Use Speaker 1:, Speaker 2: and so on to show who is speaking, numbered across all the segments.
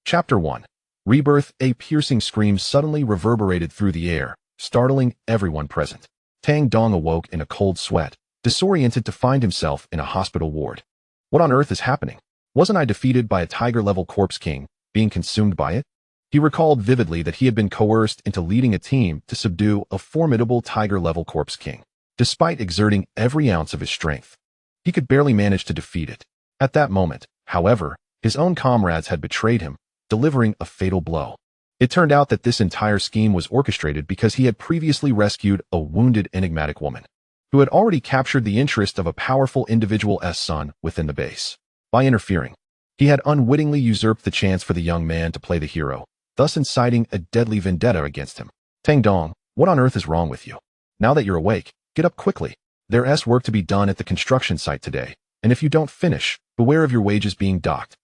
Speaker 1: Chapter 1. Rebirth. A piercing scream suddenly reverberated through the air, startling everyone present. Tang Dong awoke in a cold sweat, disoriented to find himself in a hospital ward. What on earth is happening? Wasn't I defeated by a tiger-level corpse king, being consumed by it? He recalled vividly that he had been coerced into leading a team to subdue a formidable tiger-level corpse king. Despite exerting every ounce of his strength, he could barely manage to defeat it. At that moment, however, his own comrades had betrayed him, delivering a fatal blow. It turned out that this entire scheme was orchestrated because he had previously rescued a wounded enigmatic woman, who had already captured the interest of a powerful individual's son within the base. By interfering, he had unwittingly usurped the chance for the young man to play the hero, thus inciting a deadly vendetta against him. Tang Dong, what on earth is wrong with you? Now that you're awake, get up quickly. There's work to be done at the construction site today, and if you don't finish, beware of your wages being docked.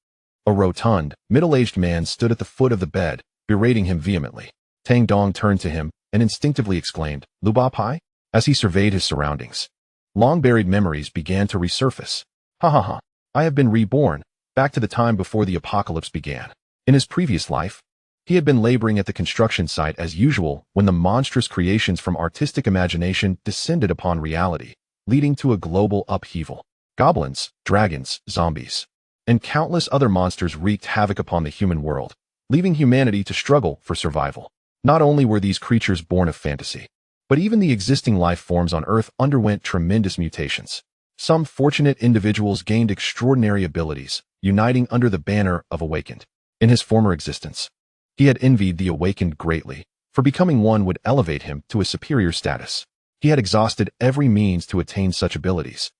Speaker 1: A rotund, middle-aged man stood at the foot of the bed, berating him vehemently. Tang Dong turned to him and instinctively exclaimed, "Lu Ba Pai?" As he surveyed his surroundings. Long-buried memories began to resurface. Ha ha ha. I have been reborn, back to the time before the apocalypse began. In his previous life, he had been laboring at the construction site as usual when the monstrous creations from artistic imagination descended upon reality, leading to a global upheaval. Goblins, dragons, zombies, and countless other monsters wreaked havoc upon the human world, leaving humanity to struggle for survival. Not only were these creatures born of fantasy, but even the existing life forms on Earth underwent tremendous mutations. Some fortunate individuals gained extraordinary abilities, uniting under the banner of Awakened. In his former existence, he had envied the Awakened greatly, for becoming one would elevate him to a superior status. He had exhausted every means to attain such abilities.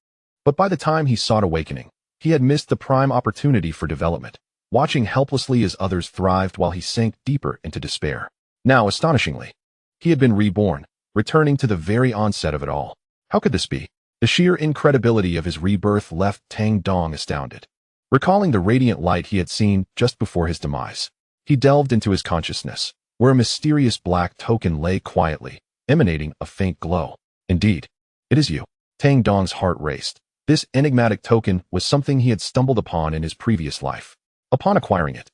Speaker 1: But by the time he sought awakening, he had missed the prime opportunity for development, watching helplessly as others thrived while he sank deeper into despair. Now, astonishingly, he had been reborn, returning to the very onset of it all. How could this be? The sheer incredibility of his rebirth left Tang Dong astounded. Recalling the radiant light he had seen just before his demise, he delved into his consciousness, where a mysterious black token lay quietly, emanating a faint glow. Indeed, it is you. Tang Dong's heart raced. This enigmatic token was something he had stumbled upon in his previous life. Upon acquiring it,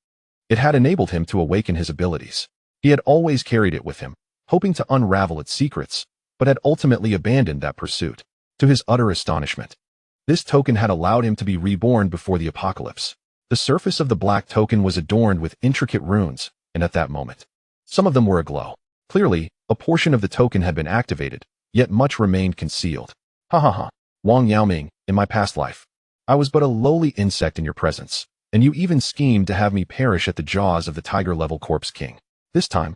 Speaker 1: it had enabled him to awaken his abilities. He had always carried it with him, hoping to unravel its secrets, but had ultimately abandoned that pursuit. To his utter astonishment, this token had allowed him to be reborn before the apocalypse. The surface of the black token was adorned with intricate runes, and at that moment, some of them were aglow. Clearly, a portion of the token had been activated, yet much remained concealed. Ha ha ha. Wang Yaoming, in my past life, I was but a lowly insect in your presence, and you even schemed to have me perish at the jaws of the tiger-level corpse king. This time,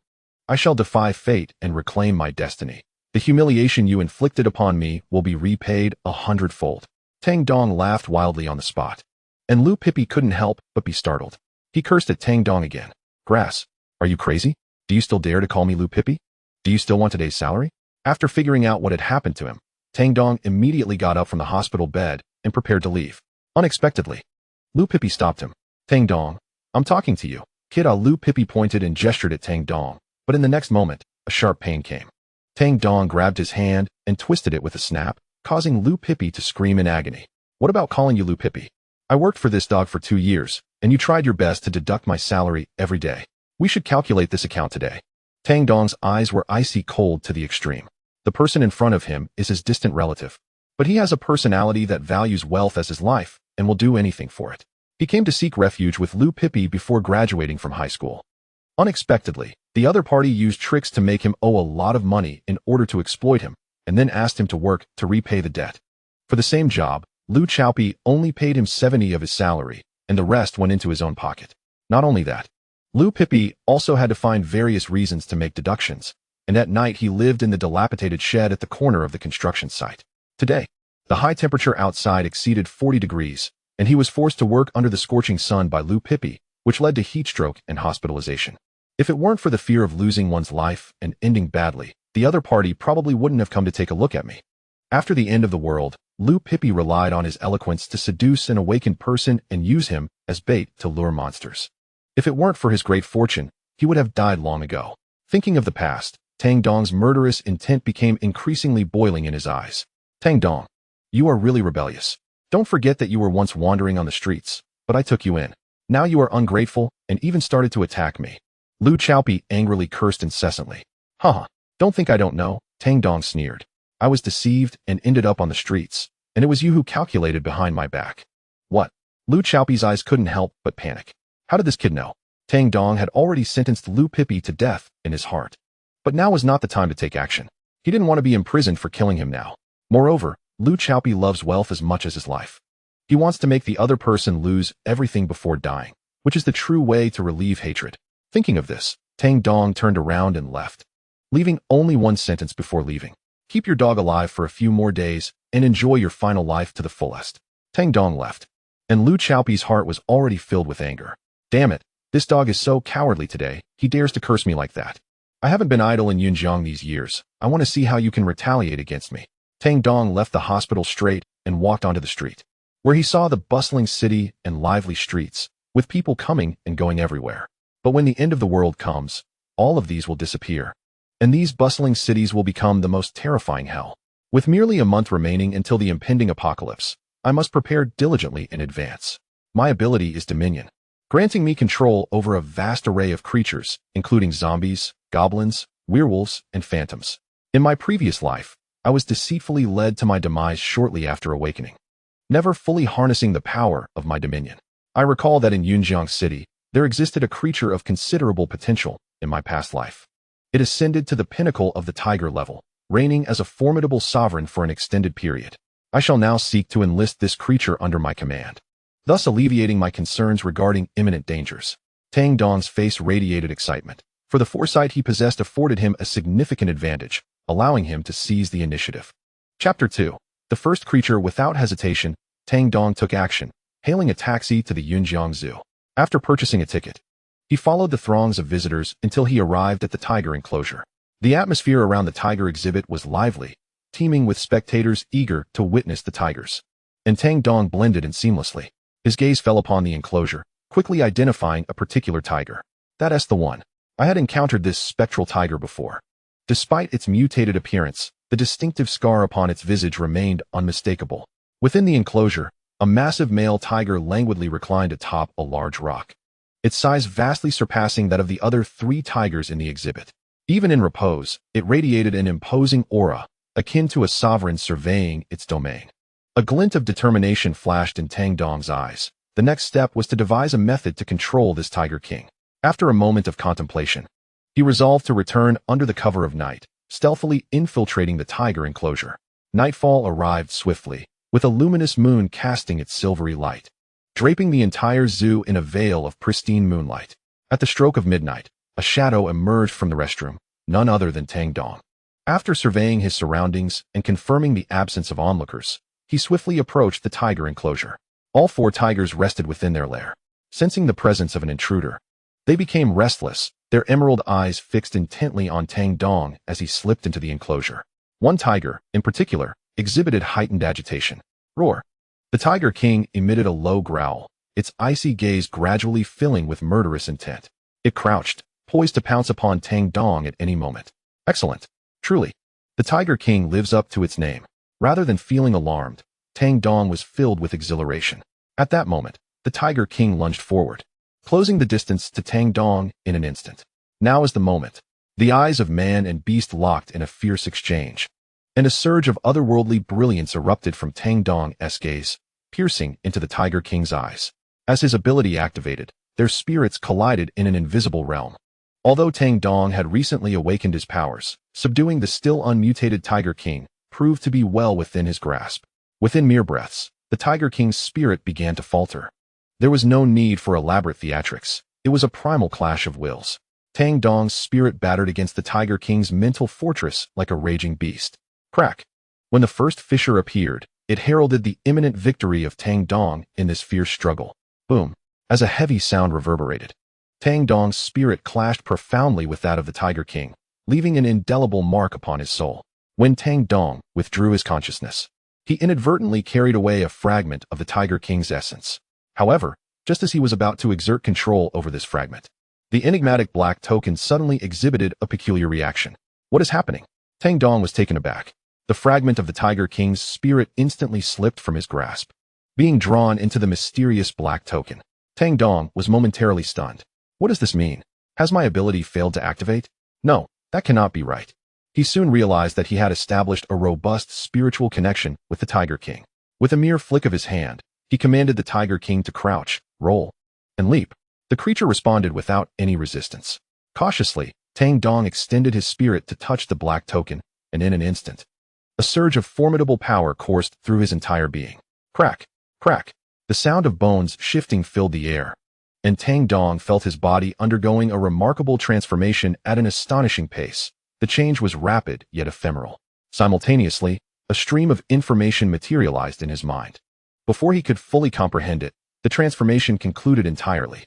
Speaker 1: I shall defy fate and reclaim my destiny. The humiliation you inflicted upon me will be repaid 100-fold. Tang Dong laughed wildly on the spot, and Lu Pippy couldn't help but be startled. He cursed at Tang Dong again. Grass, are you crazy? Do you still dare to call me Lu Pippy? Do you still want today's salary? After figuring out what had happened to him, Tang Dong immediately got up from the hospital bed and prepared to leave. Unexpectedly, Lu Pippy stopped him. Tang Dong, I'm talking to you. Kid. Lu Pippy pointed and gestured at Tang Dong, but in the next moment, a sharp pain came. Tang Dong grabbed his hand and twisted it with a snap, causing Lu Pippy to scream in agony. What about calling you Lu Pippy? I worked for this dog for 2 years, and you tried your best to deduct my salary every day. We should calculate this account today. Tang Dong's eyes were icy cold to the extreme. The person in front of him is his distant relative, but he has a personality that values wealth as his life and will do anything for it. He came to seek refuge with Lu Pippy before graduating from high school. Unexpectedly, the other party used tricks to make him owe a lot of money in order to exploit him, and then asked him to work to repay the debt. For the same job, Lu Chaopi only paid him 70 of his salary, and the rest went into his own pocket. Not only that, Lu Pippy also had to find various reasons to make deductions, and at night he lived in the dilapidated shed at the corner of the construction site. Today, the high temperature outside exceeded 40 degrees, and he was forced to work under the scorching sun by Lu Pippy, which led to heat stroke and hospitalization. If it weren't for the fear of losing one's life and ending badly, the other party probably wouldn't have come to take a look at me. After the end of the world, Lu Pippy relied on his eloquence to seduce an awakened person and use him as bait to lure monsters. If it weren't for his great fortune, he would have died long ago. Thinking of the past, Tang Dong's murderous intent became increasingly boiling in his eyes. Tang Dong, you are really rebellious. Don't forget that you were once wandering on the streets, but I took you in. Now you are ungrateful and even started to attack me. Lu Chaopi angrily cursed incessantly. Haha, don't think I don't know, Tang Dong sneered. I was deceived and ended up on the streets, and it was you who calculated behind my back. What? Lu Chaopi's eyes couldn't help but panic. How did this kid know? Tang Dong had already sentenced Lu Pipi to death in his heart. But now was not the time to take action. He didn't want to be imprisoned for killing him now. Moreover, Lu Chaopi loves wealth as much as his life. He wants to make the other person lose everything before dying, which is the true way to relieve hatred. Thinking of this, Tang Dong turned around and left, leaving only one sentence before leaving. Keep your dog alive for a few more days and enjoy your final life to the fullest. Tang Dong left, and Lu Chaopi's heart was already filled with anger. Damn it, this dog is so cowardly today, he dares to curse me like that. I haven't been idle in Yunjiang these years. I want to see how you can retaliate against me. Tang Dong left the hospital straight and walked onto the street, where he saw the bustling city and lively streets, with people coming and going everywhere. But when the end of the world comes, all of these will disappear, and these bustling cities will become the most terrifying hell. With merely a month remaining until the impending apocalypse, I must prepare diligently in advance. My ability is Dominion, granting me control over a vast array of creatures, including zombies, goblins, werewolves, and phantoms. In my previous life, I was deceitfully led to my demise shortly after awakening, never fully harnessing the power of my dominion. I recall that in Yunjiang City, there existed a creature of considerable potential in my past life. It ascended to the pinnacle of the tiger level, reigning as a formidable sovereign for an extended period. I shall now seek to enlist this creature under my command, thus alleviating my concerns regarding imminent dangers. Tang Dong's face radiated excitement, for the foresight he possessed afforded him a significant advantage, allowing him to seize the initiative. Chapter 2. The first creature. Without hesitation, Tang Dong took action, hailing a taxi to the Yunjiang Zoo. After purchasing a ticket, he followed the throngs of visitors until he arrived at the tiger enclosure. The atmosphere around the tiger exhibit was lively, teeming with spectators eager to witness the tigers. And Tang Dong blended in seamlessly. His gaze fell upon the enclosure, quickly identifying a particular tiger. That's the one. I had encountered this spectral tiger before. Despite its mutated appearance, the distinctive scar upon its visage remained unmistakable. Within the enclosure, a massive male tiger languidly reclined atop a large rock, its size vastly surpassing that of the other 3 tigers in the exhibit. Even in repose, it radiated an imposing aura, akin to a sovereign surveying its domain. A glint of determination flashed in Tang Dong's eyes. The next step was to devise a method to control this tiger king. After a moment of contemplation, he resolved to return under the cover of night, stealthily infiltrating the tiger enclosure. Nightfall arrived swiftly, with a luminous moon casting its silvery light, draping the entire zoo in a veil of pristine moonlight. At the stroke of midnight, a shadow emerged from the restroom, none other than Tang Dong. After surveying his surroundings and confirming the absence of onlookers, he swiftly approached the tiger enclosure. All 4 tigers rested within their lair. Sensing the presence of an intruder, they became restless, their emerald eyes fixed intently on Tang Dong as he slipped into the enclosure. One tiger, in particular, exhibited heightened agitation. Roar! The Tiger King emitted a low growl, its icy gaze gradually filling with murderous intent. It crouched, poised to pounce upon Tang Dong at any moment. Excellent. Truly, the Tiger King lives up to its name. Rather than feeling alarmed, Tang Dong was filled with exhilaration. At that moment, the Tiger King lunged forward, closing the distance to Tang Dong in an instant. Now is the moment. The eyes of man and beast locked in a fierce exchange, and a surge of otherworldly brilliance erupted from Tang Dong's gaze, piercing into the Tiger King's eyes. As his ability activated, their spirits collided in an invisible realm. Although Tang Dong had recently awakened his powers, subduing the still unmutated Tiger King proved to be well within his grasp. Within mere breaths, the Tiger King's spirit began to falter. There was no need for elaborate theatrics. It was a primal clash of wills. Tang Dong's spirit battered against the Tiger King's mental fortress like a raging beast. Crack! When the first fissure appeared, it heralded the imminent victory of Tang Dong in this fierce struggle. Boom! As a heavy sound reverberated, Tang Dong's spirit clashed profoundly with that of the Tiger King, leaving an indelible mark upon his soul. When Tang Dong withdrew his consciousness, he inadvertently carried away a fragment of the Tiger King's essence. However, just as he was about to exert control over this fragment, the enigmatic black token suddenly exhibited a peculiar reaction. What is happening? Tang Dong was taken aback. The fragment of the Tiger King's spirit instantly slipped from his grasp, being drawn into the mysterious black token. Tang Dong was momentarily stunned. What does this mean? Has my ability failed to activate? No, that cannot be right. He soon realized that he had established a robust spiritual connection with the Tiger King. With a mere flick of his hand, he commanded the Tiger King to crouch, roll, and leap. The creature responded without any resistance. Cautiously, Tang Dong extended his spirit to touch the black token, and in an instant, a surge of formidable power coursed through his entire being. Crack, crack. The sound of bones shifting filled the air, and Tang Dong felt his body undergoing a remarkable transformation at an astonishing pace. The change was rapid yet ephemeral. Simultaneously, a stream of information materialized in his mind. Before he could fully comprehend it, the transformation concluded entirely.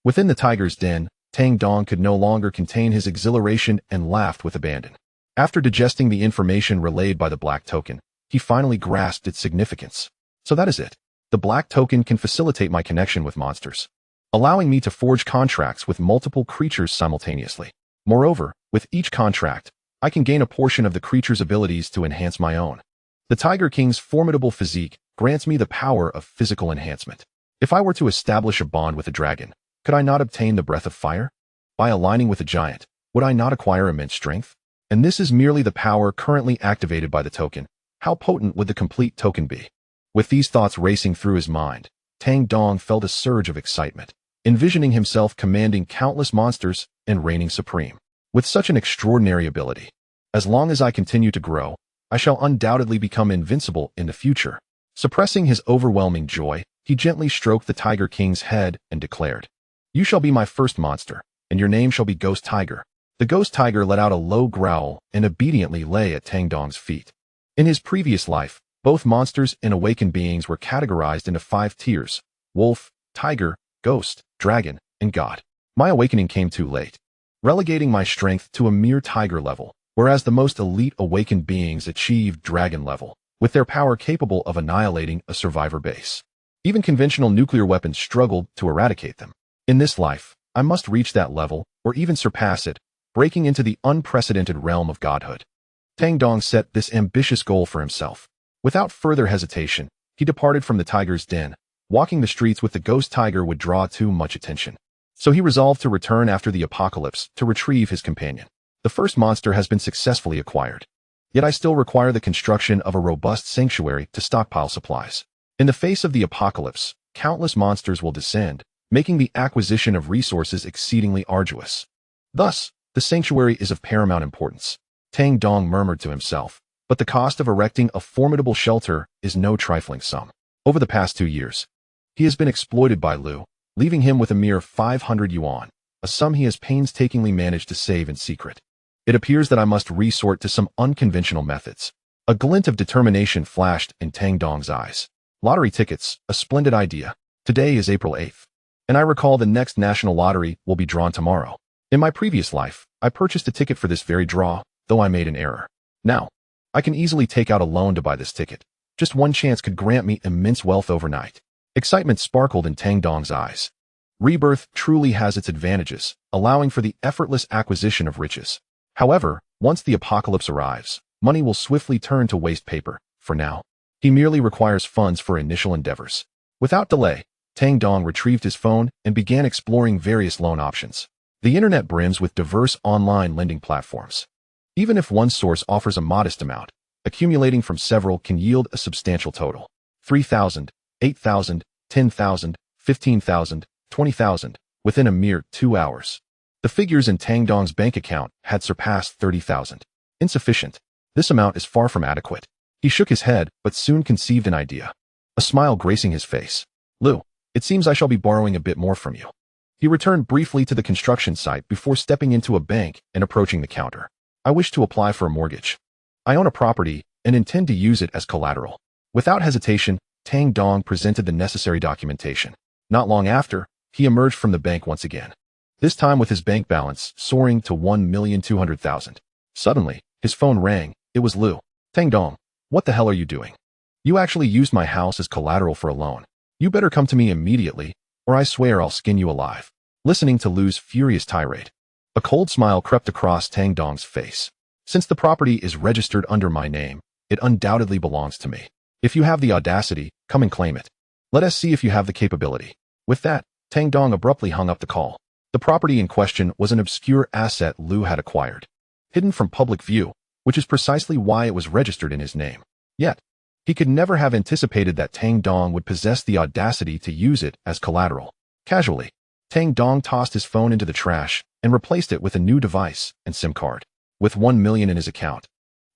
Speaker 1: Within the tiger's den, Tang Dong could no longer contain his exhilaration and laughed with abandon. After digesting the information relayed by the black token, he finally grasped its significance. So that is it. The black token can facilitate my connection with monsters, allowing me to forge contracts with multiple creatures simultaneously. Moreover, with each contract, I can gain a portion of the creature's abilities to enhance my own. The Tiger King's formidable physique grants me the power of physical enhancement. If I were to establish a bond with a dragon, could I not obtain the breath of fire? By aligning with a giant, would I not acquire immense strength? And this is merely the power currently activated by the token. How potent would the complete token be? With these thoughts racing through his mind, Tang Dong felt a surge of excitement, envisioning himself commanding countless monsters and reigning supreme. With such an extraordinary ability, as long as I continue to grow, I shall undoubtedly become invincible in the future. Suppressing his overwhelming joy, he gently stroked the Tiger King's head and declared, "You shall be my first monster, and your name shall be Ghost Tiger." The Ghost Tiger let out a low growl and obediently lay at Tang Dong's feet. In his previous life, both monsters and awakened beings were categorized into 5 tiers: wolf, tiger, ghost, dragon, and god. My awakening came too late, relegating my strength to a mere tiger level, whereas the most elite awakened beings achieved dragon level, with their power capable of annihilating a survivor base. Even conventional nuclear weapons struggled to eradicate them. In this life, I must reach that level, or even surpass it, breaking into the unprecedented realm of godhood. Tang Dong set this ambitious goal for himself. Without further hesitation, he departed from the tiger's den. Walking the streets with the ghost tiger would draw too much attention. So he resolved to return after the apocalypse to retrieve his companion. The first monster has been successfully acquired. Yet I still require the construction of a robust sanctuary to stockpile supplies. In the face of the apocalypse, countless monsters will descend, making the acquisition of resources exceedingly arduous. Thus, the sanctuary is of paramount importance. Tang Dong murmured to himself, but the cost of erecting a formidable shelter is no trifling sum. Over the past 2 years, he has been exploited by Liu, leaving him with a mere 500 yuan, a sum he has painstakingly managed to save in secret. It appears that I must resort to some unconventional methods. A glint of determination flashed in Tang Dong's eyes. Lottery tickets, a splendid idea. Today is April 8th, and I recall the next national lottery will be drawn tomorrow. In my previous life, I purchased a ticket for this very draw, though I made an error. Now, I can easily take out a loan to buy this ticket. Just one chance could grant me immense wealth overnight. Excitement sparkled in Tang Dong's eyes. Rebirth truly has its advantages, allowing for the effortless acquisition of riches. However, once the apocalypse arrives, money will swiftly turn to waste paper. For now, he merely requires funds for initial endeavors. Without delay, Tang Dong retrieved his phone and began exploring various loan options. The internet brims with diverse online lending platforms. Even if one source offers a modest amount, accumulating from several can yield a substantial total. 3,000, 8,000, 10,000, 15,000, 20,000, within a mere 2 hours. The figures in Tang Dong's bank account had surpassed 30,000. Insufficient. This amount is far from adequate. He shook his head, but soon conceived an idea. A smile gracing his face. Liu, it seems I shall be borrowing a bit more from you. He returned briefly to the construction site before stepping into a bank and approaching the counter. I wish to apply for a mortgage. I own a property and intend to use it as collateral. Without hesitation, Tang Dong presented the necessary documentation. Not long after, he emerged from the bank once again, this time with his bank balance soaring to 1,200,000. Suddenly, his phone rang. It was Liu. Tang Dong, what the hell are you doing? You actually used my house as collateral for a loan. You better come to me immediately, or I swear I'll skin you alive. Listening to Liu's furious tirade, a cold smile crept across Tang Dong's face. Since the property is registered under my name, it undoubtedly belongs to me. If you have the audacity, come and claim it. Let us see if you have the capability. With that, Tang Dong abruptly hung up the call. The property in question was an obscure asset Liu had acquired, hidden from public view, which is precisely why it was registered in his name. Yet, he could never have anticipated that Tang Dong would possess the audacity to use it as collateral. Casually, Tang Dong tossed his phone into the trash and replaced it with a new device and SIM card. With 1 million in his account,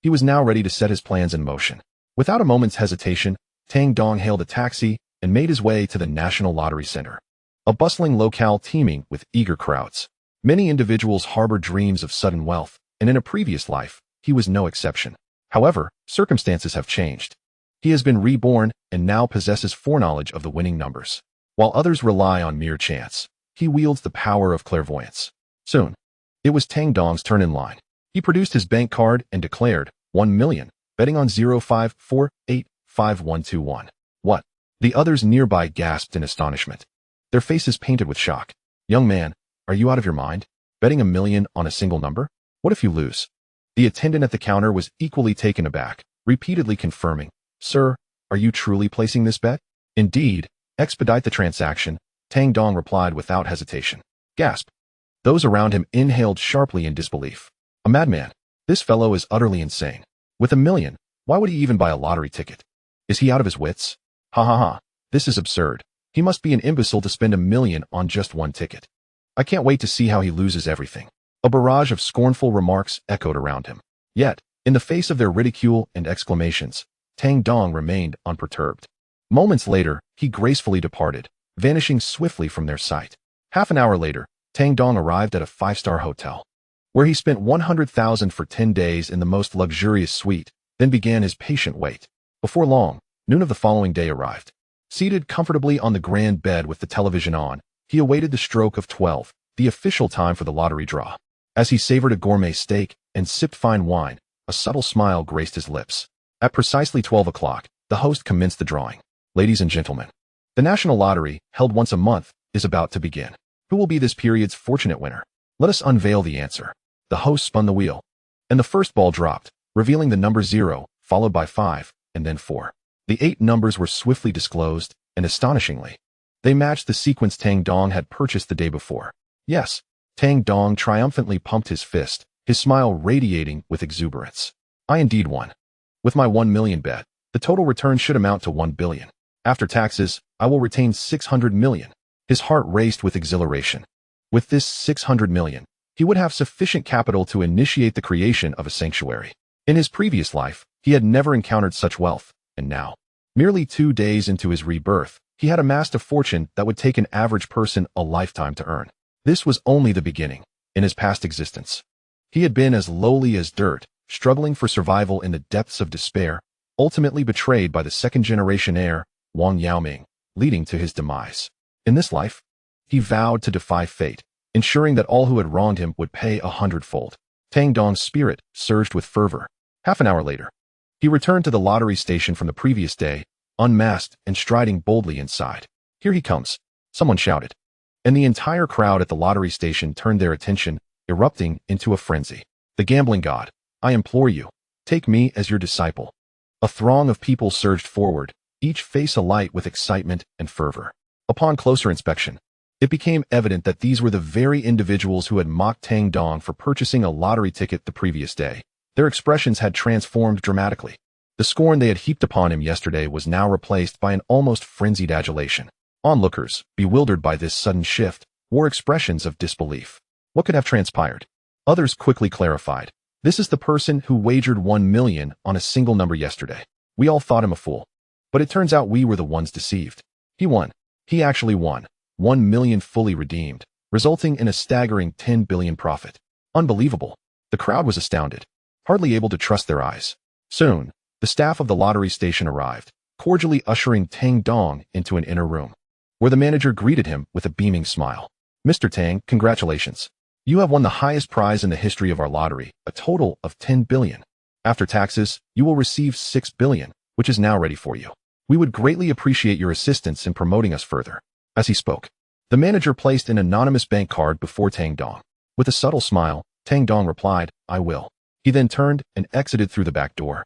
Speaker 1: he was now ready to set his plans in motion. Without a moment's hesitation, Tang Dong hailed a taxi and made his way to the National Lottery Center, a bustling locale teeming with eager crowds. Many individuals harbor dreams of sudden wealth, and in a previous life, he was no exception. However, circumstances have changed. He has been reborn and now possesses foreknowledge of the winning numbers. While others rely on mere chance, he wields the power of clairvoyance. Soon, it was Tang Dong's turn in line. He produced his bank card and declared, 1 million, betting on 05485121. What? The others nearby gasped in astonishment, their faces painted with shock. Young man, are you out of your mind? Betting 1 million on a single number? What if you lose? The attendant at the counter was equally taken aback, repeatedly confirming, Sir, are you truly placing this bet? Indeed, expedite the transaction, Tang Dong replied without hesitation. Gasp. Those around him inhaled sharply in disbelief. A madman. This fellow is utterly insane. With 1 million, why would he even buy a lottery ticket? Is he out of his wits? Ha ha ha. This is absurd. He must be an imbecile to spend 1 million on just one ticket. I can't wait to see how he loses everything. A barrage of scornful remarks echoed around him. Yet, in the face of their ridicule and exclamations, Tang Dong remained unperturbed. Moments later, he gracefully departed, vanishing swiftly from their sight. Half an hour later, Tang Dong arrived at a 5-star hotel, where he spent 100,000 for 10 days in the most luxurious suite, then began his patient wait. Before long, noon of the following day arrived. Seated comfortably on the grand bed with the television on, he awaited the stroke of 12, the official time for the lottery draw. As he savored a gourmet steak and sipped fine wine, a subtle smile graced his lips. At precisely 12 o'clock, the host commenced the drawing. Ladies and gentlemen, the National Lottery, held once a month, is about to begin. Who will be this period's fortunate winner? Let us unveil the answer. The host spun the wheel, and the first ball dropped, revealing the number 0, followed by 5, and then 4. The 8 numbers were swiftly disclosed, and astonishingly, they matched the sequence Tang Dong had purchased the day before. Yes, Tang Dong triumphantly pumped his fist, his smile radiating with exuberance. I indeed won. With my 1 million bet, the total return should amount to 1 billion. After taxes, I will retain 600 million. His heart raced with exhilaration. With this 600 million, he would have sufficient capital to initiate the creation of a sanctuary. In his previous life, he had never encountered such wealth, and now, merely 2 days into his rebirth, he had amassed a fortune that would take an average person a lifetime to earn. This was only the beginning. In his past existence, he had been as lowly as dirt, struggling for survival in the depths of despair, ultimately betrayed by the second-generation heir, Wang Yaoming, leading to his demise. In this life, he vowed to defy fate, ensuring that all who had wronged him would pay 100-fold. Tang Dong's spirit surged with fervor. Half an hour later, he returned to the lottery station from the previous day, unmasked and striding boldly inside. Here he comes, someone shouted, and the entire crowd at the lottery station turned their attention, erupting into a frenzy. The gambling god, I implore you, take me as your disciple. A throng of people surged forward, each face alight with excitement and fervor. Upon closer inspection, it became evident that these were the very individuals who had mocked Tang Dong for purchasing a lottery ticket the previous day. Their expressions had transformed dramatically. The scorn they had heaped upon him yesterday was now replaced by an almost frenzied adulation. Onlookers, bewildered by this sudden shift, wore expressions of disbelief. What could have transpired? Others quickly clarified. This is the person who wagered 1 million on a single number yesterday. We all thought him a fool. But it turns out we were the ones deceived. He won. He actually won. 1 million fully redeemed, resulting in a staggering 10 billion profit. Unbelievable. The crowd was astounded, hardly able to trust their eyes. Soon, the staff of the lottery station arrived, cordially ushering Tang Dong into an inner room, where the manager greeted him with a beaming smile. Mr. Tang, congratulations. You have won the highest prize in the history of our lottery, a total of 10 billion. After taxes, you will receive 6 billion, which is now ready for you. We would greatly appreciate your assistance in promoting us further. As he spoke, the manager placed an anonymous bank card before Tang Dong. With a subtle smile, Tang Dong replied, I will. He then turned and exited through the back door,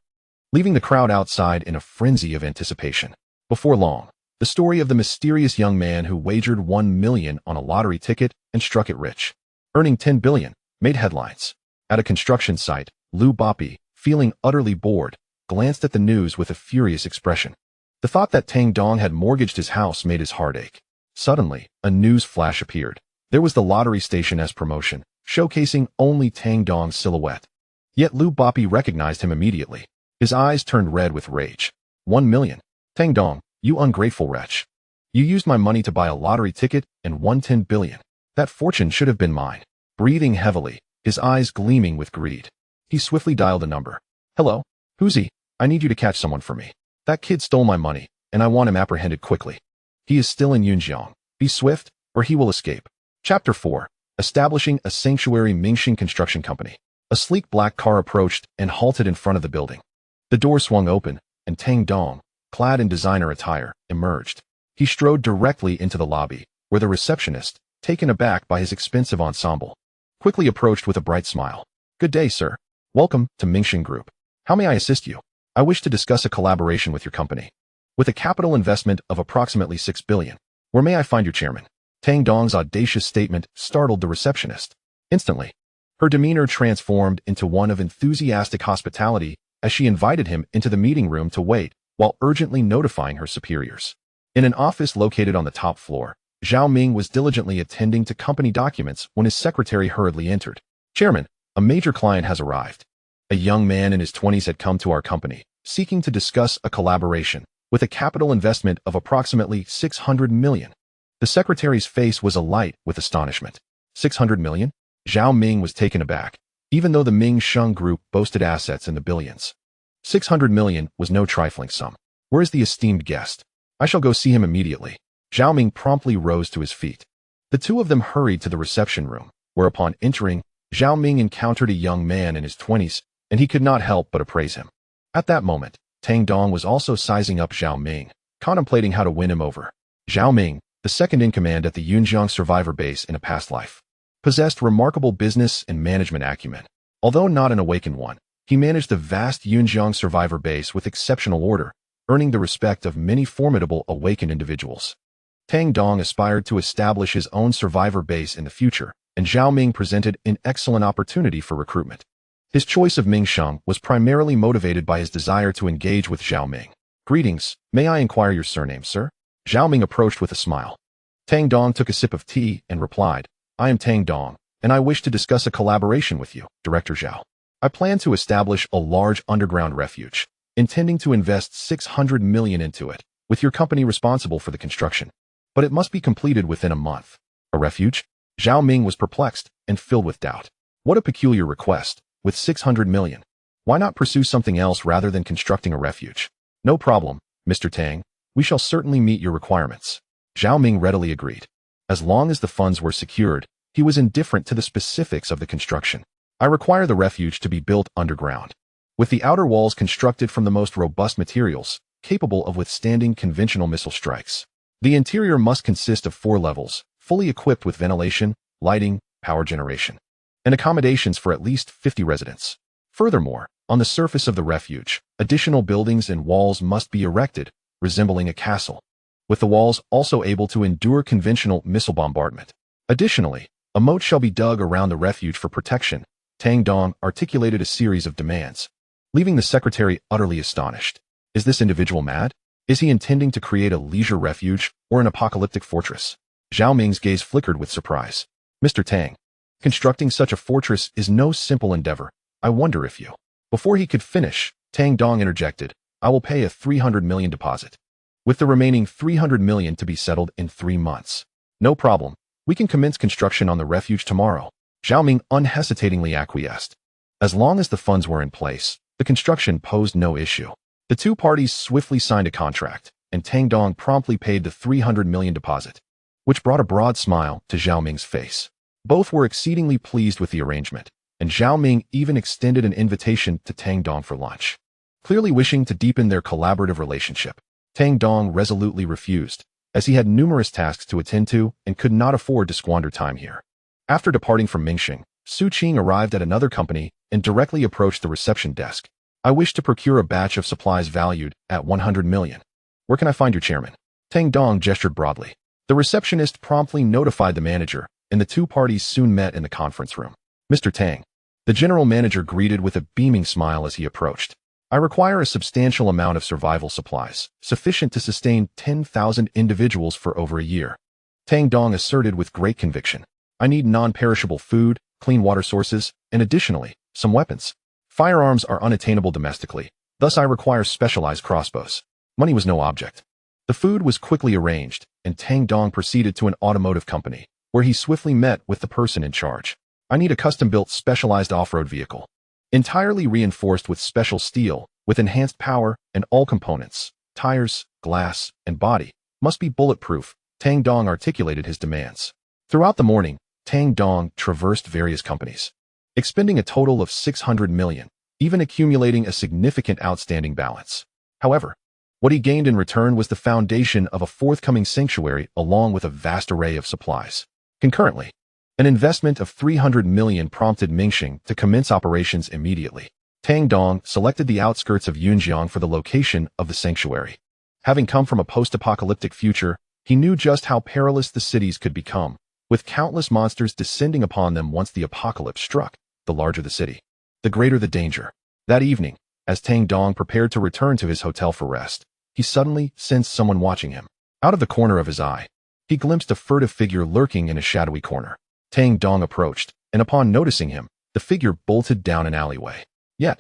Speaker 1: leaving the crowd outside in a frenzy of anticipation. Before long, The story of the mysterious young man who wagered 1 million on a lottery ticket and struck it rich, earning 10 billion, made headlines. At a construction site, Lou Boppy, feeling utterly bored, glanced at the news with a furious expression. The thought that Tang Dong had mortgaged his house made his heart ache. Suddenly, a news flash appeared. There was the lottery station as promotion, showcasing only Tang Dong's silhouette. Yet Lou Boppy recognized him immediately. His eyes turned red with rage. 1 million. Tang Dong, you ungrateful wretch. You used my money to buy a lottery ticket and won 10 billion. That fortune should have been mine. Breathing heavily, his eyes gleaming with greed, he swiftly dialed a number. Hello? Who's he? I need you to catch someone for me. That kid stole my money, and I want him apprehended quickly. He is still in Yunjiang. Be swift, or he will escape. Chapter 4. Establishing a sanctuary. Mingxing Construction Company. A sleek black car approached and halted in front of the building. The door swung open, and Tang Dong, clad in designer attire, emerged. He strode directly into the lobby, where the receptionist, taken aback by his expensive ensemble, quickly approached with a bright smile. Good day, sir. Welcome to Mingxing Group. How may I assist you? I wish to discuss a collaboration with your company. With a capital investment of approximately 6 billion. Where may I find your chairman? Tang Dong's audacious statement startled the receptionist. Instantly, her demeanor transformed into one of enthusiastic hospitality as she invited him into the meeting room to wait while urgently notifying her superiors. In an office located on the top floor, Zhao Ming was diligently attending to company documents when his secretary hurriedly entered. Chairman, a major client has arrived. A young man in his 20s had come to our company, seeking to discuss a collaboration with a capital investment of approximately 600 million. The secretary's face was alight with astonishment. 600 million? Zhao Ming was taken aback, even though the Mingxing Group boasted assets in the billions. 600 million was no trifling sum. Where is the esteemed guest? I shall go see him immediately. Zhao Ming promptly rose to his feet. The two of them hurried to the reception room, where upon entering, Zhao Ming encountered a young man in his 20s, and he could not help but appraise him. At that moment, Tang Dong was also sizing up Zhao Ming, contemplating how to win him over. Zhao Ming, the second-in-command at the Yunjiang survivor base in a past life, possessed remarkable business and management acumen. Although not an awakened one, he managed the vast Yunjiang survivor base with exceptional order, earning the respect of many formidable awakened individuals. Tang Dong aspired to establish his own survivor base in the future, and Zhao Ming presented an excellent opportunity for recruitment. His choice of Mingxing was primarily motivated by his desire to engage with Zhao Ming. Greetings, may I inquire your surname, sir? Zhao Ming approached with a smile. Tang Dong took a sip of tea and replied, I am Tang Dong, and I wish to discuss a collaboration with you, Director Zhao. I plan to establish a large underground refuge, intending to invest 600 million into it, with your company responsible for the construction. But it must be completed within a month. A refuge? Zhao Ming was perplexed and filled with doubt. What a peculiar request, with 600 million. Why not pursue something else rather than constructing a refuge? No problem, Mr. Tang. We shall certainly meet your requirements. Zhao Ming readily agreed. As long as the funds were secured, he was indifferent to the specifics of the construction. I require the refuge to be built underground, with the outer walls constructed from the most robust materials, capable of withstanding conventional missile strikes. The interior must consist of 4 levels, fully equipped with ventilation, lighting, power generation, and accommodations for at least 50 residents. Furthermore, on the surface of the refuge, additional buildings and walls must be erected, resembling a castle, with the walls also able to endure conventional missile bombardment. Additionally, a moat shall be dug around the refuge for protection. Tang Dong articulated a series of demands, leaving the secretary utterly astonished. Is this individual mad? Is he intending to create a leisure refuge or an apocalyptic fortress? Zhao Ming's gaze flickered with surprise. Mr. Tang, constructing such a fortress is no simple endeavor. I wonder if you... Before he could finish, Tang Dong interjected, I will pay a 300 million deposit, with the remaining 300 million to be settled in 3 months. No problem. We can commence construction on the refuge tomorrow. Zhao Ming unhesitatingly acquiesced. As long as the funds were in place, the construction posed no issue. The two parties swiftly signed a contract, and Tang Dong promptly paid the 300 million deposit, which brought a broad smile to Zhao Ming's face. Both were exceedingly pleased with the arrangement, and Zhao Ming even extended an invitation to Tang Dong for lunch. Clearly wishing to deepen their collaborative relationship, Tang Dong resolutely refused, as he had numerous tasks to attend to and could not afford to squander time here. After departing from Mingxing, Su Qing arrived at another company and directly approached the reception desk. I wish to procure a batch of supplies valued at 100 million. Where can I find your chairman? Tang Dong gestured broadly. The receptionist promptly notified the manager, and the two parties soon met in the conference room. Mr. Tang. The general manager greeted with a beaming smile as he approached. I require a substantial amount of survival supplies, sufficient to sustain 10,000 individuals for over a year. Tang Dong asserted with great conviction. I need non-perishable food, clean water sources, and additionally, some weapons. Firearms are unattainable domestically, thus I require specialized crossbows. Money was no object. The food was quickly arranged, and Tang Dong proceeded to an automotive company, where he swiftly met with the person in charge. I need a custom-built specialized off-road vehicle. Entirely reinforced with special steel, with enhanced power, and all components, tires, glass, and body, must be bulletproof. Tang Dong articulated his demands. Throughout the morning, Tang Dong traversed various companies, expending a total of 600 million, even accumulating a significant outstanding balance. However, what he gained in return was the foundation of a forthcoming sanctuary along with a vast array of supplies. Concurrently, an investment of 300 million prompted Mingxing to commence operations immediately. Tang Dong selected the outskirts of Yunjiang for the location of the sanctuary. Having come from a post-apocalyptic future, he knew just how perilous the cities could become, with countless monsters descending upon them once the apocalypse struck. The larger the city, the greater the danger. That evening, as Tang Dong prepared to return to his hotel for rest, he suddenly sensed someone watching him. Out of the corner of his eye, he glimpsed a furtive figure lurking in a shadowy corner. Tang Dong approached, and upon noticing him, the figure bolted down an alleyway. Yet,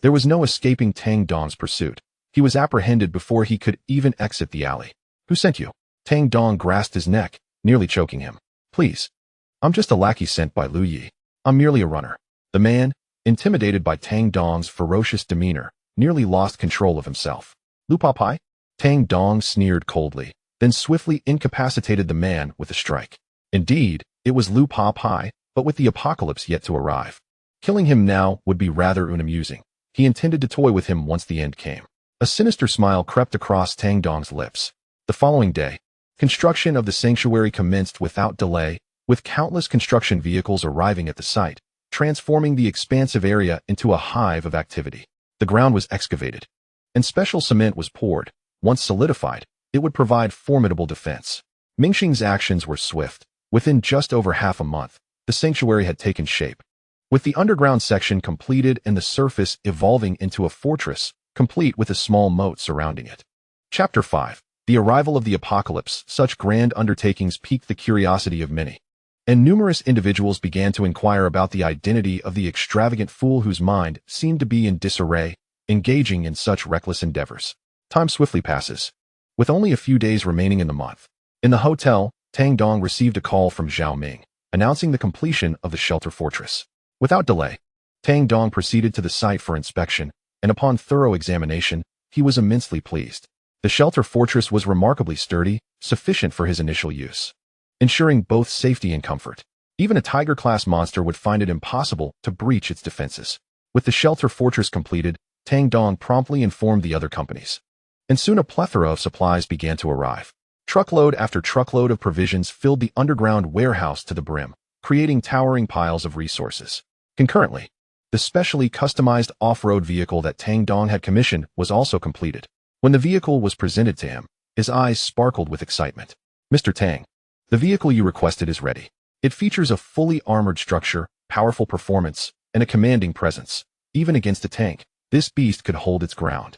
Speaker 1: there was no escaping Tang Dong's pursuit. He was apprehended before he could even exit the alley. Who sent you? Tang Dong grasped his neck, nearly choking him. Please. I'm just a lackey sent by Lu Yi. I'm merely a runner. The man, intimidated by Tang Dong's ferocious demeanor, nearly lost control of himself. Lu Pa Pai? Tang Dong sneered coldly, then swiftly incapacitated the man with a strike. Indeed, it was Lu Pa Pai, but with the apocalypse yet to arrive. Killing him now would be rather unamusing. He intended to toy with him once the end came. A sinister smile crept across Tang Dong's lips. The following day, construction of the sanctuary commenced without delay, with countless construction vehicles arriving at the site, transforming the expansive area into a hive of activity. The ground was excavated, and special cement was poured. Once solidified, it would provide formidable defense. Mingxing's actions were swift. Within just over half a month, the sanctuary had taken shape. With the underground section completed and the surface evolving into a fortress, complete with a small moat surrounding it. Chapter 5. The arrival of the apocalypse. Such grand undertakings piqued the curiosity of many, and numerous individuals began to inquire about the identity of the extravagant fool whose mind seemed to be in disarray, engaging in such reckless endeavors. Time swiftly passes. With only a few days remaining in the month, in the hotel, Tang Dong received a call from Zhao Ming, announcing the completion of the shelter fortress. Without delay, Tang Dong proceeded to the site for inspection, and upon thorough examination, he was immensely pleased. The shelter fortress was remarkably sturdy, sufficient for his initial use, ensuring both safety and comfort. Even a tiger-class monster would find it impossible to breach its defenses. With the shelter fortress completed, Tang Dong promptly informed the other companies, and soon a plethora of supplies began to arrive. Truckload after truckload of provisions filled the underground warehouse to the brim, creating towering piles of resources. Concurrently, the specially customized off-road vehicle that Tang Dong had commissioned was also completed. When the vehicle was presented to him, his eyes sparkled with excitement. Mr. Tang, the vehicle you requested is ready. It features a fully armored structure, powerful performance, and a commanding presence. Even against a tank, this beast could hold its ground.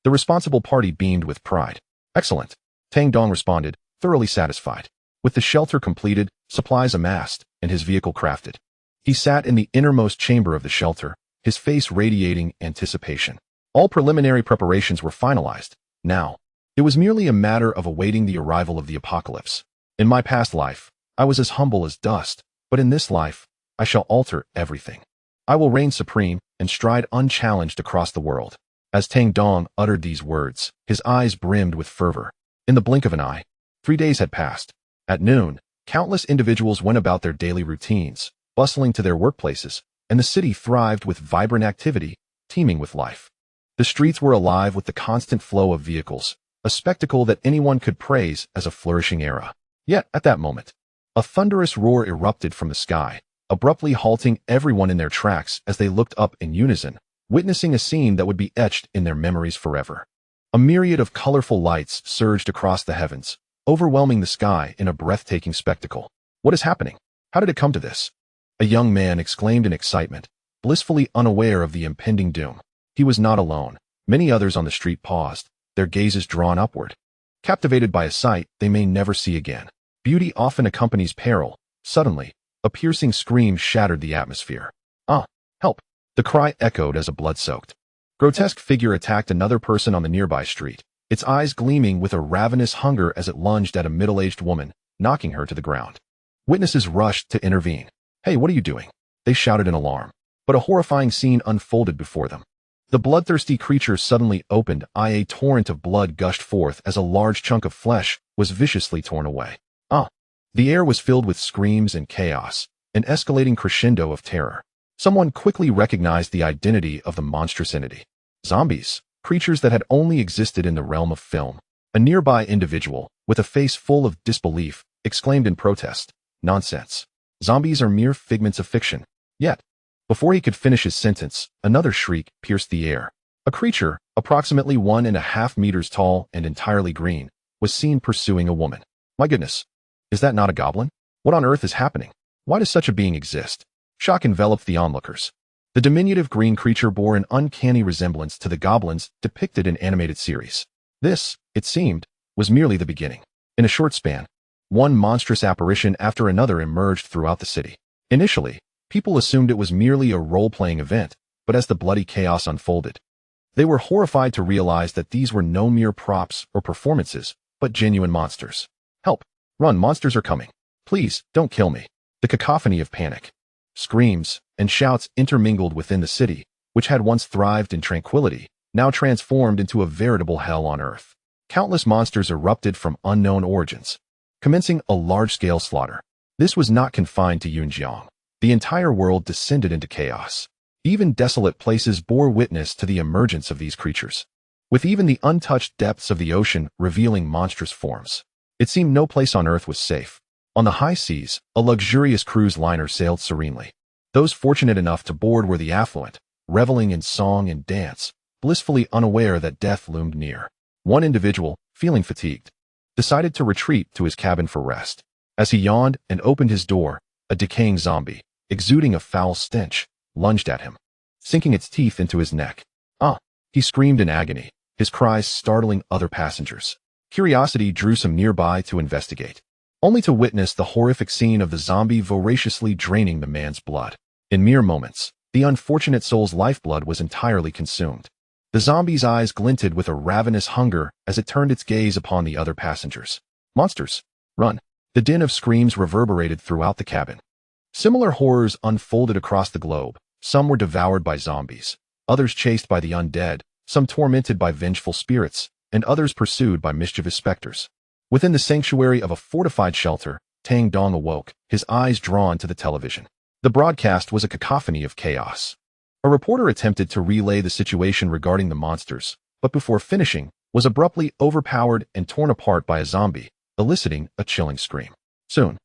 Speaker 1: The responsible party beamed with pride. Excellent. Tang Dong responded, thoroughly satisfied. With the shelter completed, supplies amassed, and his vehicle crafted, he sat in the innermost chamber of the shelter, his face radiating anticipation. All preliminary preparations were finalized. Now, it was merely a matter of awaiting the arrival of the apocalypse. In my past life, I was as humble as dust, but in this life, I shall alter everything. I will reign supreme and stride unchallenged across the world. As Tang Dong uttered these words, his eyes brimmed with fervor. In the blink of an eye, 3 days had passed. At noon, countless individuals went about their daily routines, bustling to their workplaces, and the city thrived with vibrant activity, teeming with life. The streets were alive with the constant flow of vehicles, a spectacle that anyone could praise as a flourishing era. Yet, at that moment, a thunderous roar erupted from the sky, abruptly halting everyone in their tracks as they looked up in unison, witnessing a scene that would be etched in their memories forever. A myriad of colorful lights surged across the heavens, overwhelming the sky in a breathtaking spectacle. What is happening? How did it come to this? A young man exclaimed in excitement, blissfully unaware of the impending doom. He was not alone. Many others on the street paused, their gazes drawn upward, captivated by a sight they may never see again. Beauty often accompanies peril. Suddenly, a piercing scream shattered the atmosphere. "Ah, help!" The cry echoed as a blood-soaked, grotesque figure attacked another person on the nearby street, its eyes gleaming with a ravenous hunger as it lunged at a middle-aged woman, knocking her to the ground. Witnesses rushed to intervene. "Hey, what are you doing?" They shouted in alarm. But a horrifying scene unfolded before them. The bloodthirsty creature suddenly opened, a torrent of blood gushed forth as a large chunk of flesh was viciously torn away. The air was filled with screams and chaos, an escalating crescendo of terror. Someone quickly recognized the identity of the monstrous entity. Zombies, creatures that had only existed in the realm of film. A nearby individual, with a face full of disbelief, exclaimed in protest, "Nonsense. Zombies are mere figments of fiction." Yet, before he could finish his sentence, another shriek pierced the air. A creature, approximately 1.5 meters tall and entirely green, was seen pursuing a woman. My goodness. Is that not a goblin? What on earth is happening? Why does such a being exist? Shock enveloped the onlookers. The diminutive green creature bore an uncanny resemblance to the goblins depicted in animated series. This, it seemed, was merely the beginning. In a short span, one monstrous apparition after another emerged throughout the city. Initially, people assumed it was merely a role-playing event, but as the bloody chaos unfolded, they were horrified to realize that these were no mere props or performances, but genuine monsters. "Help! Run, monsters are coming. Please, don't kill me." The cacophony of panic, screams, and shouts intermingled within the city, which had once thrived in tranquility, now transformed into a veritable hell on earth. Countless monsters erupted from unknown origins, commencing a large-scale slaughter. This was not confined to Yunjiang. The entire world descended into chaos. Even desolate places bore witness to the emergence of these creatures, with even the untouched depths of the ocean revealing monstrous forms. It seemed no place on earth was safe. On the high seas, a luxurious cruise liner sailed serenely. Those fortunate enough to board were the affluent, reveling in song and dance, blissfully unaware that death loomed near. One individual, feeling fatigued, decided to retreat to his cabin for rest. As he yawned and opened his door, a decaying zombie, exuding a foul stench, lunged at him, sinking its teeth into his neck. He screamed in agony, his cries startling other passengers. Curiosity drew some nearby to investigate, only to witness the horrific scene of the zombie voraciously draining the man's blood. In mere moments, the unfortunate soul's lifeblood was entirely consumed. The zombie's eyes glinted with a ravenous hunger as it turned its gaze upon the other passengers. "Monsters, run!" The din of screams reverberated throughout the cabin. Similar horrors unfolded across the globe. Some were devoured by zombies, others chased by the undead, some tormented by vengeful spirits, and others pursued by mischievous specters. Within the sanctuary of a fortified shelter, Tang Dong awoke, his eyes drawn to the television. The broadcast was a cacophony of chaos. A reporter attempted to relay the situation regarding the monsters, but before finishing, was abruptly overpowered and torn apart by a zombie, eliciting a chilling scream. Soon,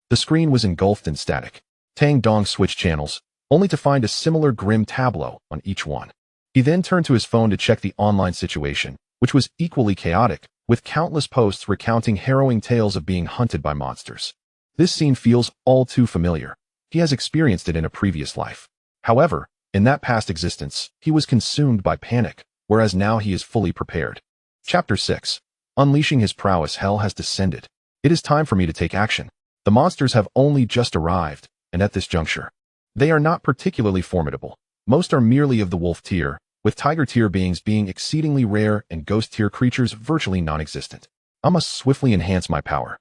Speaker 1: the screen was engulfed in static. Tang Dong switched channels, only to find a similar grim tableau on each one. He then turned to his phone to check the online situation, which was equally chaotic, with countless posts recounting harrowing tales of being hunted by monsters. This scene feels all too familiar. He has experienced it in a previous life. However, in that past existence, he was consumed by panic, whereas now he is fully prepared. Chapter 6. Unleashing his prowess, hell has descended. It is time for me to take action. The monsters have only just arrived, and at this juncture, they are not particularly formidable. Most are merely of the wolf tier, with tiger tier beings being exceedingly rare and ghost tier creatures virtually non-existent. I must swiftly enhance my power.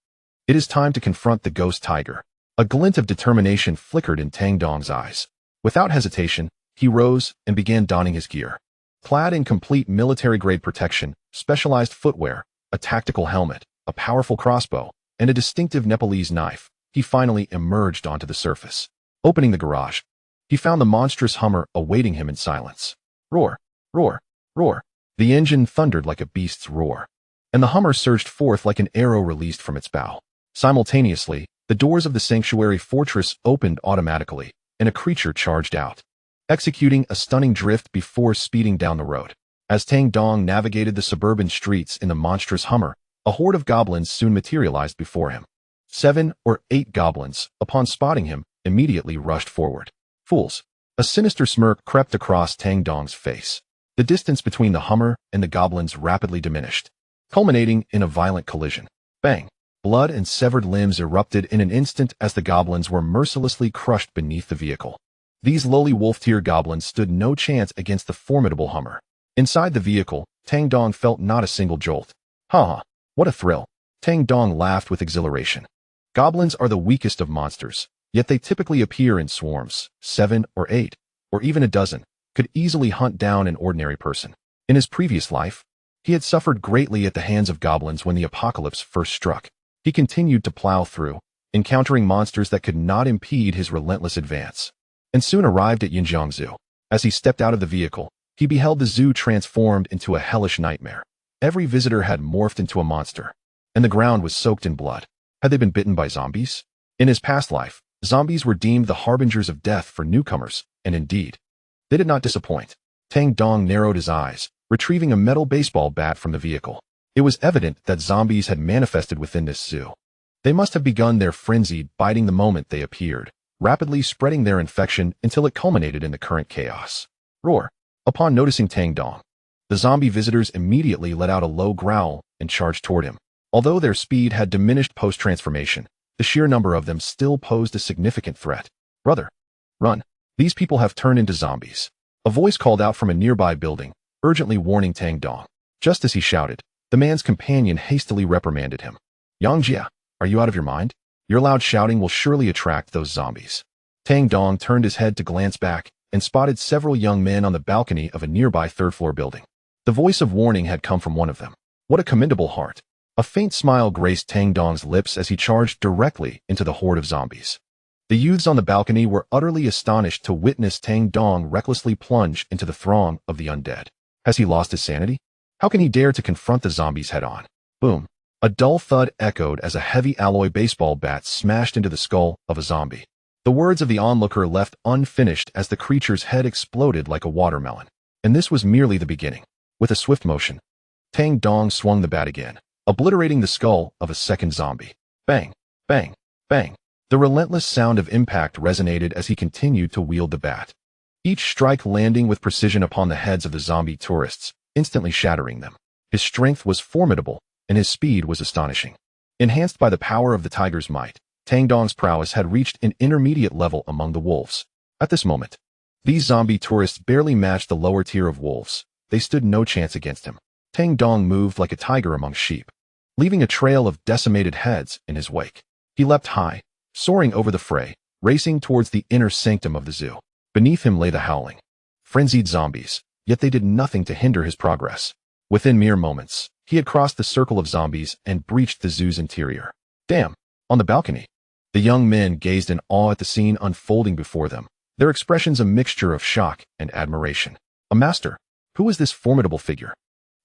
Speaker 1: It is time to confront the ghost tiger. A glint of determination flickered in Tang Dong's eyes. Without hesitation, he rose and began donning his gear. Clad in complete military-grade protection, specialized footwear, a tactical helmet, a powerful crossbow, and a distinctive Nepalese knife, he finally emerged onto the surface. Opening the garage, he found the monstrous Hummer awaiting him in silence. Roar, roar, roar. The engine thundered like a beast's roar, and the Hummer surged forth like an arrow released from its bow. Simultaneously, the doors of the sanctuary fortress opened automatically, and a creature charged out, executing a stunning drift before speeding down the road. As Tang Dong navigated the suburban streets in the monstrous Hummer, a horde of goblins soon materialized before him. 7 or 8 goblins, upon spotting him, immediately rushed forward. Fools! A sinister smirk crept across Tang Dong's face. The distance between the Hummer and the goblins rapidly diminished, culminating in a violent collision. Bang! Blood and severed limbs erupted in an instant as the goblins were mercilessly crushed beneath the vehicle. These lowly wolf-tier goblins stood no chance against the formidable Hummer. Inside the vehicle, Tang Dong felt not a single jolt. Ha! What a thrill! Tang Dong laughed with exhilaration. Goblins are the weakest of monsters, yet they typically appear in swarms. 7 or 8, or even a dozen, could easily hunt down an ordinary person. In his previous life, he had suffered greatly at the hands of goblins when the apocalypse first struck. He continued to plow through, encountering monsters that could not impede his relentless advance, and soon arrived at Yinjiang Zoo. As he stepped out of the vehicle, he beheld the zoo transformed into a hellish nightmare. Every visitor had morphed into a monster, and the ground was soaked in blood. Had they been bitten by zombies? In his past life, zombies were deemed the harbingers of death for newcomers, and indeed, they did not disappoint. Tang Dong narrowed his eyes, retrieving a metal baseball bat from the vehicle. It was evident that zombies had manifested within this zoo. They must have begun their frenzied biting the moment they appeared, rapidly spreading their infection until it culminated in the current chaos. Roar! Upon noticing Tang Dong, the zombie visitors immediately let out a low growl and charged toward him. Although their speed had diminished post-transformation, the sheer number of them still posed a significant threat. Brother, run. These people have turned into zombies. A voice called out from a nearby building, urgently warning Tang Dong. Just as he shouted, the man's companion hastily reprimanded him. Yang Jia, are you out of your mind? Your loud shouting will surely attract those zombies. Tang Dong turned his head to glance back and spotted several young men on the balcony of a nearby third-floor building. The voice of warning had come from one of them. What a commendable heart. A faint smile graced Tang Dong's lips as he charged directly into the horde of zombies. The youths on the balcony were utterly astonished to witness Tang Dong recklessly plunge into the throng of the undead. Has he lost his sanity? How can he dare to confront the zombies head-on? Boom. A dull thud echoed as a heavy alloy baseball bat smashed into the skull of a zombie. The words of the onlooker left unfinished as the creature's head exploded like a watermelon. And this was merely the beginning. With a swift motion, Tang Dong swung the bat again, obliterating the skull of a second zombie. Bang, bang, bang. The relentless sound of impact resonated as he continued to wield the bat, each strike landing with precision upon the heads of the zombie tourists, instantly shattering them. His strength was formidable, and his speed was astonishing. Enhanced by the power of the tiger's might, Tang Dong's prowess had reached an intermediate level among the wolves. At this moment, these zombie tourists barely matched the lower tier of wolves. They stood no chance against him. Tang Dong moved like a tiger among sheep, leaving a trail of decimated heads in his wake. He leapt high, soaring over the fray, racing towards the inner sanctum of the zoo. Beneath him lay the howling, frenzied zombies, yet they did nothing to hinder his progress. Within mere moments, he had crossed the circle of zombies and breached the zoo's interior. Damn! On the balcony, the young men gazed in awe at the scene unfolding before them, their expressions a mixture of shock and admiration. A master? Who is this formidable figure?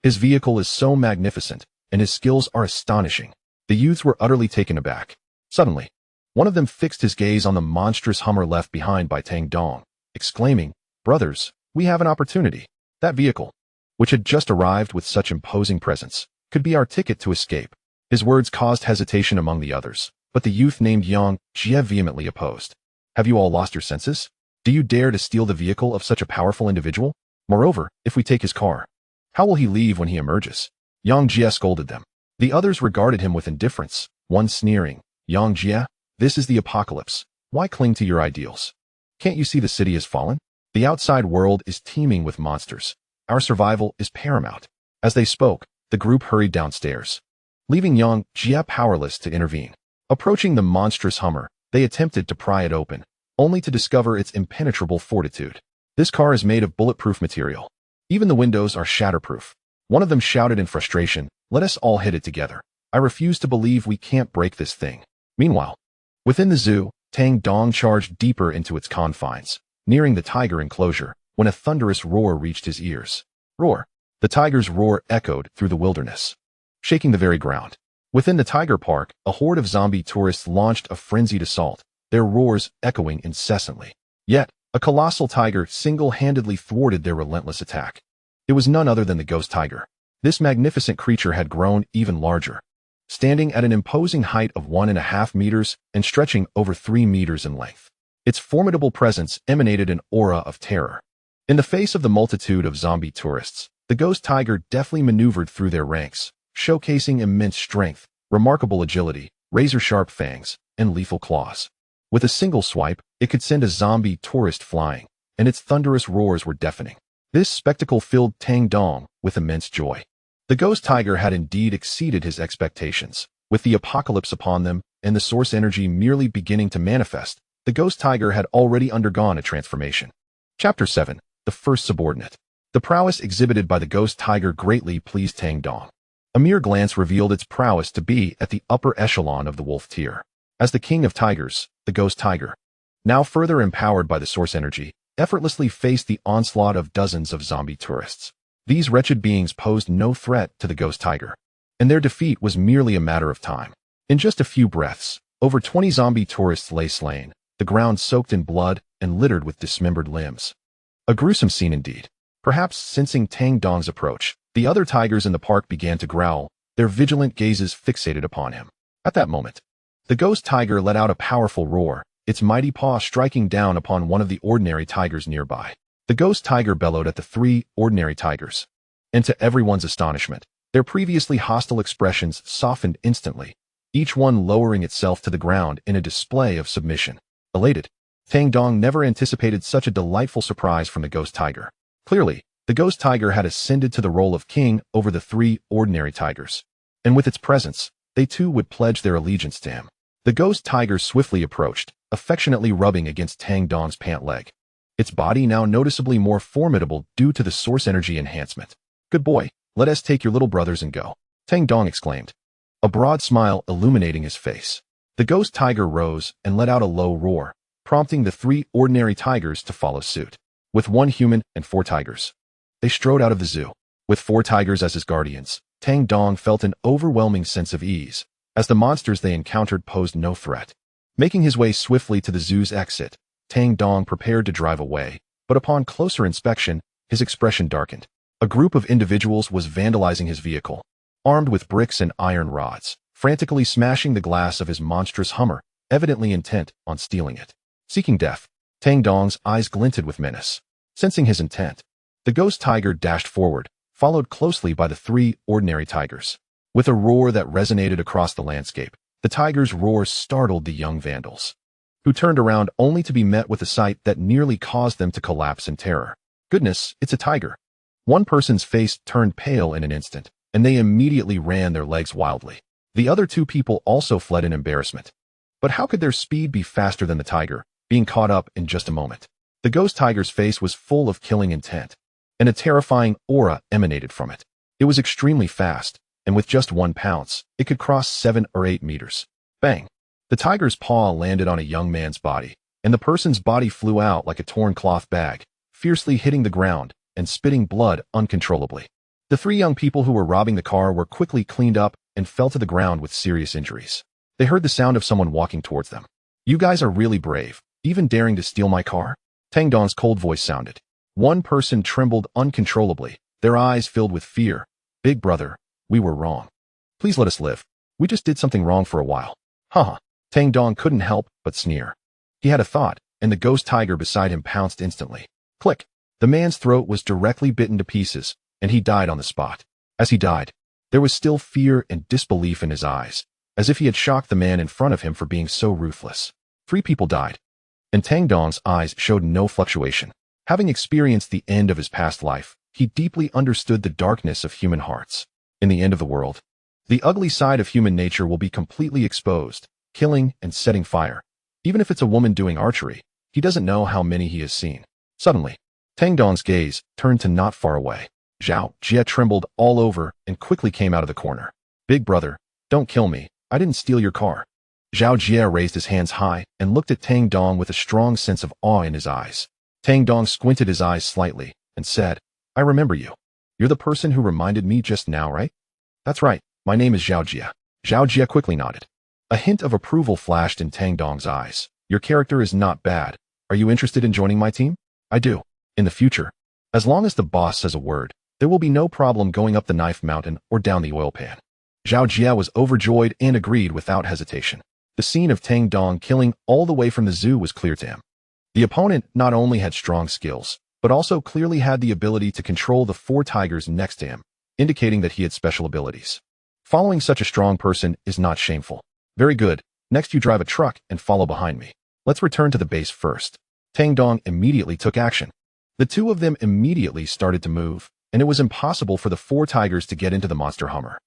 Speaker 1: His vehicle is so magnificent, and his skills are astonishing. The youths were utterly taken aback. Suddenly, one of them fixed his gaze on the monstrous Hummer left behind by Tang Dong, exclaiming, "Brothers, we have an opportunity. That vehicle, which had just arrived with such imposing presence, could be our ticket to escape." His words caused hesitation among the others, but the youth named Yang Jie vehemently opposed. "Have you all lost your senses? Do you dare to steal the vehicle of such a powerful individual? Moreover, if we take his car, how will he leave when he emerges?" Yang Jie scolded them. The others regarded him with indifference, one sneering, "Yang Jie, this is the apocalypse. Why cling to your ideals? Can't you see the city has fallen? The outside world is teeming with monsters. Our survival is paramount." As they spoke, the group hurried downstairs, leaving Yang Jie powerless to intervene. Approaching the monstrous Hummer, they attempted to pry it open, only to discover its impenetrable fortitude. "This car is made of bulletproof material. Even the windows are shatterproof." One of them shouted in frustration, "Let us all hit it together. I refuse to believe we can't break this thing." Meanwhile, within the zoo, Tang Dong charged deeper into its confines, nearing the tiger enclosure, when a thunderous roar reached his ears. Roar! The tiger's roar echoed through the wilderness, shaking the very ground. Within the tiger park, a horde of zombie tourists launched a frenzied assault, their roars echoing incessantly. Yet, a colossal tiger single-handedly thwarted their relentless attack. It was none other than the ghost tiger. This magnificent creature had grown even larger, standing at an imposing height of 1.5 meters and stretching over 3 meters in length. Its formidable presence emanated an aura of terror. In the face of the multitude of zombie tourists, the ghost tiger deftly maneuvered through their ranks, showcasing immense strength, remarkable agility, razor-sharp fangs, and lethal claws. With a single swipe, it could send a zombie tourist flying, and its thunderous roars were deafening. This spectacle filled Tang Dong with immense joy. The ghost tiger had indeed exceeded his expectations. With the apocalypse upon them and the source energy merely beginning to manifest, the ghost tiger had already undergone a transformation. Chapter 7. The First Subordinate. The prowess exhibited by the ghost tiger greatly pleased Tang Dong. A mere glance revealed its prowess to be at the upper echelon of the wolf tier. As the king of tigers, the ghost tiger, now further empowered by the source energy, effortlessly faced the onslaught of dozens of zombie tourists. These wretched beings posed no threat to the ghost tiger, and their defeat was merely a matter of time. In just a few breaths, over 20 zombie tourists lay slain, the ground soaked in blood and littered with dismembered limbs. A gruesome scene indeed. Perhaps sensing Tang Dong's approach, the other tigers in the park began to growl, their vigilant gazes fixated upon him. At that moment, the ghost tiger let out a powerful roar, its mighty paw striking down upon one of the ordinary tigers nearby. The ghost tiger bellowed at the 3 ordinary tigers, and to everyone's astonishment, their previously hostile expressions softened instantly, each one lowering itself to the ground in a display of submission. Elated, Tang Dong never anticipated such a delightful surprise from the ghost tiger. Clearly, the ghost tiger had ascended to the role of king over the 3 ordinary tigers, and with its presence, they too would pledge their allegiance to him. The ghost tiger swiftly approached, affectionately rubbing against Tang Dong's pant leg, its body now noticeably more formidable due to the source energy enhancement. "Good boy, let us take your little brothers and go," Tang Dong exclaimed, a broad smile illuminating his face. The ghost tiger rose and let out a low roar, prompting the 3 ordinary tigers to follow suit. With 1 human and 4 tigers, they strode out of the zoo. With 4 tigers as his guardians, Tang Dong felt an overwhelming sense of ease, as the monsters they encountered posed no threat. Making his way swiftly to the zoo's exit, Tang Dong prepared to drive away, but upon closer inspection, his expression darkened. A group of individuals was vandalizing his vehicle, armed with bricks and iron rods, frantically smashing the glass of his monstrous Hummer, evidently intent on stealing it. Seeking death, Tang Dong's eyes glinted with menace. Sensing his intent, the ghost tiger dashed forward, followed closely by the 3 ordinary tigers. With a roar that resonated across the landscape, the tiger's roar startled the young vandals, who turned around only to be met with a sight that nearly caused them to collapse in terror. "Goodness, it's a tiger." One person's face turned pale in an instant, and they immediately ran their legs wildly. The other 2 people also fled in embarrassment. But how could their speed be faster than the tiger, being caught up in just a moment? The ghost tiger's face was full of killing intent, and a terrifying aura emanated from it. It was extremely fast, and with just 1 pounce, it could cross 7 or 8 meters. Bang! The tiger's paw landed on a young man's body, and the person's body flew out like a torn cloth bag, fiercely hitting the ground and spitting blood uncontrollably. The 3 young people who were robbing the car were quickly cleaned up and fell to the ground with serious injuries. They heard the sound of someone walking towards them. "You guys are really brave, even daring to steal my car?" Tang Dong's cold voice sounded. One person trembled uncontrollably, their eyes filled with fear. "Big brother, we were wrong. Please let us live. We just did something wrong for a while." "Haha." Tang Dong couldn't help but sneer. He had a thought, and the ghost tiger beside him pounced instantly. Click! The man's throat was directly bitten to pieces, and he died on the spot. As he died, there was still fear and disbelief in his eyes, as if he had shocked the man in front of him for being so ruthless. 3 people died, and Tang Dong's eyes showed no fluctuation. Having experienced the end of his past life, he deeply understood the darkness of human hearts. In the end of the world, the ugly side of human nature will be completely exposed, killing and setting fire. Even if it's a woman doing archery, he doesn't know how many he has seen. Suddenly, Tang Dong's gaze turned to not far away. Zhao Jie trembled all over and quickly came out of the corner. "Big brother, don't kill me. I didn't steal your car." Zhao Jie raised his hands high and looked at Tang Dong with a strong sense of awe in his eyes. Tang Dong squinted his eyes slightly and said, "I remember you. You're the person who reminded me just now, right?" "That's right. My name is Zhao Jie." Zhao Jie quickly nodded. A hint of approval flashed in Tang Dong's eyes. "Your character is not bad. Are you interested in joining my team?" "I do. In the future. As long as the boss says a word, There will be no problem going up the knife mountain or down the oil pan. Zhao Jia was overjoyed and agreed without hesitation. The scene of Tang Dong killing all the way from the zoo was clear to him. The opponent not only had strong skills, but also clearly had the ability to control the 4 tigers next to him, indicating that he had special abilities. Following such a strong person is not shameful. Very good. Next you drive a truck and follow behind me. Let's return to the base first. Tang Dong immediately took action. The two of them immediately started to move, and it was impossible for the 4 tigers to get into the monster Hummer.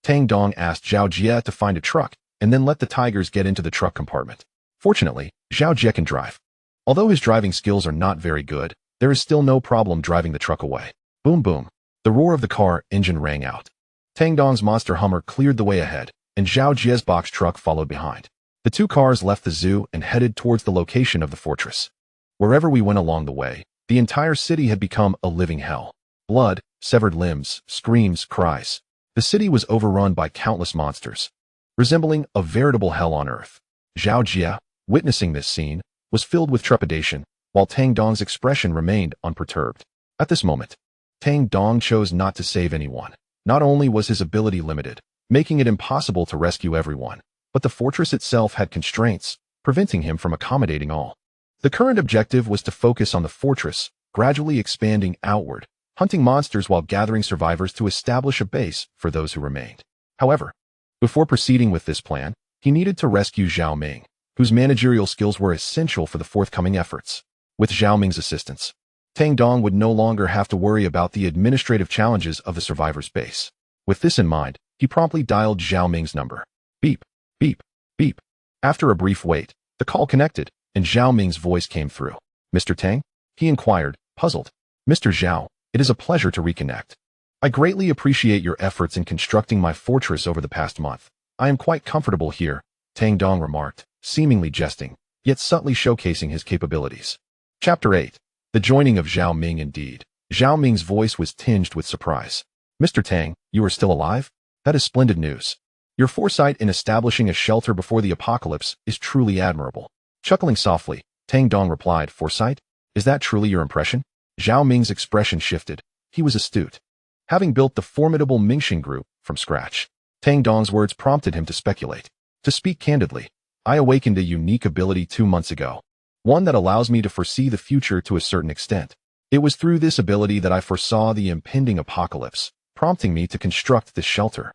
Speaker 1: Tang Dong asked Zhao Jia to find a truck, and then let the tigers get into the truck compartment. Fortunately, Zhao Jia can drive. Although his driving skills are not very good, there is still no problem driving the truck away. Boom boom. The roar of the car engine rang out. Tang Dong's monster Hummer cleared the way ahead, and Zhao Jia's box truck followed behind. The 2 cars left the zoo and headed towards the location of the fortress. Wherever we went along the way, the entire city had become a living hell. Blood, severed limbs, screams, cries. The city was overrun by countless monsters, resembling a veritable hell on earth. Zhao Jia, witnessing this scene, was filled with trepidation, while Tang Dong's expression remained unperturbed. At this moment, Tang Dong chose not to save anyone. Not only was his ability limited, making it impossible to rescue everyone, but the fortress itself had constraints, preventing him from accommodating all. The current objective was to focus on the fortress, gradually expanding outward, hunting monsters while gathering survivors to establish a base for those who remained. However, before proceeding with this plan, he needed to rescue Zhao Ming, whose managerial skills were essential for the forthcoming efforts. With Zhao Ming's assistance, Tang Dong would no longer have to worry about the administrative challenges of the survivor's base. With this in mind, he promptly dialed Zhao Ming's number. Beep, beep, beep. After a brief wait, the call connected, and Zhao Ming's voice came through. Mr. Tang? He inquired, puzzled. Mr. Zhao, it is a pleasure to reconnect. I greatly appreciate your efforts in constructing my fortress over the past month. I am quite comfortable here, Tang Dong remarked, seemingly jesting, yet subtly showcasing his capabilities. Chapter 8. The joining of Zhao Ming indeed. Zhao Ming's voice was tinged with surprise. Mr. Tang, you are still alive? That is splendid news. Your foresight in establishing a shelter before the apocalypse is truly admirable. Chuckling softly, Tang Dong replied, Foresight? Is that truly your impression? Zhao Ming's expression shifted. He was astute. Having built the formidable Mingxing group from scratch, Tang Dong's words prompted him to speculate. To speak candidly, I awakened a unique ability 2 months ago, one that allows me to foresee the future to a certain extent. It was through this ability that I foresaw the impending apocalypse, prompting me to construct this shelter.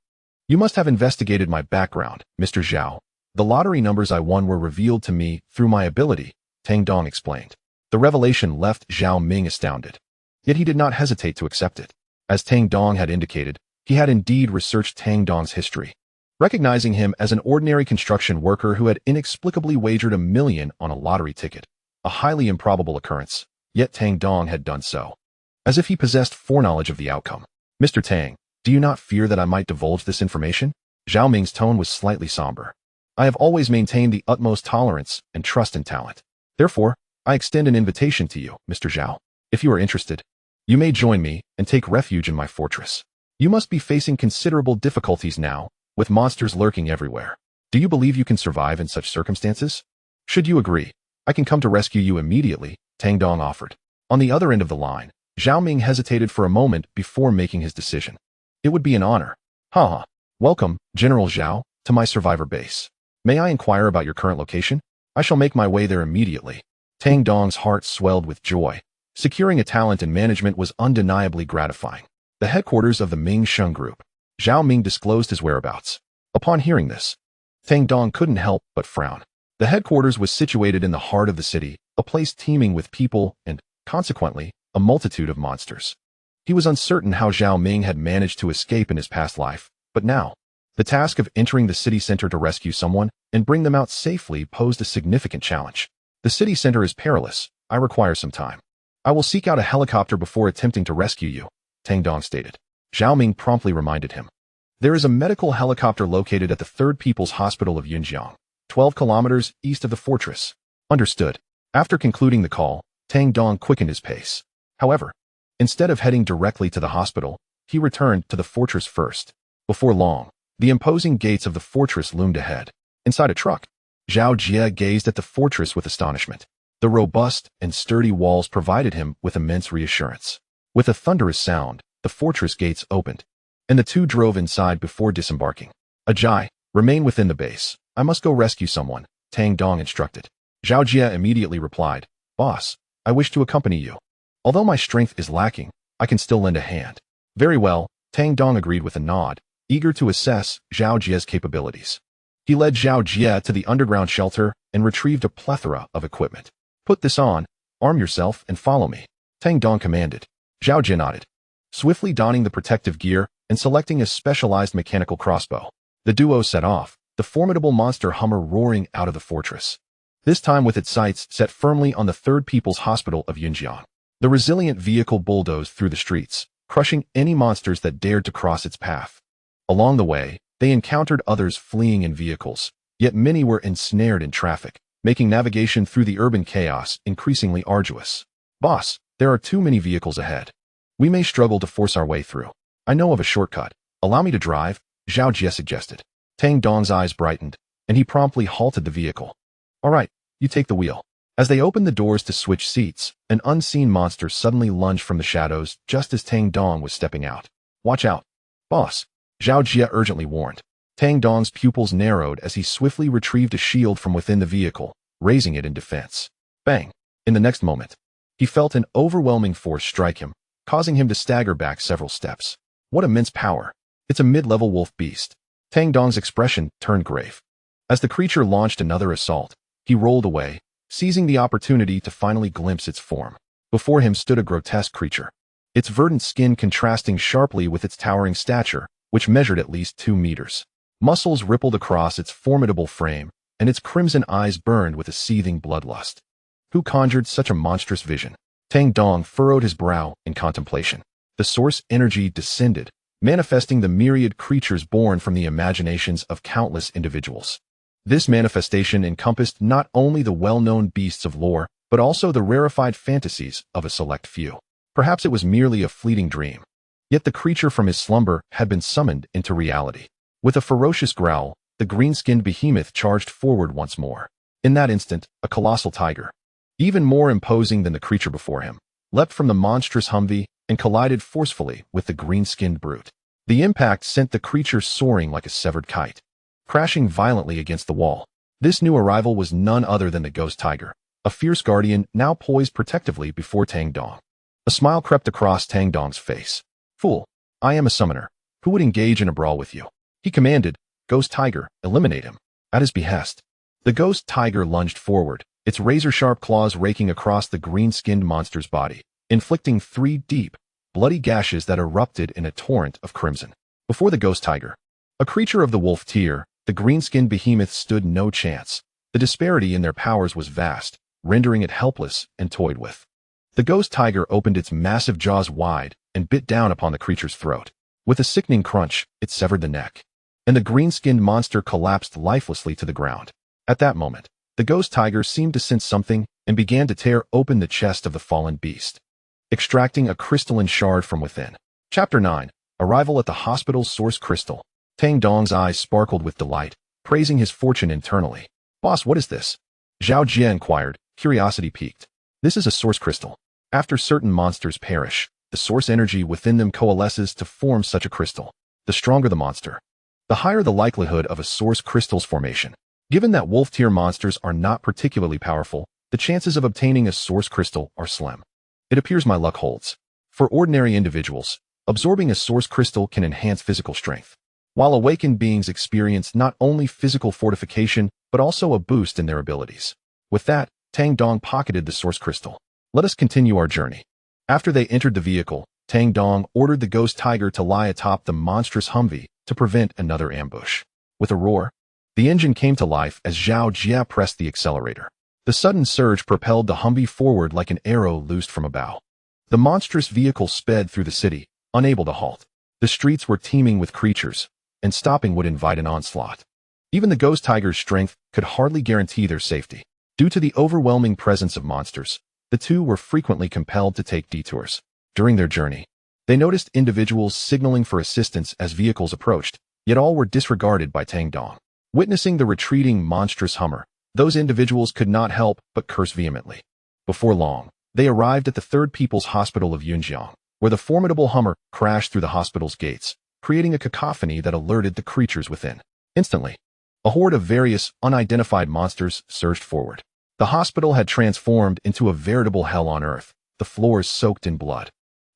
Speaker 1: You must have investigated my background, Mr. Zhao. The lottery numbers I won were revealed to me through my ability, Tang Dong explained. The revelation left Zhao Ming astounded. Yet he did not hesitate to accept it. As Tang Dong had indicated, he had indeed researched Tang Dong's history. Recognizing him as an ordinary construction worker who had inexplicably wagered $1 million on a lottery ticket, a highly improbable occurrence, yet Tang Dong had done so, as if he possessed foreknowledge of the outcome. Mr. Tang, do you not fear that I might divulge this information? Zhao Ming's tone was slightly somber. I have always maintained the utmost tolerance and trust in talent. Therefore, I extend an invitation to you, Mr. Zhao. If you are interested, you may join me and take refuge in my fortress. You must be facing considerable difficulties now, with monsters lurking everywhere. Do you believe you can survive in such circumstances? Should you agree, I can come to rescue you immediately, Tang Dong offered. On the other end of the line, Zhao Ming hesitated for a moment before making his decision. It would be an honor. Haha. Welcome, General Zhao, to my survivor base. May I inquire about your current location? I shall make my way there immediately. Tang Dong's heart swelled with joy. Securing a talent in management was undeniably gratifying. The headquarters of the Mingxing group. Zhao Ming disclosed his whereabouts. Upon hearing this, Tang Dong couldn't help but frown. The headquarters was situated in the heart of the city, a place teeming with people and, consequently, a multitude of monsters. He was uncertain how Zhao Ming had managed to escape in his past life, but now, the task of entering the city center to rescue someone and bring them out safely posed a significant challenge. The city center is perilous. I require some time. I will seek out a helicopter before attempting to rescue you, Tang Dong stated. Zhao Ming promptly reminded him. There is a medical helicopter located at the 3rd People's Hospital of Yunjiang, 12 kilometers east of the fortress. Understood. After concluding the call, Tang Dong quickened his pace. However, instead of heading directly to the hospital, he returned to the fortress first. Before long, the imposing gates of the fortress loomed ahead. Inside a truck, Zhao Jia gazed at the fortress with astonishment. The robust and sturdy walls provided him with immense reassurance. With a thunderous sound, the fortress gates opened, and the two drove inside before disembarking. Ajay, remain within the base. I must go rescue someone, Tang Dong instructed. Zhao Jie immediately replied, Boss, I wish to accompany you. Although my strength is lacking, I can still lend a hand. Very well, Tang Dong agreed with a nod, eager to assess Zhao Jie's capabilities. He led Zhao Jie to the underground shelter and retrieved a plethora of equipment. Put this on, arm yourself, and follow me, Tang Dong commanded. Zhao Jie nodded, swiftly donning the protective gear and selecting a specialized mechanical crossbow. The duo set off, the formidable monster Hummer roaring out of the fortress, this time with its sights set firmly on the Third People's Hospital of Yunjiang. The resilient vehicle bulldozed through the streets, crushing any monsters that dared to cross its path. Along the way, they encountered others fleeing in vehicles, yet many were ensnared in traffic, making navigation through the urban chaos increasingly arduous. Boss, there are too many vehicles ahead. We may struggle to force our way through. I know of a shortcut. Allow me to drive, Zhao Jie suggested. Tang Dong's eyes brightened, and he promptly halted the vehicle. All right, you take the wheel. As they opened the doors to switch seats, an unseen monster suddenly lunged from the shadows just as Tang Dong was stepping out. Watch out, boss, Zhao Jie urgently warned. Tang Dong's pupils narrowed as he swiftly retrieved a shield from within the vehicle, raising it in defense. Bang! In the next moment, he felt an overwhelming force strike him, causing him to stagger back several steps. What immense power! It's a mid-level wolf beast. Tang Dong's expression turned grave. As the creature launched another assault, he rolled away, seizing the opportunity to finally glimpse its form. Before him stood a grotesque creature, its verdant skin contrasting sharply with its towering stature, which measured at least 2 meters. Muscles rippled across its formidable frame, and its crimson eyes burned with a seething bloodlust. Who conjured such a monstrous vision? Tang Dong furrowed his brow in contemplation. The source energy descended, manifesting the myriad creatures born from the imaginations of countless individuals. This manifestation encompassed not only the well-known beasts of lore, but also the rarefied fantasies of a select few. Perhaps it was merely a fleeting dream. Yet the creature from his slumber had been summoned into reality. With a ferocious growl, the green-skinned behemoth charged forward once more. In that instant, a colossal tiger, even more imposing than the creature before him, leapt from the monstrous Humvee and collided forcefully with the green-skinned brute. The impact sent the creature soaring like a severed kite, crashing violently against the wall. This new arrival was none other than the ghost tiger, a fierce guardian now poised protectively before Tang Dong. A smile crept across Tang Dong's face. Fool, I am a summoner. Who would engage in a brawl with you? He commanded, Ghost Tiger, eliminate him. At his behest, the ghost tiger lunged forward, its razor-sharp claws raking across the green-skinned monster's body, inflicting 3 deep, bloody gashes that erupted in a torrent of crimson. Before the ghost tiger, a creature of the wolf tier, the green-skinned behemoth stood no chance. The disparity in their powers was vast, rendering it helpless and toyed with. The ghost tiger opened its massive jaws wide and bit down upon the creature's throat. With a sickening crunch, it severed the neck, and the green-skinned monster collapsed lifelessly to the ground. At that moment, the ghost tiger seemed to sense something and began to tear open the chest of the fallen beast, extracting a crystalline shard from within. Chapter 9. Arrival at the hospital's source crystal. Tang Dong's eyes sparkled with delight, praising his fortune internally. Boss, what is this? Zhao Jie inquired, curiosity piqued. This is a source crystal. After certain monsters perish, the source energy within them coalesces to form such a crystal. The stronger the monster, the higher the likelihood of a source crystal's formation. Given that wolf-tier monsters are not particularly powerful, the chances of obtaining a source crystal are slim. It appears my luck holds. For ordinary individuals, absorbing a source crystal can enhance physical strength, while awakened beings experience not only physical fortification, but also a boost in their abilities. With that, Tang Dong pocketed the source crystal. Let us continue our journey. After they entered the vehicle, Tang Dong ordered the ghost tiger to lie atop the monstrous Humvee to prevent another ambush. With a roar, the engine came to life as Zhao Jie pressed the accelerator. The sudden surge propelled the Humvee forward like an arrow loosed from a bow. The monstrous vehicle sped through the city, unable to halt. The streets were teeming with creatures, and stopping would invite an onslaught. Even the ghost tiger's strength could hardly guarantee their safety. Due to the overwhelming presence of monsters, the two were frequently compelled to take detours. During their journey, they noticed individuals signaling for assistance as vehicles approached, yet all were disregarded by Tang Dong. Witnessing the retreating monstrous Hummer, those individuals could not help but curse vehemently. Before long, they arrived at the Third People's Hospital of Yunjiang. where the formidable Hummer crashed through the hospital's gates, creating a cacophony that alerted the creatures within. Instantly, a horde of various, unidentified monsters surged forward. The hospital had transformed into a veritable hell on earth, the floors soaked in blood.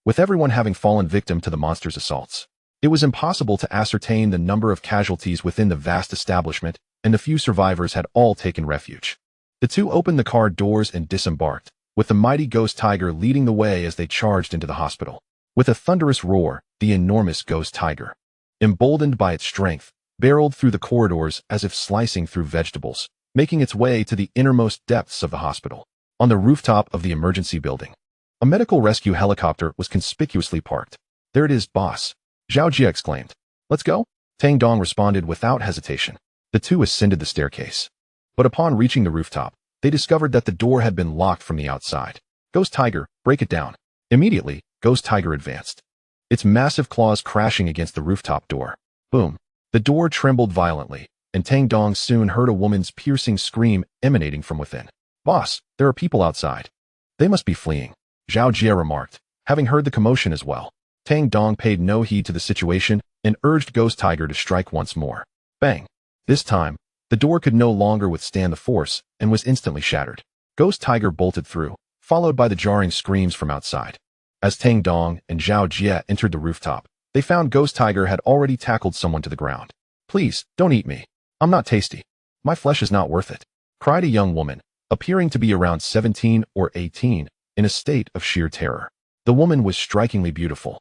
Speaker 1: With everyone having fallen victim to the monsters' assaults, it was impossible to ascertain the number of casualties within the vast establishment, and the few survivors had all taken refuge. The two opened the car doors and disembarked, with the mighty ghost tiger leading the way as they charged into the hospital. With a thunderous roar, the enormous ghost tiger, emboldened by its strength, barreled through the corridors as if slicing through vegetables, making its way to the innermost depths of the hospital. On the rooftop of the emergency building, a medical rescue helicopter was conspicuously parked. "There it is, boss," Zhao Jie exclaimed. "Let's go?" Tang Dong responded without hesitation. The two ascended the staircase. But upon reaching the rooftop, they discovered that the door had been locked from the outside. "Ghost Tiger, break it down." Immediately, Ghost Tiger advanced, its massive claws crashing against the rooftop door. Boom. The door trembled violently, and Tang Dong soon heard a woman's piercing scream emanating from within. "Boss, there are people outside. They must be fleeing," Zhao Jie remarked, having heard the commotion as well. Tang Dong paid no heed to the situation and urged Ghost Tiger to strike once more. Bang. This time, the door could no longer withstand the force and was instantly shattered. Ghost Tiger bolted through, followed by the jarring screams from outside. As Tang Dong and Zhao Jie entered the rooftop, they found Ghost Tiger had already tackled someone to the ground. "Please, don't eat me. I'm not tasty. My flesh is not worth it," cried a young woman, appearing to be around 17 or 18, in a state of sheer terror. The woman was strikingly beautiful.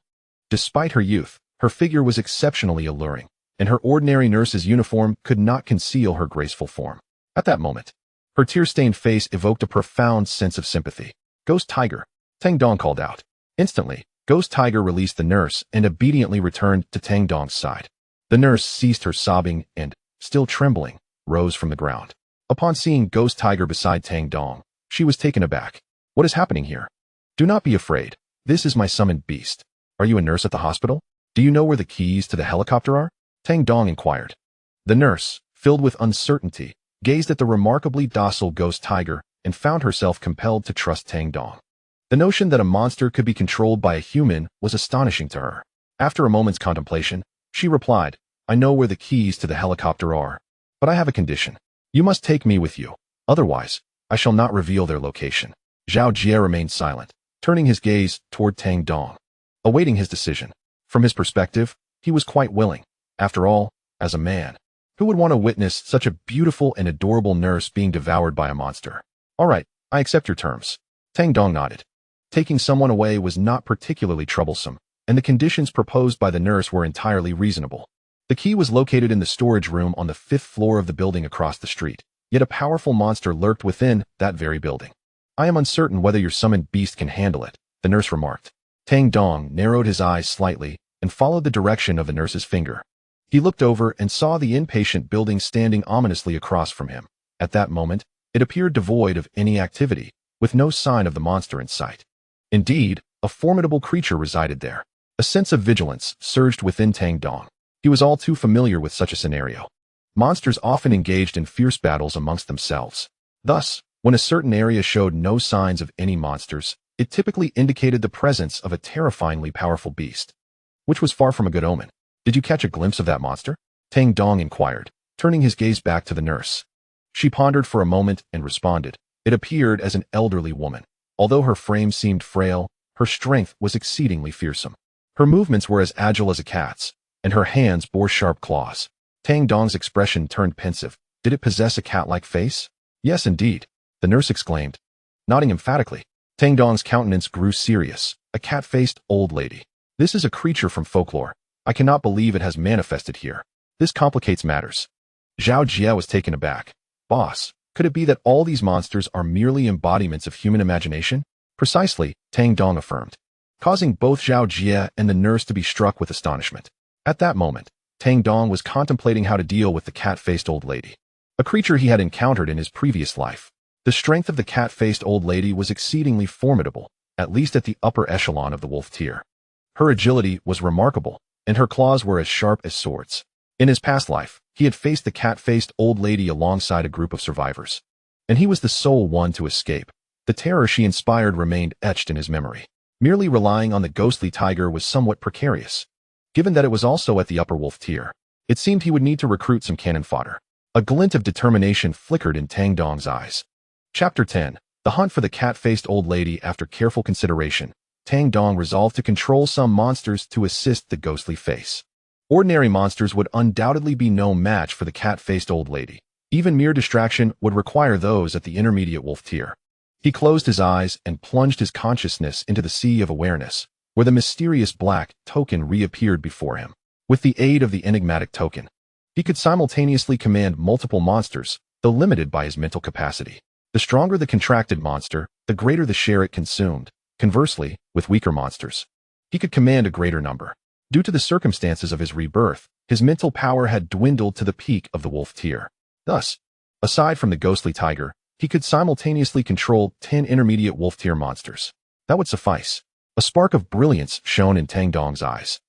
Speaker 1: Despite her youth, her figure was exceptionally alluring, and her ordinary nurse's uniform could not conceal her graceful form. At that moment, her tear-stained face evoked a profound sense of sympathy. "Ghost Tiger," Tang Dong called out. Instantly, Ghost Tiger released the nurse and obediently returned to Tang Dong's side. The nurse ceased her sobbing and, still trembling, rose from the ground. Upon seeing Ghost Tiger beside Tang Dong, she was taken aback. "What is happening here?" "Do not be afraid. This is my summoned beast." "Are you a nurse at the hospital? Do you know where the keys to the helicopter are?" Tang Dong inquired. The nurse, filled with uncertainty, gazed at the remarkably docile Ghost Tiger and found herself compelled to trust Tang Dong. The notion that a monster could be controlled by a human was astonishing to her. After a moment's contemplation, she replied, "I know where the keys to the helicopter are, but I have a condition. You must take me with you. Otherwise, I shall not reveal their location." Zhao Jie remained silent, turning his gaze toward Tang Dong, awaiting his decision. From his perspective, he was quite willing. After all, as a man, who would want to witness such a beautiful and adorable nurse being devoured by a monster? "All right, I accept your terms." Tang Dong nodded. Taking someone away was not particularly troublesome, and the conditions proposed by the nurse were entirely reasonable. The key was located in the storage room on the 5th floor of the building across the street, yet a powerful monster lurked within that very building. "I am uncertain whether your summoned beast can handle it," the nurse remarked. Tang Dong narrowed his eyes slightly and followed the direction of the nurse's finger. He looked over and saw the inpatient building standing ominously across from him. At that moment, it appeared devoid of any activity, with no sign of the monster in sight. Indeed, a formidable creature resided there. A sense of vigilance surged within Tang Dong. He was all too familiar with such a scenario. Monsters often engaged in fierce battles amongst themselves. Thus, when a certain area showed no signs of any monsters, it typically indicated the presence of a terrifyingly powerful beast, which was far from a good omen. "Did you catch a glimpse of that monster?" Tang Dong inquired, turning his gaze back to the nurse. She pondered for a moment and responded. It appeared as an elderly woman. Although her frame seemed frail, her strength was exceedingly fearsome. Her movements were as agile as a cat's, and her hands bore sharp claws. Tang Dong's expression turned pensive. Did it possess a cat-like face? "Yes, indeed," the nurse exclaimed, nodding emphatically. Tang Dong's countenance grew serious. "A cat-faced old lady. This is a creature from folklore. I cannot believe it has manifested here. This complicates matters." Zhao Jie was taken aback. "Boss, could it be that all these monsters are merely embodiments of human imagination?" "Precisely," Tang Dong affirmed, causing both Zhao Jie and the nurse to be struck with astonishment. At that moment, Tang Dong was contemplating how to deal with the cat-faced old lady, a creature he had encountered in his previous life. The strength of the cat-faced old lady was exceedingly formidable, at least at the upper echelon of the wolf tier. Her agility was remarkable, and her claws were as sharp as swords. In his past life, he had faced the cat-faced old lady alongside a group of survivors, and he was the sole one to escape. The terror she inspired remained etched in his memory. Merely relying on the ghostly tiger was somewhat precarious. Given that it was also at the upper wolf tier, it seemed he would need to recruit some cannon fodder. A glint of determination flickered in Tang Dong's eyes. Chapter 10. The Hunt for the Cat-Faced Old Lady. After careful consideration, Tang Dong resolved to control some monsters to assist the ghostly face. Ordinary monsters would undoubtedly be no match for the cat-faced old lady. Even mere distraction would require those at the intermediate wolf tier. He closed his eyes and plunged his consciousness into the sea of awareness, where the mysterious black token reappeared before him. With the aid of the enigmatic token, he could simultaneously command multiple monsters, though limited by his mental capacity. The stronger the contracted monster, the greater the share it consumed. Conversely, with weaker monsters, he could command a greater number. Due to the circumstances of his rebirth, his mental power had dwindled to the peak of the wolf tier. Thus, aside from the ghostly tiger, he could simultaneously control 10 intermediate wolf tier monsters. That would suffice. A spark of brilliance shone in Tang Dong's eyes.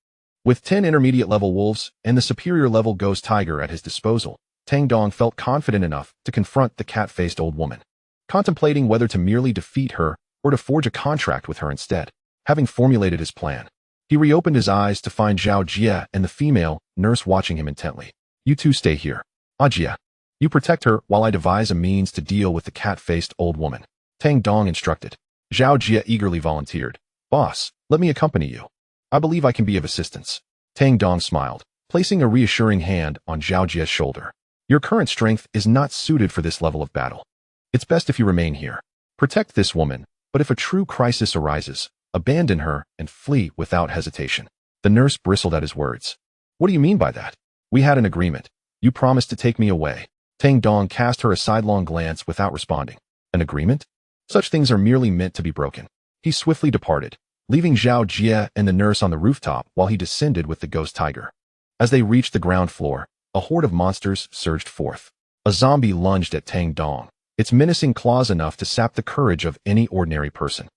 Speaker 1: With 10 intermediate level wolves and the superior level ghost tiger at his disposal, Tang Dong felt confident enough to confront the cat-faced old woman, contemplating whether to merely defeat her or to forge a contract with her instead. Having formulated his plan, he reopened his eyes to find Zhao Jie and the female nurse watching him intently. You two stay here. Jie, you protect her while I devise a means to deal with the cat-faced old woman. Tang Dong instructed. Zhao Jie eagerly volunteered. Boss, let me accompany you. I believe I can be of assistance. Tang Dong smiled, placing a reassuring hand on Zhao Jie's shoulder. Your current strength is not suited for this level of battle. It's best if you remain here. Protect this woman, but if a true crisis arises, abandon her and flee without hesitation. The nurse bristled at his words. What do you mean by that? We had an agreement. You promised to take me away. Tang Dong cast her a sidelong glance without responding. An agreement? Such things are merely meant to be broken. He swiftly departed, leaving Zhao Jie and the nurse on the rooftop while he descended with the ghost tiger. As they reached the ground floor, a horde of monsters surged forth. A zombie lunged at Tang Dong, its menacing claws enough to sap the courage of any ordinary person.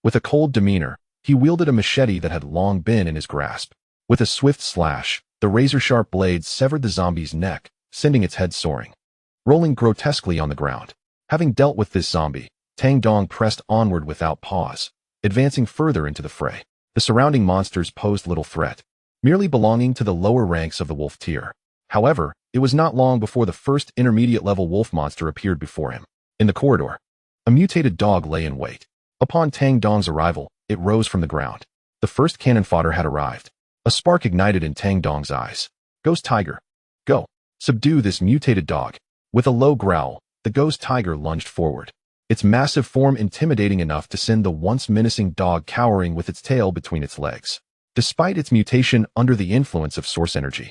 Speaker 1: With a cold demeanor, he wielded a machete that had long been in his grasp. With a swift slash, the razor-sharp blade severed the zombie's neck, sending its head soaring, rolling grotesquely on the ground. Having dealt with this zombie, Tang Dong pressed onward without pause, advancing further into the fray. The surrounding monsters posed little threat, merely belonging to the lower ranks of the wolf tier. However, it was not long before the first intermediate-level wolf monster appeared before him. In the corridor, a mutated dog lay in wait. Upon Tang Dong's arrival, it rose from the ground. The first cannon fodder had arrived. A spark ignited in Tang Dong's eyes. Ghost Tiger, go. Subdue this mutated dog. With a low growl, the ghost tiger lunged forward, its massive form intimidating enough to send the once menacing dog cowering with its tail between its legs. Despite its mutation under the influence of source energy,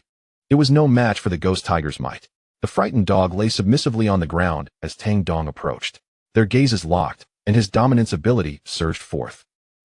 Speaker 1: it was no match for the ghost tiger's might. The frightened dog lay submissively on the ground as Tang Dong approached. Their gazes locked, and his dominance ability surged forth.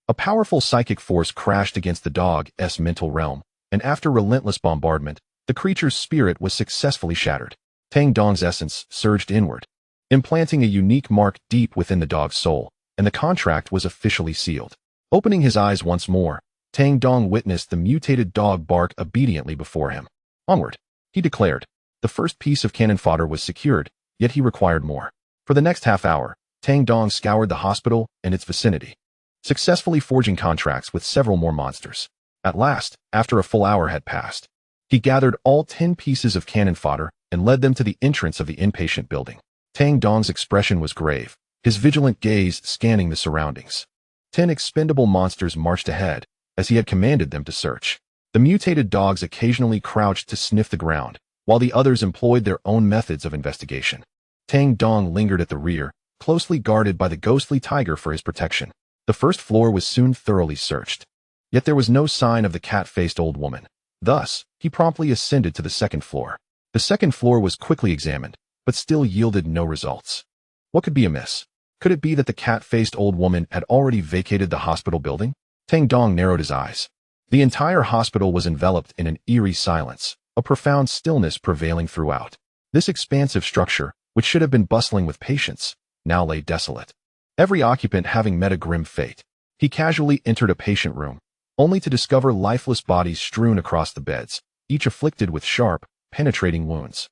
Speaker 1: A powerful psychic force crashed against the dog's mental realm, and after relentless bombardment, the creature's spirit was successfully shattered. Tang Dong's essence surged inward, implanting a unique mark deep within the dog's soul, and the contract was officially sealed. Opening his eyes once more, Tang Dong witnessed the mutated dog bark obediently before him. Onward, he declared. The first piece of cannon fodder was secured, yet he required more. For the next half hour, Tang Dong scoured the hospital and its vicinity, successfully forging contracts with several more monsters. At last, after a full hour had passed, he gathered all 10 pieces of cannon fodder and led them to the entrance of the inpatient building. Tang Dong's expression was grave, his vigilant gaze scanning the surroundings. 10 expendable monsters marched ahead, as he had commanded them to search. The mutated dogs occasionally crouched to sniff the ground, while the others employed their own methods of investigation. Tang Dong lingered at the rear, closely guarded by the ghostly tiger for his protection. The first floor was soon thoroughly searched, yet there was no sign of the cat-faced old woman. Thus, he promptly ascended to the second floor. The second floor was quickly examined, but still yielded no results. What could be amiss? Could it be that the cat-faced old woman had already vacated the hospital building? Tang Dong narrowed his eyes. The entire hospital was enveloped in an eerie silence, a profound stillness prevailing throughout. This expansive structure, which should have been bustling with patients, now lay desolate, every occupant having met a grim fate. He casually entered a patient room, only to discover lifeless bodies strewn across the beds, each afflicted with sharp, penetrating wounds.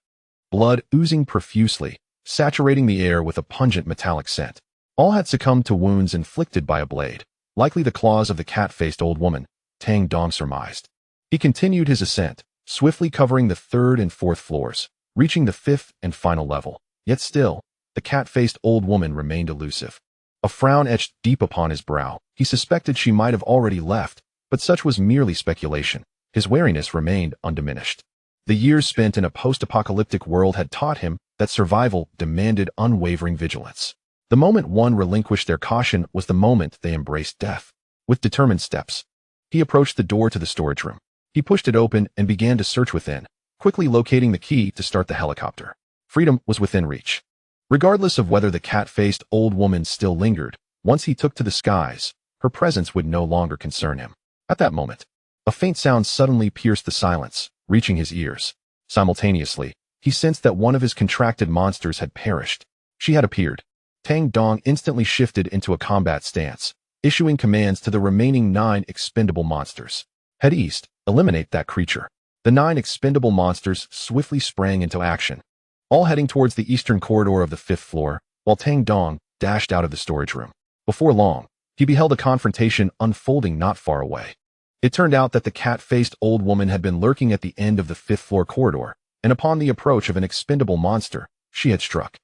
Speaker 1: Blood oozing profusely, saturating the air with a pungent metallic scent. All had succumbed to wounds inflicted by a blade, Likely the claws of the cat-faced old woman, Tang Dong surmised. He continued his ascent, swiftly covering the third and fourth floors, reaching the fifth and final level. Yet still, the cat-faced old woman remained elusive. A frown etched deep upon his brow. He suspected she might have already left, but such was merely speculation. His wariness remained undiminished. The years spent in a post-apocalyptic world had taught him that survival demanded unwavering vigilance. The moment one relinquished their caution was the moment they embraced death. With determined steps, he approached the door to the storage room. He pushed it open and began to search within, quickly locating the key to start the helicopter. Freedom was within reach. Regardless of whether the cat-faced old woman still lingered, once he took to the skies, her presence would no longer concern him. At that moment, a faint sound suddenly pierced the silence, reaching his ears. Simultaneously, he sensed that one of his contracted monsters had perished. She had appeared. Tang Dong instantly shifted into a combat stance, issuing commands to the remaining 9 expendable monsters. Head east, eliminate that creature. The 9 expendable monsters swiftly sprang into action, all heading towards the eastern corridor of the 5th floor, while Tang Dong dashed out of the storage room. Before long, he beheld a confrontation unfolding not far away. It turned out that the cat-faced old woman had been lurking at the end of the 5th floor corridor, and upon the approach of an expendable monster, she had struck,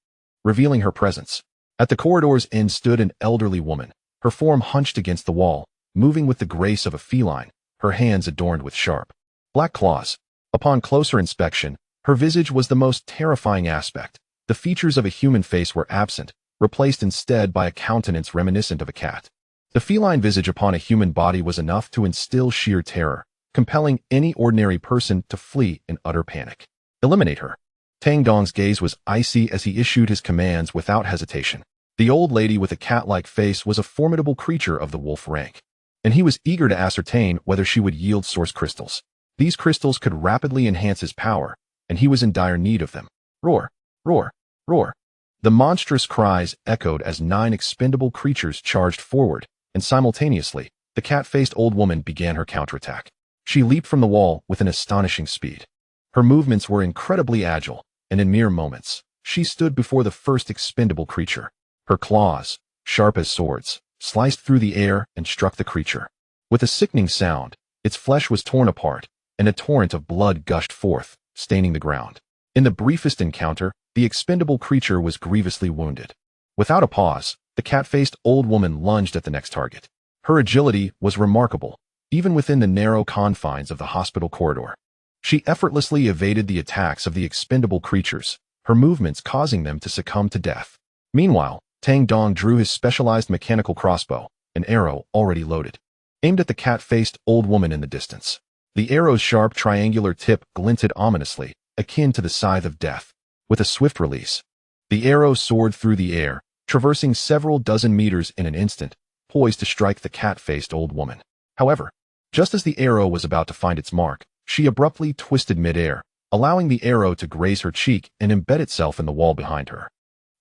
Speaker 1: revealing her presence. At the corridor's end stood an elderly woman, her form hunched against the wall, moving with the grace of a feline, her hands adorned with sharp, black claws. Upon closer inspection, her visage was the most terrifying aspect. The features of a human face were absent, replaced instead by a countenance reminiscent of a cat. The feline visage upon a human body was enough to instill sheer terror, compelling any ordinary person to flee in utter panic. Eliminate her. Tang Dong's gaze was icy as he issued his commands without hesitation. The old lady with a cat-like face was a formidable creature of the wolf rank, and he was eager to ascertain whether she would yield source crystals. These crystals could rapidly enhance his power, and he was in dire need of them. Roar, roar, roar. The monstrous cries echoed as 9 expendable creatures charged forward, and simultaneously, the cat-faced old woman began her counterattack. She leaped from the wall with an astonishing speed. Her movements were incredibly agile, and in mere moments, she stood before the first expendable creature. Her claws, sharp as swords, sliced through the air and struck the creature. With a sickening sound, its flesh was torn apart, and a torrent of blood gushed forth, staining the ground. In the briefest encounter, the expendable creature was grievously wounded. Without a pause, the cat-faced old woman lunged at the next target. Her agility was remarkable, even within the narrow confines of the hospital corridor. She effortlessly evaded the attacks of the expendable creatures, her movements causing them to succumb to death. Meanwhile, Tang Dong drew his specialized mechanical crossbow, an arrow already loaded, aimed at the cat-faced old woman in the distance. The arrow's sharp triangular tip glinted ominously, akin to the scythe of death. With a swift release, the arrow soared through the air, traversing several dozen meters in an instant, poised to strike the cat-faced old woman. However, just as the arrow was about to find its mark, she abruptly twisted midair, allowing the arrow to graze her cheek and embed itself in the wall behind her.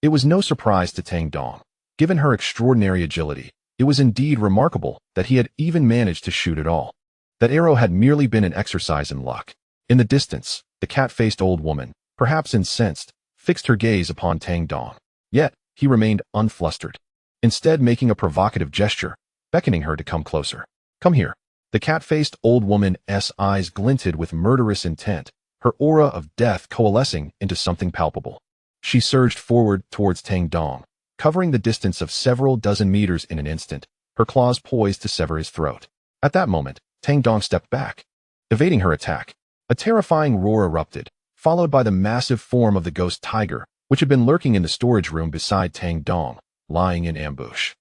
Speaker 1: It was no surprise to Tang Dong. Given her extraordinary agility, it was indeed remarkable that he had even managed to shoot at all. That arrow had merely been an exercise in luck. In the distance, the cat-faced old woman, perhaps incensed, fixed her gaze upon Tang Dong. Yet, he remained unflustered, instead making a provocative gesture, beckoning her to come closer. Come here. The cat-faced old woman's eyes glinted with murderous intent, her aura of death coalescing into something palpable. She surged forward towards Tang Dong, covering the distance of several dozen meters in an instant, her claws poised to sever his throat. At that moment, Tang Dong stepped back, evading her attack. A terrifying roar erupted, followed by the massive form of the ghost tiger, which had been lurking in the storage room beside Tang Dong, lying in ambush.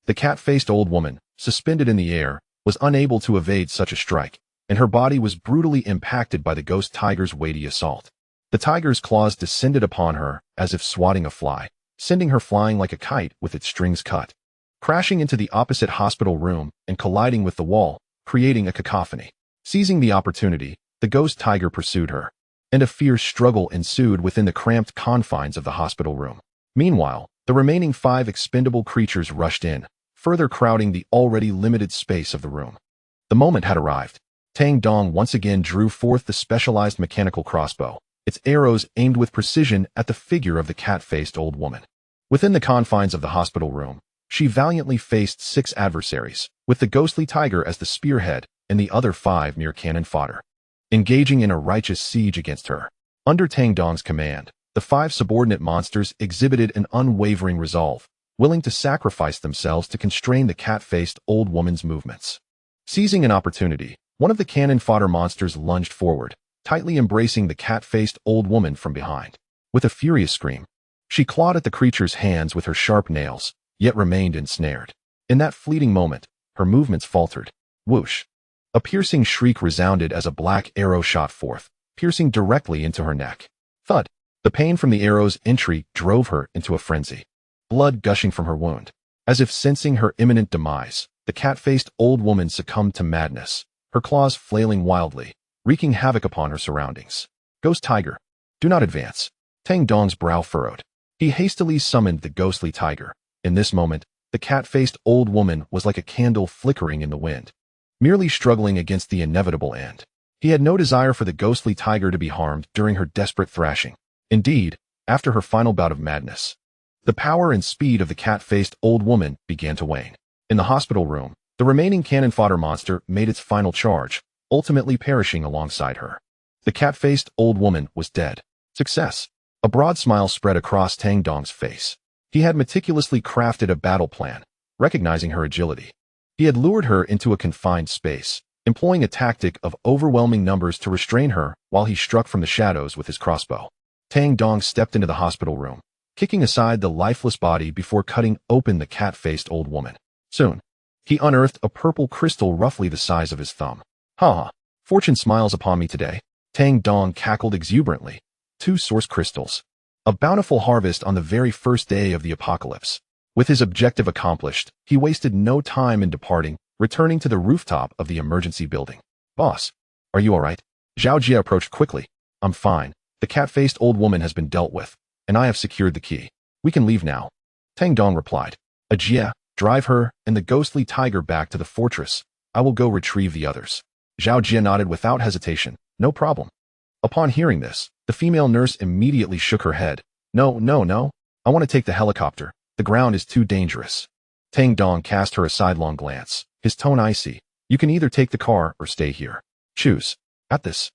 Speaker 1: The cat-faced old woman, suspended in the air, was unable to evade such a strike, and her body was brutally impacted by the ghost tiger's weighty assault. The tiger's claws descended upon her as if swatting a fly, sending her flying like a kite with its strings cut, crashing into the opposite hospital room and colliding with the wall, creating a cacophony. Seizing the opportunity, the ghost tiger pursued her, and a fierce struggle ensued within the cramped confines of the hospital room. Meanwhile, the remaining 5 expendable creatures rushed in, further crowding the already limited space of the room. The moment had arrived. Tang Dong once again drew forth the specialized mechanical crossbow, its arrows aimed with precision at the figure of the cat-faced old woman. Within the confines of the hospital room, She valiantly faced 6 adversaries, with the ghostly tiger as the spearhead and the other 5 mere cannon fodder, engaging in a righteous siege against her. Under Tang Dong's command, the 5 subordinate monsters exhibited an unwavering resolve, willing to sacrifice themselves to constrain the cat-faced old woman's movements. Seizing an opportunity, one of the cannon fodder monsters lunged forward, tightly embracing the cat-faced old woman from behind. With a furious scream, she clawed at the creature's hands with her sharp nails, yet remained ensnared. In that fleeting moment, her movements faltered. Whoosh! A piercing shriek resounded as a black arrow shot forth, piercing directly into her neck. Thud! The pain from the arrow's entry drove her into a frenzy, blood gushing from her wound. As if sensing her imminent demise, the cat-faced old woman succumbed to madness, her claws flailing wildly, wreaking havoc upon her surroundings. Ghost Tiger, do not advance. Tang Dong's brow furrowed. He hastily summoned the ghostly tiger. In this moment, the cat-faced old woman was like a candle flickering in the wind, merely struggling against the inevitable end. He had no desire for the ghostly tiger to be harmed during her desperate thrashing. Indeed, after her final bout of madness, the power and speed of the cat-faced old woman began to wane. In the hospital room, the remaining cannon fodder monster made its final charge, ultimately perishing alongside her. The cat-faced old woman was dead. Success! A broad smile spread across Tang Dong's face. He had meticulously crafted a battle plan, recognizing her agility. He had lured her into a confined space, employing a tactic of overwhelming numbers to restrain her while he struck from the shadows with his crossbow. Tang Dong stepped into the hospital room, kicking aside the lifeless body before cutting open the cat-faced old woman. Soon, he unearthed a purple crystal roughly the size of his thumb. Ha ha! Fortune smiles upon me today. Tang Dong cackled exuberantly. 2 source crystals. A bountiful harvest on the very first day of the apocalypse. With his objective accomplished, he wasted no time in departing, returning to the rooftop of the emergency building. Boss, are you all right? Zhao Jie approached quickly. I'm fine. The cat-faced old woman has been dealt with, and I have secured the key. We can leave now. Tang Dong replied. Jie, drive her and the ghostly tiger back to the fortress. I will go retrieve the others. Zhao Jie nodded without hesitation. No problem. Upon hearing this, the female nurse immediately shook her head. No. I want to take the helicopter. The ground is too dangerous. Tang Dong cast her a sidelong glance, his tone icy. You can either take the car or stay here. Choose. At this,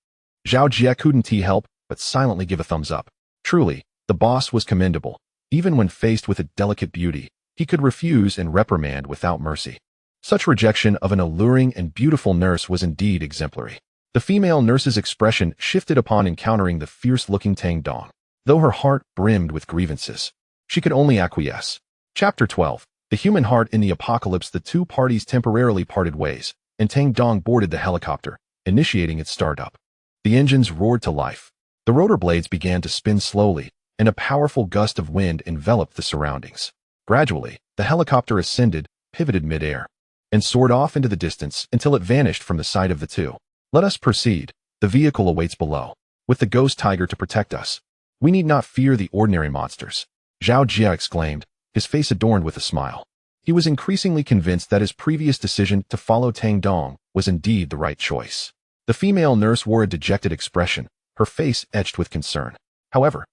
Speaker 1: Zhao Jie couldn't help but silently give a thumbs up. Truly, the boss was commendable. Even when faced with a delicate beauty, he could refuse and reprimand without mercy. Such rejection of an alluring and beautiful nurse was indeed exemplary. The female nurse's expression shifted upon encountering the fierce-looking Tang Dong. Though her heart brimmed with grievances, she could only acquiesce. Chapter 12. The Human Heart in the Apocalypse. The 2 parties temporarily parted ways, and Tang Dong boarded the helicopter, initiating its startup. The engines roared to life. The rotor blades began to spin slowly, and a powerful gust of wind enveloped the surroundings. Gradually, the helicopter ascended, pivoted mid-air, and soared off into the distance until it vanished from the sight of the 2. Let us proceed. The vehicle awaits below, with the ghost tiger to protect us. We need not fear the ordinary monsters. Zhao Jie exclaimed, his face adorned with a smile. He was increasingly convinced that his previous decision to follow Tang Dong was indeed the right choice. The female nurse wore a dejected expression, her face etched with concern. However,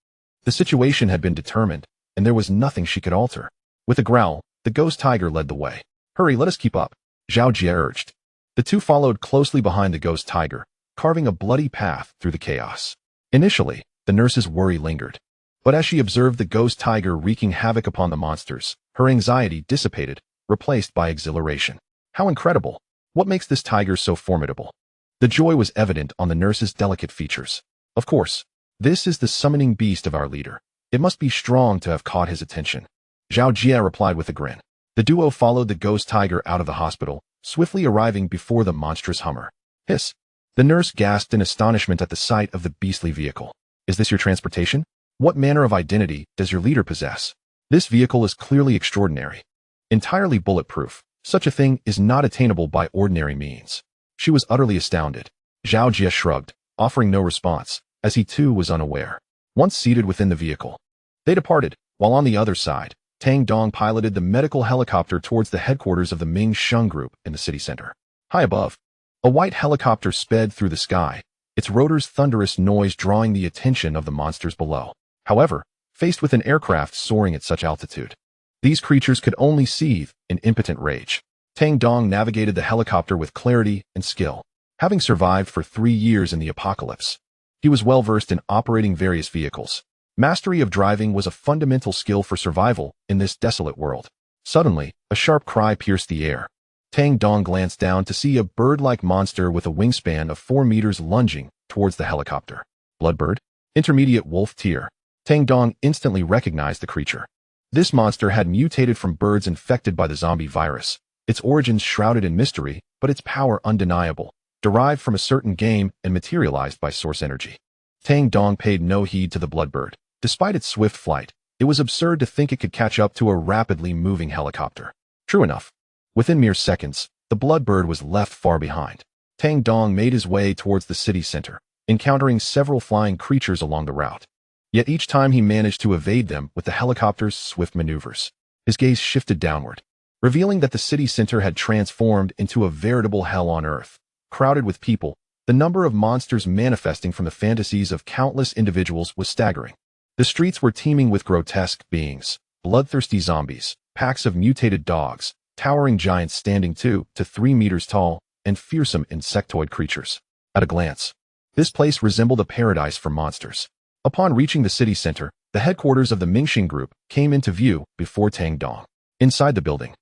Speaker 1: the situation had been determined, and there was nothing she could alter. With a growl, the ghost tiger led the way. Hurry, let us keep up, Zhao Jie urged. The 2 followed closely behind the ghost tiger, carving a bloody path through the chaos. Initially, the nurse's worry lingered, but as she observed the ghost tiger wreaking havoc upon the monsters, her anxiety dissipated, replaced by exhilaration. How incredible! What makes this tiger so formidable? The joy was evident on the nurse's delicate features. Of course, this is the summoning beast of our leader. It must be strong to have caught his attention. Zhao Jie replied with a grin. The duo followed the ghost tiger out of the hospital, swiftly arriving before the monstrous Hummer. Hiss! The nurse gasped in astonishment at the sight of the beastly vehicle. Is this your transportation? What manner of identity does your leader possess? This vehicle is clearly extraordinary. Entirely bulletproof, such a thing is not attainable by ordinary means. She was utterly astounded. Zhao Jie shrugged, offering no response, as he too was unaware. Once seated within the vehicle, they departed, while on the other side, Tang Dong piloted the medical helicopter towards the headquarters of the Ming Sheng Group in the city center. High above, a white helicopter sped through the sky, its rotor's thunderous noise drawing the attention of the monsters below. However, faced with an aircraft soaring at such altitude, These creatures could only seethe in impotent rage. Tang Dong navigated the helicopter with clarity and skill. Having survived for 3 years in the apocalypse, he was well versed in operating various vehicles. Mastery of driving was a fundamental skill for survival in this desolate world. Suddenly, a sharp cry pierced the air. Tang Dong glanced down to see a bird-like monster with a wingspan of 4 meters lunging towards the helicopter. Bloodbird? Intermediate wolf tier. Tang Dong instantly recognized the creature. This monster had mutated from birds infected by the zombie virus. Its origins shrouded in mystery, but its power undeniable, derived from a certain game and materialized by source energy. Tang Dong paid no heed to the bloodbird. Despite its swift flight, it was absurd to think it could catch up to a rapidly moving helicopter. True enough. Within mere seconds, the bloodbird was left far behind. Tang Dong made his way towards the city center, encountering several flying creatures along the route. Yet each time he managed to evade them with the helicopter's swift maneuvers. His gaze shifted downward, revealing that the city center had transformed into a veritable hell on earth. Crowded with people, the number of monsters manifesting from the fantasies of countless individuals was staggering. The streets were teeming with grotesque beings, bloodthirsty zombies, packs of mutated dogs, towering giants standing 2 to 3 meters tall, and fearsome insectoid creatures. At a glance, this place resembled a paradise for monsters. Upon reaching the city center, the headquarters of the Mingxing group came into view before Tang Dong. Inside the building,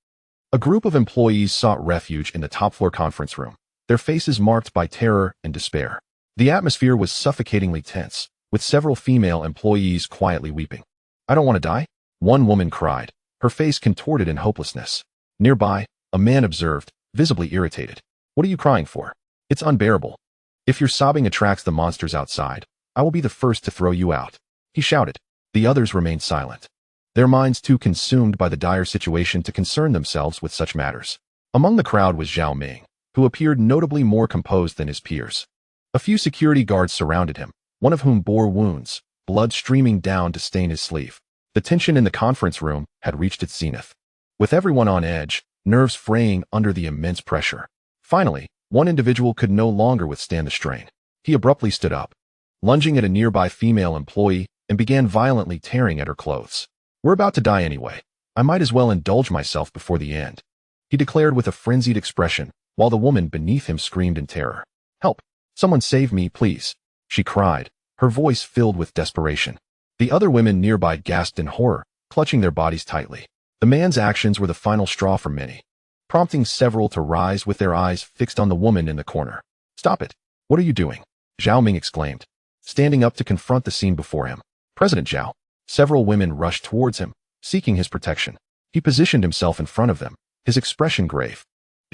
Speaker 1: a group of employees sought refuge in the top-floor conference room, their faces marked by terror and despair. The atmosphere was suffocatingly tense, with several female employees quietly weeping. "I don't want to die," one woman cried, her face contorted in hopelessness. Nearby, a man observed, visibly irritated. "What are you crying for? It's unbearable. If your sobbing attracts the monsters outside, I will be the first to throw you out," he shouted. The others remained silent, their minds too consumed by the dire situation to concern themselves with such matters. Among the crowd was Zhao Ming, who appeared notably more composed than his peers. A few security guards surrounded him, one of whom bore wounds, blood streaming down to stain his sleeve. The tension in the conference room had reached its zenith, with everyone on edge, nerves fraying under the immense pressure. Finally, one individual could no longer withstand the strain. He abruptly stood up, lunging at a nearby female employee, and began violently tearing at her clothes. "We're about to die anyway. I might as well indulge myself before the end," he declared with a frenzied expression, while the woman beneath him screamed in terror. "Help! Someone save me, please," she cried, her voice filled with desperation. The other women nearby gasped in horror, clutching their bodies tightly. The man's actions were the final straw for many, prompting several to rise with their eyes fixed on the woman in the corner. "Stop it! What are you doing?" Zhao Ming exclaimed, standing up to confront the scene before him. "President Zhao." Several women rushed towards him, seeking his protection. He positioned himself in front of them, his expression grave.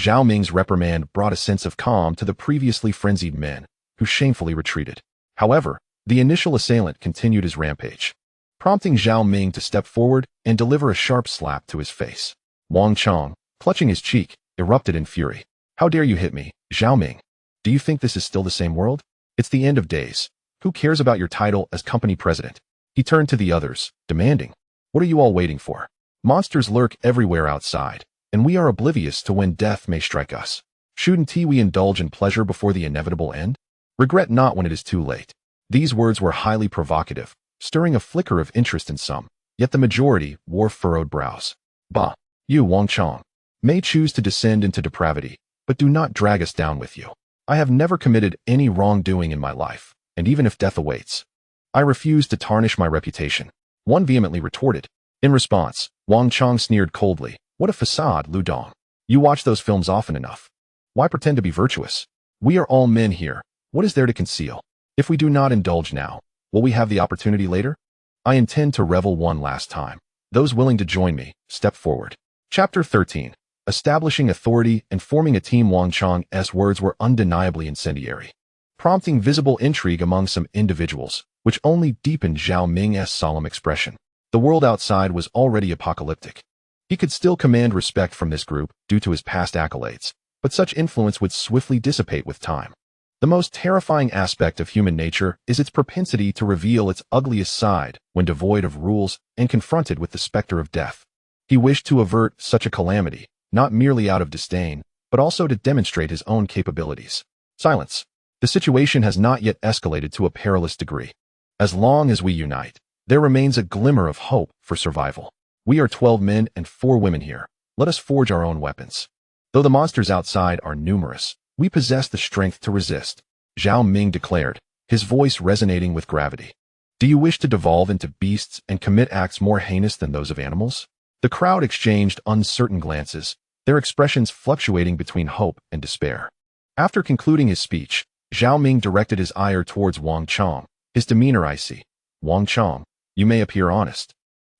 Speaker 1: Zhao Ming's reprimand brought a sense of calm to the previously frenzied men, who shamefully retreated. However, the initial assailant continued his rampage, prompting Zhao Ming to step forward and deliver a sharp slap to his face. Wang Chong, clutching his cheek, erupted in fury. "How dare you hit me, Zhao Ming? Do you think this is still the same world? It's the end of days. Who cares about your title as company president?" He turned to the others, demanding, "What are you all waiting for? Monsters lurk everywhere outside, and we are oblivious to when death may strike us. Shouldn't we indulge in pleasure before the inevitable end? Regret not when it is too late." These words were highly provocative, stirring a flicker of interest in some, yet the majority wore furrowed brows. "Bah, you, Wang Chong, may choose to descend into depravity, but do not drag us down with you. I have never committed any wrongdoing in my life, and even if death awaits, I refuse to tarnish my reputation," one vehemently retorted. In response, Wang Chong sneered coldly, "What a facade, Lu Dong. You watch those films often enough. Why pretend to be virtuous? We are all men here. What is there to conceal? If we do not indulge now, will we have the opportunity later? I intend to revel one last time. Those willing to join me, step forward." Chapter 13. Establishing authority and forming a team. Wang Chong's words were undeniably incendiary, prompting visible intrigue among some individuals, which only deepened Zhao Ming's solemn expression. The world outside was already apocalyptic. He could still command respect from this group due to his past accolades, but such influence would swiftly dissipate with time. The most terrifying aspect of human nature is its propensity to reveal its ugliest side when devoid of rules and confronted with the specter of death. He wished to avert such a calamity, not merely out of disdain, but also to demonstrate his own capabilities. Silence. The situation has not yet escalated to a perilous degree. As long as we unite, there remains a glimmer of hope for survival. We are 12 men and 4 women here. Let us forge our own weapons. Though the monsters outside are numerous, we possess the strength to resist, Zhao Ming declared, his voice resonating with gravity. Do you wish to devolve into beasts and commit acts more heinous than those of animals? The crowd exchanged uncertain glances, their expressions fluctuating between hope and despair. After concluding his speech, Zhao Ming directed his ire towards Wang Chong, his demeanor icy. Wang Chong, you may appear honest.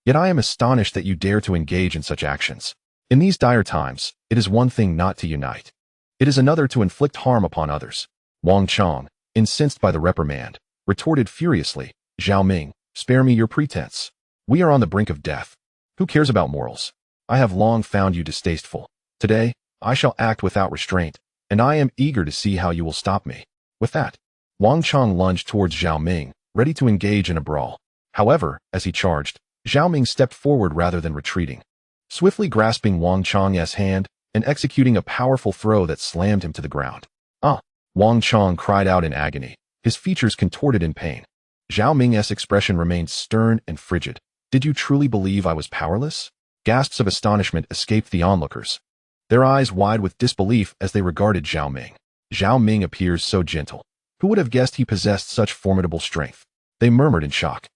Speaker 1: Yet I am astonished that you dare to engage in such actions. In these dire times, it is one thing not to unite. It is another to inflict harm upon others. Wang Chong, incensed by the reprimand, retorted furiously, Zhao Ming, spare me your pretense. We are on the brink of death. Who cares about morals? I have long found you distasteful. Today, I shall act without restraint, and I am eager to see how you will stop me. With that, Wang Chong lunged towards Zhao Ming, ready to engage in a brawl. However, as he charged, Zhao Ming stepped forward rather than retreating, swiftly grasping Wang Chong's hand and executing a powerful throw that slammed him to the ground. Ah! Wang Chong cried out in agony, his features contorted in pain. Zhao Ming's expression remained stern and frigid. Did you truly believe I was powerless? Gasps of astonishment escaped the onlookers, their eyes wide with disbelief as they regarded Zhao Ming. Zhao Ming appears so gentle. Who would have guessed he possessed such formidable strength? They murmured in shock.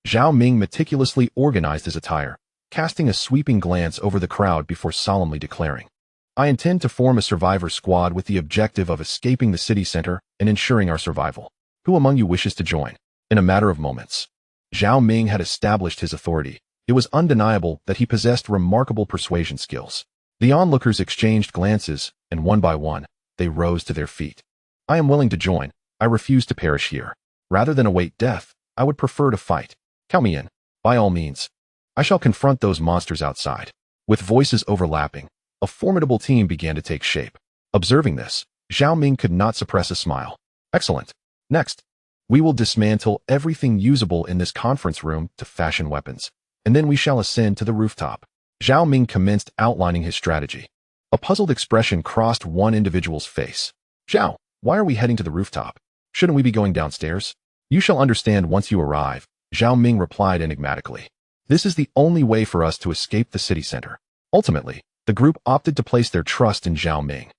Speaker 1: Zhao Ming meticulously organized his attire, casting a sweeping glance over the crowd before solemnly declaring, I intend to form a survivor squad with the objective of escaping the city center and ensuring our survival. Who among you wishes to join? In a matter of moments, Zhao Ming had established his authority. It was undeniable that he possessed remarkable persuasion skills. The onlookers exchanged glances, and one by one, they rose to their feet. I am willing to join. I refuse to perish here. Rather than await death, I would prefer to fight. Count me in. By all means. I shall confront those monsters outside. With voices overlapping, a formidable team began to take shape. Observing this, Zhao Ming could not suppress a smile. Excellent. Next, we will dismantle everything usable in this conference room to fashion weapons, and then we shall ascend to the rooftop. Zhao Ming commenced outlining his strategy. A puzzled expression crossed one individual's face. Zhao, why are we heading to the rooftop? Shouldn't we be going downstairs? You shall understand once you arrive, Zhao Ming replied enigmatically. This is the only way for us to escape the city center. Ultimately, the group opted to place their trust in Zhao Ming,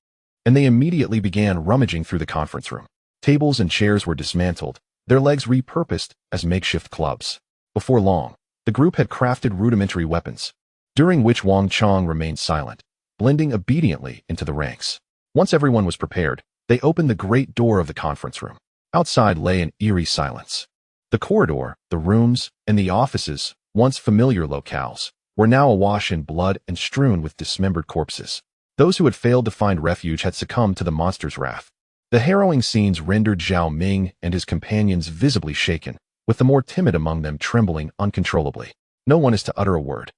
Speaker 1: and they immediately began rummaging through the conference room. Tables and chairs were dismantled, their legs repurposed as makeshift clubs. Before long, the group had crafted rudimentary weapons, during which Wang Chong remained silent, blending obediently into the ranks. Once everyone was prepared, they opened the great door of the conference room. Outside lay an eerie silence. The corridor, the rooms, and the offices, once familiar locales, were now awash in blood and strewn with dismembered corpses. Those who had failed to find refuge had succumbed to the monster's wrath. The harrowing scenes rendered Zhao Ming and his companions visibly shaken, with the more timid among them trembling uncontrollably. No one is to utter a word.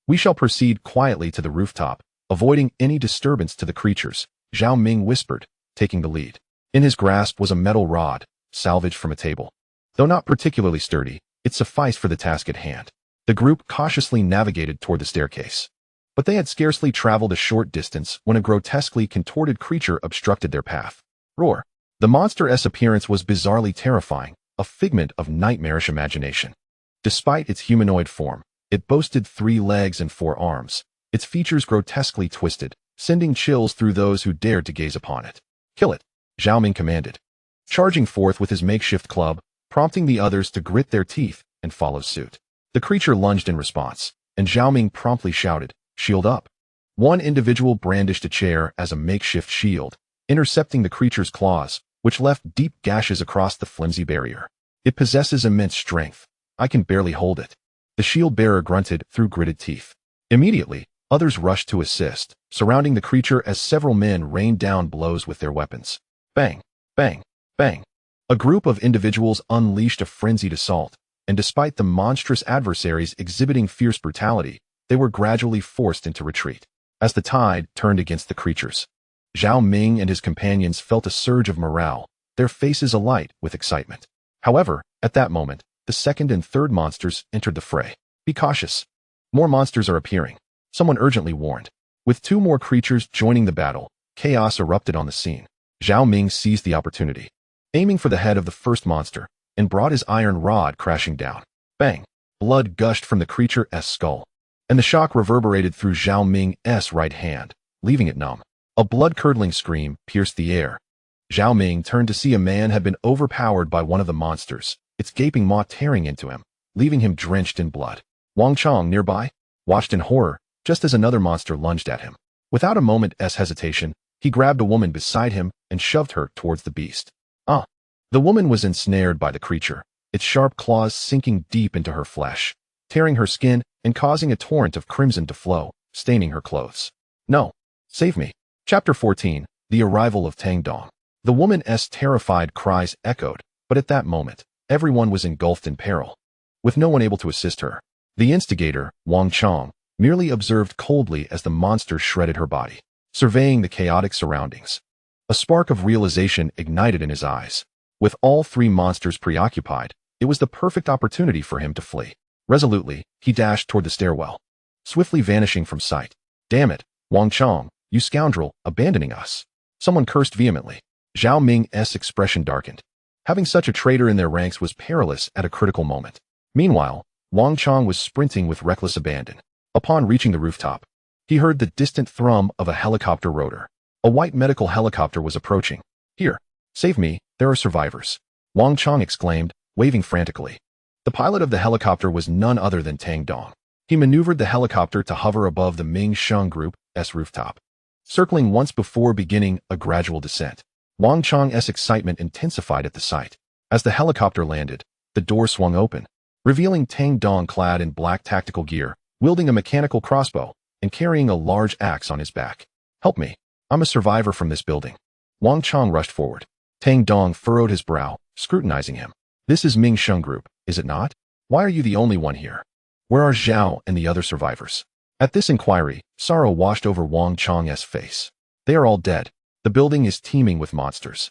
Speaker 1: We shall proceed quietly to the rooftop, avoiding any disturbance to the creatures, Zhao Ming whispered, taking the lead. In his grasp was a metal rod, salvaged from a table. Though not particularly sturdy, it sufficed for the task at hand. The group cautiously navigated toward the staircase. But they had scarcely traveled a short distance when a grotesquely contorted creature obstructed their path. Roar! The monster's appearance was bizarrely terrifying, a figment of nightmarish imagination. Despite its humanoid form, it boasted 3 legs and 4 arms, its features grotesquely twisted, sending chills through those who dared to gaze upon it. Kill it, Zhao Ming commanded, charging forth with his makeshift club, prompting the others to grit their teeth and follow suit. The creature lunged in response, and Zhao Ming promptly shouted, Shield up. One individual brandished a chair as a makeshift shield, intercepting the creature's claws, which left deep gashes across the flimsy barrier. It possesses immense strength. I can barely hold it. The shield bearer grunted through gritted teeth. Immediately, others rushed to assist, surrounding the creature as several men rained down blows with their weapons. Bang, bang, bang. A group of individuals unleashed a frenzied assault, and despite the monstrous adversaries exhibiting fierce brutality, they were gradually forced into retreat. As the tide turned against the creatures, Zhao Ming and his companions felt a surge of morale, their faces alight with excitement. However, at that moment, the second and third monsters entered the fray. Be cautious. More monsters are appearing, someone urgently warned. With 2 more creatures joining the battle, chaos erupted on the scene. Zhao Ming seized the opportunity, aiming for the head of the first monster, and brought his iron rod crashing down. Bang! Blood gushed from the creature's skull. and the shock reverberated through Zhao Ming's right hand, leaving it numb. A blood-curdling scream pierced the air. Zhao Ming turned to see a man had been overpowered by one of the monsters, its gaping maw tearing into him, leaving him drenched in blood. Wang Chong, nearby, watched in horror, just as another monster lunged at him. Without a moment's hesitation, he grabbed a woman beside him and shoved her towards the beast. The woman was ensnared by the creature, its sharp claws sinking deep into her flesh, tearing her skin and causing a torrent of crimson to flow, staining her clothes. No! Save me! Chapter 14, The Arrival of Tang Dong. The woman's terrified cries echoed, but at that moment, everyone was engulfed in peril, with no one able to assist her. The instigator, Wang Chong, merely observed coldly as the monster shredded her body, surveying the chaotic surroundings. A spark of realization ignited in his eyes. With all three monsters preoccupied, it was the perfect opportunity for him to flee. Resolutely, he dashed toward the stairwell, swiftly vanishing from sight. Damn it, Wang Chong, you scoundrel, abandoning us. Someone cursed vehemently. Zhao Ming's expression darkened. Having such a traitor in their ranks was perilous at a critical moment. Meanwhile, Wang Chong was sprinting with reckless abandon. Upon reaching the rooftop, he heard the distant thrum of a helicopter rotor. A white medical helicopter was approaching. Here, save me, there are survivors, Wang Chong exclaimed, waving frantically. The pilot of the helicopter was none other than Tang Dong. He maneuvered the helicopter to hover above the Ming Sheng Group's rooftop, circling once before beginning a gradual descent. Wang Chong's excitement intensified at the sight. As the helicopter landed, the door swung open, revealing Tang Dong clad in black tactical gear, wielding a mechanical crossbow, and carrying a large axe on his back. Help me, I'm a survivor from this building. Wang Chong rushed forward. Tang Dong furrowed his brow, scrutinizing him. This is Ming Sheng Group, is it not? Why are you the only one here? Where are Zhao and the other survivors? At this inquiry, sorrow washed over Wang Chong's face. They are all dead. The building is teeming with monsters.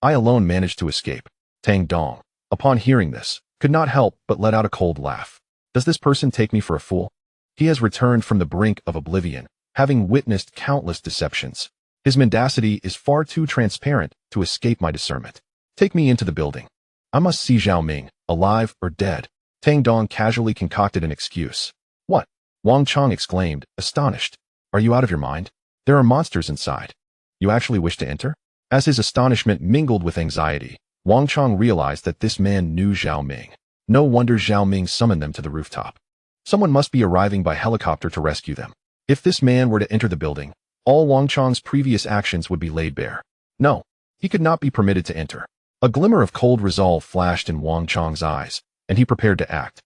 Speaker 1: I alone managed to escape. Tang Dong, upon hearing this, could not help but let out a cold laugh. Does this person take me for a fool? He has returned from the brink of oblivion, having witnessed countless deceptions. His mendacity is far too transparent to escape my discernment. Take me into the building. I must see Zhao Ming, alive or dead. Tang Dong casually concocted an excuse. What? Wang Chong exclaimed, astonished. Are you out of your mind? There are monsters inside. You actually wish to enter? As his astonishment mingled with anxiety, Wang Chong realized that this man knew Zhao Ming. No wonder Zhao Ming summoned them to the rooftop. Someone must be arriving by helicopter to rescue them. If this man were to enter the building, all Wang Chong's previous actions would be laid bare. No, he could not be permitted to enter. A glimmer of cold resolve flashed in Wang Chong's eyes, and he prepared to act.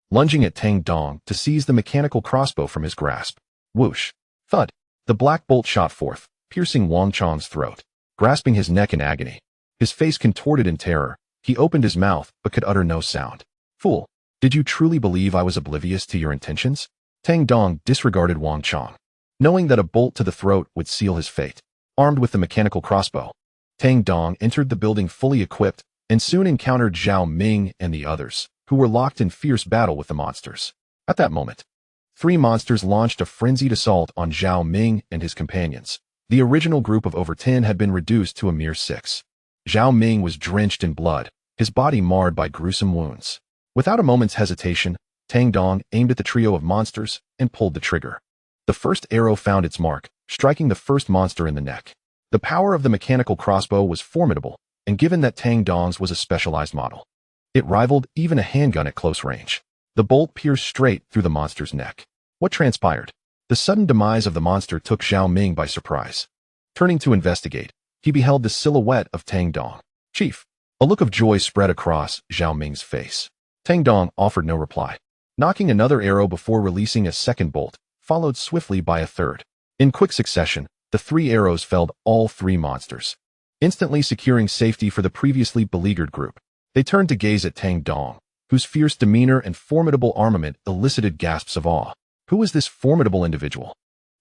Speaker 1: Lunging at Tang Dong to seize the mechanical crossbow from his grasp. Whoosh! Thud! The black bolt shot forth, piercing Wang Chong's throat. Grasping his neck in agony, his face contorted in terror, he opened his mouth but could utter no sound. Fool! Did you truly believe I was oblivious to your intentions? Tang Dong disregarded Wang Chong, knowing that a bolt to the throat would seal his fate. Armed with the mechanical crossbow, Tang Dong entered the building fully equipped and soon encountered Zhao Ming and the others, who were locked in fierce battle with the monsters. At that moment, three monsters launched a frenzied assault on Zhao Ming and his companions. The original group of over 10 had been reduced to a mere 6. Zhao Ming was drenched in blood, his body marred by gruesome wounds. Without a moment's hesitation, Tang Dong aimed at the trio of monsters and pulled the trigger. The first arrow found its mark, striking the first monster in the neck. The power of the mechanical crossbow was formidable, and given that Tang Dong's was a specialized model, it rivaled even a handgun at close range. The bolt pierced straight through the monster's neck. What transpired? The sudden demise of the monster took Zhao Ming by surprise. Turning to investigate, he beheld the silhouette of Tang Dong. Chief! A look of joy spread across Zhao Ming's face. Tang Dong offered no reply, knocking another arrow before releasing a second bolt, followed swiftly by a third. In quick succession, the 3 arrows felled all 3 monsters, instantly securing safety for the previously beleaguered group. They turned to gaze at Tang Dong, whose fierce demeanor and formidable armament elicited gasps of awe. Who is this formidable individual?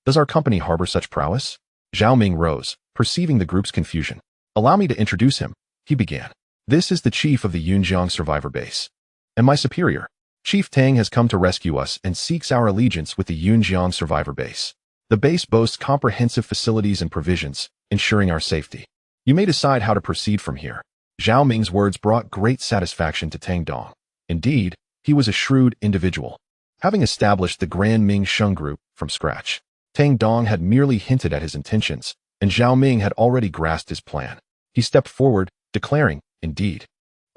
Speaker 1: Does our company harbor such prowess? Zhao Ming rose, perceiving the group's confusion. Allow me to introduce him, he began. This is the chief of the Yunjiang survivor base. And my superior, Chief Tang, has come to rescue us and seeks our allegiance with the Yunjiang survivor base. The base boasts comprehensive facilities and provisions, ensuring our safety. You may decide how to proceed from here. Zhao Ming's words brought great satisfaction to Tang Dong. Indeed, he was a shrewd individual. Having established the Grand Ming Sheng group from scratch, Tang Dong had merely hinted at his intentions, and Zhao Ming had already grasped his plan. He stepped forward, declaring, "Indeed,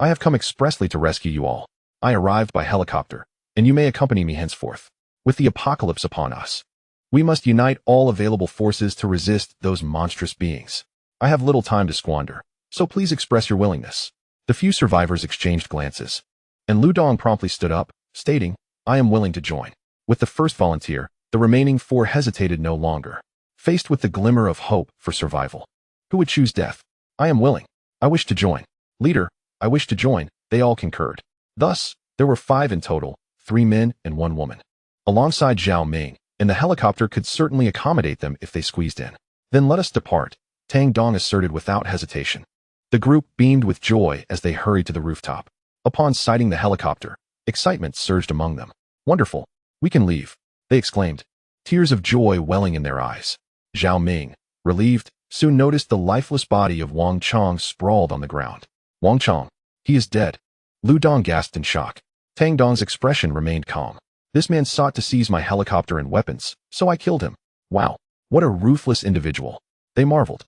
Speaker 1: I have come expressly to rescue you all. I arrived by helicopter, and you may accompany me henceforth. With the apocalypse upon us, we must unite all available forces to resist those monstrous beings. I have little time to squander, so please express your willingness." The few survivors exchanged glances, and Lu Dong promptly stood up, stating, "I am willing to join." With the first volunteer, the remaining 4 hesitated no longer, faced with the glimmer of hope for survival. Who would choose death? "I am willing. I wish to join." "Leader, I wish to join," they all concurred. Thus, there were 5 in total, 3 men and 1 woman. Alongside Zhao Ming, and the helicopter could certainly accommodate them if they squeezed in. "Then let us depart," Tang Dong asserted without hesitation. The group beamed with joy as they hurried to the rooftop. Upon sighting the helicopter, excitement surged among them. "Wonderful! We can leave," they exclaimed, tears of joy welling in their eyes. Zhao Ming, relieved, soon noticed the lifeless body of Wang Chong sprawled on the ground. "Wang Chong, he is dead." Lu Dong gasped in shock. Tang Dong's expression remained calm. "This man sought to seize my helicopter and weapons, so I killed him. Wow, what a ruthless individual," they marveled.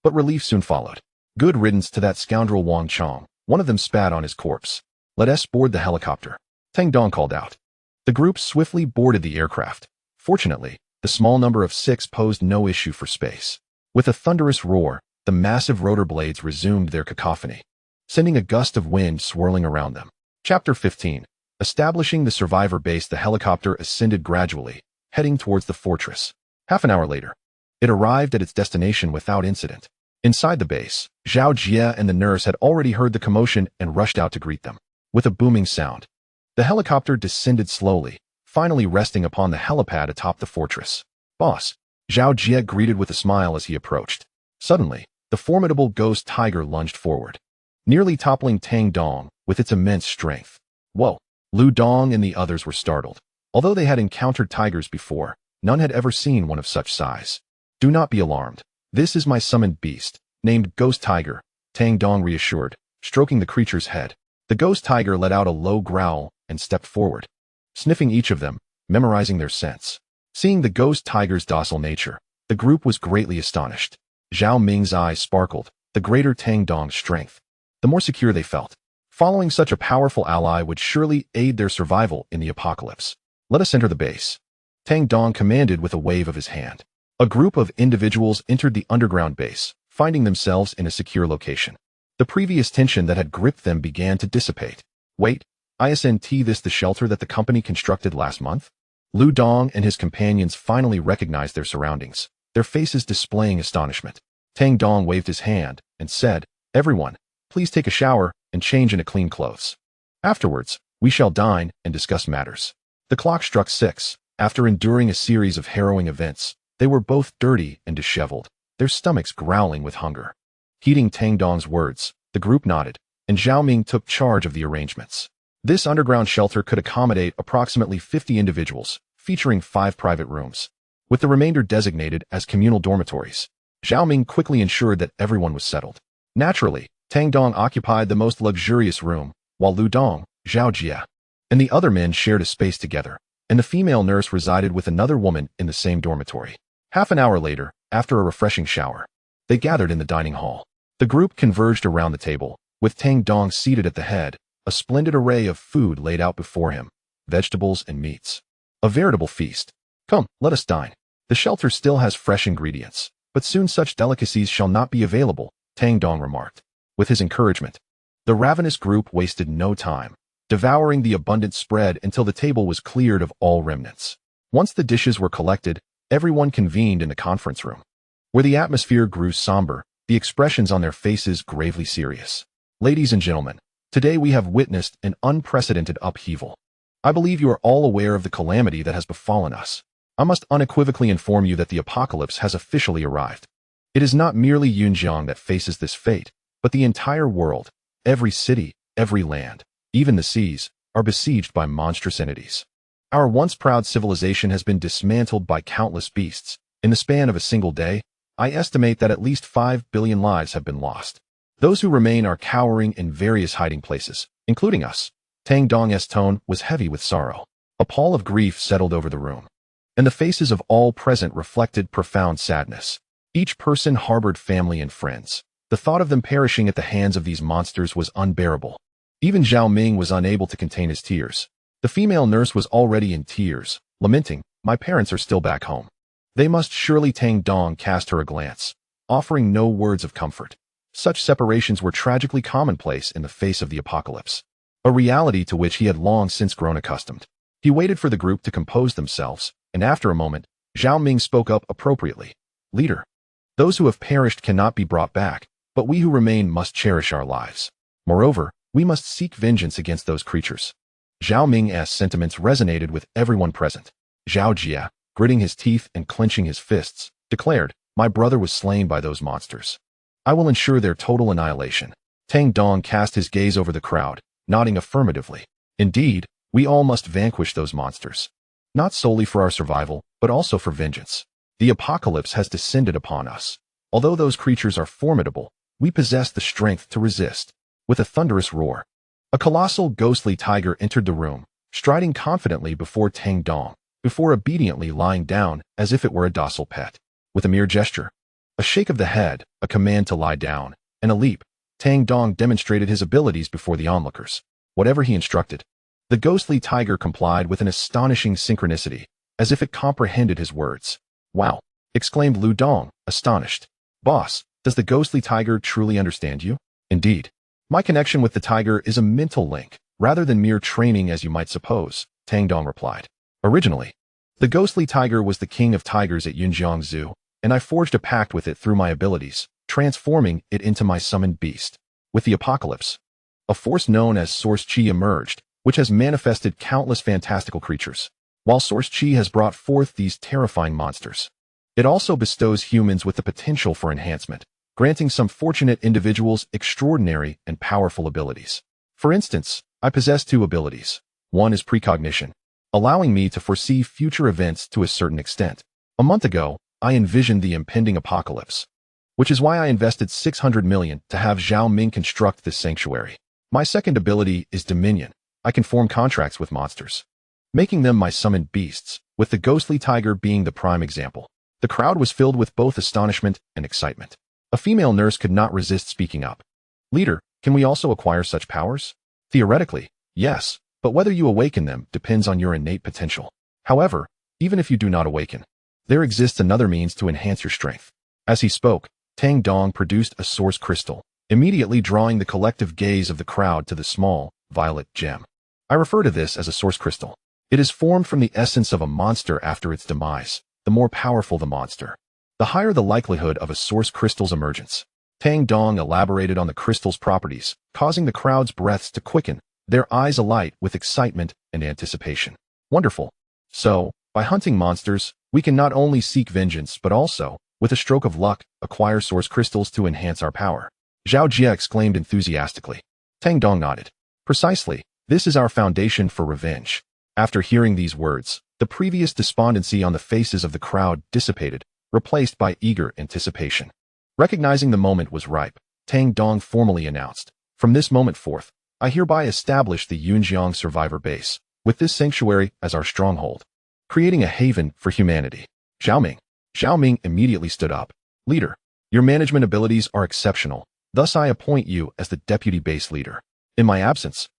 Speaker 1: But relief soon followed. "Good riddance to that scoundrel Wang Chong," one of them spat on his corpse. "Let us board the helicopter," Tang Dong called out. The group swiftly boarded the aircraft. Fortunately, the small number of 6 posed no issue for space. With a thunderous roar, the massive rotor blades resumed their cacophony, sending a gust of wind swirling around them. Chapter 15. Establishing the survivor base. The helicopter ascended gradually, heading towards the fortress. Half an hour later, it arrived at its destination without incident. Inside the base, Zhao Jie and the nurse had already heard the commotion and rushed out to greet them. With a booming sound, the helicopter descended slowly, finally resting upon the helipad atop the fortress. "Boss," Zhao Jie greeted with a smile as he approached. Suddenly, the formidable ghost tiger lunged forward, nearly toppling Tang Dong with its immense strength. Whoa! Lu Dong and the others were startled. Although they had encountered tigers before, none had ever seen one of such size. "Do not be alarmed. This is my summoned beast, named Ghost Tiger," Tang Dong reassured, stroking the creature's head. The ghost tiger let out a low growl and stepped forward, sniffing each of them, memorizing their scents. Seeing the ghost tiger's docile nature, the group was greatly astonished. Zhao Ming's eyes sparkled, the greater Tang Dong's strength, the more secure they felt. Following such a powerful ally would surely aid their survival in the apocalypse. "Let us enter the base," Tang Dong commanded with a wave of his hand. A group of individuals entered the underground base, finding themselves in a secure location. The previous tension that had gripped them began to dissipate. "Wait, isn't this the shelter that the company constructed last month?" Lu Dong and his companions finally recognized their surroundings, their faces displaying astonishment. Tang Dong waved his hand and said, "Everyone, please take a shower and change into clean clothes. Afterwards, we shall dine and discuss matters." The clock struck 6. After enduring a series of harrowing events, they were both dirty and disheveled, their stomachs growling with hunger. Heeding Tang Dong's words, the group nodded, and Zhao Ming took charge of the arrangements. This underground shelter could accommodate approximately 50 individuals, featuring 5 private rooms, with the remainder designated as communal dormitories. Zhao Ming quickly ensured that everyone was settled. Naturally, Tang Dong occupied the most luxurious room, while Lu Dong, Zhao Jie, and the other men shared a space together, and the female nurse resided with another woman in the same dormitory. Half an hour later, after a refreshing shower, they gathered in the dining hall. The group converged around the table, with Tang Dong seated at the head, a splendid array of food laid out before him, vegetables and meats. A veritable feast. "Come, let us dine. The shelter still has fresh ingredients, but soon such delicacies shall not be available," Tang Dong remarked. With his encouragement, the ravenous group wasted no time, devouring the abundant spread until the table was cleared of all remnants. Once the dishes were collected, everyone convened in the conference room, where the atmosphere grew somber, the expressions on their faces gravely serious. "Ladies and gentlemen, today we have witnessed an unprecedented upheaval. I believe you are all aware of the calamity that has befallen us. I must unequivocally inform you that the apocalypse has officially arrived. It is not merely Yunjiang that faces this fate, but the entire world, every city, every land, even the seas, are besieged by monstrous entities. Our once proud civilization has been dismantled by countless beasts. In the span of a single day, I estimate that at least 5 billion lives have been lost. Those who remain are cowering in various hiding places, including us." Tang Dong's tone was heavy with sorrow. A pall of grief settled over the room, and the faces of all present reflected profound sadness. Each person harbored family and friends. The thought of them perishing at the hands of these monsters was unbearable. Even Zhao Ming was unable to contain his tears. The female nurse was already in tears, lamenting, "My parents are still back home. They must surely." Tang Dong cast her a glance, offering no words of comfort. Such separations were tragically commonplace in the face of the apocalypse, a reality to which he had long since grown accustomed. He waited for the group to compose themselves, and after a moment, Zhao Ming spoke up appropriately. "Leader, those who have perished cannot be brought back, but we who remain must cherish our lives. Moreover, we must seek vengeance against those creatures." Zhao Ming's sentiments resonated with everyone present. Zhao Jia, gritting his teeth and clenching his fists, declared, "My brother was slain by those monsters. I will ensure their total annihilation." Tang Dong cast his gaze over the crowd, nodding affirmatively. "Indeed, we all must vanquish those monsters. Not solely for our survival, but also for vengeance. The apocalypse has descended upon us. Although those creatures are formidable, we possess the strength to resist." With a thunderous roar, a colossal ghostly tiger entered the room, striding confidently before Tang Dong, before obediently lying down as if it were a docile pet. With a mere gesture, a shake of the head, a command to lie down, and a leap, Tang Dong demonstrated his abilities before the onlookers. Whatever he instructed, the ghostly tiger complied with an astonishing synchronicity, as if it comprehended his words. "Wow!" exclaimed Lu Dong, astonished. "Boss, does the ghostly tiger truly understand you?" "Indeed. My connection with the tiger is a mental link, rather than mere training as you might suppose," Tang Dong replied. "Originally, the ghostly tiger was the king of tigers at Yunjiang Zoo, and I forged a pact with it through my abilities, transforming it into my summoned beast. With the apocalypse, a force known as Source Qi emerged, which has manifested countless fantastical creatures. While Source Qi has brought forth these terrifying monsters, it also bestows humans with the potential for enhancement, granting some fortunate individuals extraordinary and powerful abilities. For instance, I possess two abilities. One is precognition, allowing me to foresee future events to a certain extent. A month ago, I envisioned the impending apocalypse, which is why I invested 600 million to have Zhao Ming construct this sanctuary. My second ability is dominion. I can form contracts with monsters, making them my summoned beasts, with the ghostly tiger being the prime example." The crowd was filled with both astonishment and excitement. A female nurse could not resist speaking up. "Leader, can we also acquire such powers?" "Theoretically, yes, but whether you awaken them depends on your innate potential. However, even if you do not awaken, there exists another means to enhance your strength." As he spoke, Tang Dong produced a source crystal, immediately drawing the collective gaze of the crowd to the small, violet gem. I refer to this as a source crystal. It is formed from the essence of a monster after its demise. The more powerful the monster, the higher the likelihood of a source crystal's emergence. Tang Dong elaborated on the crystal's properties, causing the crowd's breaths to quicken, their eyes alight with excitement and anticipation. "Wonderful. So, by hunting monsters, we can not only seek vengeance but also, with a stroke of luck, acquire source crystals to enhance our power." Zhao Jia exclaimed enthusiastically. Tang Dong nodded. "Precisely, this is our foundation for revenge." After hearing these words, the previous despondency on the faces of the crowd dissipated, replaced by eager anticipation. Recognizing the moment was ripe, Tang Dong formally announced, "From this moment forth, I hereby establish the Yunjiang Survivor Base, with this sanctuary as our stronghold, creating a haven for humanity." Zhao Ming immediately stood up. "Leader, your management abilities are exceptional, thus I appoint you as the deputy base leader. In my absence,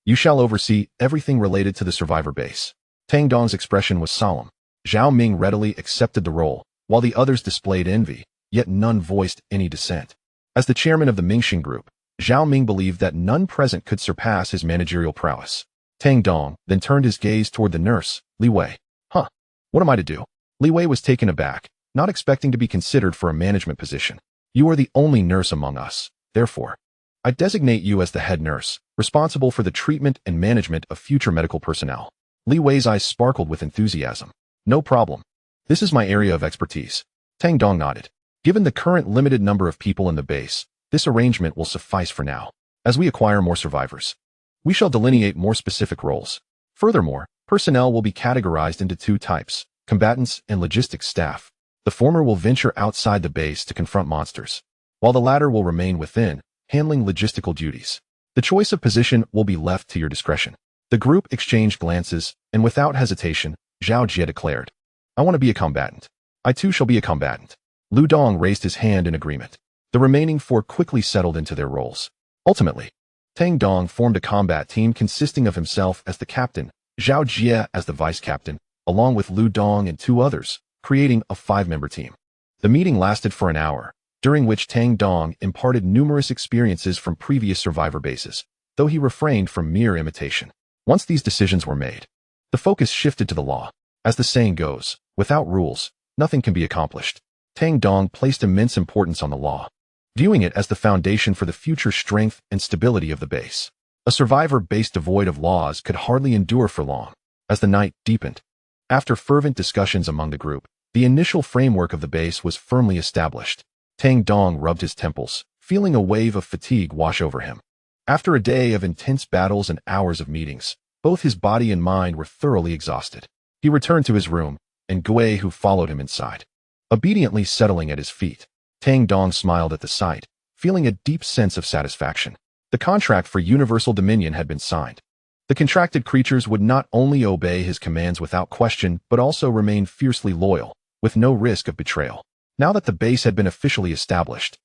Speaker 1: you shall oversee everything related to the survivor base." Tang Dong's expression was solemn. Zhao Ming readily accepted the role, while the others displayed envy, yet none voiced any dissent. As the chairman of the Mingxing group, Zhao Ming believed that none present could surpass his managerial prowess. Tang Dong then turned his gaze toward the nurse, Li Wei. "Huh, what am I to do?" Li Wei was taken aback, not expecting to be considered for a management position. "You are the only nurse among us, therefore, I designate you as the head nurse, responsible for the treatment and management of future medical personnel." Li Wei's eyes sparkled with enthusiasm. "No problem. This is my area of expertise." Tang Dong nodded. "Given the current limited number of people in the base, this arrangement will suffice for now. As we acquire more survivors, we shall delineate more specific roles. Furthermore, personnel will be categorized into two types, combatants and logistics staff. The former will venture outside the base to confront monsters, while the latter will remain within, handling logistical duties. The choice of position will be left to your discretion." The group exchanged glances, and without hesitation, Zhao Jie declared, "I want to be a combatant. I too shall be a combatant." Lu Dong raised his hand in agreement. The remaining four quickly settled into their roles. Ultimately, Tang Dong formed a combat team consisting of himself as the captain, Zhao Jie as the vice-captain, along with Lu Dong and two others, creating a 5-member team. The meeting lasted for an hour, during which Tang Dong imparted numerous experiences from previous survivor bases, though he refrained from mere imitation. Once these decisions were made, the focus shifted to the law. As the saying goes, without rules, nothing can be accomplished. Tang Dong placed immense importance on the law, viewing it as the foundation for the future strength and stability of the base. A survivor base devoid of laws could hardly endure for long. As the night deepened, after fervent discussions among the group, the initial framework of the base was firmly established. Tang Dong rubbed his temples, feeling a wave of fatigue wash over him. After a day of intense battles and hours of meetings, both his body and mind were thoroughly exhausted. He returned to his room, and Gui, who followed him inside, obediently settling at his feet. Tang Dong smiled at the sight, feeling a deep sense of satisfaction. The contract for universal dominion had been signed. The contracted creatures would not only obey his commands without question, but also remain fiercely loyal, with no risk of betrayal. Now that the base had been officially established,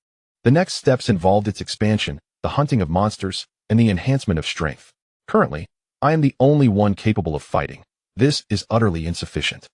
Speaker 1: the next steps involved its expansion, the hunting of monsters, and the enhancement of strength. Currently, I am the only one capable of fighting. This is utterly insufficient.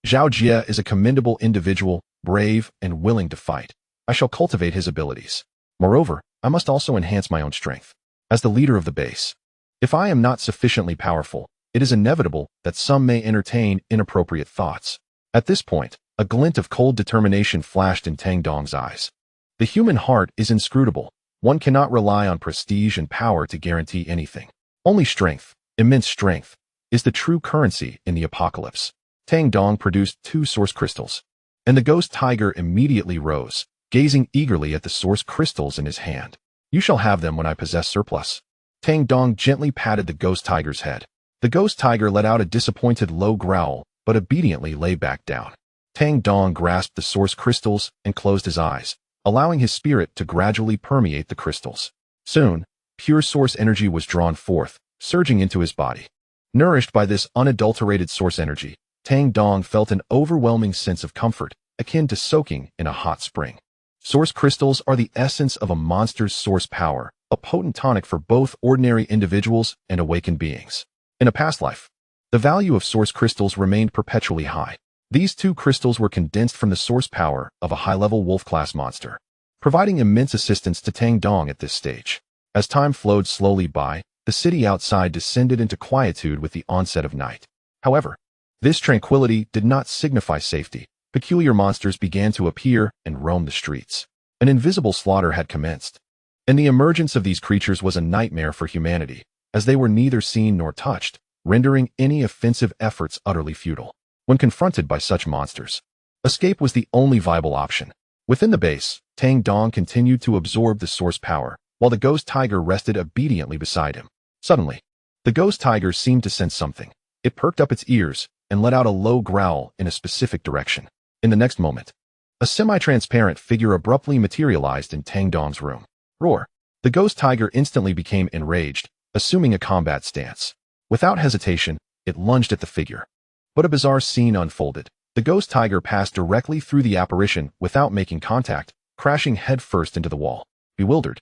Speaker 1: Zhao Jie is a commendable individual, brave and willing to fight. I shall cultivate his abilities. Moreover, I must also enhance my own strength. As the leader of the base, if I am not sufficiently powerful, it is inevitable that some may entertain inappropriate thoughts. At this point, a glint of cold determination flashed in Tang Dong's eyes. The human heart is inscrutable. One cannot rely on prestige and power to guarantee anything. Only strength, immense strength, is the true currency in the apocalypse. Tang Dong produced 2 source crystals, and the ghost tiger immediately rose, gazing eagerly at the source crystals in his hand. "You shall have them when I possess surplus." Tang Dong gently patted the ghost tiger's head. The ghost tiger let out a disappointed low growl, but obediently lay back down. Tang Dong grasped the source crystals and closed his eyes, allowing his spirit to gradually permeate the crystals. Soon, pure source energy was drawn forth, surging into his body. Nourished by this unadulterated source energy, Tang Dong felt an overwhelming sense of comfort, akin to soaking in a hot spring. Source crystals are the essence of a monster's source power, a potent tonic for both ordinary individuals and awakened beings. In a past life, the value of source crystals remained perpetually high. These 2 crystals were condensed from the source power of a high-level wolf-class monster, providing immense assistance to Tang Dong at this stage. As time flowed slowly by, the city outside descended into quietude with the onset of night. However, this tranquility did not signify safety. Peculiar monsters began to appear and roam the streets. An invisible slaughter had commenced, and the emergence of these creatures was a nightmare for humanity, as they were neither seen nor touched, rendering any offensive efforts utterly futile. When confronted by such monsters, escape was the only viable option. Within the base, Tang Dong continued to absorb the source power, while the ghost tiger rested obediently beside him. Suddenly, the ghost tiger seemed to sense something. It perked up its ears and let out a low growl in a specific direction. In the next moment, a semi-transparent figure abruptly materialized in Tang Dong's room. Roar! The ghost tiger instantly became enraged, assuming a combat stance. Without hesitation, it lunged at the figure. But a bizarre scene unfolded. The ghost tiger passed directly through the apparition without making contact, crashing headfirst into the wall. Bewildered,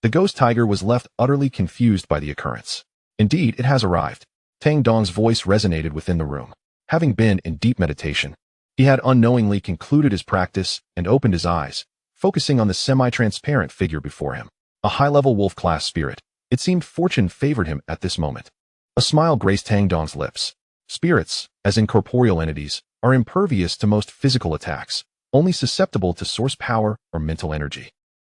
Speaker 1: the ghost tiger was left utterly confused by the occurrence. "Indeed, it has arrived." Tang Dong's voice resonated within the room. Having been in deep meditation, he had unknowingly concluded his practice and opened his eyes, focusing on the semi-transparent figure before him. A high-level wolf-class spirit. It seemed fortune favored him at this moment. A smile graced Tang Dong's lips. Spirits, as incorporeal entities, are impervious to most physical attacks, only susceptible to source power or mental energy.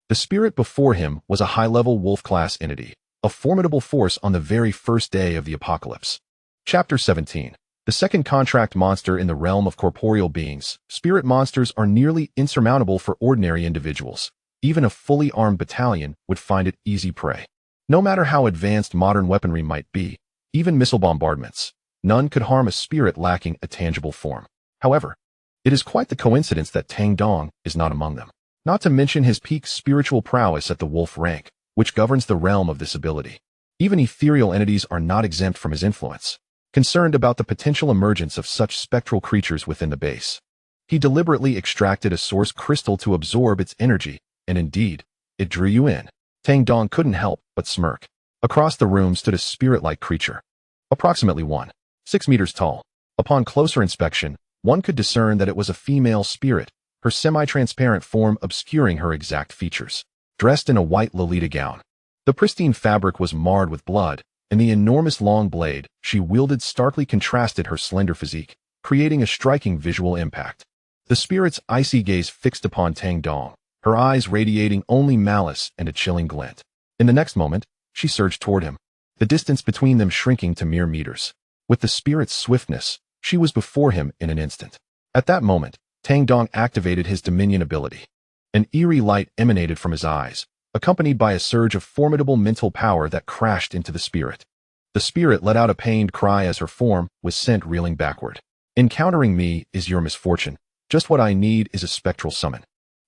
Speaker 1: The spirit before him was a high-level wolf-class entity, a formidable force on the very first day of the apocalypse. Chapter 17. The second contract monster in the realm of corporeal beings. Spirit monsters are nearly insurmountable for ordinary individuals. Even a fully armed battalion would find it easy prey. No matter how advanced modern weaponry might be, even missile bombardments, none could harm a spirit lacking a tangible form. However, it is quite the coincidence that Tang Dong is not among them. Not to mention his peak spiritual prowess at the wolf rank, which governs the realm of this ability. Even ethereal entities are not exempt from his influence. Concerned about the potential emergence of such spectral creatures within the base, he deliberately extracted a source crystal to absorb its energy, and indeed, it drew you in. Tang Dong couldn't help but smirk. Across the room stood a spirit-like creature, approximately 6 meters tall. Upon closer inspection, one could discern that it was a female spirit, her semi-transparent form obscuring her exact features. Dressed in a white Lolita gown, the pristine fabric was marred with blood, and the enormous long blade she wielded starkly contrasted her slender physique, creating a striking visual impact. The spirit's icy gaze fixed upon Tang Dong, her eyes radiating only malice and a chilling glint. In the next moment, she surged toward him, the distance between them shrinking to mere meters. With the spirit's swiftness, she was before him in an instant. At that moment, Tang Dong activated his dominion ability. An eerie light emanated from his eyes, accompanied by a surge of formidable mental power that crashed into the spirit. The spirit let out a pained cry as her form was sent reeling backward. Encountering me is your misfortune. Just what I need is a spectral summon.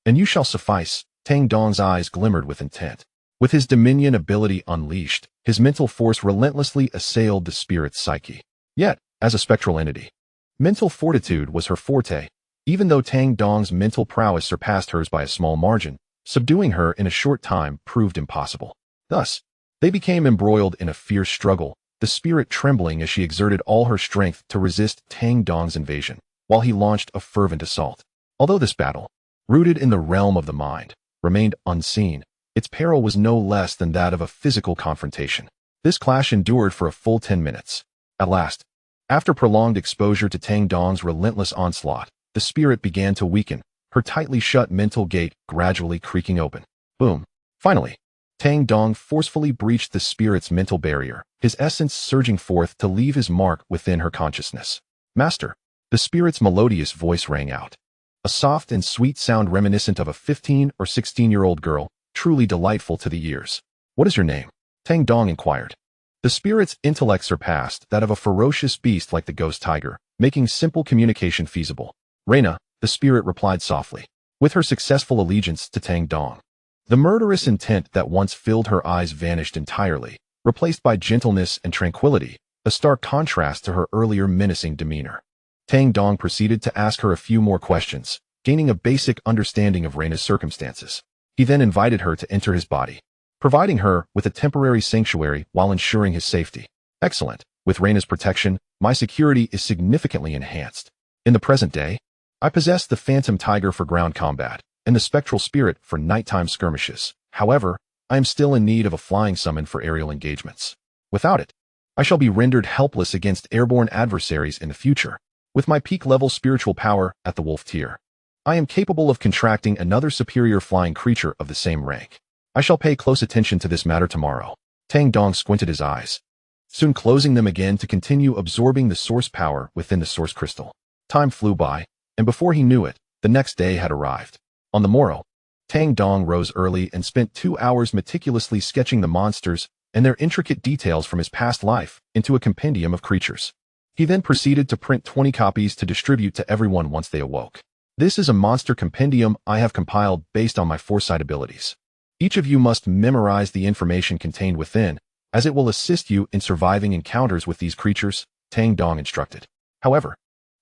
Speaker 1: And you shall suffice. Tang Dong's eyes glimmered with intent. With his dominion ability unleashed, his mental force relentlessly assailed the spirit's psyche. Yet, as a spectral entity, mental fortitude was her forte. Even though Tang Dong's mental prowess surpassed hers by a small margin, subduing her in a short time proved impossible. Thus, they became embroiled in a fierce struggle, the spirit trembling as she exerted all her strength to resist Tang Dong's invasion, while he launched a fervent assault. Although this battle, rooted in the realm of the mind, remained unseen, its peril was no less than that of a physical confrontation. This clash endured for a full 10 minutes. At last, after prolonged exposure to Tang Dong's relentless onslaught, the spirit began to weaken, her tightly shut mental gate gradually creaking open. Boom. Finally, Tang Dong forcefully breached the spirit's mental barrier, his essence surging forth to leave his mark within her consciousness. Master, the spirit's melodious voice rang out. A soft and sweet sound reminiscent of a 15 or 16-year-old girl, truly delightful to the ears. What is your name? Tang Dong inquired. The spirit's intellect surpassed that of a ferocious beast like the ghost tiger, making simple communication feasible. Reina, the spirit replied softly, with her successful allegiance to Tang Dong. The murderous intent that once filled her eyes vanished entirely, replaced by gentleness and tranquility, a stark contrast to her earlier menacing demeanor. Tang Dong proceeded to ask her a few more questions, gaining a basic understanding of Reina's circumstances. He then invited her to enter his body, providing her with a temporary sanctuary while ensuring his safety. Excellent. With Reina's protection, my security is significantly enhanced. In the present day, I possess the Phantom Tiger for ground combat, and the Spectral Spirit for nighttime skirmishes. However, I am still in need of a flying summon for aerial engagements. Without it, I shall be rendered helpless against airborne adversaries in the future. With my peak-level spiritual power at the wolf tier, I am capable of contracting another superior flying creature of the same rank. I shall pay close attention to this matter tomorrow. Tang Dong squinted his eyes, soon closing them again to continue absorbing the source power within the source crystal. Time flew by, and before he knew it, the next day had arrived. On the morrow, Tang Dong rose early and spent 2 hours meticulously sketching the monsters and their intricate details from his past life into a compendium of creatures. He then proceeded to print 20 copies to distribute to everyone once they awoke. This is a monster compendium I have compiled based on my foresight abilities. Each of you must memorize the information contained within, as it will assist you in surviving encounters with these creatures, Tang Dong instructed. However,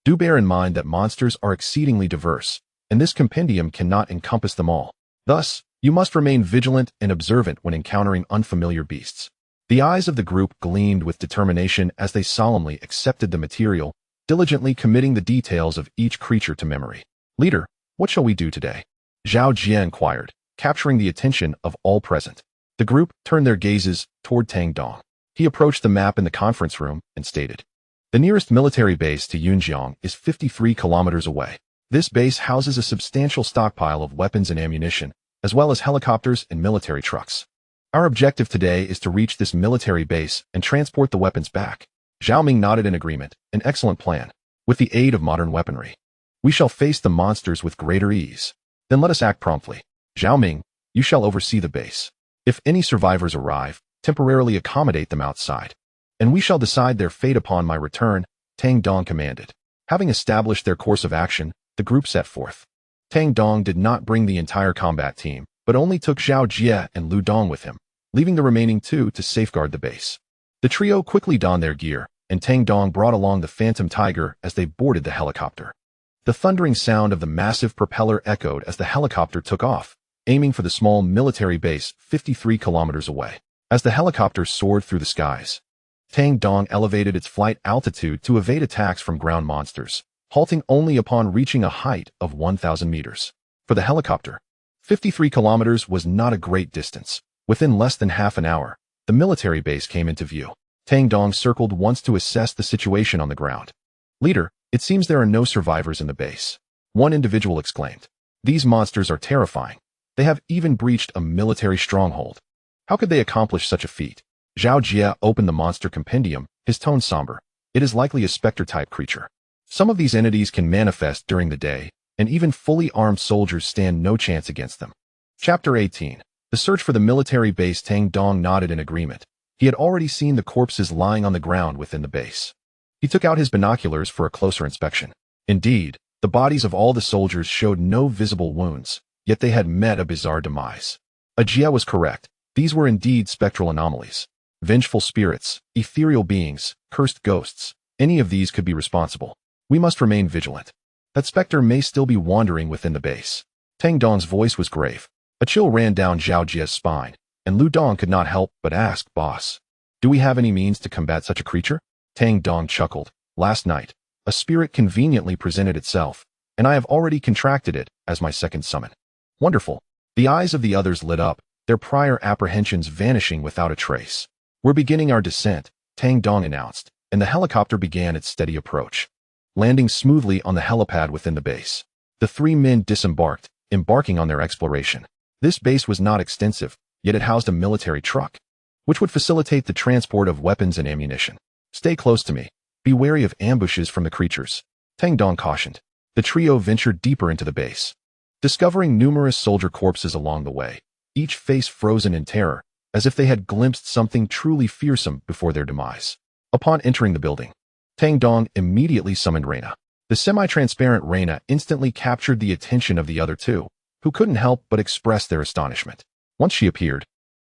Speaker 1: do bear in mind that monsters are exceedingly diverse, and this compendium cannot encompass them all. Thus, you must remain vigilant and observant when encountering unfamiliar beasts. The eyes of the group gleamed with determination as they solemnly accepted the material, diligently committing the details of each creature to memory. Leader, what shall we do today? Zhao Jie inquired, capturing the attention of all present. The group turned their gazes toward Tang Dong. He approached the map in the conference room and stated, the nearest military base to Yunjiang is 53 kilometers away. This base houses a substantial stockpile of weapons and ammunition, as well as helicopters and military trucks. Our objective today is to reach this military base and transport the weapons back. Zhao Ming nodded in agreement, an excellent plan. With the aid of modern weaponry, we shall face the monsters with greater ease. Then let us act promptly. Zhao Ming, you shall oversee the base. If any survivors arrive, temporarily accommodate them outside, and we shall decide their fate upon my return, Tang Dong commanded. Having established their course of action, the group set forth. Tang Dong did not bring the entire combat team, but only took Zhao Jie and Lu Dong with him, leaving the remaining two to safeguard the base. The trio quickly donned their gear, and Tang Dong brought along the Phantom Tiger as they boarded the helicopter. The thundering sound of the massive propeller echoed as the helicopter took off, aiming for the small military base 53 kilometers away. As the helicopter soared through the skies, Tang Dong elevated its flight altitude to evade attacks from ground monsters, halting only upon reaching a height of 1,000 meters. For the helicopter, 53 kilometers was not a great distance. Within less than half an hour, the military base came into view. Tang Dong circled once to assess the situation on the ground. "Leader, it seems there are no survivors in the base," one individual exclaimed. "These monsters are terrifying. They have even breached a military stronghold. How could they accomplish such a feat?" Zhao Jie opened the monster compendium, his tone somber. "It is likely a specter-type creature. Some of these entities can manifest during the day, and even fully armed soldiers stand no chance against them." Chapter 18. The search for the military base. Tang Dong nodded in agreement. He had already seen the corpses lying on the ground within the base. He took out his binoculars for a closer inspection. Indeed, the bodies of all the soldiers showed no visible wounds, yet they had met a bizarre demise. Jie was correct. These were indeed spectral anomalies. Vengeful spirits, ethereal beings, cursed ghosts. Any of these could be responsible. We must remain vigilant. That specter may still be wandering within the base. Tang Dong's voice was grave. A chill ran down Zhao Jie's spine, and Lu Dong could not help but ask, "Boss, do we have any means to combat such a creature?" Tang Dong chuckled. "Last night, a spirit conveniently presented itself, and I have already contracted it as my second summon." "Wonderful." The eyes of the others lit up, their prior apprehensions vanishing without a trace. "We're beginning our descent," Tang Dong announced, and the helicopter began its steady approach. Landing smoothly on the helipad within the base, the three men disembarked, embarking on their exploration. This base was not extensive, yet it housed a military truck, which would facilitate the transport of weapons and ammunition. "Stay close to me. Be wary of ambushes from the creatures," Tang Dong cautioned. The trio ventured deeper into the base, discovering numerous soldier corpses along the way, each face frozen in terror, as if they had glimpsed something truly fearsome before their demise. Upon entering the building, Tang Dong immediately summoned Reina. The semi-transparent Reina instantly captured the attention of the other two, who couldn't help but express their astonishment. Once she appeared,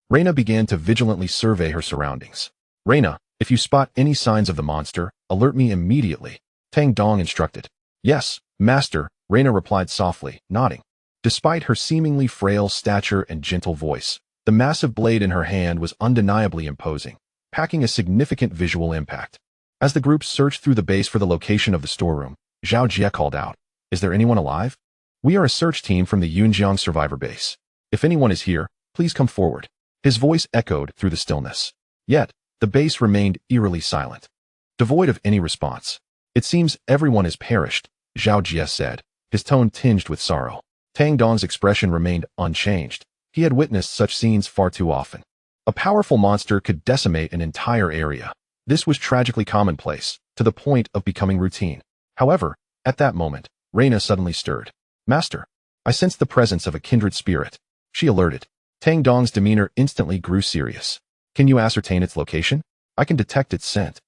Speaker 1: Reina began to vigilantly survey her surroundings. "Reina, if you spot any signs of the monster, alert me immediately," Tang Dong instructed. "Yes, master," Reina replied softly, nodding. Despite her seemingly frail stature and gentle voice, the massive blade in her hand was undeniably imposing, packing a significant visual impact. As the group searched through the base for the location of the storeroom, Zhao Jie called out, "Is there anyone alive? We are a search team from the Yunjiang survivor base. If anyone is here, please come forward." His voice echoed through the stillness. Yet, the base remained eerily silent, devoid of any response. "It seems everyone has perished," Zhao Jie said, his tone tinged with sorrow. Tang Dong's expression remained unchanged. He had witnessed such scenes far too often. A powerful monster could decimate an entire area. This was tragically commonplace, to the point of becoming routine. However, at that moment, Reina suddenly stirred. "Master, I sense the presence of a kindred spirit," she alerted. Tang Dong's demeanor instantly grew serious. "Can you ascertain its location? I can detect its scent,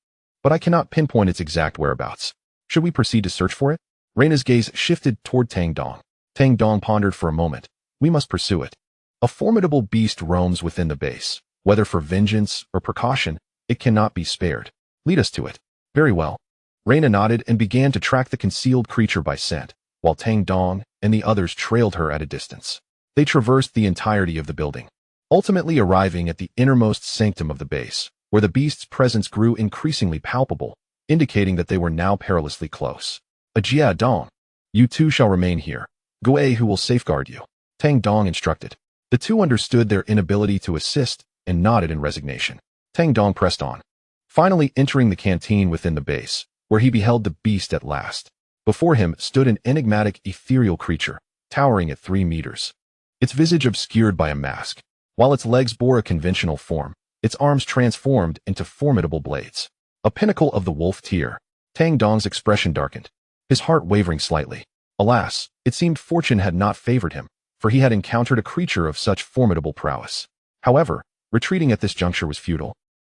Speaker 1: but I cannot pinpoint its exact whereabouts. Should we proceed to search for it?" Reina's gaze shifted toward Tang Dong. Tang Dong pondered for a moment. "We must pursue it. A formidable beast roams within the base. Whether for vengeance or precaution, it cannot be spared. Lead us to it." "Very well." Reina nodded and began to track the concealed creature by scent, while Tang Dong and the others trailed her at a distance. They traversed the entirety of the building, ultimately arriving at the innermost sanctum of the base, where the beast's presence grew increasingly palpable, indicating that they were now perilously close. "Jie Dong, you two shall remain here. Gui who will safeguard you," Tang Dong instructed. The two understood their inability to assist and nodded in resignation. Tang Dong pressed on, finally entering the canteen within the base, where he beheld the beast at last. Before him stood an enigmatic ethereal creature, towering at 3 meters. Its visage obscured by a mask. While its legs bore a conventional form, its arms transformed into formidable blades. A pinnacle of the wolf tier. Tang Dong's expression darkened, his heart wavering slightly. Alas, it seemed fortune had not favored him, for he had encountered a creature of such formidable prowess. However, retreating at this juncture was futile.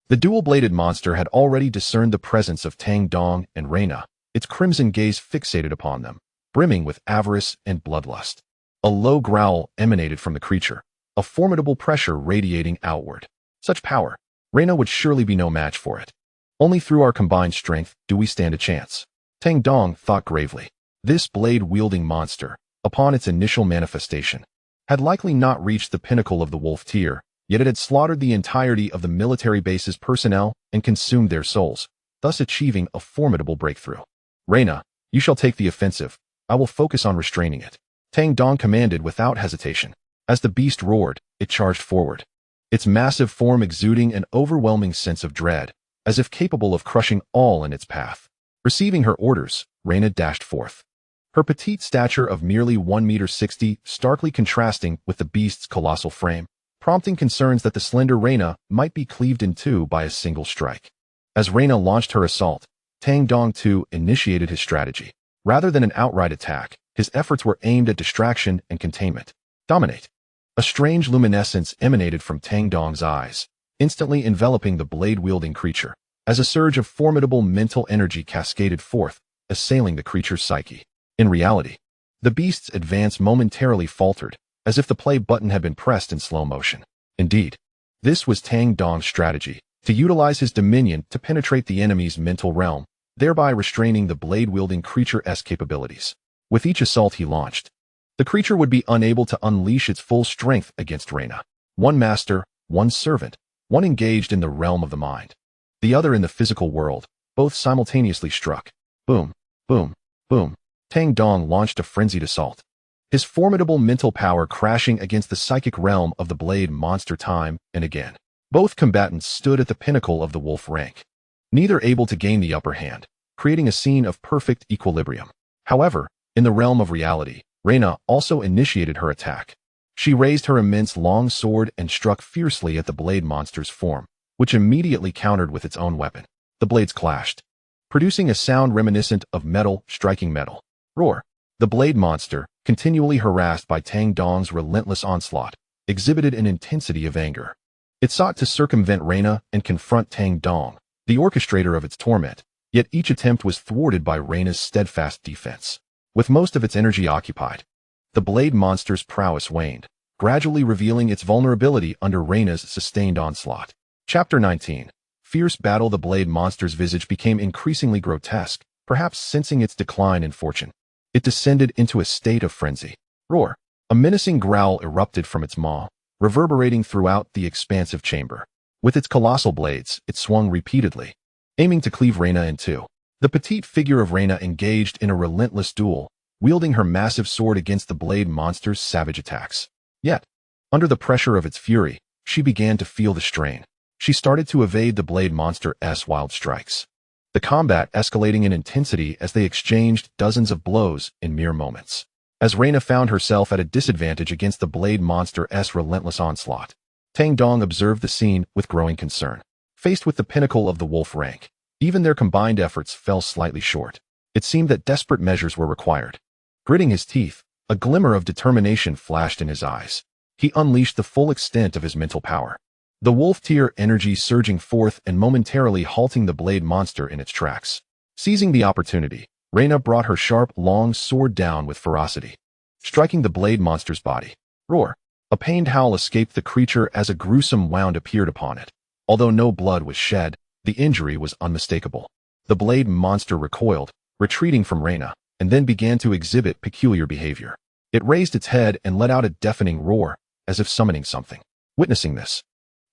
Speaker 1: The dual-bladed monster had already discerned the presence of Tang Dong and Reina, its crimson gaze fixated upon them, brimming with avarice and bloodlust. A low growl emanated from the creature, a formidable pressure radiating outward. Such power, Reina would surely be no match for it. Only through our combined strength do we stand a chance. Tang Dong thought gravely. This blade-wielding monster, upon its initial manifestation, had likely not reached the pinnacle of the wolf tier, yet it had slaughtered the entirety of the military base's personnel and consumed their souls, thus achieving a formidable breakthrough. Reina, you shall take the offensive. I will focus on restraining it. Tang Dong commanded without hesitation. As the beast roared, it charged forward, its massive form exuding an overwhelming sense of dread, as if capable of crushing all in its path. Receiving her orders, Reina dashed forth. Her petite stature of merely 1.60 meters, starkly contrasting with the beast's colossal frame, prompting concerns that the slender Reina might be cleaved in two by a single strike. As Reina launched her assault, Tang Dong too initiated his strategy. Rather than an outright attack, his efforts were aimed at distraction and containment. Dominate. A strange luminescence emanated from Tang Dong's eyes, instantly enveloping the blade-wielding creature, as a surge of formidable mental energy cascaded forth, assailing the creature's psyche. In reality, the beast's advance momentarily faltered, as if the play button had been pressed in slow motion. Indeed, this was Tang Dong's strategy, to utilize his dominion to penetrate the enemy's mental realm, thereby restraining the blade-wielding creature's capabilities. With each assault he launched, the creature would be unable to unleash its full strength against Reina. One master, one servant, one engaged in the realm of the mind, the other in the physical world, both simultaneously struck. Boom, boom, boom. Tang Dong launched a frenzied assault, his formidable mental power crashing against the psychic realm of the blade monster time and again. Both combatants stood at the pinnacle of the wolf rank, neither able to gain the upper hand, creating a scene of perfect equilibrium. However, in the realm of reality, Reina also initiated her attack. She raised her immense long sword and struck fiercely at the blade monster's form, which immediately countered with its own weapon. The blades clashed, producing a sound reminiscent of metal striking metal. Roar. The blade monster, continually harassed by Tang Dong's relentless onslaught, exhibited an intensity of anger. It sought to circumvent Reina and confront Tang Dong, the orchestrator of its torment, yet each attempt was thwarted by Reina's steadfast defense. With most of its energy occupied, the blade monster's prowess waned, gradually revealing its vulnerability under Reina's sustained onslaught. Chapter 19. Fierce battle. The blade monster's visage became increasingly grotesque, perhaps sensing its decline in fortune. It descended into a state of frenzy. Roar. A menacing growl erupted from its maw, reverberating throughout the expansive chamber. With its colossal blades, it swung repeatedly, aiming to cleave Reina in two. The petite figure of Reina engaged in a relentless duel, wielding her massive sword against the blade monster's savage attacks. Yet, under the pressure of its fury, she began to feel the strain. She started to evade the blade monster's wild strikes, the combat escalating in intensity as they exchanged dozens of blows in mere moments. As Reina found herself at a disadvantage against the blade monster's relentless onslaught, Tang Dong observed the scene with growing concern. Faced with the pinnacle of the wolf rank, even their combined efforts fell slightly short. It seemed that desperate measures were required. Gritting his teeth, a glimmer of determination flashed in his eyes. He unleashed the full extent of his mental power, the wolf-tier energy surging forth and momentarily halting the blade monster in its tracks. Seizing the opportunity, Reina brought her sharp, long sword down with ferocity, striking the blade monster's body. Roar. A pained howl escaped the creature as a gruesome wound appeared upon it. Although no blood was shed, the injury was unmistakable. The blade monster recoiled, retreating from Reina, and then began to exhibit peculiar behavior. It raised its head and let out a deafening roar, as if summoning something. Witnessing this,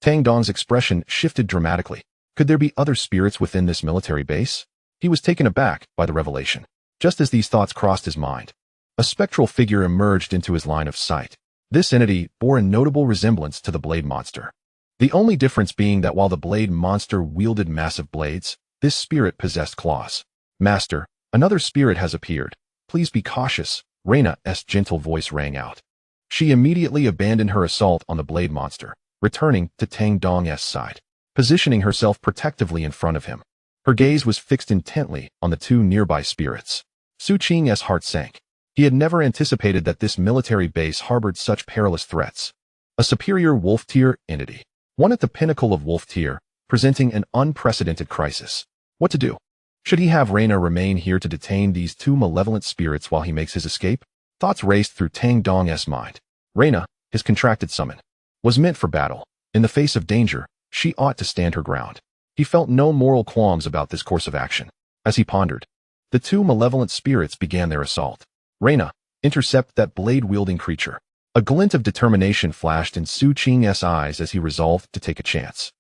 Speaker 1: Tang Dong's expression shifted dramatically. Could there be other spirits within this military base? He was taken aback by the revelation. Just as these thoughts crossed his mind, a spectral figure emerged into his line of sight. This entity bore a notable resemblance to the blade monster, the only difference being that while the blade monster wielded massive blades, this spirit possessed claws. Master, another spirit has appeared. Please be cautious, Reina's gentle voice rang out. She immediately abandoned her assault on the blade monster, returning to Tang Dong's side, positioning herself protectively in front of him. Her gaze was fixed intently on the two nearby spirits. Su Qing's heart sank. He had never anticipated that this military base harbored such perilous threats. A superior wolf-tier entity, one at the pinnacle of wolf-tier, presenting an unprecedented crisis. What to do? Should he have Reina remain here to detain these two malevolent spirits while he makes his escape? Thoughts raced through Tang Dong's mind. Reina, his contracted summon, was meant for battle. In the face of danger, she ought to stand her ground. He felt no moral qualms about this course of action. As he pondered, the two malevolent spirits began their assault. Reina, intercept that blade-wielding creature. A glint of determination flashed in Su Qing's eyes as he resolved to take a chance.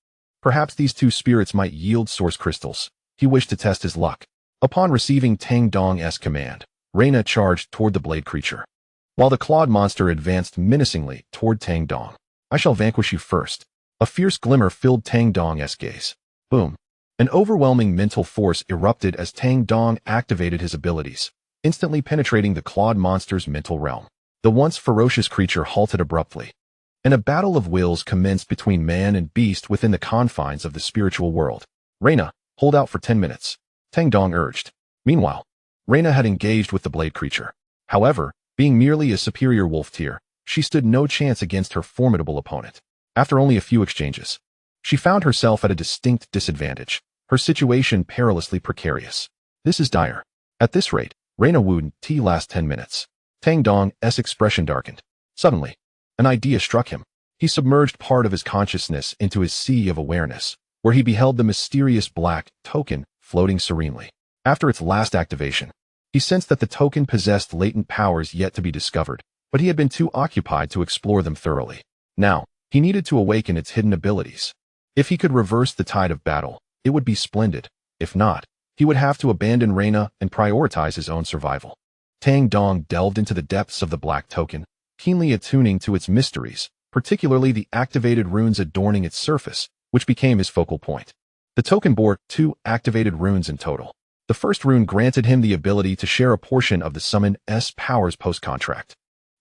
Speaker 1: Perhaps these two spirits might yield source crystals. He wished to test his luck. Upon receiving Tang Dong's command, Reina charged toward the blade creature, while the clawed monster advanced menacingly toward Tang Dong. I shall vanquish you first. A fierce glimmer filled Tang Dong's gaze. Boom. An overwhelming mental force erupted as Tang Dong activated his abilities, instantly penetrating the clawed monster's mental realm. The once ferocious creature halted abruptly, and a battle of wills commenced between man and beast within the confines of the spiritual world. Reina, hold out for 10 minutes, Tang Dong urged. Meanwhile, Reina had engaged with the blade creature. However, being merely a superior wolf tier, she stood no chance against her formidable opponent. After only a few exchanges, she found herself at a distinct disadvantage, her situation perilously precarious. This is dire. At this rate, Reina wouldn't last 10 minutes. Tang Dong's expression darkened. Suddenly, an idea struck him. He submerged part of his consciousness into his sea of awareness, where he beheld the mysterious black token floating serenely. After its last activation, he sensed that the token possessed latent powers yet to be discovered, but he had been too occupied to explore them thoroughly. Now, he needed to awaken its hidden abilities. If he could reverse the tide of battle, it would be splendid. If not, he would have to abandon Reina and prioritize his own survival. Tang Dong delved into the depths of the black token, keenly attuning to its mysteries, particularly the activated runes adorning its surface, which became his focal point. The token bore 2 activated runes in total. The first rune granted him the ability to share a portion of the summon's powers post-contract.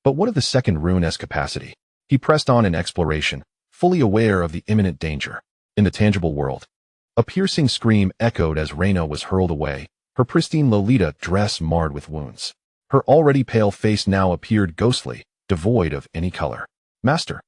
Speaker 1: But what of the second rune's capacity? He pressed on in exploration, fully aware of the imminent danger. In the tangible world, a piercing scream echoed as Reina was hurled away, her pristine Lolita dress marred with wounds. Her already pale face now appeared ghostly, devoid of any color. Master,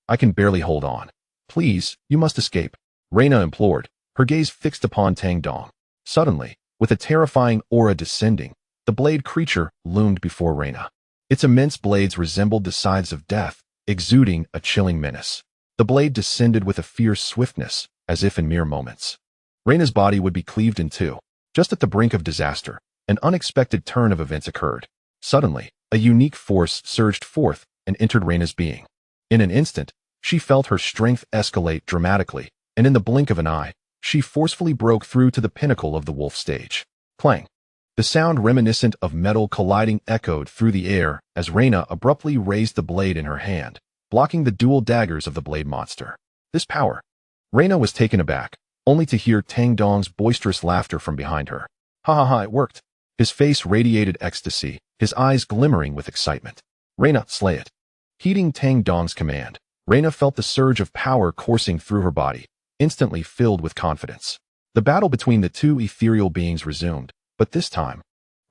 Speaker 1: I can barely hold on. Please, you must escape, Reina implored, her gaze fixed upon Tang Dong. Suddenly, with a terrifying aura descending, the blade creature loomed before Reina. Its immense blades resembled the scythes of death, exuding a chilling menace. The blade descended with a fierce swiftness, as if in mere moments. Reina's body would be cleaved in two. Just at the brink of disaster, an unexpected turn of events occurred. Suddenly, a unique force surged forth and entered Reina's being. In an instant, she felt her strength escalate dramatically, and in the blink of an eye, she forcefully broke through to the pinnacle of the wolf stage. Clang! The sound reminiscent of metal colliding echoed through the air as Reina abruptly raised the blade in her hand, blocking the dual daggers of the blade monster. This power! Reina was taken aback, only to hear Tang Dong's boisterous laughter from behind her. Ha ha ha, it worked! His face radiated ecstasy, his eyes glimmering with excitement. Reina, slay it! Heeding Tang Dong's command, Reina felt the surge of power coursing through her body, instantly filled with confidence. The battle between the two ethereal beings resumed, but this time,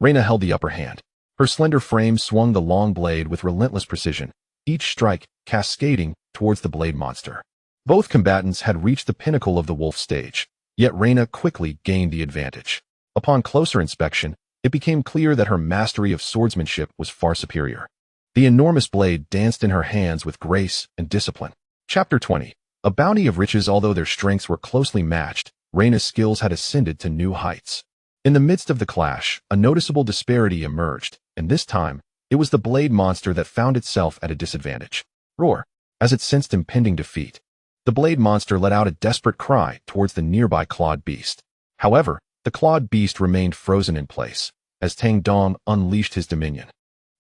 Speaker 1: Reina held the upper hand. Her slender frame swung the long blade with relentless precision, each strike cascading towards the blade monster. Both combatants had reached the pinnacle of the wolf stage, yet Reina quickly gained the advantage. Upon closer inspection, it became clear that her mastery of swordsmanship was far superior. The enormous blade danced in her hands with grace and discipline. Chapter 20. A bounty of riches. Although their strengths were closely matched, Reina's skills had ascended to new heights. In the midst of the clash, a noticeable disparity emerged, and this time, it was the blade monster that found itself at a disadvantage. Roar! As it sensed impending defeat, the blade monster let out a desperate cry towards the nearby clawed beast. However, the clawed beast remained frozen in place, as Tang Dong unleashed his dominion,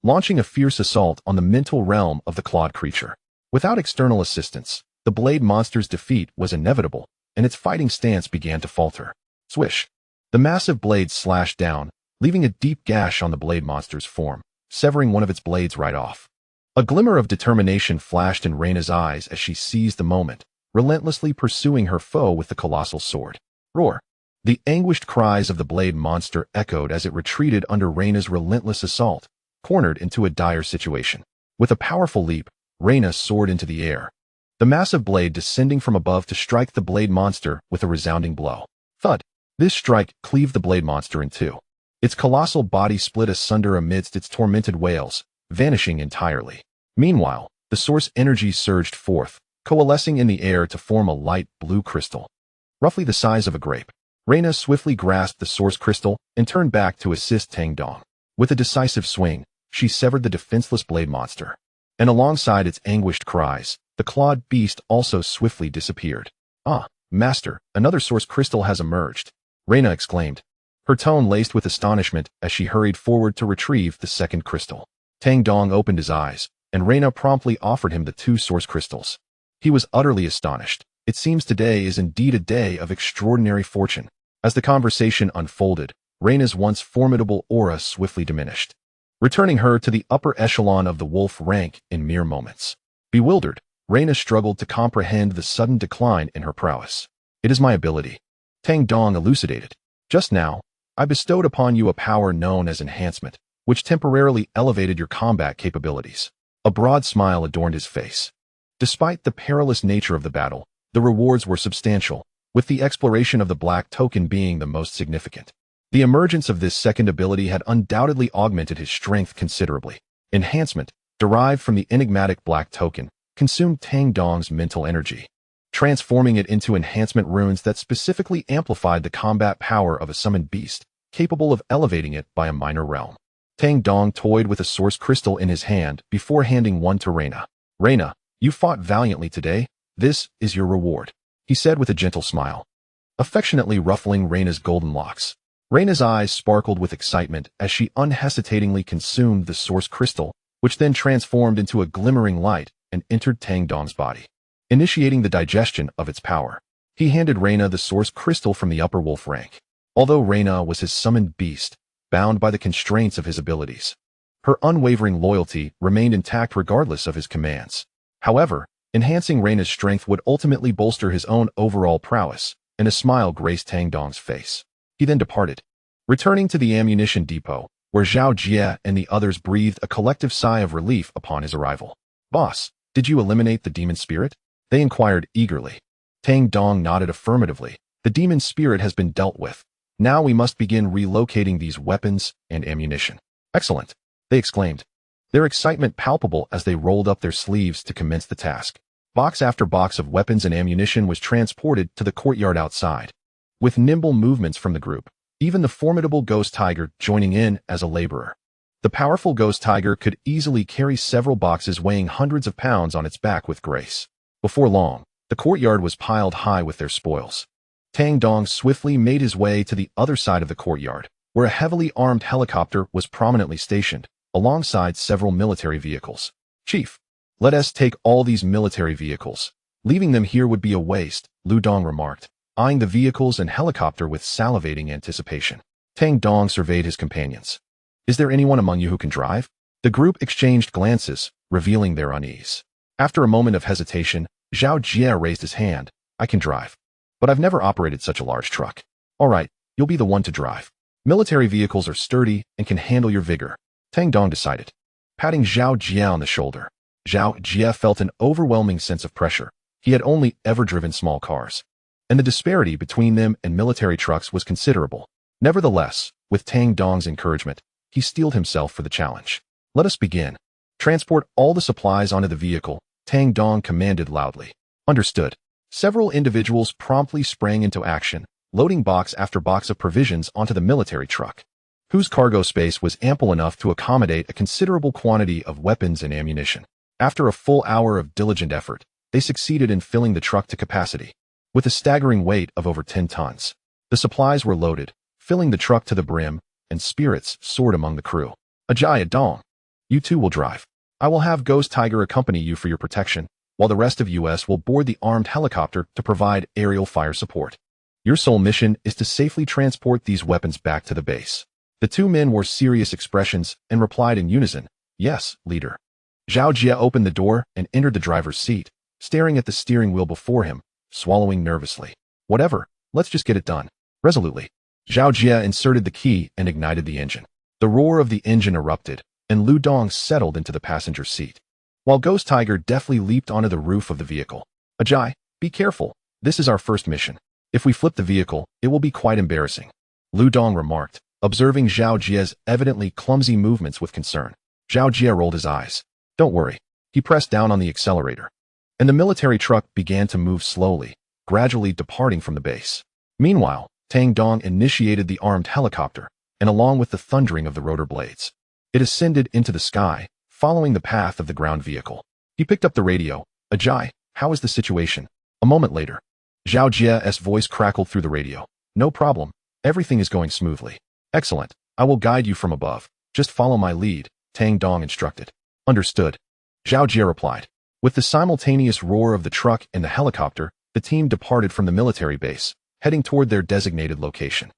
Speaker 1: launching a fierce assault on the mental realm of the clawed creature. Without external assistance, the blade monster's defeat was inevitable, and its fighting stance began to falter. Swish! The massive blade slashed down, leaving a deep gash on the blade monster's form, severing one of its blades right off. A glimmer of determination flashed in Reina's eyes as she seized the moment, relentlessly pursuing her foe with the colossal sword. Roar! The anguished cries of the blade monster echoed as it retreated under Reina's relentless assault, cornered into a dire situation. With a powerful leap, Reina soared into the air, the massive blade descending from above to strike the blade monster with a resounding blow. Thud! This strike cleaved the blade monster in two. Its colossal body split asunder amidst its tormented wails, vanishing entirely. Meanwhile, the source energy surged forth, coalescing in the air to form a light blue crystal, roughly the size of a grape. Reina swiftly grasped the source crystal and turned back to assist Tang Dong. With a decisive swing, she severed the defenseless blade monster. And alongside its anguished cries, the clawed beast also swiftly disappeared. "Ah, master, another source crystal has emerged," Reina exclaimed, her tone laced with astonishment as she hurried forward to retrieve the second crystal. Tang Dong opened his eyes, and Reina promptly offered him the two source crystals. He was utterly astonished. It seems today is indeed a day of extraordinary fortune. As the conversation unfolded, Reina's once formidable aura swiftly diminished, returning her to the upper echelon of the wolf rank in mere moments. Bewildered, Reina struggled to comprehend the sudden decline in her prowess. "It is my ability," Tang Dong elucidated. "Just now, I bestowed upon you a power known as enhancement, which temporarily elevated your combat capabilities." A broad smile adorned his face. Despite the perilous nature of the battle, the rewards were substantial, with the exploration of the black token being the most significant. The emergence of this second ability had undoubtedly augmented his strength considerably. Enhancement, derived from the enigmatic black token, consumed Tang Dong's mental energy, transforming it into enhancement runes that specifically amplified the combat power of a summoned beast, capable of elevating it by a minor realm. Tang Dong toyed with a source crystal in his hand before handing one to Reina. "Reina, you fought valiantly today. This is your reward," he said with a gentle smile, affectionately ruffling Reina's golden locks. Reina's eyes sparkled with excitement as she unhesitatingly consumed the source crystal, which then transformed into a glimmering light and entered Tang Dong's body, initiating the digestion of its power. He handed Reina the source crystal from the upper wolf rank. Although Reina was his summoned beast, bound by the constraints of his abilities, her unwavering loyalty remained intact regardless of his commands. However, enhancing Reina's strength would ultimately bolster his own overall prowess, and a smile graced Tang Dong's face. He then departed, returning to the ammunition depot, where Zhao Jie and the others breathed a collective sigh of relief upon his arrival. "Boss, did you eliminate the demon spirit?" they inquired eagerly. Tang Dong nodded affirmatively. "The demon spirit has been dealt with. Now we must begin relocating these weapons and ammunition." "Excellent," they exclaimed, their excitement palpable as they rolled up their sleeves to commence the task. Box after box of weapons and ammunition was transported to the courtyard outside, with nimble movements from the group, even the formidable ghost tiger joining in as a laborer. The powerful ghost tiger could easily carry several boxes weighing hundreds of pounds on its back with grace. Before long, the courtyard was piled high with their spoils. Tang Dong swiftly made his way to the other side of the courtyard, where a heavily armed helicopter was prominently stationed, alongside several military vehicles. "Chief, let us take all these military vehicles. Leaving them here would be a waste," Lu Dong remarked, eyeing the vehicles and helicopter with salivating anticipation. Tang Dong surveyed his companions. "Is there anyone among you who can drive?" The group exchanged glances, revealing their unease. After a moment of hesitation, Zhao Jie raised his hand. "I can drive, but I've never operated such a large truck." "All right, you'll be the one to drive. Military vehicles are sturdy and can handle your vigor," Tang Dong decided, patting Zhao Jie on the shoulder. Zhao Jie felt an overwhelming sense of pressure. He had only ever driven small cars, and the disparity between them and military trucks was considerable. Nevertheless, with Tang Dong's encouragement, he steeled himself for the challenge. "Let us begin. Transport all the supplies onto the vehicle," Tang Dong commanded loudly. "Understood." Several individuals promptly sprang into action, loading box after box of provisions onto the military truck, whose cargo space was ample enough to accommodate a considerable quantity of weapons and ammunition. After a full hour of diligent effort, they succeeded in filling the truck to capacity, with a staggering weight of over 10 tons. The supplies were loaded, filling the truck to the brim, and spirits soared among the crew. "Ajay Dong, you two will drive. I will have Ghost Tiger accompany you for your protection, while the rest of us will board the armed helicopter to provide aerial fire support. Your sole mission is to safely transport these weapons back to the base." The two men wore serious expressions and replied in unison, "Yes, leader." Zhao Jie opened the door and entered the driver's seat, staring at the steering wheel before him, swallowing nervously. "Whatever, let's just get it done." Resolutely, Zhao Jie inserted the key and ignited the engine. The roar of the engine erupted, and Lu Dong settled into the passenger seat, while Ghost Tiger deftly leaped onto the roof of the vehicle. "Ajay, be careful. This is our first mission. If we flip the vehicle, it will be quite embarrassing," Lu Dong remarked, observing Zhao Jie's evidently clumsy movements with concern. Zhao Jie rolled his eyes. "Don't worry." He pressed down on the accelerator, and the military truck began to move slowly, gradually departing from the base. Meanwhile, Tang Dong initiated the armed helicopter, and along with the thundering of the rotor blades, it ascended into the sky, following the path of the ground vehicle. He picked up the radio. "Ajay, how is the situation?" A moment later, Zhao Jie's voice crackled through the radio. "No problem. Everything is going smoothly." "Excellent. I will guide you from above. Just follow my lead," Tang Dong instructed. "Understood," Zhao Jie replied. With the simultaneous roar of the truck and the helicopter, the team departed from the military base, heading toward their designated location.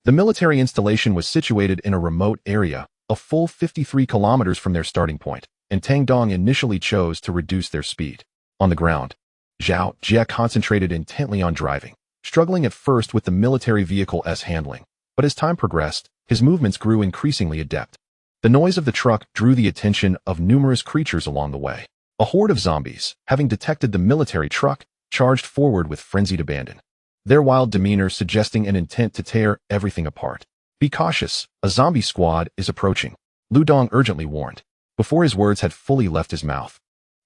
Speaker 1: The military installation was situated in a remote area, a full 53 kilometers from their starting point, and Tang Dong initially chose to reduce their speed. On the ground, Zhao Jie concentrated intently on driving, struggling at first with the military vehicle's handling, but as time progressed, his movements grew increasingly adept. The noise of the truck drew the attention of numerous creatures along the way. A horde of zombies, having detected the military truck, charged forward with frenzied abandon, their wild demeanor suggesting an intent to tear everything apart. "Be cautious, a zombie squad is approaching," Lu Dong urgently warned, before his words had fully left his mouth.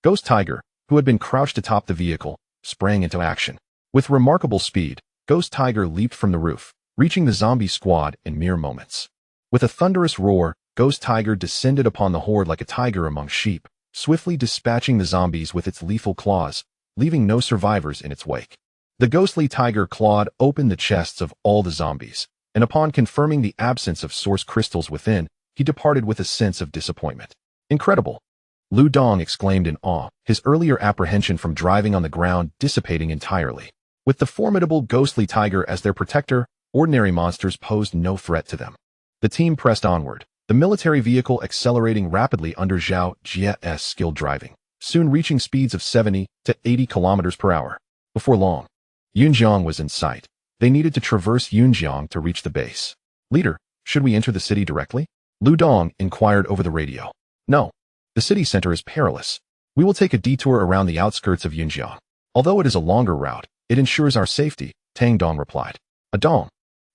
Speaker 1: Ghost Tiger, who had been crouched atop the vehicle, sprang into action. With remarkable speed, Ghost Tiger leaped from the roof, reaching the zombie squad in mere moments. With a thunderous roar, Ghost Tiger descended upon the horde like a tiger among sheep, swiftly dispatching the zombies with its lethal claws, leaving no survivors in its wake. The ghostly tiger clawed open the chests of all the zombies, and upon confirming the absence of source crystals within, he departed with a sense of disappointment. "Incredible!" Lu Dong exclaimed in awe, his earlier apprehension from driving on the ground dissipating entirely. With the formidable ghostly tiger as their protector, ordinary monsters posed no threat to them. The team pressed onward, the military vehicle accelerating rapidly under Zhao Jie's skilled driving, soon reaching speeds of 70 to 80 kilometers per hour. Before long, Yunjiang was in sight. They needed to traverse Yunjiang to reach the base. "Leader, should we enter the city directly?" Lu Dong inquired over the radio. "No. The city center is perilous. We will take a detour around the outskirts of Yunjiang. Although it is a longer route, it ensures our safety," Tang Dong replied. "Dong,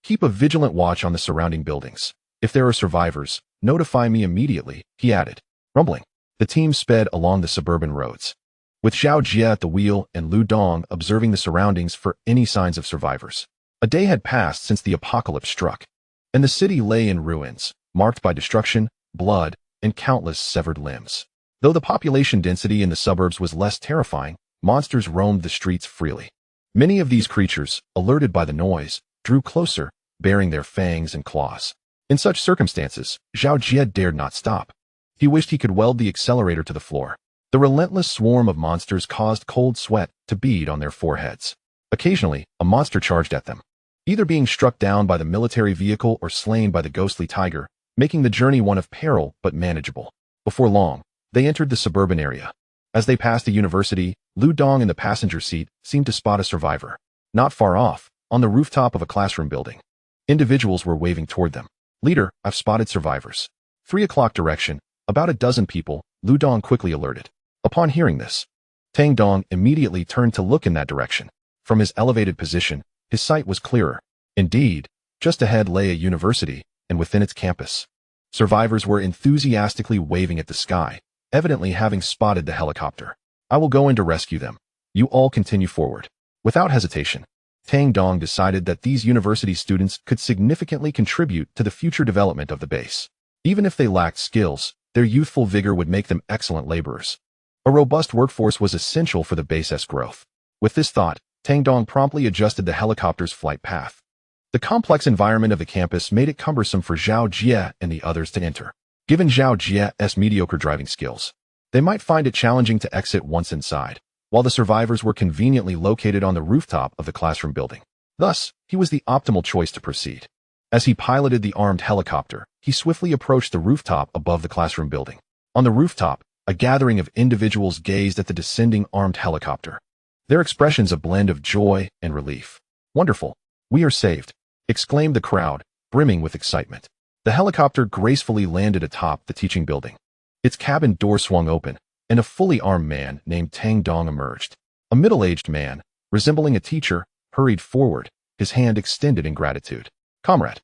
Speaker 1: keep a vigilant watch on the surrounding buildings. If there are survivors, notify me immediately," he added. Rumbling, the team sped along the suburban roads, with Zhao Jie at the wheel and Lu Dong observing the surroundings for any signs of survivors. A day had passed since the apocalypse struck, and the city lay in ruins, marked by destruction, blood, and countless severed limbs. Though the population density in the suburbs was less terrifying, monsters roamed the streets freely. Many of these creatures, alerted by the noise, drew closer, baring their fangs and claws. In such circumstances, Zhao Jie dared not stop. He wished he could weld the accelerator to the floor. The relentless swarm of monsters caused cold sweat to bead on their foreheads. Occasionally, a monster charged at them, either being struck down by the military vehicle or slain by the ghostly tiger, making the journey one of peril but manageable. Before long, they entered the suburban area. As they passed a university, Lu Dong in the passenger seat seemed to spot a survivor. Not far off, on the rooftop of a classroom building, individuals were waving toward them. "Leader, I've spotted survivors." 3 o'clock direction, about a dozen people, Lu Dong quickly alerted. Upon hearing this, Tang Dong immediately turned to look in that direction. From his elevated position, his sight was clearer. Indeed, just ahead lay a university, and within its campus, survivors were enthusiastically waving at the sky, evidently having spotted the helicopter. "I will go in to rescue them. You all continue forward." Without hesitation, Tang Dong decided that these university students could significantly contribute to the future development of the base. Even if they lacked skills, their youthful vigor would make them excellent laborers. A robust workforce was essential for the base's growth. With this thought, Tang Dong promptly adjusted the helicopter's flight path. The complex environment of the campus made it cumbersome for Zhao Jie and the others to enter. Given Zhao Jie's mediocre driving skills, they might find it challenging to exit once inside, while the survivors were conveniently located on the rooftop of the classroom building. Thus, he was the optimal choice to proceed. As he piloted the armed helicopter, he swiftly approached the rooftop above the classroom building. On the rooftop, a gathering of individuals gazed at the descending armed helicopter, their expressions a blend of joy and relief. "Wonderful! We are saved!" exclaimed the crowd, brimming with excitement. The helicopter gracefully landed atop the teaching building. Its cabin door swung open, and a fully armed man named Tang Dong emerged. A middle-aged man, resembling a teacher, hurried forward, his hand extended in gratitude. "Comrade,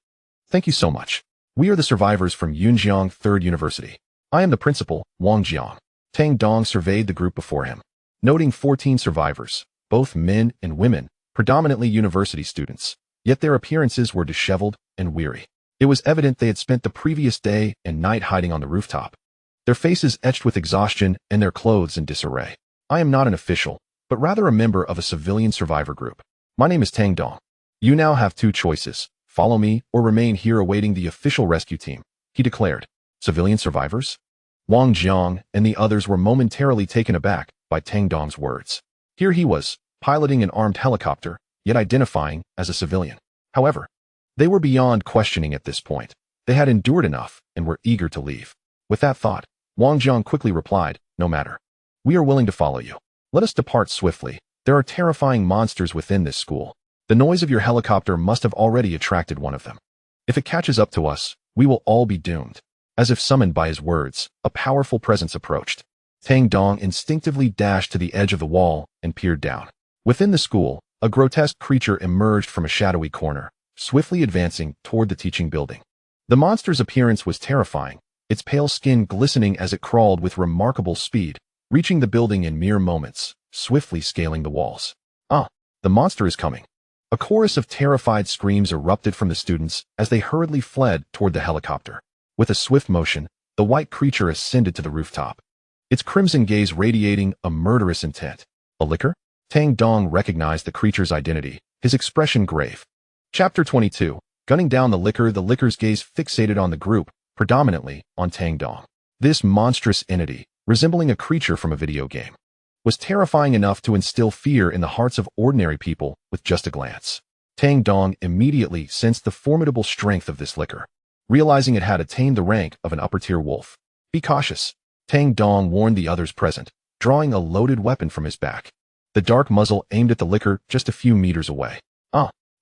Speaker 1: thank you so much. We are the survivors from Yunjiang Third University. I am the principal, Wang Jiang." Tang Dong surveyed the group before him. noting 14 survivors, both men and women, predominantly university students, yet their appearances were disheveled and weary. It was evident they had spent the previous day and night hiding on the rooftop, their faces etched with exhaustion and their clothes in disarray. I am not an official, but rather a member of a civilian survivor group. My name is Tang Dong. You now have two choices: follow me or remain here awaiting the official rescue team, he declared. Civilian survivors? Wang Jiang and the others were momentarily taken aback by Tang Dong's words. Here he was, piloting an armed helicopter, yet identifying as a civilian. However, they were beyond questioning at this point. They had endured enough and were eager to leave. With that thought, Wang Jiang quickly replied, "No matter. We are willing to follow you. Let us depart swiftly. There are terrifying monsters within this school. The noise of your helicopter must have already attracted one of them. If it catches up to us, we will all be doomed." As if summoned by his words, a powerful presence approached. Tang Dong instinctively dashed to the edge of the wall and peered down. Within the school, a grotesque creature emerged from a shadowy corner, swiftly advancing toward the teaching building. The monster's appearance was terrifying, its pale skin glistening as it crawled with remarkable speed, reaching the building in mere moments, swiftly scaling the walls. "Ah, the monster is coming." A chorus of terrified screams erupted from the students as they hurriedly fled toward the helicopter. With a swift motion, the white creature ascended to the rooftop, its crimson gaze radiating a murderous intent. A liquor? Tang Dong recognized the creature's identity, his expression grave. Chapter 22. Gunning down the liquor's gaze fixated on the group, predominantly on Tang Dong. This monstrous entity, resembling a creature from a video game, was terrifying enough to instill fear in the hearts of ordinary people with just a glance. Tang Dong immediately sensed the formidable strength of this liquor, realizing it had attained the rank of an upper-tier wolf. "Be cautious," Tang Dong warned the others present, drawing a loaded weapon from his back. The dark muzzle aimed at the liquor just a few meters away.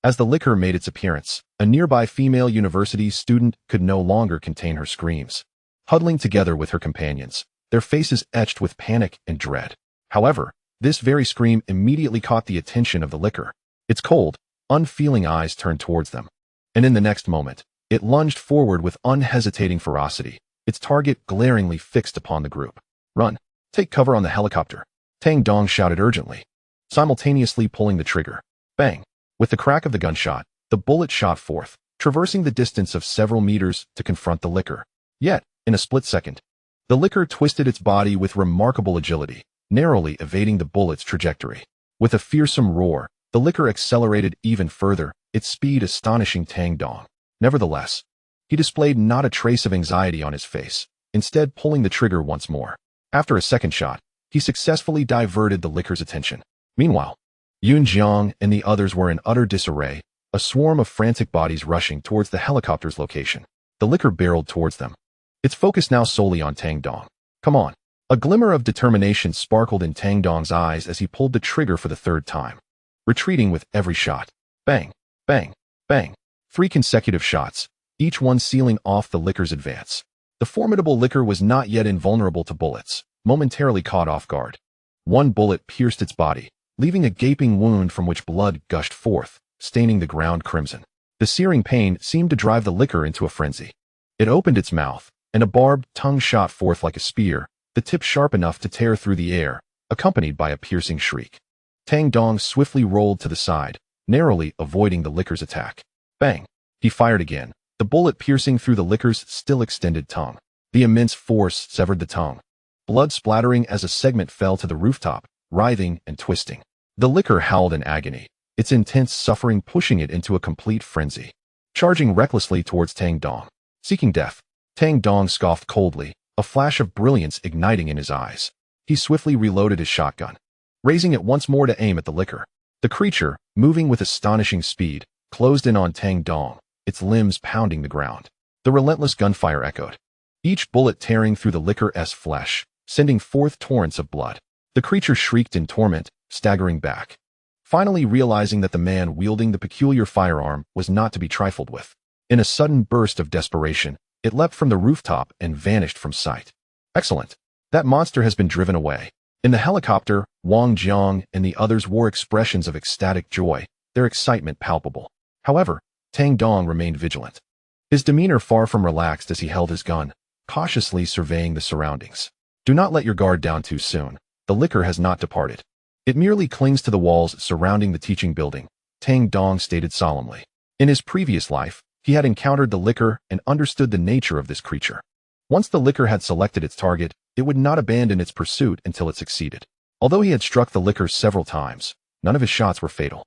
Speaker 1: As the liquor made its appearance, a nearby female university student could no longer contain her screams, huddling together with her companions, their faces etched with panic and dread. However, this very scream immediately caught the attention of the liquor. Its cold, unfeeling eyes turned towards them, and in the next moment, it lunged forward with unhesitating ferocity, its target glaringly fixed upon the group. "Run! Take cover on the helicopter!" Tang Dong shouted urgently, simultaneously pulling the trigger. Bang! With the crack of the gunshot, the bullet shot forth, traversing the distance of several meters to confront the liquor. Yet, in a split second, the liquor twisted its body with remarkable agility, narrowly evading the bullet's trajectory. With a fearsome roar, the liquor accelerated even further, its speed astonishing Tang Dong. Nevertheless, he displayed not a trace of anxiety on his face, instead pulling the trigger once more. After a second shot, he successfully diverted the liquor's attention. Meanwhile, Yun Jiang and the others were in utter disarray, a swarm of frantic bodies rushing towards the helicopter's location. The liquor barreled towards them, its focus now solely on Tang Dong. "Come on." A glimmer of determination sparkled in Tang Dong's eyes as he pulled the trigger for the third time, retreating with every shot. Bang, bang, bang. 3 consecutive shots, each one sealing off the liquor's advance. The formidable liquor was not yet invulnerable to bullets, momentarily caught off guard. One bullet pierced its body, leaving a gaping wound from which blood gushed forth, staining the ground crimson. The searing pain seemed to drive the liquor into a frenzy. It opened its mouth, and a barbed tongue shot forth like a spear, the tip sharp enough to tear through the air, accompanied by a piercing shriek. Tang Dong swiftly rolled to the side, narrowly avoiding the liquor's attack. Bang! He fired again, the bullet piercing through the liquor's still extended tongue. The immense force severed the tongue, blood splattering as a segment fell to the rooftop, writhing and twisting. The liquor howled in agony, its intense suffering pushing it into a complete frenzy. Charging recklessly towards Tang Dong. Seeking death, Tang Dong scoffed coldly, a flash of brilliance igniting in his eyes. He swiftly reloaded his shotgun, raising it once more to aim at the liquor. The creature, moving with astonishing speed, closed in on Tang Dong, its limbs pounding the ground. The relentless gunfire echoed, each bullet tearing through the liquor's flesh, sending forth torrents of blood. The creature shrieked in torment, staggering back, finally realizing that the man wielding the peculiar firearm was not to be trifled with. In a sudden burst of desperation, it leapt from the rooftop and vanished from sight. Excellent. That monster has been driven away. In the helicopter, Wang Jiang and the others wore expressions of ecstatic joy, their excitement palpable. However, Tang Dong remained vigilant, his demeanor far from relaxed as he held his gun, cautiously surveying the surroundings. "Do not let your guard down too soon," the liquor has not departed. It merely clings to the walls surrounding the teaching building, Tang Dong stated solemnly. In his previous life, he had encountered the liquor and understood the nature of this creature. Once the liquor had selected its target, it would not abandon its pursuit until it succeeded. Although he had struck the liquor several times, none of his shots were fatal.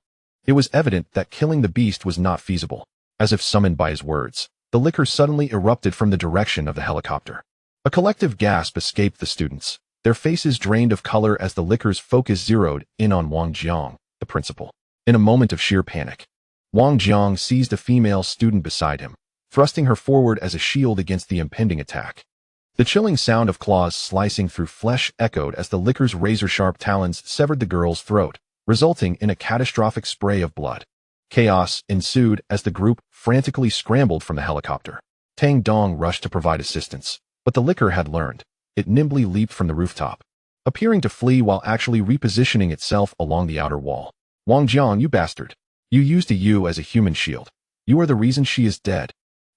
Speaker 1: It was evident that killing the beast was not feasible. As if summoned by his words, the liquor suddenly erupted from the direction of the helicopter. A collective gasp escaped the students, their faces drained of color as the liquor's focus zeroed in on Wang Jiang, the principal. In a moment of sheer panic, Wang Jiang seized a female student beside him, thrusting her forward as a shield against the impending attack. The chilling sound of claws slicing through flesh echoed as the liquor's razor-sharp talons severed the girl's throat, resulting in a catastrophic spray of blood. Chaos ensued as the group frantically scrambled from the helicopter. Tang Dong rushed to provide assistance, but the liquor had learned. It nimbly leaped from the rooftop, appearing to flee while actually repositioning itself along the outer wall. Wang Jiang, you bastard! You used you as a human shield. You are the reason she is dead.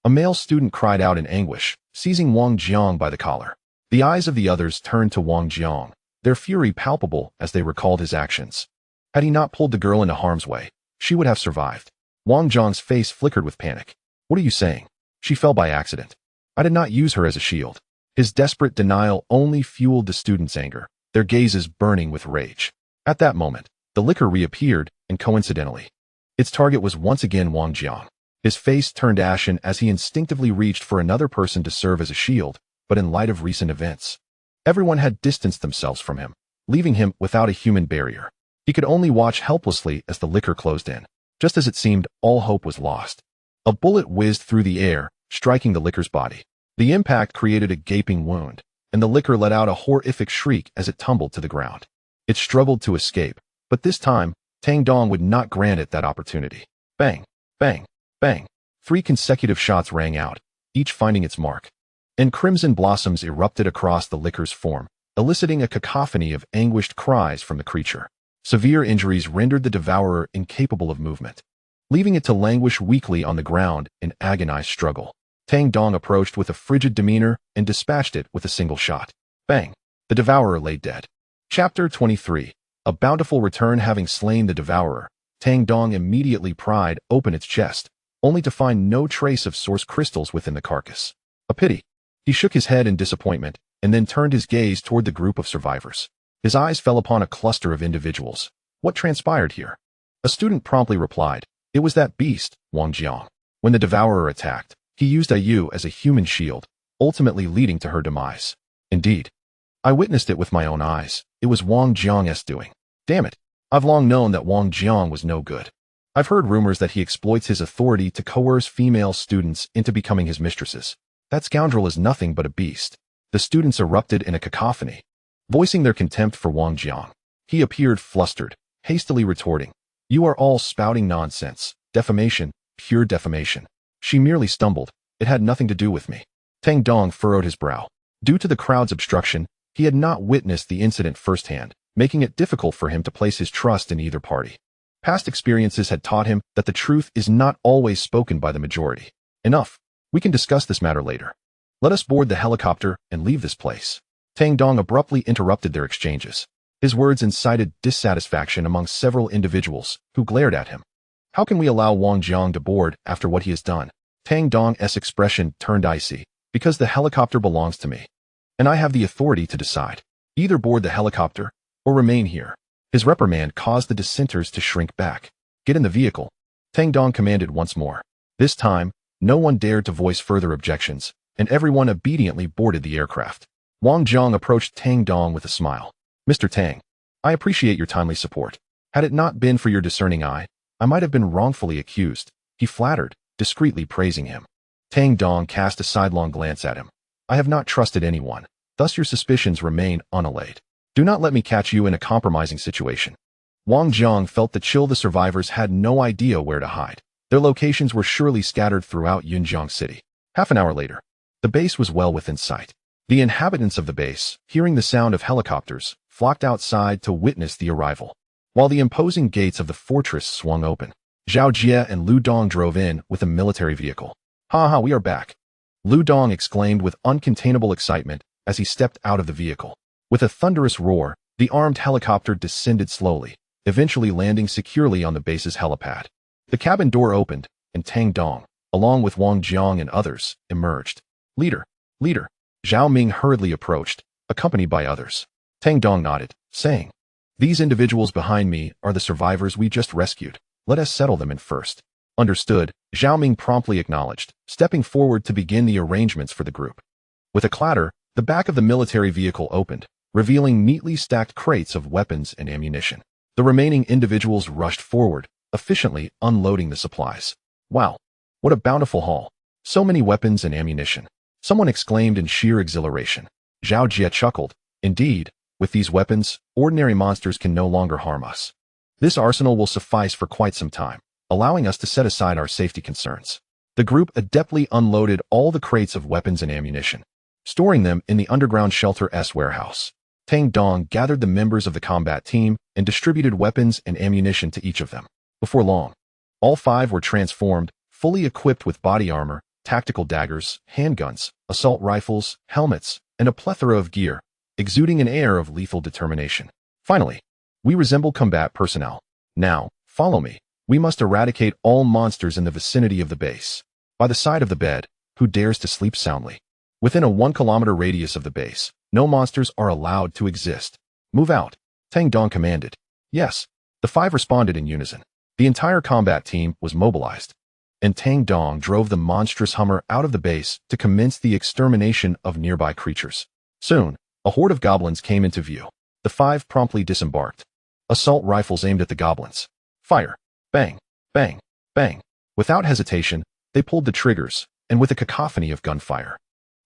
Speaker 1: A male student cried out in anguish, seizing Wang Jiang by the collar. The eyes of the others turned to Wang Jiang, their fury palpable as they recalled his actions. Had he not pulled the girl into harm's way, she would have survived. Wang Jiang's face flickered with panic. What are you saying? She fell by accident. I did not use her as a shield. His desperate denial only fueled the students' anger, their gazes burning with rage. At that moment, the liquor reappeared, and coincidentally, its target was once again Wang Jiang. His face turned ashen as he instinctively reached for another person to serve as a shield, but in light of recent events, everyone had distanced themselves from him, leaving him without a human barrier. He could only watch helplessly as the liquor closed in. Just as it seemed, all hope was lost. A bullet whizzed through the air, striking the liquor's body. The impact created a gaping wound, and the liquor let out a horrific shriek as it tumbled to the ground. It struggled to escape, but this time, Tang Dong would not grant it that opportunity. Bang, bang, bang. 3 consecutive shots rang out, each finding its mark. And crimson blossoms erupted across the liquor's form, eliciting a cacophony of anguished cries from the creature. Severe injuries rendered the devourer incapable of movement, leaving it to languish weakly on the ground in agonized struggle. Tang Dong approached with a frigid demeanor and dispatched it with a single shot. Bang! The devourer lay dead. Chapter 23. A bountiful return. Having slain the devourer, Tang Dong immediately pried open its chest, only to find no trace of source crystals within the carcass. A pity. He shook his head in disappointment, and then turned his gaze toward the group of survivors. His eyes fell upon a cluster of individuals. What transpired here? A student promptly replied, "It was that beast, Wang Jiang. When the devourer attacked, he used you as a human shield, ultimately leading to her demise." Indeed. I witnessed it with my own eyes. It was Wang Jiang's doing. Damn it. I've long known that Wang Jiang was no good. I've heard rumors that he exploits his authority to coerce female students into becoming his mistresses. That scoundrel is nothing but a beast. The students erupted in a cacophony, voicing their contempt for Wang Jiang. He appeared flustered, hastily retorting, "You are all spouting nonsense. Defamation, pure defamation." She merely stumbled. It had nothing to do with me. Tang Dong furrowed his brow. Due to the crowd's obstruction, he had not witnessed the incident firsthand, making it difficult for him to place his trust in either party. Past experiences had taught him that the truth is not always spoken by the majority. Enough. We can discuss this matter later. Let us board the helicopter and leave this place. Tang Dong abruptly interrupted their exchanges. His words incited dissatisfaction among several individuals who glared at him. How can we allow Wang Jiang to board after what he has done? Tang Dong's expression turned icy. Because the helicopter belongs to me, and I have the authority to decide. Either board the helicopter or remain here. His reprimand caused the dissenters to shrink back. Get in the vehicle, Tang Dong commanded once more. This time, no one dared to voice further objections, and everyone obediently boarded the aircraft. Wang Jiang approached Tang Dong with a smile. "Mr. Tang, I appreciate your timely support. Had it not been for your discerning eye, I might have been wrongfully accused." He flattered, discreetly praising him. Tang Dong cast a sidelong glance at him. "I have not trusted anyone, thus your suspicions remain unallayed. Do not let me catch you in a compromising situation." Wang Jiang felt the chill. The survivors had no idea where to hide. Their locations were surely scattered throughout Yunjiang City. Half an hour later, the base was well within sight. The inhabitants of the base, hearing the sound of helicopters, flocked outside to witness the arrival. While the imposing gates of the fortress swung open, Zhao Jie and Lu Dong drove in with a military vehicle. "Ha ha, we are back," Lu Dong exclaimed with uncontainable excitement as he stepped out of the vehicle. With a thunderous roar, The armed helicopter descended slowly, eventually landing securely on the base's helipad. The cabin door opened, and Tang Dong, along with Wang Jiang and others, emerged. Leader, leader, Zhao Ming hurriedly approached, accompanied by others. Tang Dong nodded, saying, "These individuals behind me are the survivors we just rescued. Let us settle them in first." Understood, Zhao Ming promptly acknowledged, stepping forward to begin the arrangements for the group. With a clatter, the back of the military vehicle opened, revealing neatly stacked crates of weapons and ammunition. The remaining individuals rushed forward, efficiently unloading the supplies. "Wow, what a bountiful haul. So many weapons and ammunition," someone exclaimed in sheer exhilaration. Zhao Jie chuckled. "Indeed, with these weapons, ordinary monsters can no longer harm us. This arsenal will suffice for quite some time, allowing us to set aside our safety concerns." The group adeptly unloaded all the crates of weapons and ammunition, storing them in the underground shelter's warehouse. Tang Dong gathered the members of the combat team and distributed weapons and ammunition to each of them. Before long, all 5 were transformed, fully equipped with body armor, tactical daggers, handguns, assault rifles, helmets, and a plethora of gear, exuding an air of lethal determination. "Finally, we resemble combat personnel. Now, follow me. We must eradicate all monsters in the vicinity of the base. By the side of the bed, who dares to sleep soundly? Within a 1-kilometer radius of the base, no monsters are allowed to exist. Move out," Tang Dong commanded. "Yes." The 5 responded in unison. The entire combat team was mobilized, and Tang Dong drove the monstrous Hummer out of the base to commence the extermination of nearby creatures. Soon, a horde of goblins came into view. The 5 promptly disembarked. Assault rifles aimed at the goblins. Fire! Bang! Bang! Bang! Without hesitation, they pulled the triggers, and with a cacophony of gunfire,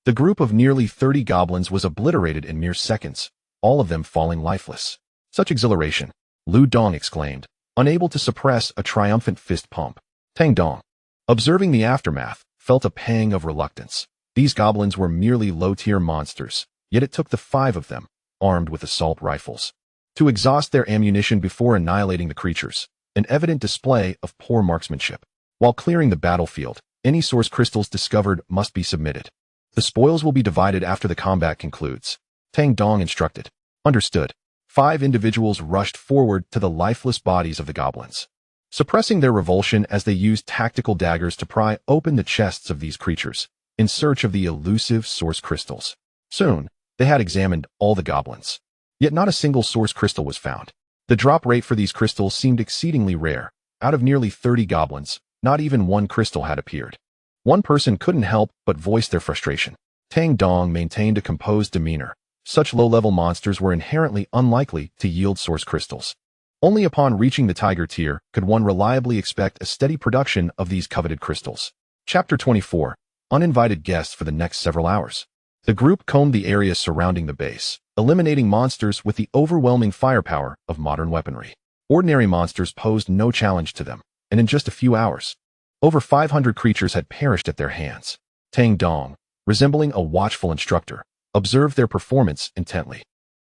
Speaker 1: the group of nearly 30 goblins was obliterated in mere seconds, all of them falling lifeless. "Such exhilaration," Lu Dong exclaimed, unable to suppress a triumphant fist pump. Tang Dong, observing the aftermath, felt a pang of reluctance. These goblins were merely low-tier monsters, yet it took the 5 of them, armed with assault rifles, to exhaust their ammunition before annihilating the creatures, an evident display of poor marksmanship. While clearing the battlefield, any source crystals discovered must be submitted. The spoils will be divided after the combat concludes, Tang Dong instructed. Understood. 5 individuals rushed forward to the lifeless bodies of the goblins, suppressing their revulsion as they used tactical daggers to pry open the chests of these creatures, in search of the elusive source crystals. Soon, they had examined all the goblins, yet not a single source crystal was found. The drop rate for these crystals seemed exceedingly rare. Out of nearly 30 goblins, not even one crystal had appeared. One person couldn't help but voice their frustration. Tang Dong maintained a composed demeanor. Such low-level monsters were inherently unlikely to yield source crystals. Only upon reaching the tiger tier could one reliably expect a steady production of these coveted crystals. Chapter 24. Uninvited guests for the next several hours. The group combed the area surrounding the base, eliminating monsters with the overwhelming firepower of modern weaponry. Ordinary monsters posed no challenge to them, and in just a few hours, over 500 creatures had perished at their hands. Tang Dong, resembling a watchful instructor, observed their performance intently.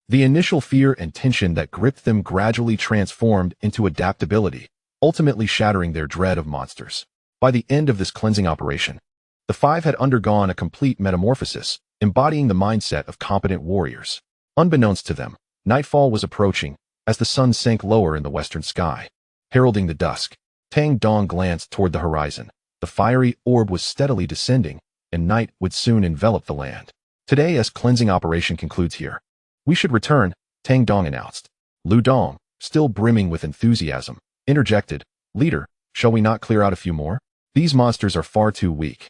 Speaker 1: The initial fear and tension that gripped them gradually transformed into adaptability, ultimately shattering their dread of monsters. By the end of this cleansing operation, the 5 had undergone a complete metamorphosis, embodying the mindset of competent warriors. Unbeknownst to them, nightfall was approaching as the sun sank lower in the western sky, heralding the dusk. Tang Dong glanced toward the horizon. The fiery orb was steadily descending, and night would soon envelop the land. Today's cleansing operation concludes here. We should return, Tang Dong announced. Lu Dong, still brimming with enthusiasm, interjected, "Leader, shall we not clear out a few more? These monsters are far too weak.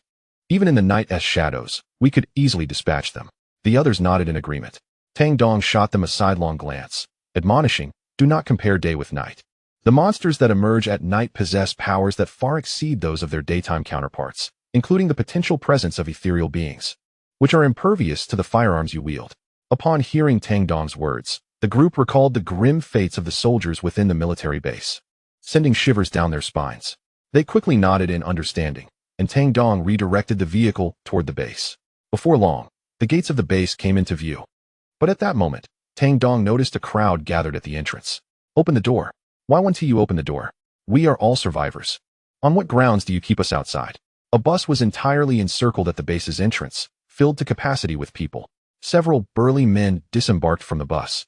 Speaker 1: Even in the night's shadows, we could easily dispatch them." The others nodded in agreement. Tang Dong shot them a sidelong glance, admonishing, "Do not compare day with night. The monsters that emerge at night possess powers that far exceed those of their daytime counterparts, including the potential presence of ethereal beings, which are impervious to the firearms you wield." Upon hearing Tang Dong's words, the group recalled the grim fates of the soldiers within the military base, sending shivers down their spines. They quickly nodded in understanding, and Tang Dong redirected the vehicle toward the base. Before long, the gates of the base came into view. But at that moment, Tang Dong noticed a crowd gathered at the entrance. "Open the door. Why won't you open the door? We are all survivors. On what grounds do you keep us outside?" A bus was entirely encircled at the base's entrance, filled to capacity with people. Several burly men disembarked from the bus,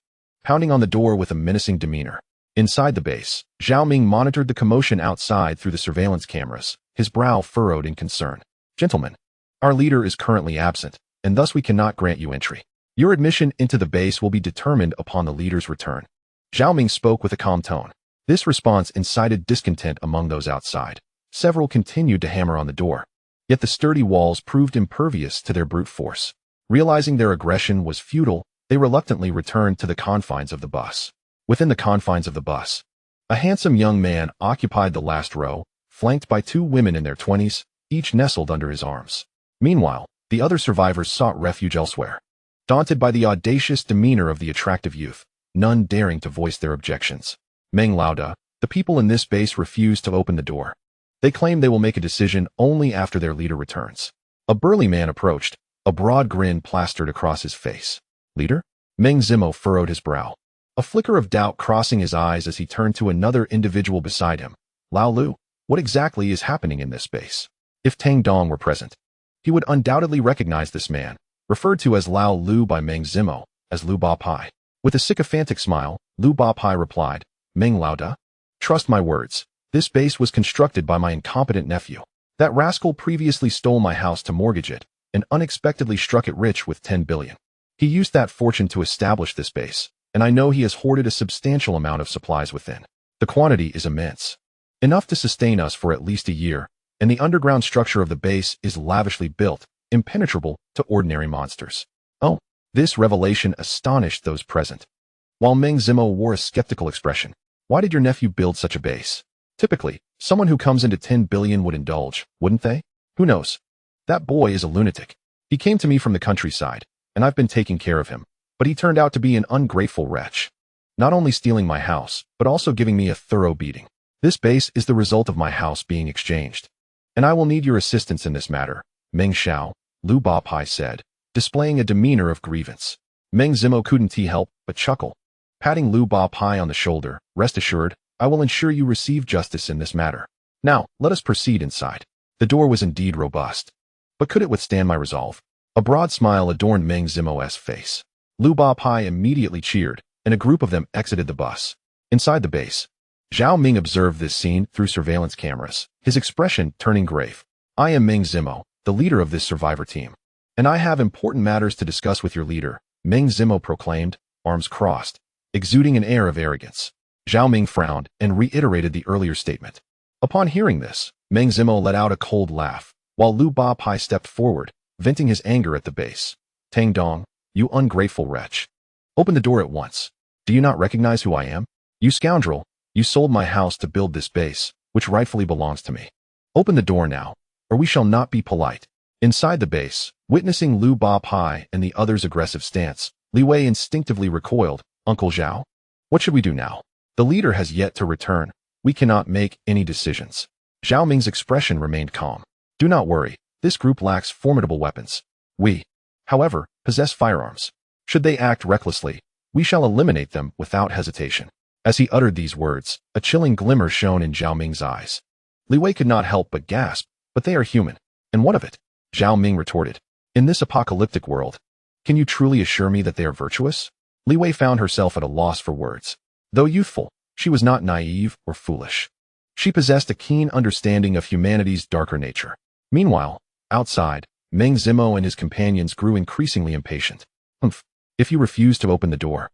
Speaker 1: pounding on the door with a menacing demeanor. Inside the base, Zhao Ming monitored the commotion outside through the surveillance cameras, his brow furrowed in concern. Gentlemen, our leader is currently absent, and thus we cannot grant you entry. Your admission into the base will be determined upon the leader's return. Zhao Ming spoke with a calm tone. This response incited discontent among those outside. Several continued to hammer on the door. Yet the sturdy walls proved impervious to their brute force. Realizing their aggression was futile, they reluctantly returned to the confines of the bus. Within the confines of the bus, a handsome young man occupied the last row, flanked by two women in their 20s, each nestled under his arms. Meanwhile, the other survivors sought refuge elsewhere. Daunted by the audacious demeanor of the attractive youth, none daring to voice their objections. Meng Laoda, the people in this base refused to open the door. They claim they will make a decision only after their leader returns. A burly man approached, a broad grin plastered across his face. Leader? Meng Zimo furrowed his brow, a flicker of doubt crossing his eyes as he turned to another individual beside him. Lao Lu, what exactly is happening in this base? If Tang Dong were present, he would undoubtedly recognize this man, referred to as Lao Lu by Meng Zimo, as Lu Ba Pai. With a sycophantic smile, Lu Ba Pai replied, Meng Laoda? Trust my words. This base was constructed by my incompetent nephew. That rascal previously stole my house to mortgage it, and unexpectedly struck it rich with 10 billion. He used that fortune to establish this base, and I know he has hoarded a substantial amount of supplies within. The quantity is immense. Enough to sustain us for at least a year, and the underground structure of the base is lavishly built, impenetrable to ordinary monsters. Oh, this revelation astonished those present. While Meng Zimo wore a skeptical expression, why did your nephew build such a base? Typically, someone who comes into 10 billion would indulge, wouldn't they? Who knows? That boy is a lunatic. He came to me from the countryside, and I've been taking care of him, but he turned out to be an ungrateful wretch. Not only stealing my house, but also giving me a thorough beating. This base is the result of my house being exchanged, and I will need your assistance in this matter, Meng Xiao, Lu Ba Pai said, displaying a demeanor of grievance. Meng Zimo couldn't help but chuckle. Patting Lu Ba Pai on the shoulder, rest assured, I will ensure you receive justice in this matter. Now, let us proceed inside. The door was indeed robust. But could it withstand my resolve? A broad smile adorned Meng Zimo's face. Lu Ba Pai immediately cheered, and a group of them exited the bus. Inside the base, Zhao Ming observed this scene through surveillance cameras, his expression turning grave. I am Meng Zimo, the leader of this survivor team. And I have important matters to discuss with your leader, Meng Zimo proclaimed, arms crossed, exuding an air of arrogance. Zhao Ming frowned and reiterated the earlier statement. Upon hearing this, Meng Zimo let out a cold laugh, while Lu Ba Pai stepped forward, venting his anger at the base. Tang Dong, you ungrateful wretch. Open the door at once. Do you not recognize who I am? You scoundrel, you sold my house to build this base, which rightfully belongs to me. Open the door now, or we shall not be polite. Inside the base, witnessing Lu Ba Pai and the other's aggressive stance, Li Wei instinctively recoiled. Uncle Zhao? What should we do now? The leader has yet to return. We cannot make any decisions. Zhao Ming's expression remained calm. Do not worry, this group lacks formidable weapons. We, however, possess firearms. Should they act recklessly, we shall eliminate them without hesitation. As he uttered these words, a chilling glimmer shone in Zhao Ming's eyes. Li Wei could not help but gasp, but they are human. And what of it? Zhao Ming retorted. In this apocalyptic world, can you truly assure me that they are virtuous? Li Wei found herself at a loss for words. Though youthful, she was not naive or foolish. She possessed a keen understanding of humanity's darker nature. Meanwhile, outside, Meng Zimo and his companions grew increasingly impatient. Humph, if you refuse to open the door.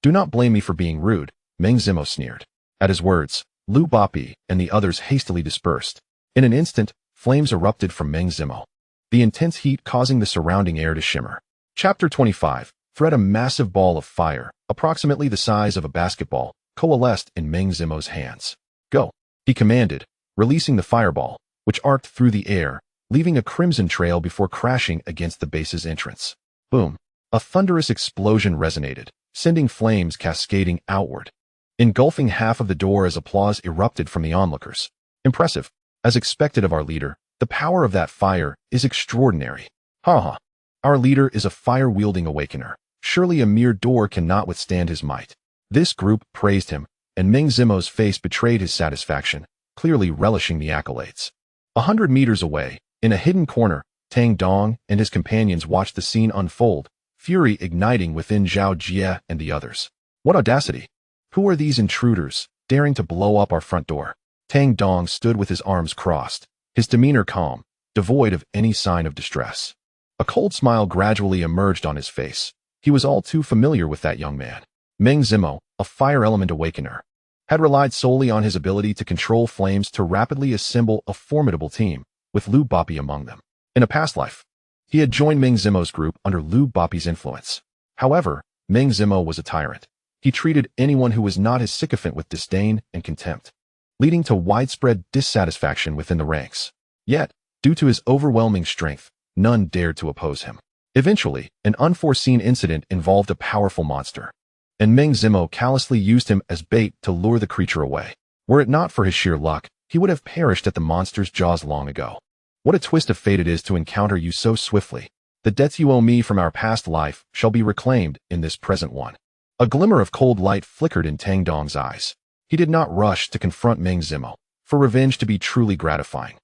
Speaker 1: Do not blame me for being rude, Meng Zimo sneered. At his words, Lu Ba Pai and the others hastily dispersed. In an instant, flames erupted from Meng Zimo, the intense heat causing the surrounding air to shimmer. Chapter 25. Thread. A massive ball of fire, approximately the size of a basketball, coalesced in Meng Zimo's hands. Go, he commanded, releasing the fireball, which arced through the air, leaving a crimson trail before crashing against the base's entrance. Boom. A thunderous explosion resonated, sending flames cascading outward, engulfing half of the door as applause erupted from the onlookers. Impressive. As expected of our leader, the power of that fire is extraordinary. Ha ha. Our leader is a fire-wielding awakener. Surely a mere door cannot withstand his might. This group praised him, and Meng Zimo's face betrayed his satisfaction, clearly relishing the accolades. 100 meters away, in a hidden corner, Tang Dong and his companions watched the scene unfold, fury igniting within Zhao Jie and the others. What audacity! Who are these intruders, daring to blow up our front door? Tang Dong stood with his arms crossed, his demeanor calm, devoid of any sign of distress. A cold smile gradually emerged on his face. He was all too familiar with that young man. Meng Zimo, a fire element awakener, had relied solely on his ability to control flames to rapidly assemble a formidable team, with Lu Bapi among them. In a past life, he had joined Meng Zimo's group under Lu Bapi's influence. However, Meng Zimo was a tyrant. He treated anyone who was not his sycophant with disdain and contempt, leading to widespread dissatisfaction within the ranks. Yet, due to his overwhelming strength, none dared to oppose him. Eventually, an unforeseen incident involved a powerful monster, and Meng Zimo callously used him as bait to lure the creature away. Were it not for his sheer luck, he would have perished at the monster's jaws long ago. What a twist of fate it is to encounter you so swiftly. The debts you owe me from our past life shall be reclaimed in this present one. A glimmer of cold light flickered in Tang Dong's eyes. He did not rush to confront Meng Zimo, for revenge to be truly gratifying.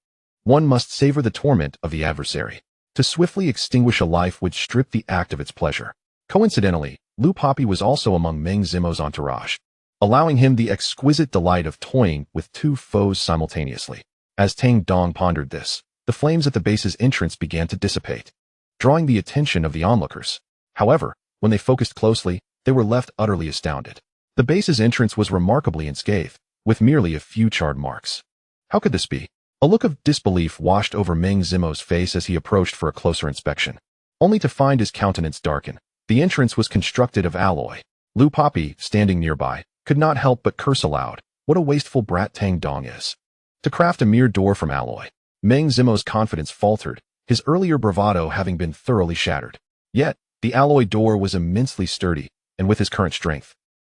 Speaker 1: One must savor the torment of the adversary. To swiftly extinguish a life would strip the act of its pleasure. Coincidentally, Lu Papi was also among Meng Zimo's entourage, allowing him the exquisite delight of toying with two foes simultaneously. As Tang Dong pondered this, the flames at the base's entrance began to dissipate, drawing the attention of the onlookers. However, when they focused closely, they were left utterly astounded. The base's entrance was remarkably unscathed, with merely a few charred marks. How could this be? A look of disbelief washed over Meng Zimo's face as he approached for a closer inspection, only to find his countenance darken. The entrance was constructed of alloy. Lu Papi, standing nearby, could not help but curse aloud. What a wasteful brat Tang Dong is. To craft a mere door from alloy. Meng Zimo's confidence faltered, his earlier bravado having been thoroughly shattered. Yet, the alloy door was immensely sturdy, and with his current strength,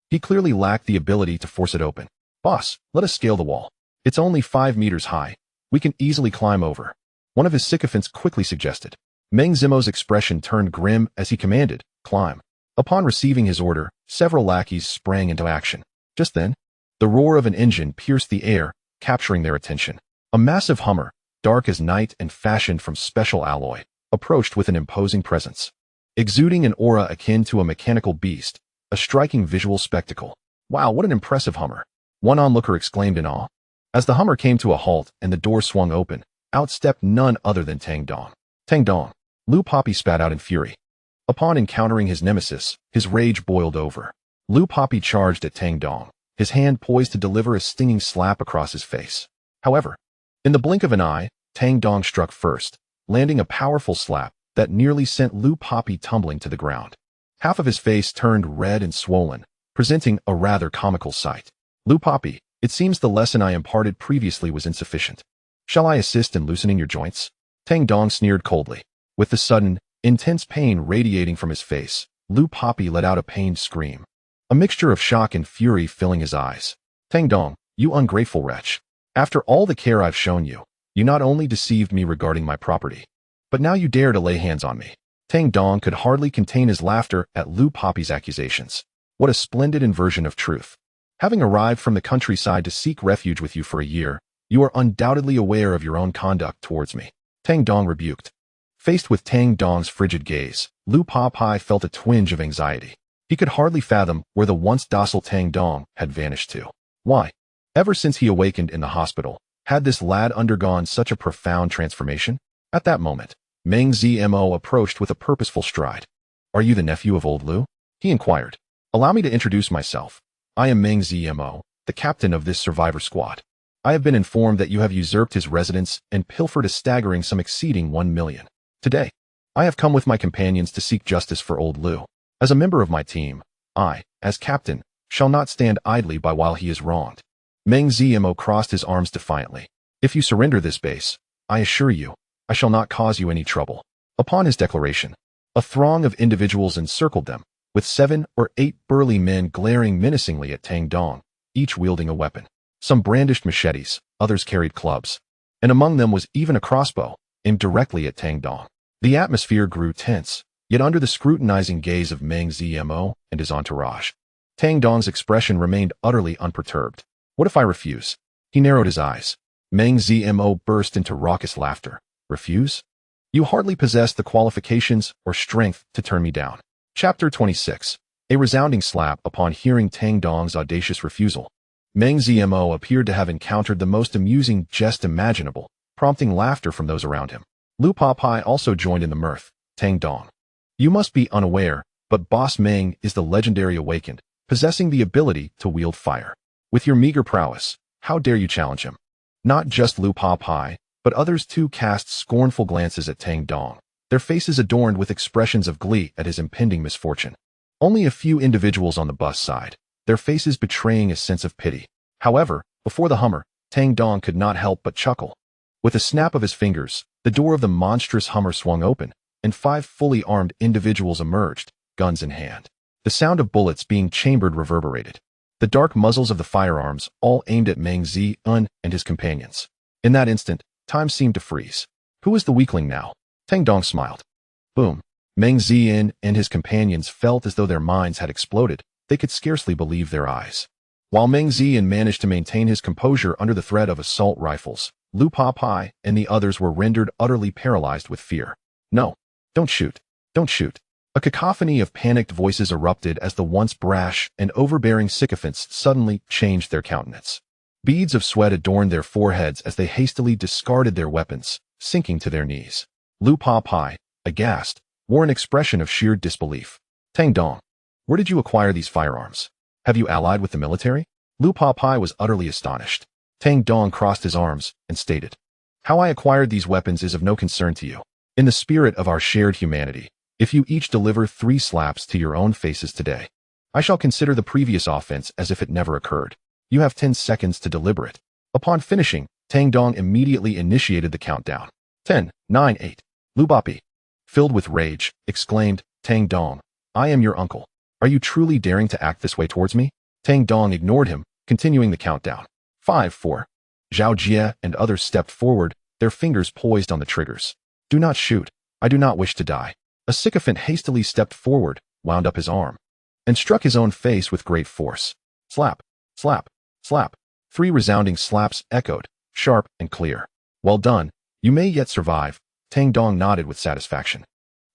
Speaker 1: he clearly lacked the ability to force it open. Boss, let us scale the wall. It's only 5 meters high. We can easily climb over. One of his sycophants quickly suggested. Meng Zimo's expression turned grim as he commanded, climb. Upon receiving his order, several lackeys sprang into action. Just then, the roar of an engine pierced the air, capturing their attention. A massive Hummer, dark as night and fashioned from special alloy, approached with an imposing presence, exuding an aura akin to a mechanical beast, a striking visual spectacle. Wow, what an impressive Hummer! One onlooker exclaimed in awe. As the Hummer came to a halt and the door swung open, out stepped none other than Tang Dong. Tang Dong! Lu Papi spat out in fury. Upon encountering his nemesis, his rage boiled over. Lu Papi charged at Tang Dong, his hand poised to deliver a stinging slap across his face. However, in the blink of an eye, Tang Dong struck first, landing a powerful slap that nearly sent Lu Papi tumbling to the ground. Half of his face turned red and swollen, presenting a rather comical sight. Lu Papi, it seems the lesson I imparted previously was insufficient. Shall I assist in loosening your joints? Tang Dong sneered coldly. With the sudden, intense pain radiating from his face, Lu Papi let out a pained scream, a mixture of shock and fury filling his eyes. Tang Dong, you ungrateful wretch. After all the care I've shown you, you not only deceived me regarding my property, but now you dare to lay hands on me. Tang Dong could hardly contain his laughter at Lu Papi's accusations. What a splendid inversion of truth. Having arrived from the countryside to seek refuge with you for a year, you are undoubtedly aware of your own conduct towards me. Tang Dong rebuked. Faced with Tang Dong's frigid gaze, Lu Papi felt a twinge of anxiety. He could hardly fathom where the once docile Tang Dong had vanished to. Why? Ever since he awakened in the hospital, had this lad undergone such a profound transformation? At that moment, Meng Zimo approached with a purposeful stride. Are you the nephew of old Lu? He inquired. Allow me to introduce myself. I am Meng Zimo, the captain of this survivor squad. I have been informed that you have usurped his residence and pilfered a staggering sum exceeding 1 million. Today, I have come with my companions to seek justice for old Lu. As a member of my team, I, as captain, shall not stand idly by while he is wronged. Meng Zimo crossed his arms defiantly. If you surrender this base, I assure you, I shall not cause you any trouble. Upon his declaration, a throng of individuals encircled them, with 7 or 8 burly men glaring menacingly at Tang Dong, each wielding a weapon. Some brandished machetes, others carried clubs, and among them was even a crossbow, aimed directly at Tang Dong. The atmosphere grew tense, yet under the scrutinizing gaze of Meng Zimo and his entourage, Tang Dong's expression remained utterly unperturbed. What if I refuse? He narrowed his eyes. Meng Zimo burst into raucous laughter. Refuse? You hardly possess the qualifications or strength to turn me down. Chapter 26. A resounding slap upon hearing Tang Dong's audacious refusal. Meng Zmo appeared to have encountered the most amusing jest imaginable, prompting laughter from those around him. Lu Papai also joined in the mirth. Tang Dong. You must be unaware, but Boss Meng is the legendary awakened, possessing the ability to wield fire. With your meager prowess, how dare you challenge him? Not just Lu Papai, but others too cast scornful glances at Tang Dong, their faces adorned with expressions of glee at his impending misfortune. Only a few individuals on the bus side, their faces betraying a sense of pity. However, before the Hummer, Tang Dong could not help but chuckle. With a snap of his fingers, the door of the monstrous Hummer swung open, and 5 fully armed individuals emerged, guns in hand. The sound of bullets being chambered reverberated. The dark muzzles of the firearms all aimed at Meng Ziyun and his companions. In that instant, time seemed to freeze. Who is the weakling now? Tang Dong smiled. Boom. Meng Ziyun and his companions felt as though their minds had exploded. They could scarcely believe their eyes. While Meng Ziyun managed to maintain his composure under the threat of assault rifles, Lu Papai and the others were rendered utterly paralyzed with fear. No. Don't shoot. Don't shoot. A cacophony of panicked voices erupted as the once brash and overbearing sycophants suddenly changed their countenance. Beads of sweat adorned their foreheads as they hastily discarded their weapons, sinking to their knees. Lu Papai, aghast, wore an expression of sheer disbelief. Tang Dong, where did you acquire these firearms? Have you allied with the military? Lu Papai was utterly astonished. Tang Dong crossed his arms and stated, How I acquired these weapons is of no concern to you. In the spirit of our shared humanity, if you each deliver 3 slaps to your own faces today, I shall consider the previous offense as if it never occurred. You have 10 seconds to deliberate. Upon finishing, Tang Dong immediately initiated the countdown. 10, 9, 8. Lu Bapi, filled with rage, exclaimed, Tang Dong, I am your uncle. Are you truly daring to act this way towards me? Tang Dong ignored him, continuing the countdown. 5, 4. Zhao Jie and others stepped forward, their fingers poised on the triggers. Do not shoot. I do not wish to die. A sycophant hastily stepped forward, wound up his arm, and struck his own face with great force. Slap, slap, slap. 3 resounding slaps echoed, sharp and clear. Well done. You may yet survive. Tang Dong nodded with satisfaction.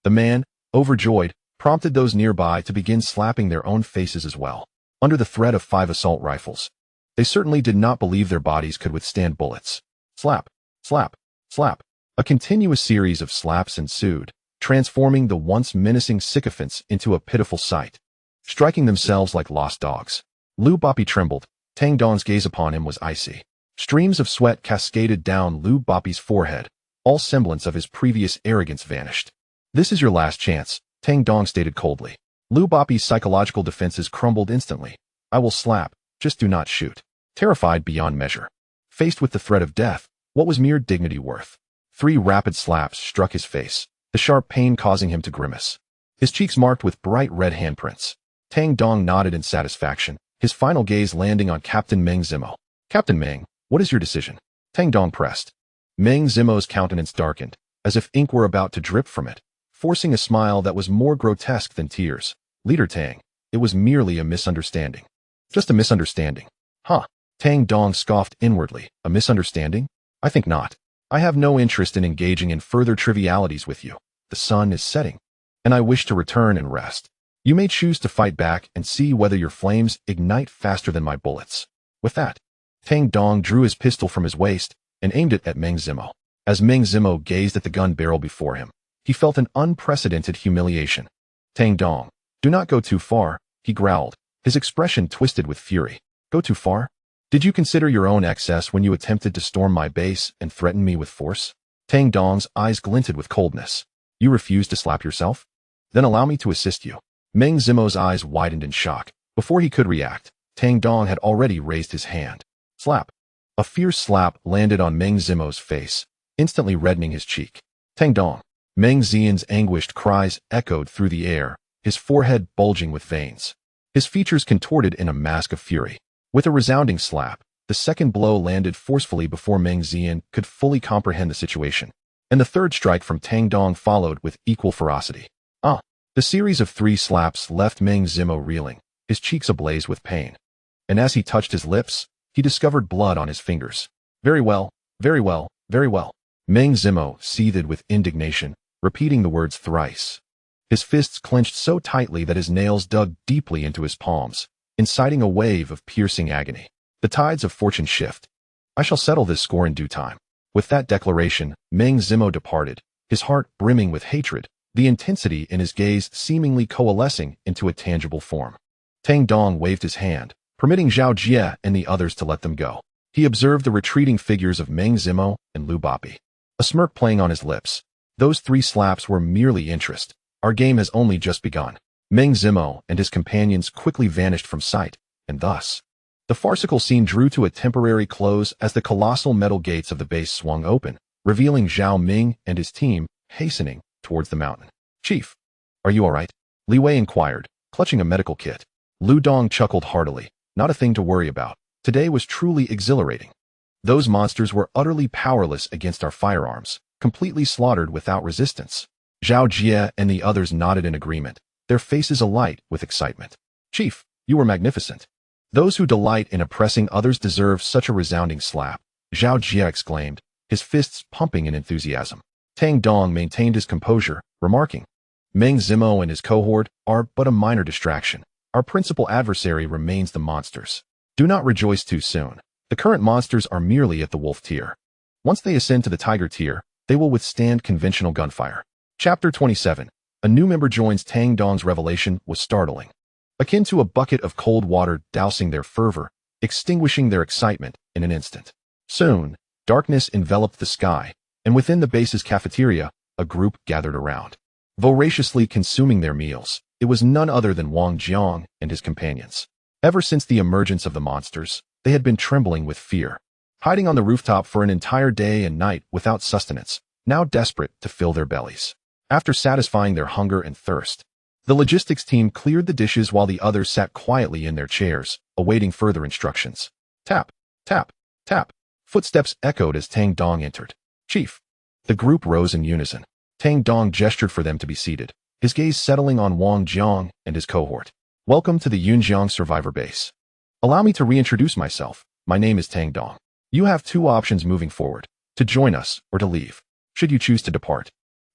Speaker 1: The man, overjoyed, prompted those nearby to begin slapping their own faces as well, under the threat of 5 assault rifles. They certainly did not believe their bodies could withstand bullets. Slap, slap, slap. A continuous series of slaps ensued, transforming the once menacing sycophants into a pitiful sight, striking themselves like lost dogs. Lu Bapi trembled. Tang Dong's gaze upon him was icy. Streams of sweat cascaded down Lu Bapi's forehead. All semblance of his previous arrogance vanished. This is your last chance, Tang Dong stated coldly. Lu Bapi's psychological defenses crumbled instantly. I will slap, just do not shoot. Terrified beyond measure. Faced with the threat of death, what was mere dignity worth? 3 rapid slaps struck his face, the sharp pain causing him to grimace. His cheeks marked with bright red handprints. Tang Dong nodded in satisfaction, his final gaze landing on Captain Meng Zimo. Captain Meng, what is your decision? Tang Dong pressed. Meng Zimo's countenance darkened, as if ink were about to drip from it, forcing a smile that was more grotesque than tears. Leader Tang, it was merely a misunderstanding. Just a misunderstanding. Huh. Tang Dong scoffed inwardly. A misunderstanding? I think not. I have no interest in engaging in further trivialities with you. The sun is setting, and I wish to return and rest. You may choose to fight back and see whether your flames ignite faster than my bullets. With that, Tang Dong drew his pistol from his waist and aimed it at Meng Zimo. As Meng Zimo gazed at the gun barrel before him, he felt an unprecedented humiliation. Tang Dong, do not go too far, he growled, his expression twisted with fury. Go too far? Did you consider your own excess when you attempted to storm my base and threaten me with force? Tang Dong's eyes glinted with coldness. You refuse to slap yourself? Then allow me to assist you. Meng Zimo's eyes widened in shock. Before he could react, Tang Dong had already raised his hand. Slap. A fierce slap landed on Meng Zimo's face, instantly reddening his cheek. Tang Dong. Meng Ziyun's anguished cries echoed through the air, his forehead bulging with veins. His features contorted in a mask of fury. With a resounding slap, the second blow landed forcefully before Meng Ziyun could fully comprehend the situation, and the third strike from Tang Dong followed with equal ferocity. The series of 3 slaps left Meng Zimo reeling, his cheeks ablaze with pain. And as he touched his lips, he discovered blood on his fingers. Very well, very well, very well. Meng Zimo seethed with indignation, repeating the words thrice. His fists clenched so tightly that his nails dug deeply into his palms, inciting a wave of piercing agony. The tides of fortune shift. I shall settle this score in due time. With that declaration, Meng Zimo departed, his heart brimming with hatred, the intensity in his gaze seemingly coalescing into a tangible form. Tang Dong waved his hand, permitting Zhao Jie and the others to let them go. He observed the retreating figures of Meng Zimo and Lu Bapi, a smirk playing on his lips. Those 3 slaps were merely interest. Our game has only just begun. Meng Zimo and his companions quickly vanished from sight, and thus, the farcical scene drew to a temporary close as the colossal metal gates of the base swung open, revealing Zhao Ming and his team hastening towards the mountain. Chief, are you all right? Li Wei inquired, clutching a medical kit. Lu Dong chuckled heartily. Not a thing to worry about. Today was truly exhilarating. Those monsters were utterly powerless against our firearms, completely slaughtered without resistance. Zhao Jie and the others nodded in agreement, their faces alight with excitement. Chief, you were magnificent. Those who delight in oppressing others deserve such a resounding slap, Zhao Jie exclaimed, his fists pumping in enthusiasm. Tang Dong maintained his composure, remarking, Meng Zimo and his cohort are but a minor distraction. Our principal adversary remains the monsters. Do not rejoice too soon. The current monsters are merely at the wolf tier. Once they ascend to the tiger tier, they will withstand conventional gunfire. Chapter 27. A new member joins. Tang Dong's revelation was startling. Akin to a bucket of cold water dousing their fervor, extinguishing their excitement in an instant. Soon, darkness enveloped the sky, and within the base's cafeteria, a group gathered around. Voraciously consuming their meals, it was none other than Wang Jiang and his companions. Ever since the emergence of the monsters, they had been trembling with fear, hiding on the rooftop for an entire day and night without sustenance, now desperate to fill their bellies. After satisfying their hunger and thirst, the logistics team cleared the dishes while the others sat quietly in their chairs, awaiting further instructions. Tap, tap, tap. Footsteps echoed as Tang Dong entered. Chief. The group rose in unison. Tang Dong gestured for them to be seated, his gaze settling on Wang Jiang and his cohort. Welcome to the Yunjiang Survivor Base. Allow me to reintroduce myself. My name is Tang Dong. You have 2 options moving forward, to join us or to leave, should you choose to depart.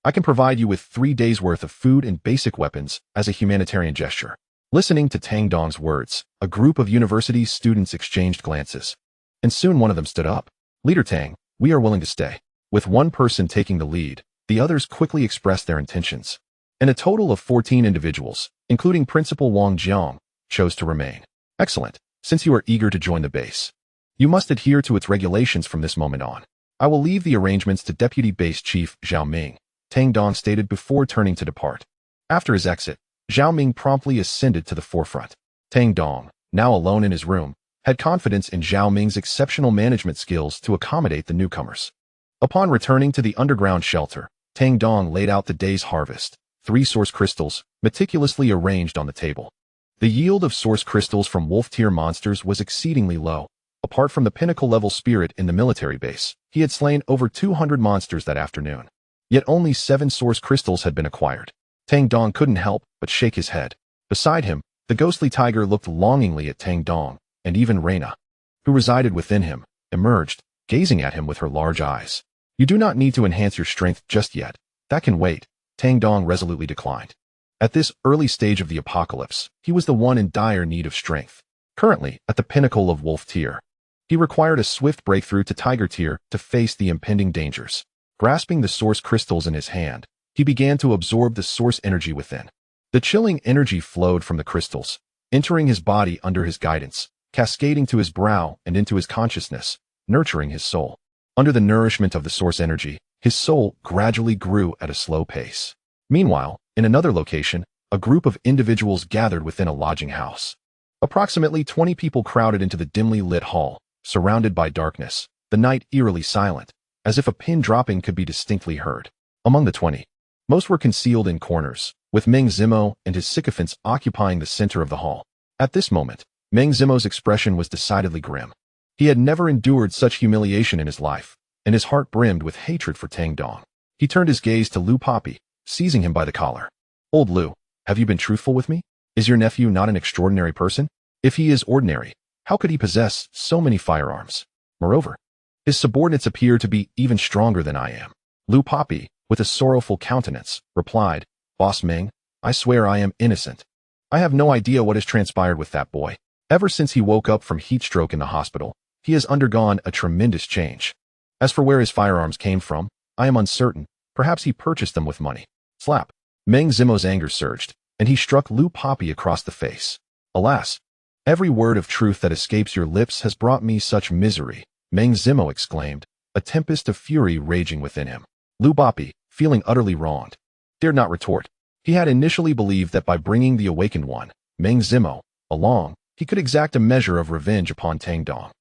Speaker 1: I can provide you with 3 days' worth of food and basic weapons as a humanitarian gesture. Listening to Tang Dong's words, a group of university students exchanged glances. And soon one of them stood up. Leader Tang, we are willing to stay. With one person taking the lead, the others quickly expressed their intentions. And a total of 14 individuals, including Principal Wang Jiang, chose to remain. Excellent. Since you are eager to join the base, you must adhere to its regulations from this moment on. I will leave the arrangements to Deputy Base Chief Zhao Ming, Tang Dong stated before turning to depart. After his exit, Zhao Ming promptly ascended to the forefront. Tang Dong, now alone in his room, had confidence in Zhao Ming's exceptional management skills to accommodate the newcomers. Upon returning to the underground shelter, Tang Dong laid out the day's harvest, 3 source crystals, meticulously arranged on the table. The yield of source crystals from wolf-tier monsters was exceedingly low. Apart from the pinnacle-level spirit in the military base, he had slain over 200 monsters that afternoon. Yet only 7 source crystals had been acquired. Tang Dong couldn't help but shake his head. Beside him, the ghostly tiger looked longingly at Tang Dong, and even Reina, who resided within him, emerged, gazing at him with her large eyes. You do not need to enhance your strength just yet. That can wait, Tang Dong resolutely declined. At this early stage of the apocalypse, he was the one in dire need of strength. Currently, at the pinnacle of wolf tier, he required a swift breakthrough to tiger tier to face the impending dangers. Grasping the source crystals in his hand, he began to absorb the source energy within. The chilling energy flowed from the crystals, entering his body under his guidance, cascading to his brow and into his consciousness, nurturing his soul. Under the nourishment of the source energy, his soul gradually grew at a slow pace. Meanwhile, in another location, a group of individuals gathered within a lodging house. Approximately 20 people crowded into the dimly lit hall, surrounded by darkness, the night eerily silent, as if a pin dropping could be distinctly heard. Among the 20, most were concealed in corners, with Meng Zimo and his sycophants occupying the center of the hall. At this moment, Meng Zimo's expression was decidedly grim. He had never endured such humiliation in his life, and his heart brimmed with hatred for Tang Dong. He turned his gaze to Lu Papi, seizing him by the collar. Old Lu, have you been truthful with me? Is your nephew not an extraordinary person? If he is ordinary, how could he possess so many firearms? Moreover, his subordinates appear to be even stronger than I am. Lu Papi, with a sorrowful countenance, replied, Boss Meng, I swear I am innocent. I have no idea what has transpired with that boy. Ever since he woke up from heat stroke in the hospital, he has undergone a tremendous change. As for where his firearms came from, I am uncertain. Perhaps he purchased them with money. Slap. Meng Zimo's anger surged, and he struck Lu Poppy across the face. Alas! Every word of truth that escapes your lips has brought me such misery, Meng Zimo exclaimed, a tempest of fury raging within him. Lu Poppy, feeling utterly wronged, dared not retort. He had initially believed that by bringing the awakened one, Meng Zimo, along, he could exact a measure of revenge upon Tang Dong.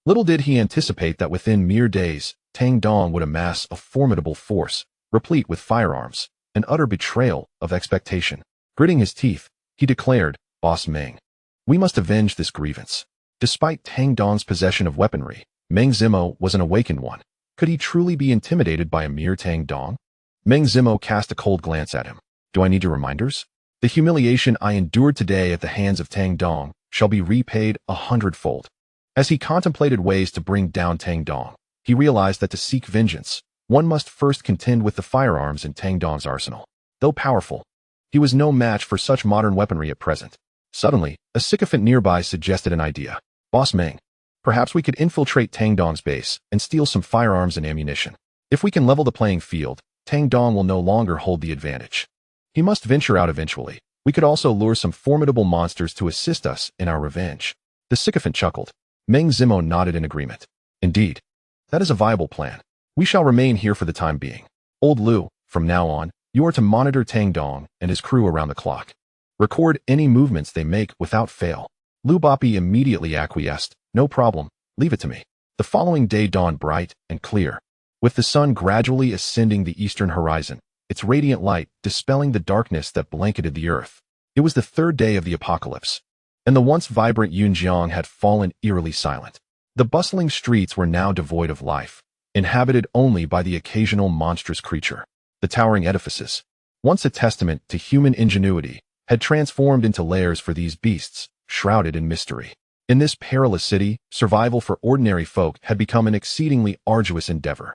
Speaker 1: Little did he anticipate that within mere days, Tang Dong would amass a formidable force, replete with firearms, an utter betrayal of expectation. Gritting his teeth, he declared, Boss Meng, we must avenge this grievance. Despite Tang Dong's possession of weaponry, Meng Zimo was an awakened one. Could he truly be intimidated by a mere Tang Dong? Meng Zimo cast a cold glance at him. Do I need your reminders? The humiliation I endured today at the hands of Tang Dong shall be repaid 100-fold. As he contemplated ways to bring down Tang Dong, he realized that to seek vengeance, one must first contend with the firearms in Tang Dong's arsenal. Though powerful, he was no match for such modern weaponry at present. Suddenly, a sycophant nearby suggested an idea. Boss Meng, perhaps we could infiltrate Tang Dong's base and steal some firearms and ammunition. If we can level the playing field, Tang Dong will no longer hold the advantage. He must venture out eventually. We could also lure some formidable monsters to assist us in our revenge. The sycophant chuckled. Meng Zimo nodded in agreement. Indeed, that is a viable plan. We shall remain here for the time being. Old Lu, from now on, you are to monitor Tang Dong and his crew around the clock. Record any movements they make without fail. Lu Poppy immediately acquiesced. No problem, leave it to me. The following day dawned bright and clear, with the sun gradually ascending the eastern horizon, its radiant light dispelling the darkness that blanketed the earth. It was the third day of the apocalypse, and the once vibrant Yunjiang had fallen eerily silent. The bustling streets were now devoid of life, inhabited only by the occasional monstrous creature. The towering edifices, once a testament to human ingenuity, had transformed into lairs for these beasts, shrouded in mystery. In this perilous city, survival for ordinary folk had become an exceedingly arduous endeavor.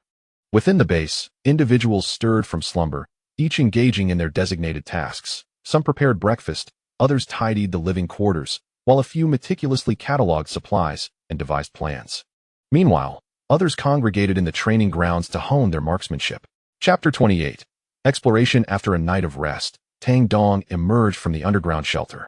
Speaker 1: Within the base, individuals stirred from slumber, each engaging in their designated tasks. Some prepared breakfast, others tidied the living quarters, while a few meticulously cataloged supplies and devised plans. Meanwhile, others congregated in the training grounds to hone their marksmanship. Chapter 28. Exploration. After a night of rest, Tang Dong emerged from the underground shelter,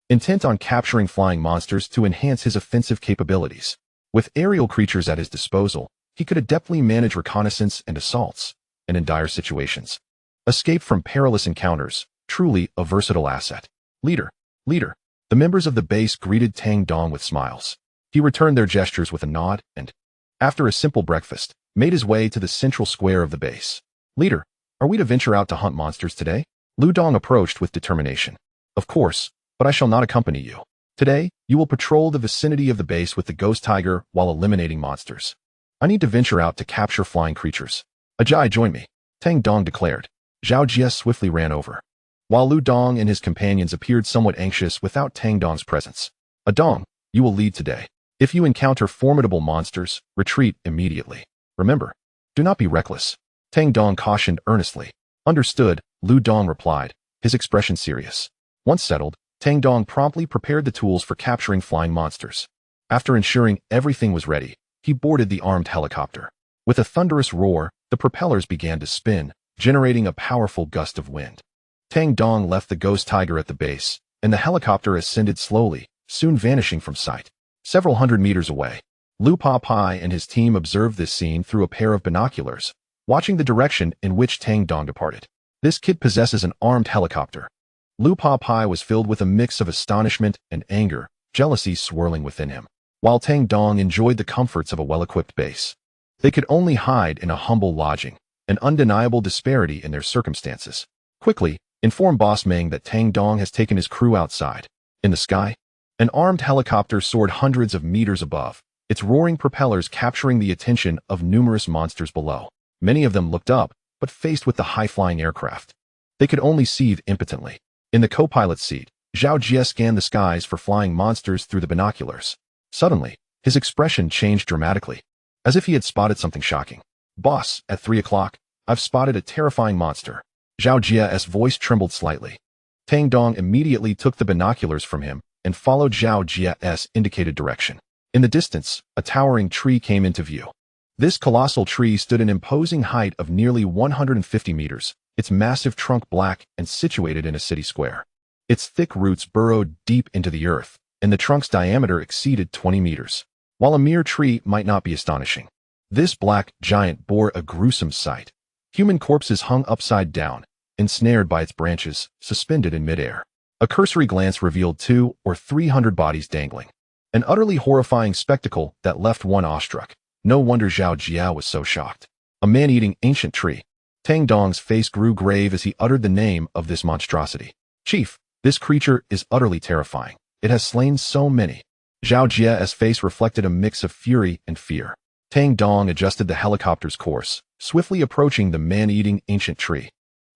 Speaker 1: intent on capturing flying monsters to enhance his offensive capabilities. With aerial creatures at his disposal, he could adeptly manage reconnaissance and assaults, and in dire situations, escape from perilous encounters. Truly a versatile asset. Leader. The members of the base greeted Tang Dong with smiles. He returned their gestures with a nod and, after a simple breakfast, made his way to the central square of the base. Leader, are we to venture out to hunt monsters today? Lu Dong approached with determination. Of course, but I shall not accompany you. Today, you will patrol the vicinity of the base with the ghost tiger while eliminating monsters. I need to venture out to capture flying creatures. Ajay, join me, Tang Dong declared. Zhao Jie swiftly ran over, while Lu Dong and his companions appeared somewhat anxious without Tang Dong's presence. Dong, you will lead today. If you encounter formidable monsters, retreat immediately. Remember, do not be reckless. Tang Dong cautioned earnestly. Understood, Lu Dong replied, his expression serious. Once settled, Tang Dong promptly prepared the tools for capturing flying monsters. After ensuring everything was ready, he boarded the armed helicopter. With a thunderous roar, the propellers began to spin, generating a powerful gust of wind. Tang Dong left the ghost tiger at the base, and the helicopter ascended slowly, soon vanishing from sight. Several hundred meters away, Lu Poppy and his team observed this scene through a pair of binoculars, watching the direction in which Tang Dong departed. This kid possesses an armed helicopter. Lu Poppy was filled with a mix of astonishment and anger, jealousy swirling within him, while Tang Dong enjoyed the comforts of a well-equipped base. They could only hide in a humble lodging, an undeniable disparity in their circumstances. Quickly, inform Boss Meng that Tang Dong has taken his crew outside. In the sky, an armed helicopter soared hundreds of meters above, its roaring propellers capturing the attention of numerous monsters below. Many of them looked up, but faced with the high-flying aircraft, they could only seethe impotently. In the co-pilot's seat, Zhao Jie scanned the skies for flying monsters through the binoculars. Suddenly, his expression changed dramatically, as if he had spotted something shocking. Boss, at 3 o'clock, I've spotted a terrifying monster. Zhao Jie's voice trembled slightly. Tang Dong immediately took the binoculars from him and followed Zhao Jia's indicated direction. In the distance, a towering tree came into view. This colossal tree stood an imposing height of nearly 150 meters, its massive trunk black and situated in a city square. Its thick roots burrowed deep into the earth, and the trunk's diameter exceeded 20 meters. While a mere tree might not be astonishing, this black giant bore a gruesome sight. Human corpses hung upside down, ensnared by its branches, suspended in midair. A cursory glance revealed 200 or 300 bodies dangling. An utterly horrifying spectacle that left one awestruck. No wonder Zhao Jia was so shocked. A man-eating ancient tree. Tang Dong's face grew grave as he uttered the name of this monstrosity. Chief, this creature is utterly terrifying. It has slain so many. Zhao Jia's face reflected a mix of fury and fear. Tang Dong adjusted the helicopter's course, swiftly approaching the man-eating ancient tree,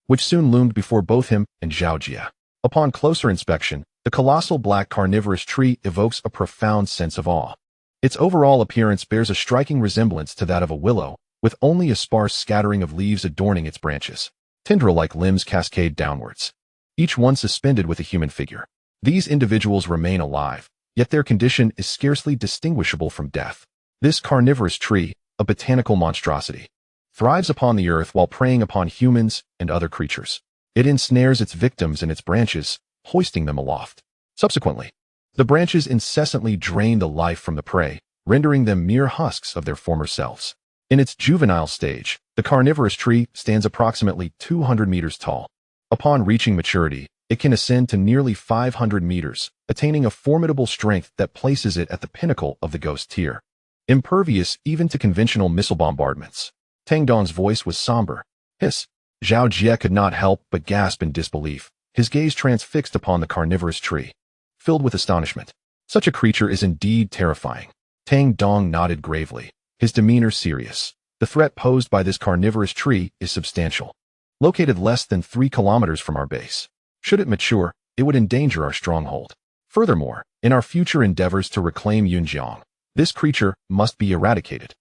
Speaker 1: which soon loomed before both him and Zhao Jia. Upon closer inspection, the colossal black carnivorous tree evokes a profound sense of awe. Its overall appearance bears a striking resemblance to that of a willow, with only a sparse scattering of leaves adorning its branches. Tendril-like limbs cascade downwards, each one suspended with a human figure. These individuals remain alive, yet their condition is scarcely distinguishable from death. This carnivorous tree, a botanical monstrosity, thrives upon the earth while preying upon humans and other creatures. It ensnares its victims in its branches, hoisting them aloft. Subsequently, the branches incessantly drain the life from the prey, rendering them mere husks of their former selves. In its juvenile stage, the carnivorous tree stands approximately 200 meters tall. Upon reaching maturity, it can ascend to nearly 500 meters, attaining a formidable strength that places it at the pinnacle of the ghost tier. Impervious even to conventional missile bombardments. Tang Dong's voice was somber. Hiss. Zhao Jia could not help but gasp in disbelief, his gaze transfixed upon the carnivorous tree, filled with astonishment. Such a creature is indeed terrifying. Tang Dong nodded gravely, his demeanor serious. The threat posed by this carnivorous tree is substantial. Located less than 3 kilometers from our base. Should it mature, it would endanger our stronghold. Furthermore, in our future endeavors to reclaim Yunjiang, this creature must be eradicated.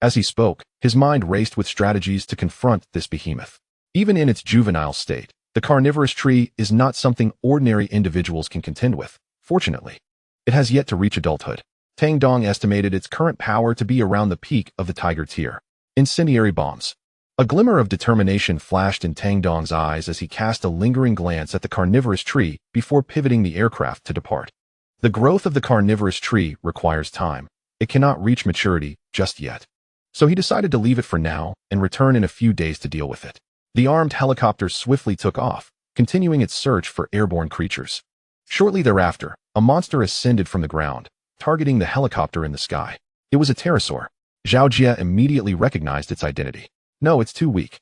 Speaker 1: As he spoke, his mind raced with strategies to confront this behemoth. Even in its juvenile state, the carnivorous tree is not something ordinary individuals can contend with. Fortunately, it has yet to reach adulthood. Tang Dong estimated its current power to be around the peak of the tiger tier. Incendiary bombs. A glimmer of determination flashed in Tang Dong's eyes as he cast a lingering glance at the carnivorous tree before pivoting the aircraft to depart. The growth of the carnivorous tree requires time. It cannot reach maturity just yet. So he decided to leave it for now and return in a few days to deal with it. The armed helicopter swiftly took off, continuing its search for airborne creatures. Shortly thereafter, a monster ascended from the ground, targeting the helicopter in the sky. It was a pterosaur. Zhao Jia immediately recognized its identity. No, it's too weak.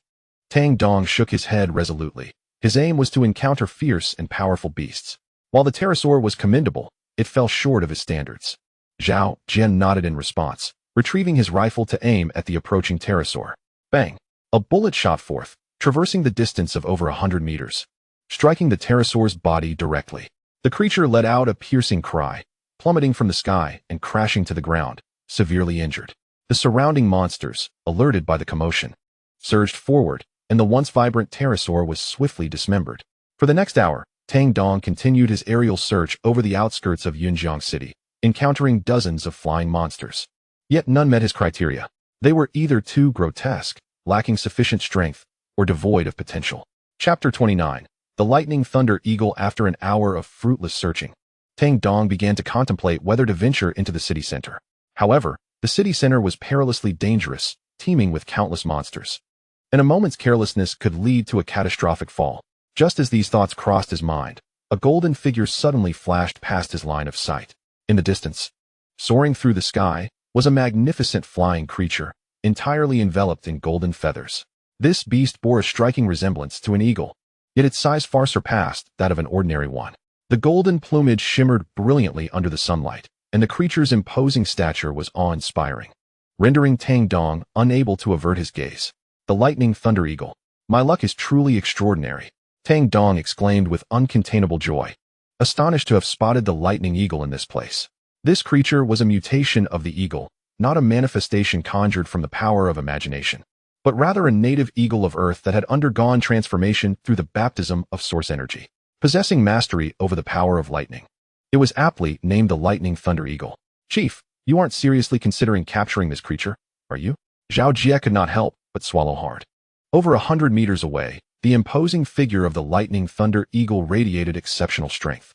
Speaker 1: Tang Dong shook his head resolutely. His aim was to encounter fierce and powerful beasts. While the pterosaur was commendable, it fell short of his standards. Zhao Jia nodded in response, retrieving his rifle to aim at the approaching pterosaur. Bang! A bullet shot forth, traversing the distance of over 100 meters, striking the pterosaur's body directly. The creature let out a piercing cry, plummeting from the sky and crashing to the ground, severely injured. The surrounding monsters, alerted by the commotion, surged forward, and the once vibrant pterosaur was swiftly dismembered. For the next hour, Tang Dong continued his aerial search over the outskirts of Yunjiang City, encountering dozens of flying monsters. Yet none met his criteria. They were either too grotesque, lacking sufficient strength, or devoid of potential. Chapter 29. The Lightning Thunder Eagle. After an hour of fruitless searching, Tang Dong began to contemplate whether to venture into the city center. However, the city center was perilously dangerous, teeming with countless monsters, and a moment's carelessness could lead to a catastrophic fall. Just as these thoughts crossed his mind, a golden figure suddenly flashed past his line of sight. In the distance, soaring through the sky, was a magnificent flying creature, entirely enveloped in golden feathers. This beast bore a striking resemblance to an eagle, yet its size far surpassed that of an ordinary one. The golden plumage shimmered brilliantly under the sunlight, and the creature's imposing stature was awe-inspiring, rendering Tang Dong unable to avert his gaze. The Lightning Thunder Eagle. My luck is truly extraordinary, Tang Dong exclaimed with uncontainable joy, astonished to have spotted the lightning eagle in this place. This creature was a mutation of the eagle, not a manifestation conjured from the power of imagination, but rather a native eagle of Earth that had undergone transformation through the baptism of source energy. possessing mastery over the power of lightning. It was aptly named the Lightning Thunder Eagle. Chief, you aren't seriously considering capturing this creature, are you? Zhao Jie could not help but swallow hard. Over 100 meters away, the imposing figure of the Lightning Thunder Eagle radiated exceptional strength,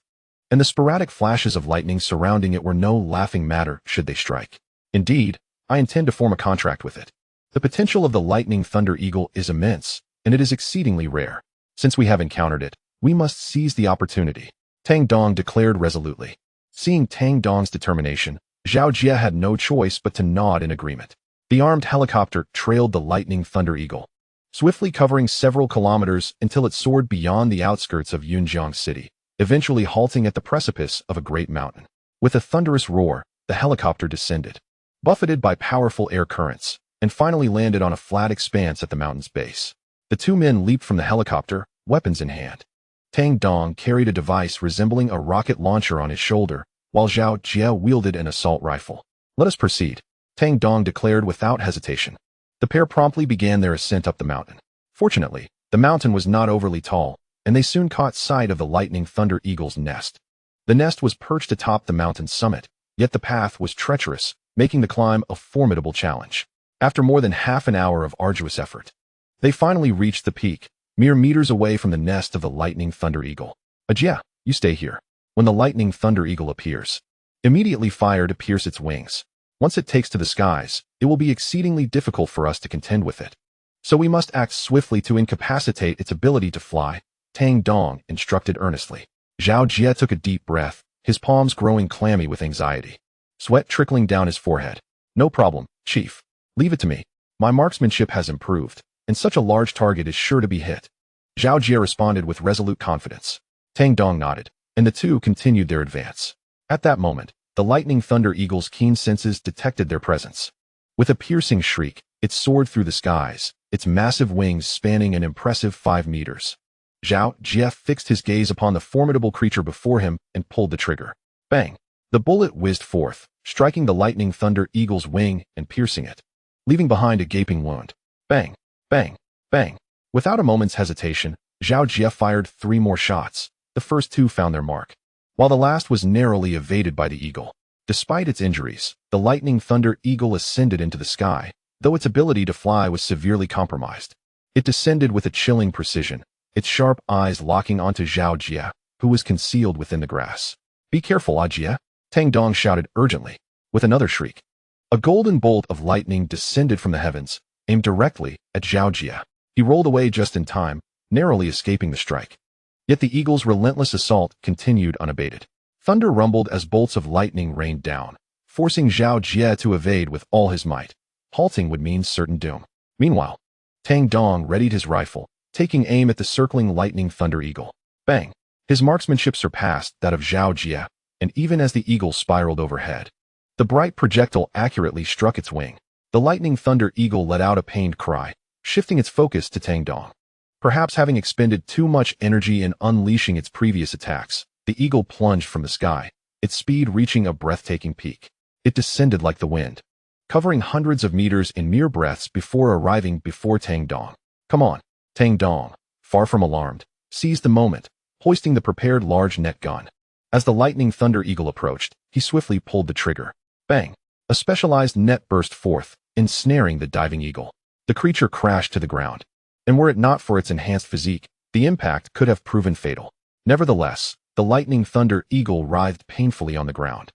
Speaker 1: and the sporadic flashes of lightning surrounding it were no laughing matter should they strike. Indeed, I intend to form a contract with it. The potential of the Lightning Thunder Eagle is immense, and it is exceedingly rare. Since we have encountered it, we must seize the opportunity, Tang Dong declared resolutely. Seeing Tang Dong's determination, Zhao Jie had no choice but to nod in agreement. The armed helicopter trailed the Lightning Thunder Eagle, swiftly covering several kilometers until it soared beyond the outskirts of Yunjiang City, eventually halting at the precipice of a great mountain. With a thunderous roar, the helicopter descended, buffeted by powerful air currents, and finally landed on a flat expanse at the mountain's base. The two men leaped from the helicopter, weapons in hand. Tang Dong carried a device resembling a rocket launcher on his shoulder, while Zhao Jie wielded an assault rifle. Let us proceed, Tang Dong declared without hesitation. The pair promptly began their ascent up the mountain. Fortunately, the mountain was not overly tall, and they soon caught sight of the Lightning Thunder Eagle's nest. The nest was perched atop the mountain's summit, yet the path was treacherous, making the climb a formidable challenge. After more than half an hour of arduous effort, they finally reached the peak, mere meters away from the nest of the Lightning Thunder Eagle. Ajia, you stay here. When the Lightning Thunder Eagle appears, immediately fire to pierce its wings. Once it takes to the skies, it will be exceedingly difficult for us to contend with it. So we must act swiftly to incapacitate its ability to fly, Tang Dong instructed earnestly. Zhao Jie took a deep breath, his palms growing clammy with anxiety, sweat trickling down his forehead. No problem, Chief. Leave it to me. My marksmanship has improved, and such a large target is sure to be hit. Zhao Jie responded with resolute confidence. Tang Dong nodded, and the two continued their advance. At that moment, the Lightning Thunder Eagle's keen senses detected their presence. With a piercing shriek, it soared through the skies, its massive wings spanning an impressive 5 meters. Zhao Jie fixed his gaze upon the formidable creature before him and pulled the trigger. Bang! The bullet whizzed forth, striking the Lightning Thunder Eagle's wing and piercing it, leaving behind a gaping wound. Bang! Bang! Bang! Without a moment's hesitation, Zhao Jie fired 3 more shots. The first 2 found their mark, while the last was narrowly evaded by the eagle. Despite its injuries, the Lightning Thunder Eagle ascended into the sky, though its ability to fly was severely compromised. It descended with a chilling precision, its sharp eyes locking onto Zhao Jie, who was concealed within the grass. Be careful, Jie, Tang Dong shouted urgently. With another shriek, a golden bolt of lightning descended from the heavens, aimed directly at Zhao Jie. He rolled away just in time, narrowly escaping the strike. Yet the eagle's relentless assault continued unabated. Thunder rumbled as bolts of lightning rained down, forcing Zhao Jie to evade with all his might. Halting would mean certain doom. Meanwhile, Tang Dong readied his rifle, taking aim at the circling Lightning Thunder Eagle. Bang! His marksmanship surpassed that of Zhao Jie, and even as the eagle spiraled overhead, the bright projectile accurately struck its wing. The Lightning Thunder Eagle let out a pained cry, shifting its focus to Tang Dong. Perhaps having expended too much energy in unleashing its previous attacks, the eagle plunged from the sky, its speed reaching a breathtaking peak. It descended like the wind, covering hundreds of meters in mere breaths before arriving before Tang Dong. Come on, Tang Dong, far from alarmed, seized the moment, hoisting the prepared large net gun. As the Lightning Thunder Eagle approached, he swiftly pulled the trigger. Bang! A specialized net burst forth, ensnaring the diving eagle. The creature crashed to the ground, and were it not for its enhanced physique, the impact could have proven fatal. Nevertheless, the Lightning Thunder Eagle writhed painfully on the ground,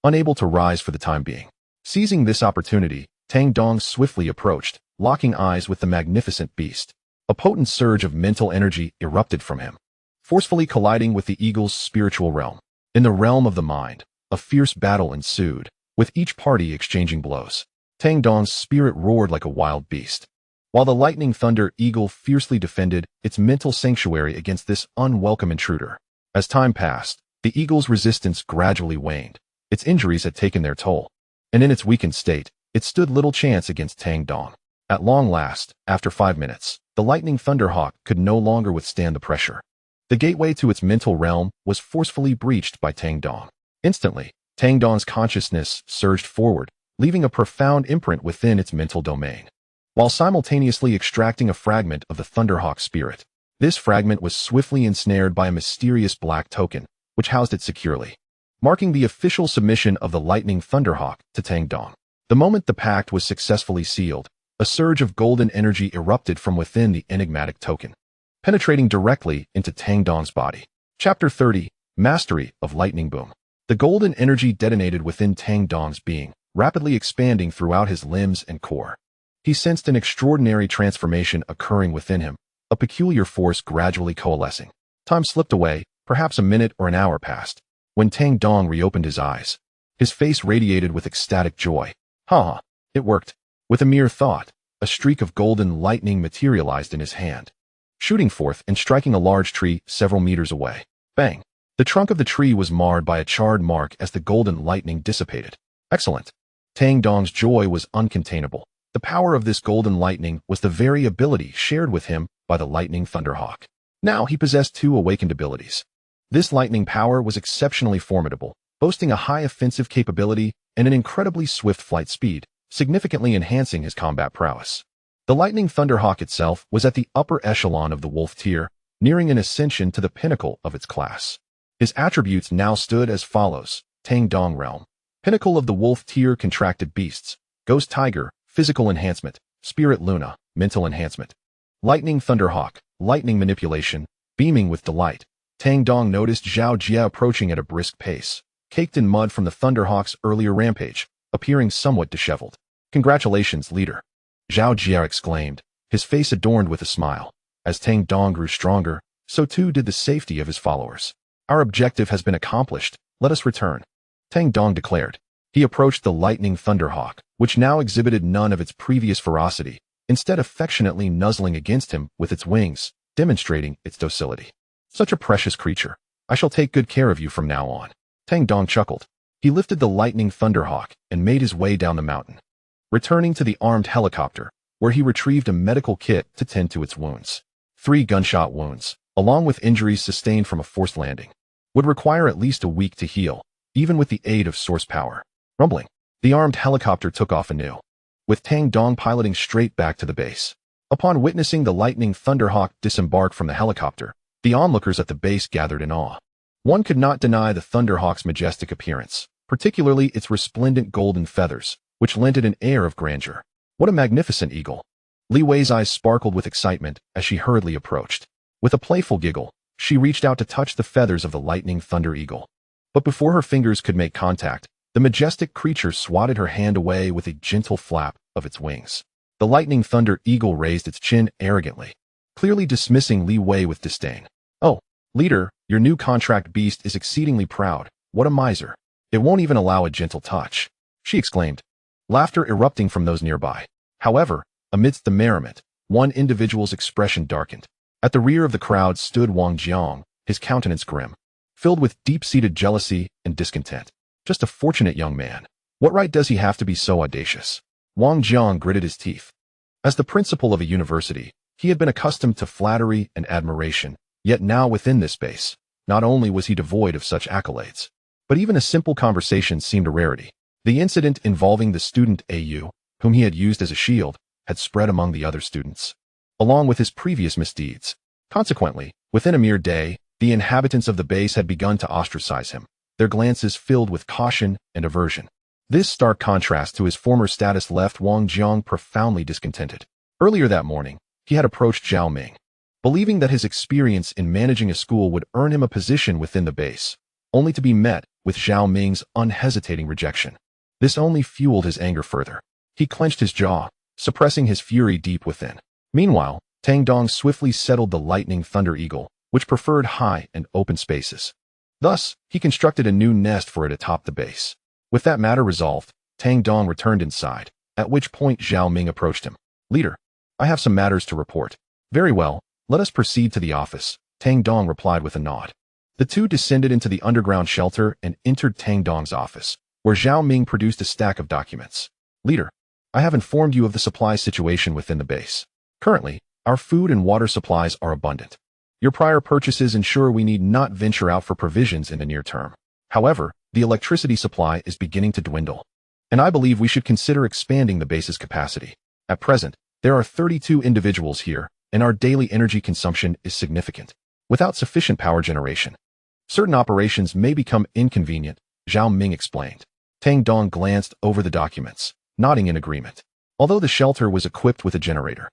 Speaker 1: unable to rise for the time being. Seizing this opportunity, Tang Dong swiftly approached, locking eyes with the magnificent beast. A potent surge of mental energy erupted from him, forcefully colliding with the eagle's spiritual realm. In the realm of the mind, a fierce battle ensued, with each party exchanging blows. Tang Dong's spirit roared like a wild beast, while the Lightning Thunder Eagle fiercely defended its mental sanctuary against this unwelcome intruder. As time passed, the eagle's resistance gradually waned. Its injuries had taken their toll, and in its weakened state, it stood little chance against Tang Dong. At long last, after 5 minutes, the Lightning Thunderhawk could no longer withstand the pressure. The gateway to its mental realm was forcefully breached by Tang Dong. Instantly, Tang Dong's consciousness surged forward, leaving a profound imprint within its mental domain, while simultaneously extracting a fragment of the Thunderhawk's spirit. This fragment was swiftly ensnared by a mysterious black token, which housed it securely, marking the official submission of the Lightning Thunderhawk to Tang Dong. The moment the pact was successfully sealed, a surge of golden energy erupted from within the enigmatic token, penetrating directly into Tang Dong's body. Chapter 30, Mastery of Lightning Boom. The golden energy detonated within Tang Dong's being, rapidly expanding throughout his limbs and core. He sensed an extraordinary transformation occurring within him, a peculiar force gradually coalescing. Time slipped away, perhaps a minute or an hour passed. When Tang Dong reopened his eyes, his face radiated with ecstatic joy. Ha! It worked. With a mere thought, a streak of golden lightning materialized in his hand, shooting forth and striking a large tree several meters away. Bang! The trunk of the tree was marred by a charred mark as the golden lightning dissipated. Excellent! Tang Dong's joy was uncontainable. The power of this golden lightning was the very ability shared with him by the Lightning Thunderhawk. Now he possessed two awakened abilities. This lightning power was exceptionally formidable, boasting a high offensive capability and an incredibly swift flight speed, significantly enhancing his combat prowess. The Lightning Thunderhawk itself was at the upper echelon of the wolf tier, nearing an ascension to the pinnacle of its class. His attributes now stood as follows: Tang Dong Realm, Pinnacle of the Wolf Tier Contracted Beasts, Ghost Tiger, Physical Enhancement, Spirit Luna, Mental Enhancement. Lightning Thunderhawk, Lightning Manipulation, Beaming with Delight. Tang Dong noticed Zhao Jia approaching at a brisk pace, caked in mud from the Thunderhawk's earlier rampage, appearing somewhat disheveled. Congratulations, leader, Zhao Jia exclaimed, his face adorned with a smile. As Tang Dong grew stronger, so too did the safety of his followers. Our objective has been accomplished, let us return, Tang Dong declared. He approached the Lightning Thunderhawk, which now exhibited none of its previous ferocity, instead affectionately nuzzling against him with its wings, demonstrating its docility. Such a precious creature. I shall take good care of you from now on. Tang Dong chuckled. He lifted the Lightning Thunderhawk and made his way down the mountain, returning to the armed helicopter, where he retrieved a medical kit to tend to its wounds. 3 gunshot wounds, along with injuries sustained from a forced landing, would require at least a week to heal, even with the aid of source power. Rumbling, the armed helicopter took off anew, with Tang Dong piloting straight back to the base. Upon witnessing the Lightning Thunderhawk disembark from the helicopter, the onlookers at the base gathered in awe. One could not deny the Thunderhawk's majestic appearance, particularly its resplendent golden feathers, which lent it an air of grandeur. What a magnificent eagle! Li Wei's eyes sparkled with excitement as she hurriedly approached. With a playful giggle, she reached out to touch the feathers of the Lightning Thunder Eagle. But before her fingers could make contact, the majestic creature swatted her hand away with a gentle flap of its wings. The Lightning Thunder Eagle raised its chin arrogantly, clearly dismissing Li Wei with disdain. Oh, leader, your new contract beast is exceedingly proud. What a miser. It won't even allow a gentle touch, she exclaimed, laughter erupting from those nearby. However, amidst the merriment, one individual's expression darkened. At the rear of the crowd stood Wang Jiang, his countenance grim, filled with deep-seated jealousy and discontent. Just a fortunate young man. What right does he have to be so audacious? Wang Jiang gritted his teeth. As the principal of a university, he had been accustomed to flattery and admiration, yet now within this space, not only was he devoid of such accolades, but even a simple conversation seemed a rarity. The incident involving the student AU, whom he had used as a shield, had spread among the other students, along with his previous misdeeds. Consequently, within a mere day, the inhabitants of the base had begun to ostracize him, their glances filled with caution and aversion. This stark contrast to his former status left Wang Jiang profoundly discontented. Earlier that morning, he had approached Zhao Ming, believing that his experience in managing a school would earn him a position within the base, only to be met with Zhao Ming's unhesitating rejection. This only fueled his anger further. He clenched his jaw, suppressing his fury deep within. Meanwhile, Tang Dong swiftly settled the Lightning Thunder Eagle, which preferred high and open spaces. Thus, he constructed a new nest for it atop the base. With that matter resolved, Tang Dong returned inside, at which point Zhao Ming approached him. Leader, I have some matters to report. Very well, let us proceed to the office, Tang Dong replied with a nod. The two descended into the underground shelter and entered Tang Dong's office, where Zhao Ming produced a stack of documents. Leader, I have informed you of the supply situation within the base. Currently, our food and water supplies are abundant. Your prior purchases ensure we need not venture out for provisions in the near term. However, the electricity supply is beginning to dwindle, and I believe we should consider expanding the base's capacity. At present, there are 32 individuals here, and our daily energy consumption is significant. Without sufficient power generation, certain operations may become inconvenient, Zhao Ming explained. Tang Dong glanced over the documents, nodding in agreement. Although the shelter was equipped with a generator,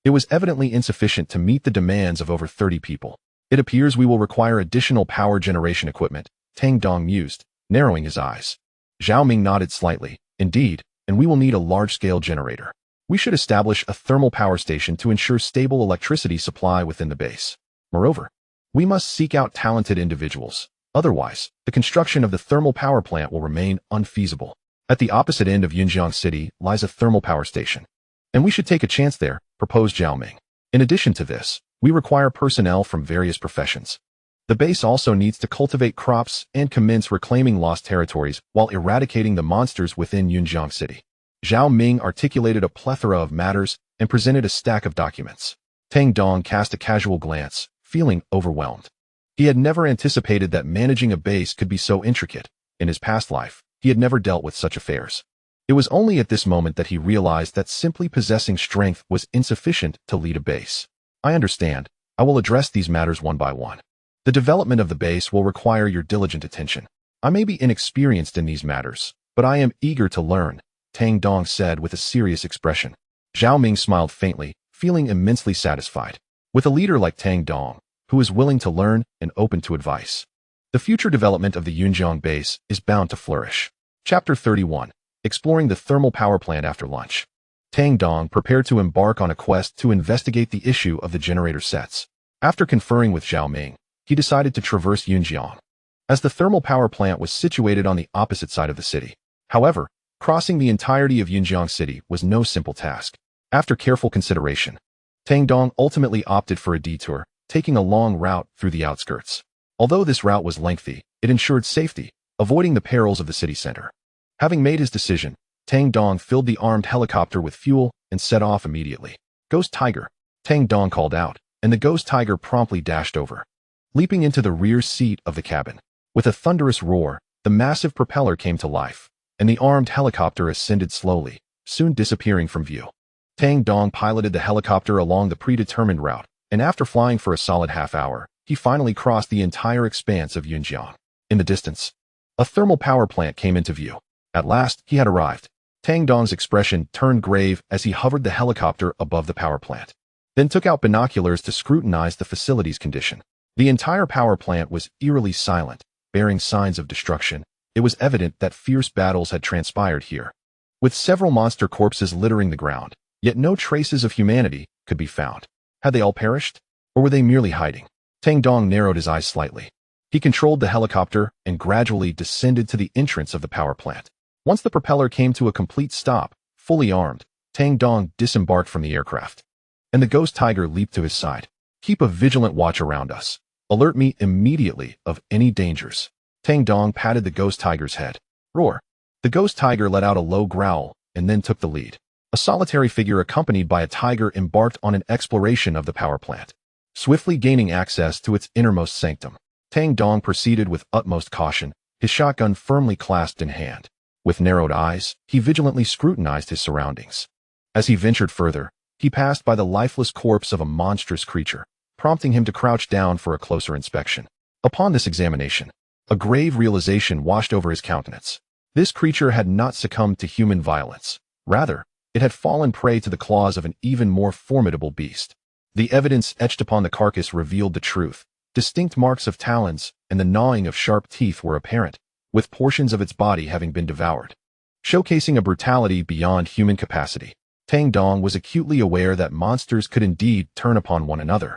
Speaker 1: it was evidently insufficient to meet the demands of over 30 people. It appears we will require additional power generation equipment, Tang Dong mused, narrowing his eyes. Zhao Ming nodded slightly. Indeed, and we will need a large-scale generator. We should establish a thermal power station to ensure stable electricity supply within the base. Moreover, we must seek out talented individuals. Otherwise, the construction of the thermal power plant will remain unfeasible. At the opposite end of Yunjiang City lies a thermal power station, and we should take a chance there, proposed Zhao Ming. In addition to this, we require personnel from various professions. The base also needs to cultivate crops and commence reclaiming lost territories while eradicating the monsters within Yunjiang City. Zhao Ming articulated a plethora of matters and presented a stack of documents. Tang Dong cast a casual glance, feeling overwhelmed. He had never anticipated that managing a base could be so intricate. In his past life, he had never dealt with such affairs. It was only at this moment that he realized that simply possessing strength was insufficient to lead a base. I understand. I will address these matters one by one. The development of the base will require your diligent attention. I may be inexperienced in these matters, but I am eager to learn, Tang Dong said with a serious expression. Zhao Ming smiled faintly, feeling immensely satisfied. With a leader like Tang Dong, who is willing to learn and open to advice, the future development of the Yunjiang base is bound to flourish. Chapter 31. Exploring the thermal power plant after lunch. Tang Dong prepared to embark on a quest to investigate the issue of the generator sets. After conferring with Zhao Ming, he decided to traverse Yunjiang, as the thermal power plant was situated on the opposite side of the city. However, crossing the entirety of Yunjiang City was no simple task. After careful consideration, Tang Dong ultimately opted for a detour, taking a long route through the outskirts. Although this route was lengthy, it ensured safety, avoiding the perils of the city center. Having made his decision, Tang Dong filled the armed helicopter with fuel and set off immediately. Ghost Tiger, Tang Dong called out, and the Ghost Tiger promptly dashed over, leaping into the rear seat of the cabin. With a thunderous roar, the massive propeller came to life, and the armed helicopter ascended slowly, soon disappearing from view. Tang Dong piloted the helicopter along the predetermined route, and after flying for a solid half hour, he finally crossed the entire expanse of Yunjiang. In the distance, a thermal power plant came into view. At last, he had arrived. Tang Dong's expression turned grave as he hovered the helicopter above the power plant, then took out binoculars to scrutinize the facility's condition. The entire power plant was eerily silent, bearing signs of destruction. It was evident that fierce battles had transpired here, with several monster corpses littering the ground, yet no traces of humanity could be found. Had they all perished, or were they merely hiding? Tang Dong narrowed his eyes slightly. He controlled the helicopter and gradually descended to the entrance of the power plant. Once the propeller came to a complete stop, fully armed, Tang Dong disembarked from the aircraft, and the Ghost Tiger leaped to his side. Keep a vigilant watch around us. Alert me immediately of any dangers. Tang Dong patted the Ghost Tiger's head. Roar. The Ghost Tiger let out a low growl and then took the lead. A solitary figure accompanied by a tiger embarked on an exploration of the power plant, swiftly gaining access to its innermost sanctum. Tang Dong proceeded with utmost caution, his shotgun firmly clasped in hand. With narrowed eyes, he vigilantly scrutinized his surroundings. As he ventured further, he passed by the lifeless corpse of a monstrous creature, prompting him to crouch down for a closer inspection. Upon this examination, a grave realization washed over his countenance. This creature had not succumbed to human violence. Rather, it had fallen prey to the claws of an even more formidable beast. The evidence etched upon the carcass revealed the truth. Distinct marks of talons and the gnawing of sharp teeth were apparent, with portions of its body having been devoured, showcasing a brutality beyond human capacity. Tang Dong was acutely aware that monsters could indeed turn upon one another.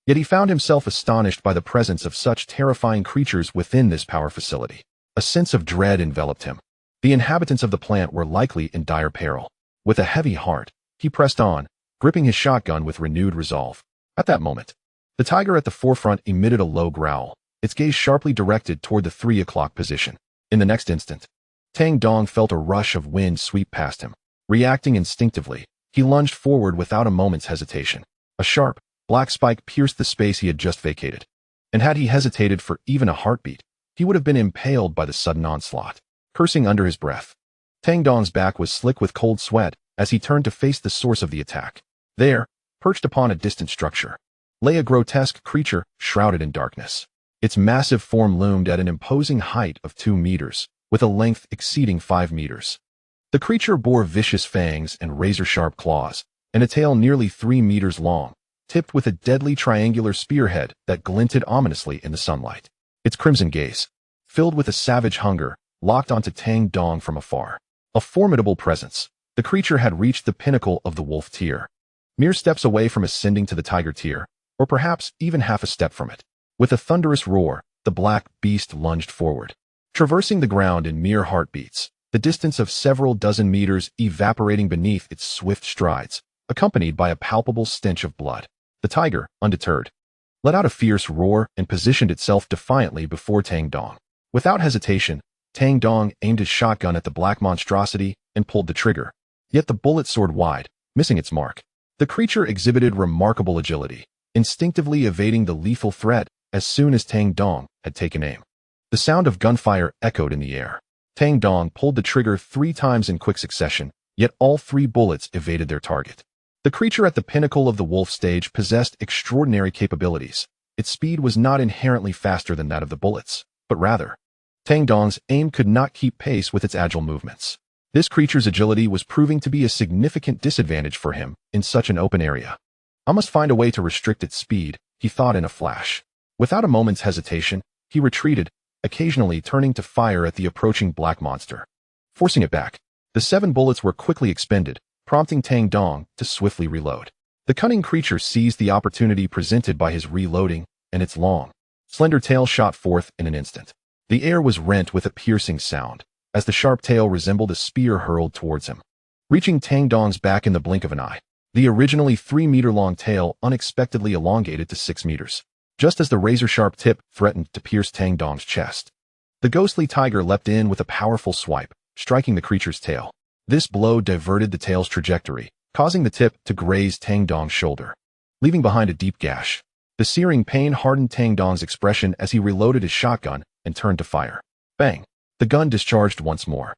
Speaker 1: Yet he found himself astonished by the presence of such terrifying creatures within this power facility. A sense of dread enveloped him. The inhabitants of the plant were likely in dire peril. With a heavy heart, he pressed on, gripping his shotgun with renewed resolve. At that moment, the tiger at the forefront emitted a low growl, its gaze sharply directed toward the 3 o'clock position. In the next instant, Tang Dong felt a rush of wind sweep past him. Reacting instinctively, he lunged forward without a moment's hesitation. A sharp, black spike pierced the space he had just vacated, and had he hesitated for even a heartbeat, he would have been impaled by the sudden onslaught. Cursing under his breath, Tang Dong's back was slick with cold sweat as he turned to face the source of the attack. There, perched upon a distant structure, lay a grotesque creature shrouded in darkness. Its massive form loomed at an imposing height of 2 meters, with a length exceeding 5 meters. The creature bore vicious fangs and razor-sharp claws, and a tail nearly 3 meters long, tipped with a deadly triangular spearhead that glinted ominously in the sunlight. Its crimson gaze, filled with a savage hunger, locked onto Tang Dong from afar. A formidable presence, the creature had reached the pinnacle of the wolf tier, mere steps away from ascending to the tiger tier, or perhaps even half a step from it. With a thunderous roar, the black beast lunged forward, traversing the ground in mere heartbeats, the distance of several dozen meters evaporating beneath its swift strides, accompanied by a palpable stench of blood. The tiger, undeterred, let out a fierce roar and positioned itself defiantly before Tang Dong. Without hesitation, Tang Dong aimed his shotgun at the black monstrosity and pulled the trigger. Yet the bullet soared wide, missing its mark. The creature exhibited remarkable agility, instinctively evading the lethal threat as soon as Tang Dong had taken aim. The sound of gunfire echoed in the air. Tang Dong pulled the trigger 3 times in quick succession, yet all 3 bullets evaded their target. The creature at the pinnacle of the wolf stage possessed extraordinary capabilities. Its speed was not inherently faster than that of the bullets, but rather, Tang Dong's aim could not keep pace with its agile movements. This creature's agility was proving to be a significant disadvantage for him in such an open area. I must find a way to restrict its speed, he thought in a flash. Without a moment's hesitation, he retreated, occasionally turning to fire at the approaching black monster. Forcing it back, the 7 bullets were quickly expended, prompting Tang Dong to swiftly reload. The cunning creature seized the opportunity presented by his reloading, and its long, slender tail shot forth in an instant. The air was rent with a piercing sound, as the sharp tail resembled a spear hurled towards him. Reaching Tang Dong's back in the blink of an eye, the originally 3-meter-long tail unexpectedly elongated to 6 meters. Just as the razor-sharp tip threatened to pierce Tang Dong's chest, the ghostly tiger leapt in with a powerful swipe, striking the creature's tail. This blow diverted the tail's trajectory, causing the tip to graze Tang Dong's shoulder, leaving behind a deep gash. The searing pain hardened Tang Dong's expression as he reloaded his shotgun and turned to fire. Bang! The gun discharged once more.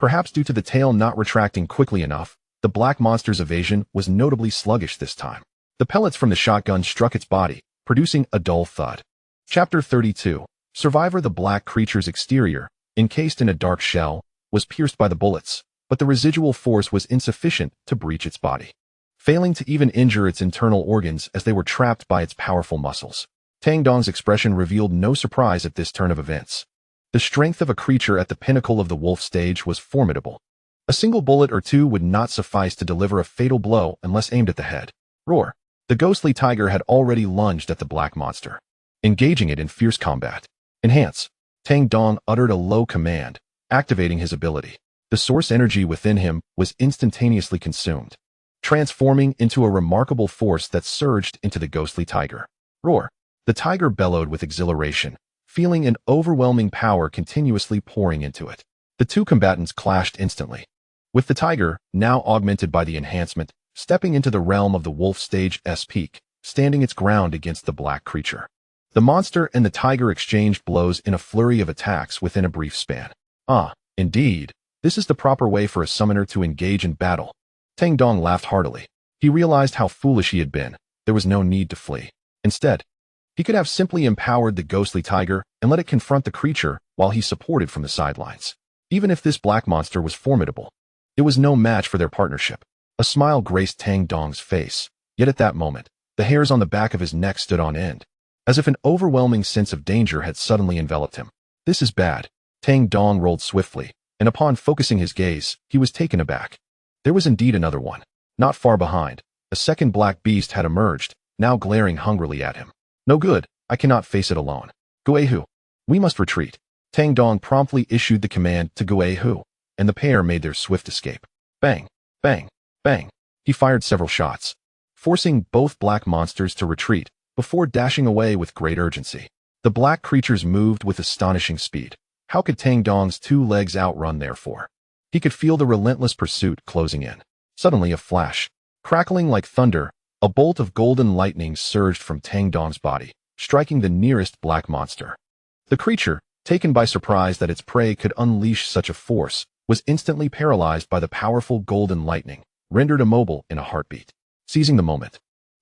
Speaker 1: Perhaps due to the tail not retracting quickly enough, the black monster's evasion was notably sluggish this time. The pellets from the shotgun struck its body, producing a dull thud. Chapter 32. Survivor. The black creature's exterior, encased in a dark shell, was pierced by the bullets, but the residual force was insufficient to breach its body, failing to even injure its internal organs as they were trapped by its powerful muscles. Tang Dong's expression revealed no surprise at this turn of events. The strength of a creature at the pinnacle of the wolf stage was formidable. A single bullet or 2 would not suffice to deliver a fatal blow unless aimed at the head. Roar! The ghostly tiger had already lunged at the black monster, engaging it in fierce combat. Enhance! Tang Dong uttered a low command, activating his ability. The source energy within him was instantaneously consumed, transforming into a remarkable force that surged into the ghostly tiger. Roar! The tiger bellowed with exhilaration, feeling an overwhelming power continuously pouring into it. The 2 combatants clashed instantly, with the tiger, now augmented by the enhancement, stepping into the realm of the wolf stage's peak, standing its ground against the black creature. The monster and the tiger exchanged blows in a flurry of attacks within a brief span. Ah, indeed, this is the proper way for a summoner to engage in battle. Tang Dong laughed heartily. He realized how foolish he had been. There was no need to flee. Instead, he could have simply empowered the ghostly tiger and let it confront the creature while he supported from the sidelines. Even if this black monster was formidable, it was no match for their partnership. A smile graced Tang Dong's face, yet at that moment, the hairs on the back of his neck stood on end, as if an overwhelming sense of danger had suddenly enveloped him. This is bad. Tang Dong rolled swiftly, and upon focusing his gaze, he was taken aback. There was indeed another one. Not far behind, a second black beast had emerged, now glaring hungrily at him. No good, I cannot face it alone. Guehu. We must retreat. Tang Dong promptly issued the command to Guehu, and the pair made their swift escape. Bang, bang, bang. He fired several shots, forcing both black monsters to retreat before dashing away with great urgency. The black creatures moved with astonishing speed. How could Tang Dong's 2 legs outrun therefore? He could feel the relentless pursuit closing in. Suddenly a flash, crackling like thunder, a bolt of golden lightning surged from Tang Dong's body, striking the nearest black monster. The creature, taken by surprise that its prey could unleash such a force, was instantly paralyzed by the powerful golden lightning, rendered immobile in a heartbeat. Seizing the moment,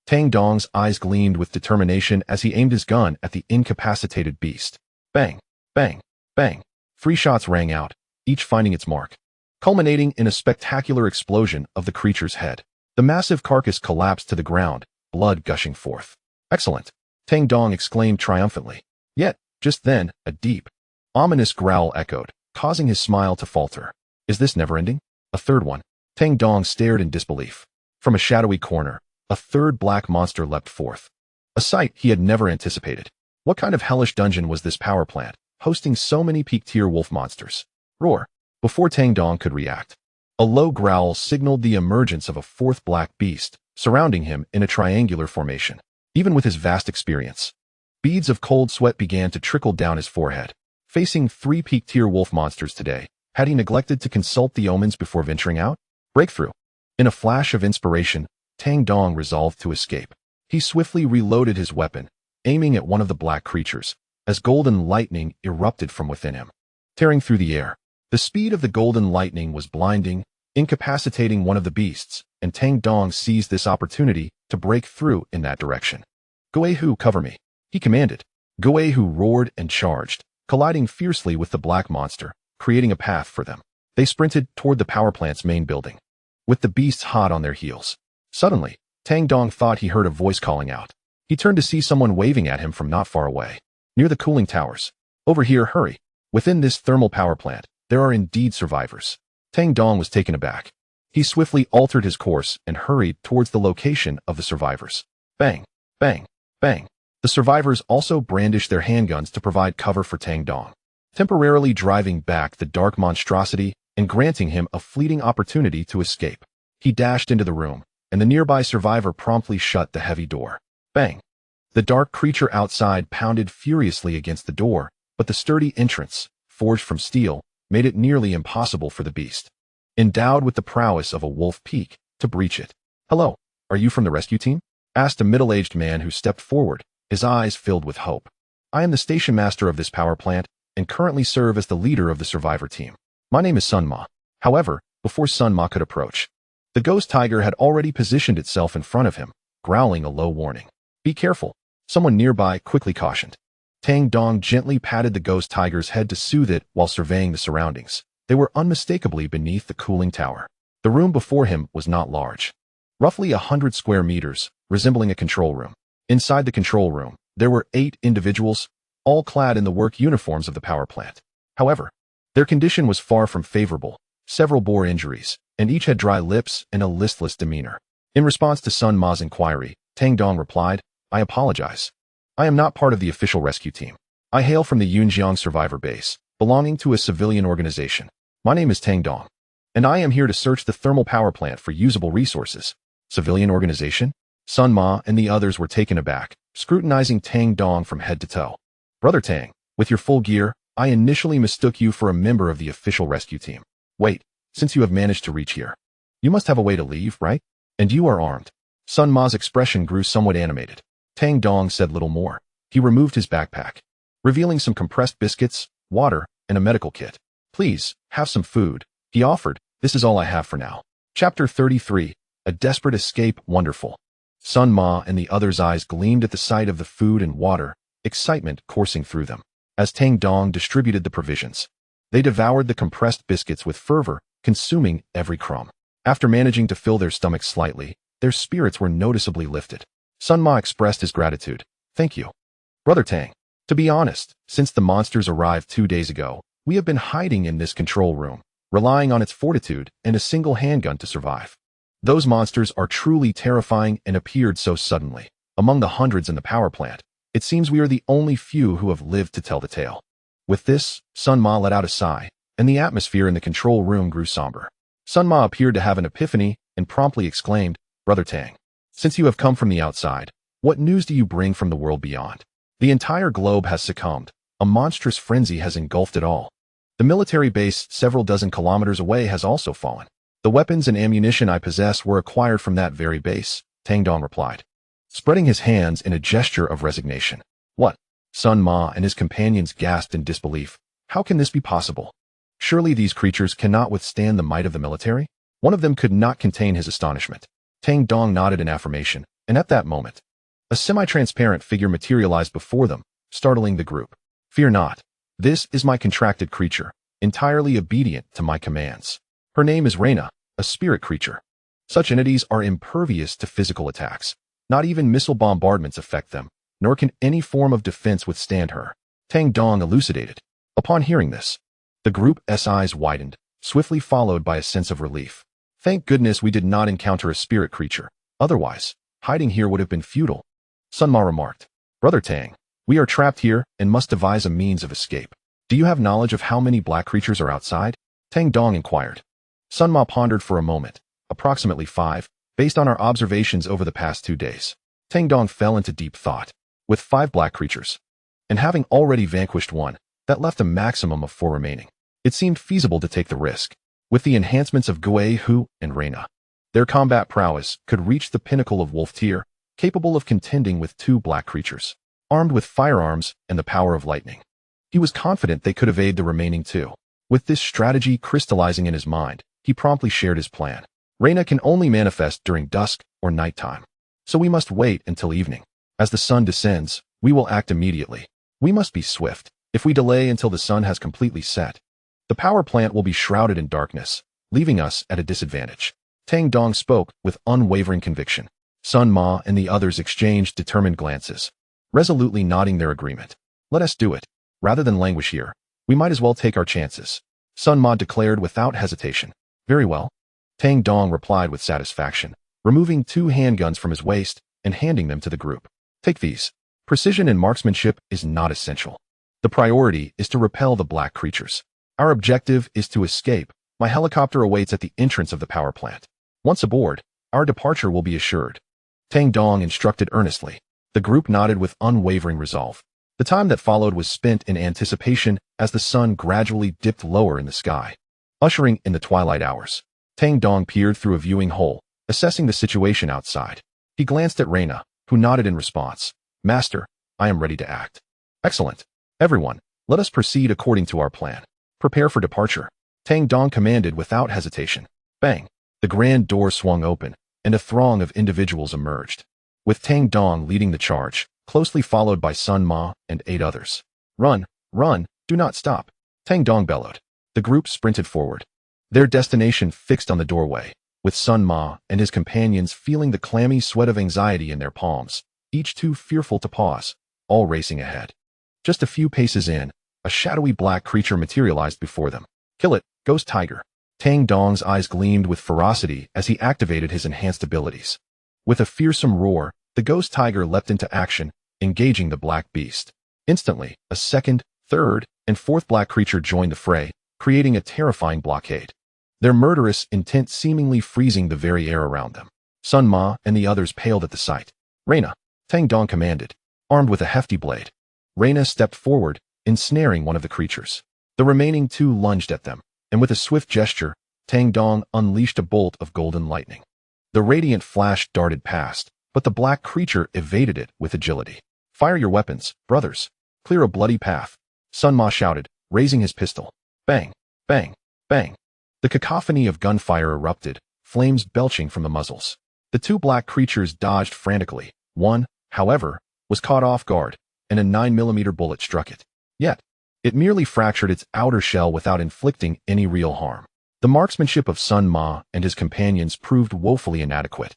Speaker 1: Tang Dong's eyes gleamed with determination as he aimed his gun at the incapacitated beast. Bang, bang, bang. 3 shots rang out, each finding its mark, culminating in a spectacular explosion of the creature's head. The massive carcass collapsed to the ground, blood gushing forth. Excellent, Tang Dong exclaimed triumphantly. Yet, just then, a deep, ominous growl echoed, causing his smile to falter. Is this never-ending? A third one. Tang Dong stared in disbelief. From a shadowy corner, a third black monster leapt forth. A sight he had never anticipated. What kind of hellish dungeon was this power plant, hosting so many peak-tier wolf monsters? Roar! Before Tang Dong could react, a low growl signaled the emergence of a fourth black beast, surrounding him in a triangular formation. Even with his vast experience, beads of cold sweat began to trickle down his forehead. Facing 3 peak-tier wolf monsters today, had he neglected to consult the omens before venturing out? Breakthrough! In a flash of inspiration, Tang Dong resolved to escape. He swiftly reloaded his weapon, aiming at one of the black creatures, as golden lightning erupted from within him, tearing through the air. The speed of the golden lightning was blinding, incapacitating one of the beasts, and Tang Dong seized this opportunity to break through in that direction. Goehu, cover me, he commanded. Goehu roared and charged, colliding fiercely with the black monster, creating a path for them. They sprinted toward the power plant's main building, with the beasts hot on their heels. Suddenly, Tang Dong thought he heard a voice calling out. He turned to see someone waving at him from not far away, near the cooling towers. Over here, hurry. Within this thermal power plant, there are indeed survivors. Tang Dong was taken aback. He swiftly altered his course and hurried towards the location of the survivors. Bang, bang, bang. The survivors also brandished their handguns to provide cover for Tang Dong, temporarily driving back the dark monstrosity and granting him a fleeting opportunity to escape. He dashed into the room, and the nearby survivor promptly shut the heavy door. Bang! The dark creature outside pounded furiously against the door, but the sturdy entrance, forged from steel, made it nearly impossible for the beast, endowed with the prowess of a wolf peak, to breach it. Hello, are you from the rescue team? Asked a middle-aged man who stepped forward, his eyes filled with hope. I am the station master of this power plant, and currently serve as the leader of the survivor team. My name is Sun Ma. However, before Sun Ma could approach, the ghost tiger had already positioned itself in front of him, growling a low warning. Be careful, someone nearby quickly cautioned. Tang Dong gently patted the ghost tiger's head to soothe it while surveying the surroundings. They were unmistakably beneath the cooling tower. The room before him was not large, roughly 100 square meters, resembling a control room. Inside the control room, there were 8 individuals, all clad in the work uniforms of the power plant. However, their condition was far from favorable. Several bore injuries, and each had dry lips and a listless demeanor. In response to Sun Ma's inquiry, Tang Dong replied, I apologize. I am not part of the official rescue team. I hail from the Yunjiang survivor base, belonging to a civilian organization. My name is Tang Dong, and I am here to search the thermal power plant for usable resources. Civilian organization? Sun Ma and the others were taken aback, scrutinizing Tang Dong from head to toe. Brother Tang, with your full gear, I initially mistook you for a member of the official rescue team. Wait, since you have managed to reach here, you must have a way to leave, right? And you are armed. Sun Ma's expression grew somewhat animated. Tang Dong said little more. He removed his backpack, revealing some compressed biscuits, water, and a medical kit. Please, have some food, he offered. This is all I have for now. Chapter 33, A Desperate Escape. Wonderful. Sun Ma and the others' eyes gleamed at the sight of the food and water, excitement coursing through them. As Tang Dong distributed the provisions, they devoured the compressed biscuits with fervor, consuming every crumb. After managing to fill their stomachs slightly, their spirits were noticeably lifted. Sun Ma expressed his gratitude. Thank you, Brother Tang. To be honest, since the monsters arrived 2 days ago, we have been hiding in this control room, relying on its fortitude and a single handgun to survive. Those monsters are truly terrifying and appeared so suddenly. Among the hundreds in the power plant, it seems we are the only few who have lived to tell the tale. With this, Sun Ma let out a sigh, and the atmosphere in the control room grew somber. Sun Ma appeared to have an epiphany and promptly exclaimed, Brother Tang, since you have come from the outside, what news do you bring from the world beyond? The entire globe has succumbed. A monstrous frenzy has engulfed it all. The military base several dozen kilometers away has also fallen. The weapons and ammunition I possess were acquired from that very base, Tang Dong replied, spreading his hands in a gesture of resignation. What? Sun Ma and his companions gasped in disbelief. How can this be possible? Surely these creatures cannot withstand the might of the military? One of them could not contain his astonishment. Tang Dong nodded in affirmation, And at that moment, a semi-transparent figure materialized before them, startling the group. Fear not. This is my contracted creature, entirely obedient to my commands. Her name is Reyna, a spirit creature. Such entities are impervious to physical attacks. Not even missile bombardments affect them, nor can any form of defense withstand her. Tang Dong elucidated. Upon hearing this, the group's eyes widened, swiftly followed by a sense of relief. Thank goodness we did not encounter a spirit creature. Otherwise, hiding here would have been futile. Sun Ma remarked. Brother Tang, we are trapped here and must devise a means of escape. Do you have knowledge of how many black creatures are outside? Tang Dong inquired. Sun Ma pondered for a moment. Approximately 5, based on our observations over the past 2 days. Tang Dong fell into deep thought. With 5 black creatures, and having already vanquished one, that left a maximum of 4 remaining. It seemed feasible to take the risk. With the enhancements of Guei Hu and Reyna, their combat prowess could reach the pinnacle of wolf tier, capable of contending with 2 black creatures, armed with firearms and the power of lightning. He was confident they could evade the remaining 2. With this strategy crystallizing in his mind, he promptly shared his plan. Reyna can only manifest during dusk or nighttime, so we must wait until evening. As the sun descends, we will act immediately. We must be swift. If we delay until the sun has completely set, the power plant will be shrouded in darkness, leaving us at a disadvantage. Tang Dong spoke with unwavering conviction. Sun Ma and the others exchanged determined glances, resolutely nodding their agreement. Let us do it. Rather than languish here, we might as well take our chances. Sun Ma declared without hesitation. Very well. Tang Dong replied with satisfaction, removing 2 handguns from his waist and handing them to the group. Take these. Precision and marksmanship is not essential. The priority is to repel the black creatures. Our objective is to escape. My helicopter awaits at the entrance of the power plant. Once aboard, our departure will be assured. Tang Dong instructed earnestly. The group nodded with unwavering resolve. The time that followed was spent in anticipation as the sun gradually dipped lower in the sky, ushering in the twilight hours. Tang Dong peered through a viewing hole, assessing the situation outside. He glanced at Reyna, who nodded in response. Master, I am ready to act. Excellent. Everyone, let us proceed according to our plan. Prepare for departure. Tang Dong commanded without hesitation. Bang! The grand door swung open, and a throng of individuals emerged, with Tang Dong leading the charge, closely followed by Sun Ma and 8 others. Run, run, do not stop, Tang Dong bellowed. The group sprinted forward, their destination fixed on the doorway, with Sun Ma and his companions feeling the clammy sweat of anxiety in their palms, each too fearful to pause, all racing ahead. Just a few paces in, a shadowy black creature materialized before them. Kill it, Ghost Tiger. Tang Dong's eyes gleamed with ferocity as he activated his enhanced abilities. With a fearsome roar, the Ghost Tiger leapt into action, engaging the black beast. Instantly, a second, third, and fourth black creature joined the fray, creating a terrifying blockade, their murderous intent seemingly freezing the very air around them. Sun Ma and the others paled at the sight. Reyna, Tang Dong commanded, armed with a hefty blade. Reyna stepped forward, ensnaring one of the creatures. The remaining 2 lunged at them, and with a swift gesture, Tang Dong unleashed a bolt of golden lightning. The radiant flash darted past, but the black creature evaded it with agility. Fire your weapons, brothers. Clear a bloody path, Sun Ma shouted, raising his pistol. Bang, bang, bang. The cacophony of gunfire erupted, flames belching from the muzzles. The 2 black creatures dodged frantically. One, however, was caught off guard, and a 9mm bullet struck it. Yet, it merely fractured its outer shell without inflicting any real harm. The marksmanship of Sun Ma and his companions proved woefully inadequate,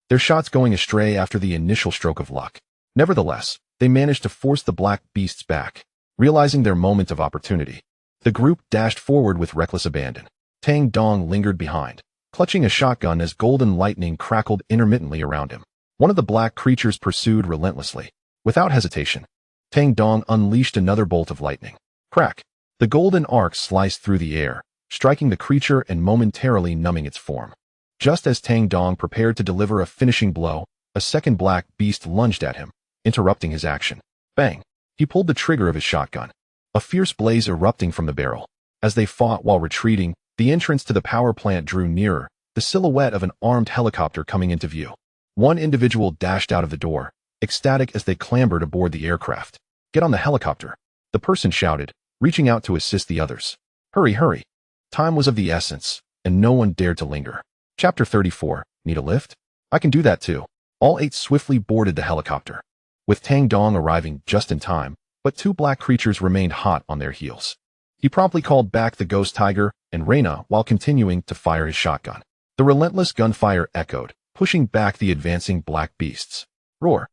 Speaker 1: their shots going astray after the initial stroke of luck. Nevertheless, they managed to force the black beasts back. Realizing their moment of opportunity, the group dashed forward with reckless abandon. Tang Dong lingered behind, clutching a shotgun as golden lightning crackled intermittently around him. One of the black creatures pursued relentlessly. Without hesitation, Tang Dong unleashed another bolt of lightning. Crack! The golden arc sliced through the air, striking the creature and momentarily numbing its form. Just as Tang Dong prepared to deliver a finishing blow, a second black beast lunged at him, interrupting his action. Bang! He pulled the trigger of his shotgun, a fierce blaze erupting from the barrel. As they fought while retreating, the entrance to the power plant drew nearer, the silhouette of an armed helicopter coming into view. One individual dashed out of the door, ecstatic as they clambered aboard the aircraft. Get on the helicopter, the person shouted, reaching out to assist the others. Hurry, hurry. Time was of the essence, and no one dared to linger. Chapter 34. Need a lift? I can do that too. All 8 swiftly boarded the helicopter, with Tang Dong arriving just in time, but 2 black creatures remained hot on their heels. He promptly called back the ghost tiger and Reyna while continuing to fire his shotgun. The relentless gunfire echoed, pushing back the advancing black beasts. Roar!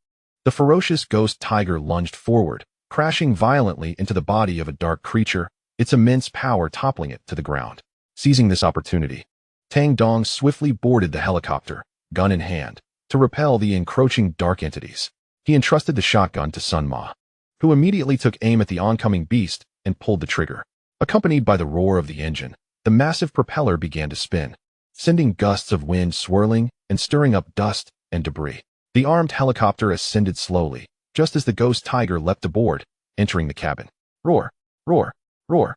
Speaker 1: The ferocious ghost tiger lunged forward, crashing violently into the body of a dark creature, its immense power toppling it to the ground. Seizing this opportunity, Tang Dong swiftly boarded the helicopter, gun in hand, to repel the encroaching dark entities. He entrusted the shotgun to Sun Ma, who immediately took aim at the oncoming beast and pulled the trigger. Accompanied by the roar of the engine, the massive propeller began to spin, sending gusts of wind swirling and stirring up dust and debris. The armed helicopter ascended slowly, just as the ghost tiger leapt aboard, entering the cabin. Roar! Roar! Roar!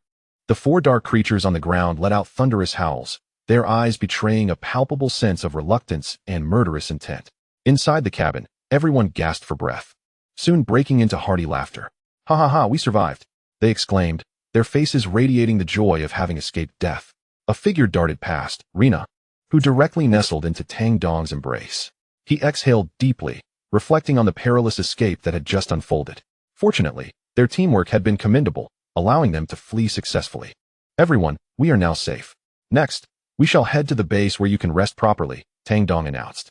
Speaker 1: The 4 dark creatures on the ground let out thunderous howls, their eyes betraying a palpable sense of reluctance and murderous intent. Inside the cabin, everyone gasped for breath, soon breaking into hearty laughter. "Ha ha ha, we survived!" they exclaimed, their faces radiating the joy of having escaped death. A figure darted past, Reyna, who directly nestled into Tang Dong's embrace. He exhaled deeply, reflecting on the perilous escape that had just unfolded. Fortunately, their teamwork had been commendable, allowing them to flee successfully. "Everyone, we are now safe. Next, we shall head to the base where you can rest properly," Tang Dong announced.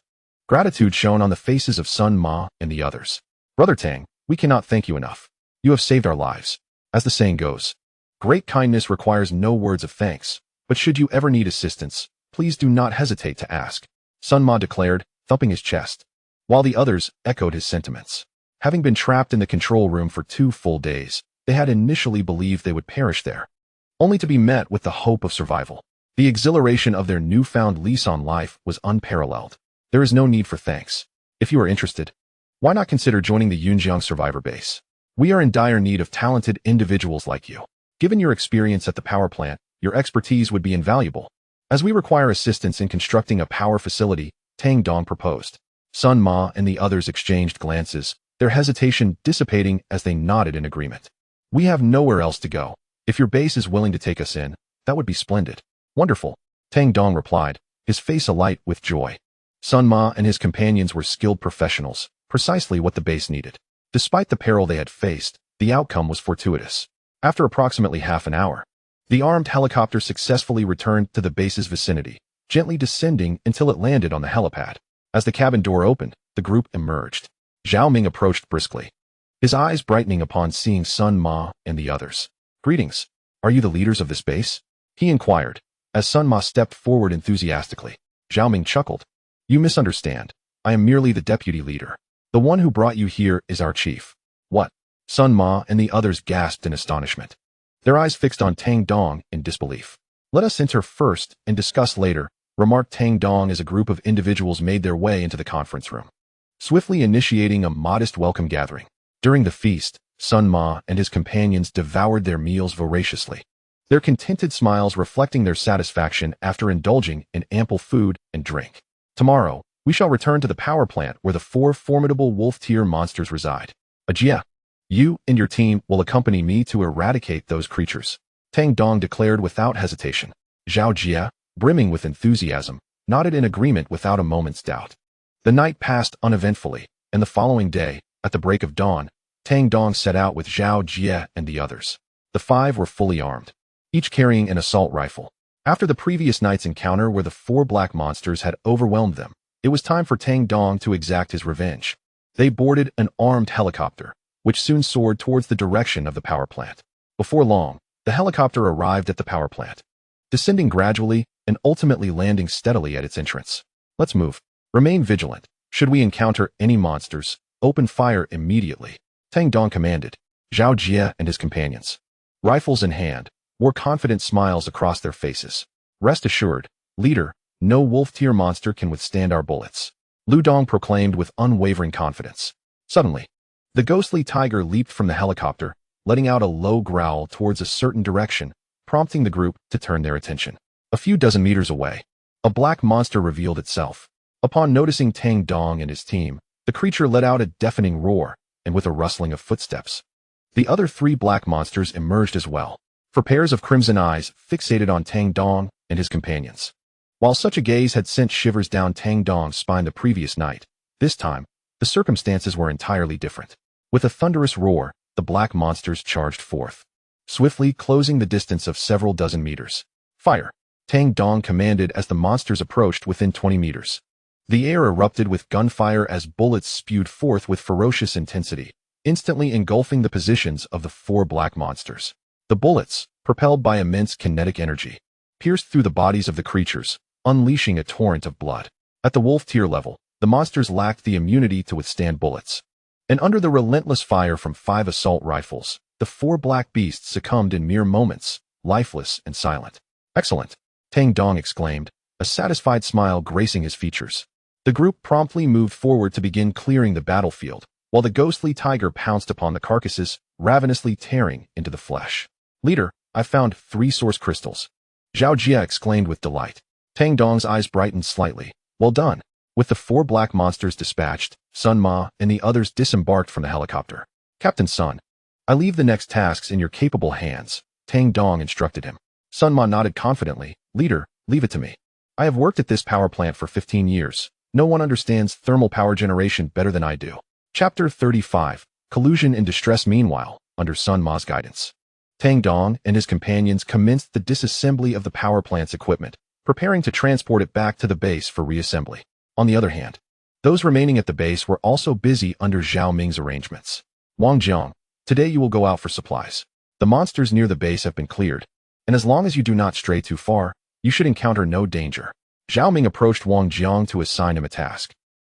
Speaker 1: Gratitude shone on the faces of Sun Ma and the others. "Brother Tang, we cannot thank you enough. You have saved our lives. As the saying goes, great kindness requires no words of thanks, but should you ever need assistance, please do not hesitate to ask," Sun Ma declared, thumping his chest, while the others echoed his sentiments. Having been trapped in the control room for 2 full days, they had initially believed they would perish there, only to be met with the hope of survival. The exhilaration of their newfound lease on life was unparalleled. There is no need for thanks. If you are interested, why not consider joining the Yunjiang Survivor Base? We are in dire need of talented individuals like you. Given your experience at the power plant, your expertise would be invaluable. As we require assistance in constructing a power facility, Tang Dong proposed. Sun Ma and the others exchanged glances, their hesitation dissipating as they nodded in agreement. "We have nowhere else to go. If your base is willing to take us in, that would be splendid." "Wonderful," Tang Dong replied, his face alight with joy. Sun Ma and his companions were skilled professionals, precisely what the base needed. Despite the peril they had faced, the outcome was fortuitous. After approximately half an hour, the armed helicopter successfully returned to the base's vicinity, gently descending until it landed on the helipad. As the cabin door opened, the group emerged. Zhao Ming approached briskly, his eyes brightening upon seeing Sun Ma and the others. "Greetings. Are you the leaders of this base?" he inquired, as Sun Ma stepped forward enthusiastically. Zhao Ming chuckled. "You misunderstand. I am merely the deputy leader. The one who brought you here is our chief." "What?" Sun Ma and the others gasped in astonishment, their eyes fixed on Tang Dong in disbelief. "Let us enter first and discuss later," remarked Tang Dong as a group of individuals made their way into the conference room, swiftly initiating a modest welcome gathering. During the feast, Sun Ma and his companions devoured their meals voraciously, their contented smiles reflecting their satisfaction after indulging in ample food and drink. "Tomorrow, we shall return to the power plant where the 4 formidable wolf-tier monsters reside. Ajia, you and your team will accompany me to eradicate those creatures," Tang Dong declared without hesitation. Zhao Jia, brimming with enthusiasm, nodded in agreement without a moment's doubt. The night passed uneventfully, and the following day, at the break of dawn, Tang Dong set out with Zhao Jia and the others. The 5 were fully armed, each carrying an assault rifle. After the previous night's encounter where the 4 black monsters had overwhelmed them, it was time for Tang Dong to exact his revenge. They boarded an armed helicopter, which soon soared towards the direction of the power plant. Before long, the helicopter arrived at the power plant, descending gradually and ultimately landing steadily at its entrance. "Let's move. Remain vigilant. Should we encounter any monsters, open fire immediately," Tang Dong commanded. Zhao Jia and his companions, rifles in hand, wore confident smiles across their faces. "Rest assured, leader, no wolf-tier monster can withstand our bullets," Lu Dong proclaimed with unwavering confidence. Suddenly, the ghostly tiger leaped from the helicopter, letting out a low growl towards a certain direction, prompting the group to turn their attention. A few dozen meters away, a black monster revealed itself. Upon noticing Tang Dong and his team, the creature let out a deafening roar, and with a rustling of footsteps, the other 3 black monsters emerged as well, for pairs of crimson eyes fixated on Tang Dong and his companions. While such a gaze had sent shivers down Tang Dong's spine the previous night, This time, the circumstances were entirely different. With a thunderous roar, the black monsters charged forth, swiftly closing the distance of several dozen meters. Fire! Tang Dong commanded as the monsters approached within 20 meters. The air erupted with gunfire as bullets spewed forth with ferocious intensity, instantly engulfing the positions of the 4 black monsters. The bullets, propelled by immense kinetic energy, pierced through the bodies of the creatures, unleashing a torrent of blood. At the wolf tier level, the monsters lacked the immunity to withstand bullets. And under the relentless fire from 5 assault rifles, the 4 black beasts succumbed in mere moments, lifeless and silent. Excellent! Tang Dong exclaimed, a satisfied smile gracing his features. The group promptly moved forward to begin clearing the battlefield, while the ghostly tiger pounced upon the carcasses, ravenously tearing into the flesh. Leader, I found 3 source crystals. Zhao Jia exclaimed with delight. Tang Dong's eyes brightened slightly. Well done. With the 4 black monsters dispatched, Sun Ma and the others disembarked from the helicopter. Captain Sun, I leave the next tasks in your capable hands, Tang Dong instructed him. Sun Ma nodded confidently. Leader, leave it to me. I have worked at this power plant for 15 years. No one understands thermal power generation better than I do. Chapter 35, Collusion in Distress. Meanwhile, under Sun Ma's guidance, Tang Dong and his companions commenced the disassembly of the power plant's equipment, preparing to transport it back to the base for reassembly. On the other hand, those remaining at the base were also busy under Zhao Ming's arrangements. Wang Jiang, today you will go out for supplies. The monsters near the base have been cleared, and as long as you do not stray too far, you should encounter no danger. Zhao Ming approached Wang Jiang to assign him a task.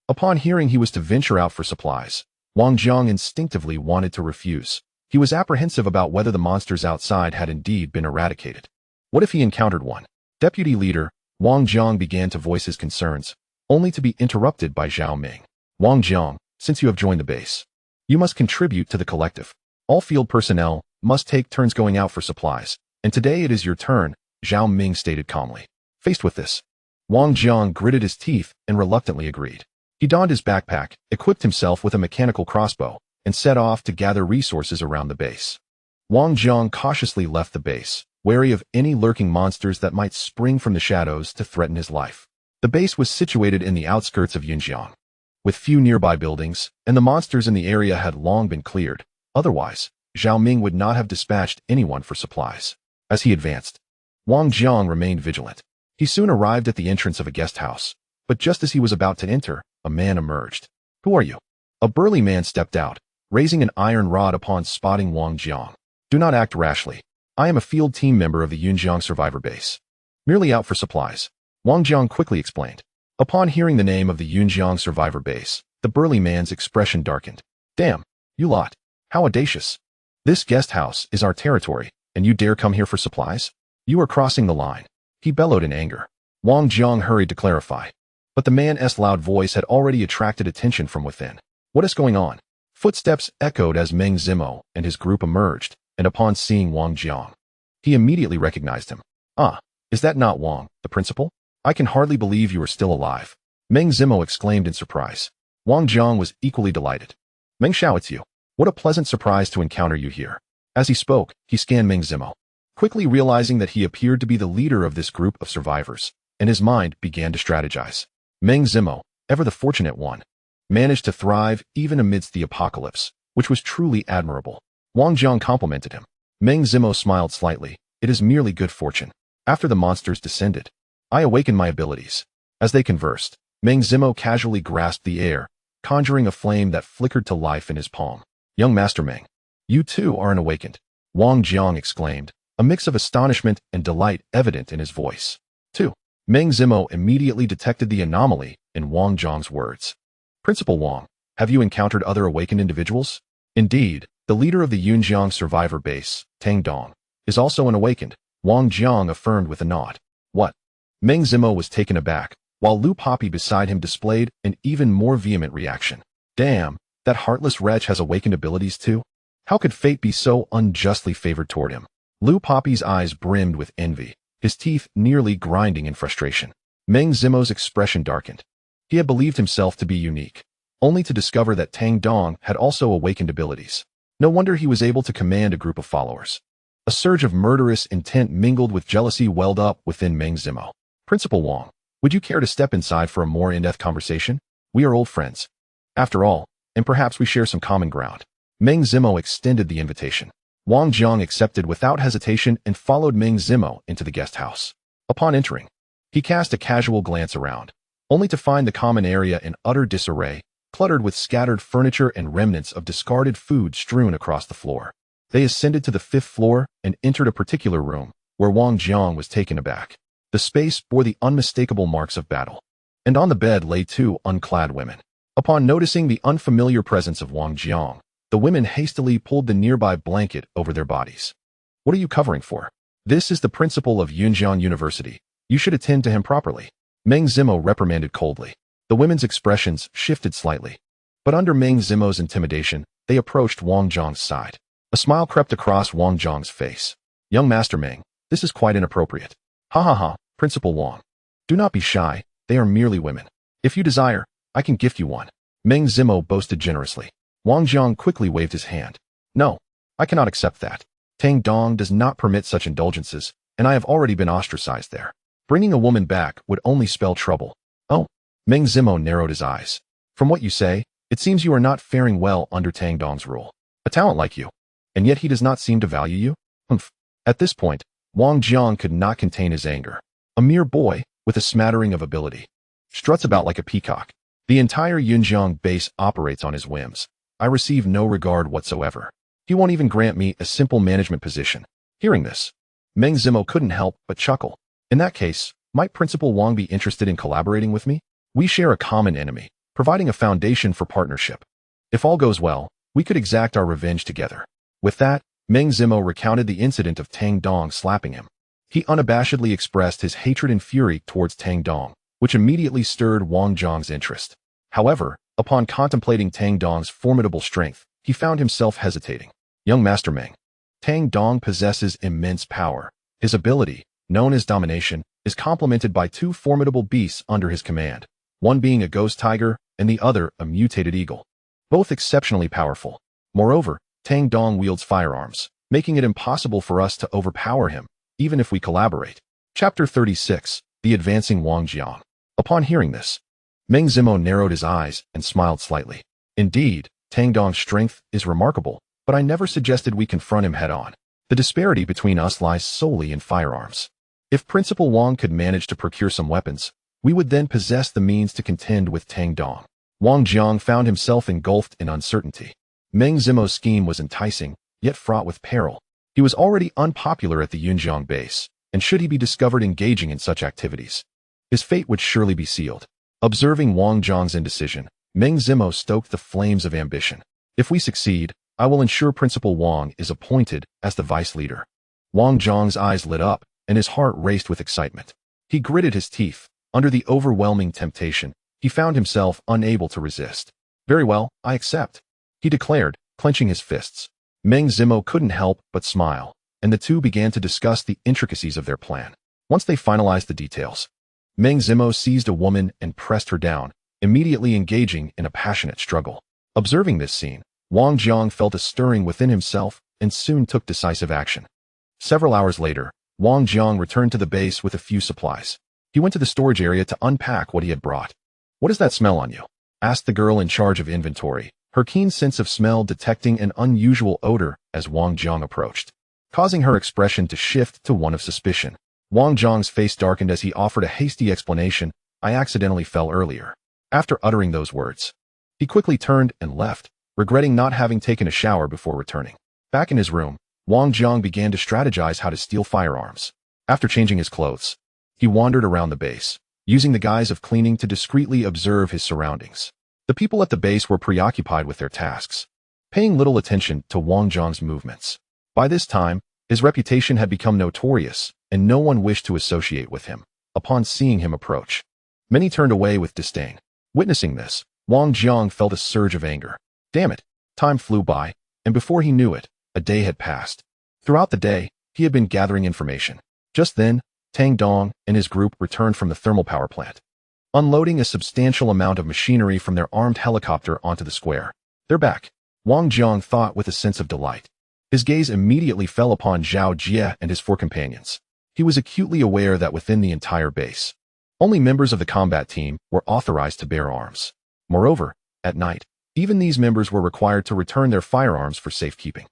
Speaker 1: Upon hearing he was to venture out for supplies, Wang Jiang instinctively wanted to refuse. He was apprehensive about whether the monsters outside had indeed been eradicated. What if he encountered one? Deputy leader, Wang Jiang began to voice his concerns, only to be interrupted by Zhao Ming. Wang Jiang, since you have joined the base, you must contribute to the collective. All field personnel must take turns going out for supplies, and today it is your turn, Zhao Ming stated calmly. Faced with this, Wang Jiang gritted his teeth and reluctantly agreed. He donned his backpack, equipped himself with a mechanical crossbow, and set off to gather resources around the base. Wang Jiang cautiously left the base, wary of any lurking monsters that might spring from the shadows to threaten his life. The base was situated in the outskirts of Yunjiang, with few nearby buildings, and the monsters in the area had long been cleared. Otherwise, Zhao Ming would not have dispatched anyone for supplies. As he advanced, Wang Jiang remained vigilant. He soon arrived at the entrance of a guest house, but just as he was about to enter, a man emerged. Who are you? A burly man stepped out, raising an iron rod upon spotting Wang Jiang. Do not act rashly. I am a field team member of the Yunjiang survivor base. Merely out for supplies, Wang Jiang quickly explained. Upon hearing the name of the Yunjiang survivor base, the burly man's expression darkened. Damn, you lot. How audacious. This guest house is our territory, and you dare come here for supplies? You are crossing the line. He bellowed in anger. Wang Jiang hurried to clarify. But the man's loud voice had already attracted attention from within. What is going on? Footsteps echoed as Meng Zimo and his group emerged, and upon seeing Wang Jiang, he immediately recognized him. Ah, is that not Wang, the principal? I can hardly believe you are still alive. Meng Zimo exclaimed in surprise. Wang Jiang was equally delighted. Meng Xiao, it's you. What a pleasant surprise to encounter you here. As he spoke, he scanned Meng Zimo, quickly realizing that he appeared to be the leader of this group of survivors, and his mind began to strategize. Meng Zimo, ever the fortunate one, managed to thrive even amidst the apocalypse, which was truly admirable. Wang Jiang complimented him. Meng Zimo smiled slightly. It is merely good fortune. After the monsters descended, I awakened my abilities. As they conversed, Meng Zimo casually grasped the air, conjuring a flame that flickered to life in his palm. Young Master Meng, you too are awakened, Wang Jiang exclaimed, a mix of astonishment and delight evident in his voice. 2. Meng Zimo immediately detected the anomaly in Wang Jiang's words. Principal Wang, have you encountered other awakened individuals? Indeed, the leader of the Yunjiang survivor base, Tang Dong, is also an awakened, Wang Jiang affirmed with a nod. What? Meng Zimo was taken aback, while Lu Poppy beside him displayed an even more vehement reaction. Damn, that heartless wretch has awakened abilities too? How could fate be so unjustly favored toward him? Lu Poppy's eyes brimmed with envy, his teeth nearly grinding in frustration. Meng Zimo's expression darkened. He had believed himself to be unique, only to discover that Tang Dong had also awakened abilities. No wonder he was able to command a group of followers. A surge of murderous intent mingled with jealousy welled up within Meng Zimo. Principal Wang, would you care to step inside for a more in-depth conversation? We are old friends. After all, and perhaps we share some common ground. Meng Zimo extended the invitation. Wang Jiang accepted without hesitation and followed Meng Zimo into the guest house. Upon entering, he cast a casual glance around, only to find the common area in utter disarray, cluttered with scattered furniture and remnants of discarded food strewn across the floor. They ascended to the 5th floor and entered a particular room, where Wang Jiang was taken aback. The space bore the unmistakable marks of battle, and on the bed lay 2 unclad women. Upon noticing the unfamiliar presence of Wang Jiang, the women hastily pulled the nearby blanket over their bodies. "What are you covering for? This is the principal of Yunjian University. You should attend to him properly," Meng Zimo reprimanded coldly. The women's expressions shifted slightly, but under Meng Zimo's intimidation, they approached Wang Jiang's side. A smile crept across Wang Jiang's face. "Young Master Meng, this is quite inappropriate." "Ha ha ha, Principal Wang. Do not be shy, they are merely women. If you desire, I can gift you one," Meng Zimo boasted generously. Wang Jiang quickly waved his hand. "No, I cannot accept that. Tang Dong does not permit such indulgences, and I have already been ostracized there. Bringing a woman back would only spell trouble." "Oh," Meng Zimo narrowed his eyes. "From what you say, it seems you are not faring well under Tang Dong's rule. A talent like you, and yet he does not seem to value you?" "Humph." At this point, Wang Jiang could not contain his anger. A mere boy, with a smattering of ability, struts about like a peacock. The entire Yunjiang base operates on his whims. I receive no regard whatsoever. He won't even grant me a simple management position. Hearing this, Meng Zimo couldn't help but chuckle. In that case, might Principal Wang be interested in collaborating with me? We share a common enemy, providing a foundation for partnership. If all goes well, we could exact our revenge together. With that, Meng Zimo recounted the incident of Tang Dong slapping him. He unabashedly expressed his hatred and fury towards Tang Dong, which immediately stirred Wang Jiang's interest. However, upon contemplating Tang Dong's formidable strength, he found himself hesitating. "Young Master Meng, Tang Dong possesses immense power. His ability, known as domination, is complemented by 2 formidable beasts under his command, one being a ghost tiger and the other a mutated eagle. Both exceptionally powerful. Moreover, Tang Dong wields firearms, making it impossible for us to overpower him, even if we collaborate." Chapter 36, The Advancing Wang Jiang. Upon hearing this, Meng Zimo narrowed his eyes and smiled slightly. "Indeed, Tang Dong's strength is remarkable, but I never suggested we confront him head-on. The disparity between us lies solely in firearms. If Principal Wang could manage to procure some weapons, we would then possess the means to contend with Tang Dong." Wang Jiang found himself engulfed in uncertainty. Meng Zimo's scheme was enticing, yet fraught with peril. He was already unpopular at the Yunjiang base, and should he be discovered engaging in such activities, his fate would surely be sealed. Observing Wang Jiang's indecision, Meng Zimo stoked the flames of ambition. "If we succeed, I will ensure Principal Wang is appointed as the vice leader." Wang Jiang's eyes lit up, and his heart raced with excitement. He gritted his teeth. Under the overwhelming temptation, he found himself unable to resist. "Very well, I accept," he declared, clenching his fists. Meng Zimo couldn't help but smile, and the two began to discuss the intricacies of their plan. Once they finalized the details, Meng Zimo seized a woman and pressed her down, immediately engaging in a passionate struggle. Observing this scene, Wang Jiang felt a stirring within himself and soon took decisive action. Several hours later, Wang Jiang returned to the base with a few supplies. He went to the storage area to unpack what he had brought. "What does that smell on you?" asked the girl in charge of inventory, her keen sense of smell detecting an unusual odor as Wang Jiang approached, causing her expression to shift to one of suspicion. Wang Jiang's face darkened as he offered a hasty explanation. "I accidentally fell earlier." After uttering those words, he quickly turned and left, regretting not having taken a shower before returning. Back in his room, Wang Jiang began to strategize how to steal firearms. After changing his clothes, he wandered around the base, using the guise of cleaning to discreetly observe his surroundings. The people at the base were preoccupied with their tasks, paying little attention to Wang Jiang's movements. By this time, his reputation had become notorious, and no one wished to associate with him. Upon seeing him approach, many turned away with disdain. Witnessing this, Wang Jiang felt a surge of anger. Damn it! Time flew by, and before he knew it, a day had passed. Throughout the day, he had been gathering information. Just then, Tang Dong and his group returned from the thermal power plant, unloading a substantial amount of machinery from their armed helicopter onto the square. "They're back," Wang Jiang thought with a sense of delight. His gaze immediately fell upon Zhao Jie and his 4 companions. He was acutely aware that within the entire base, only members of the combat team were authorized to bear arms. Moreover, At night, even these members were required to return their firearms for safekeeping.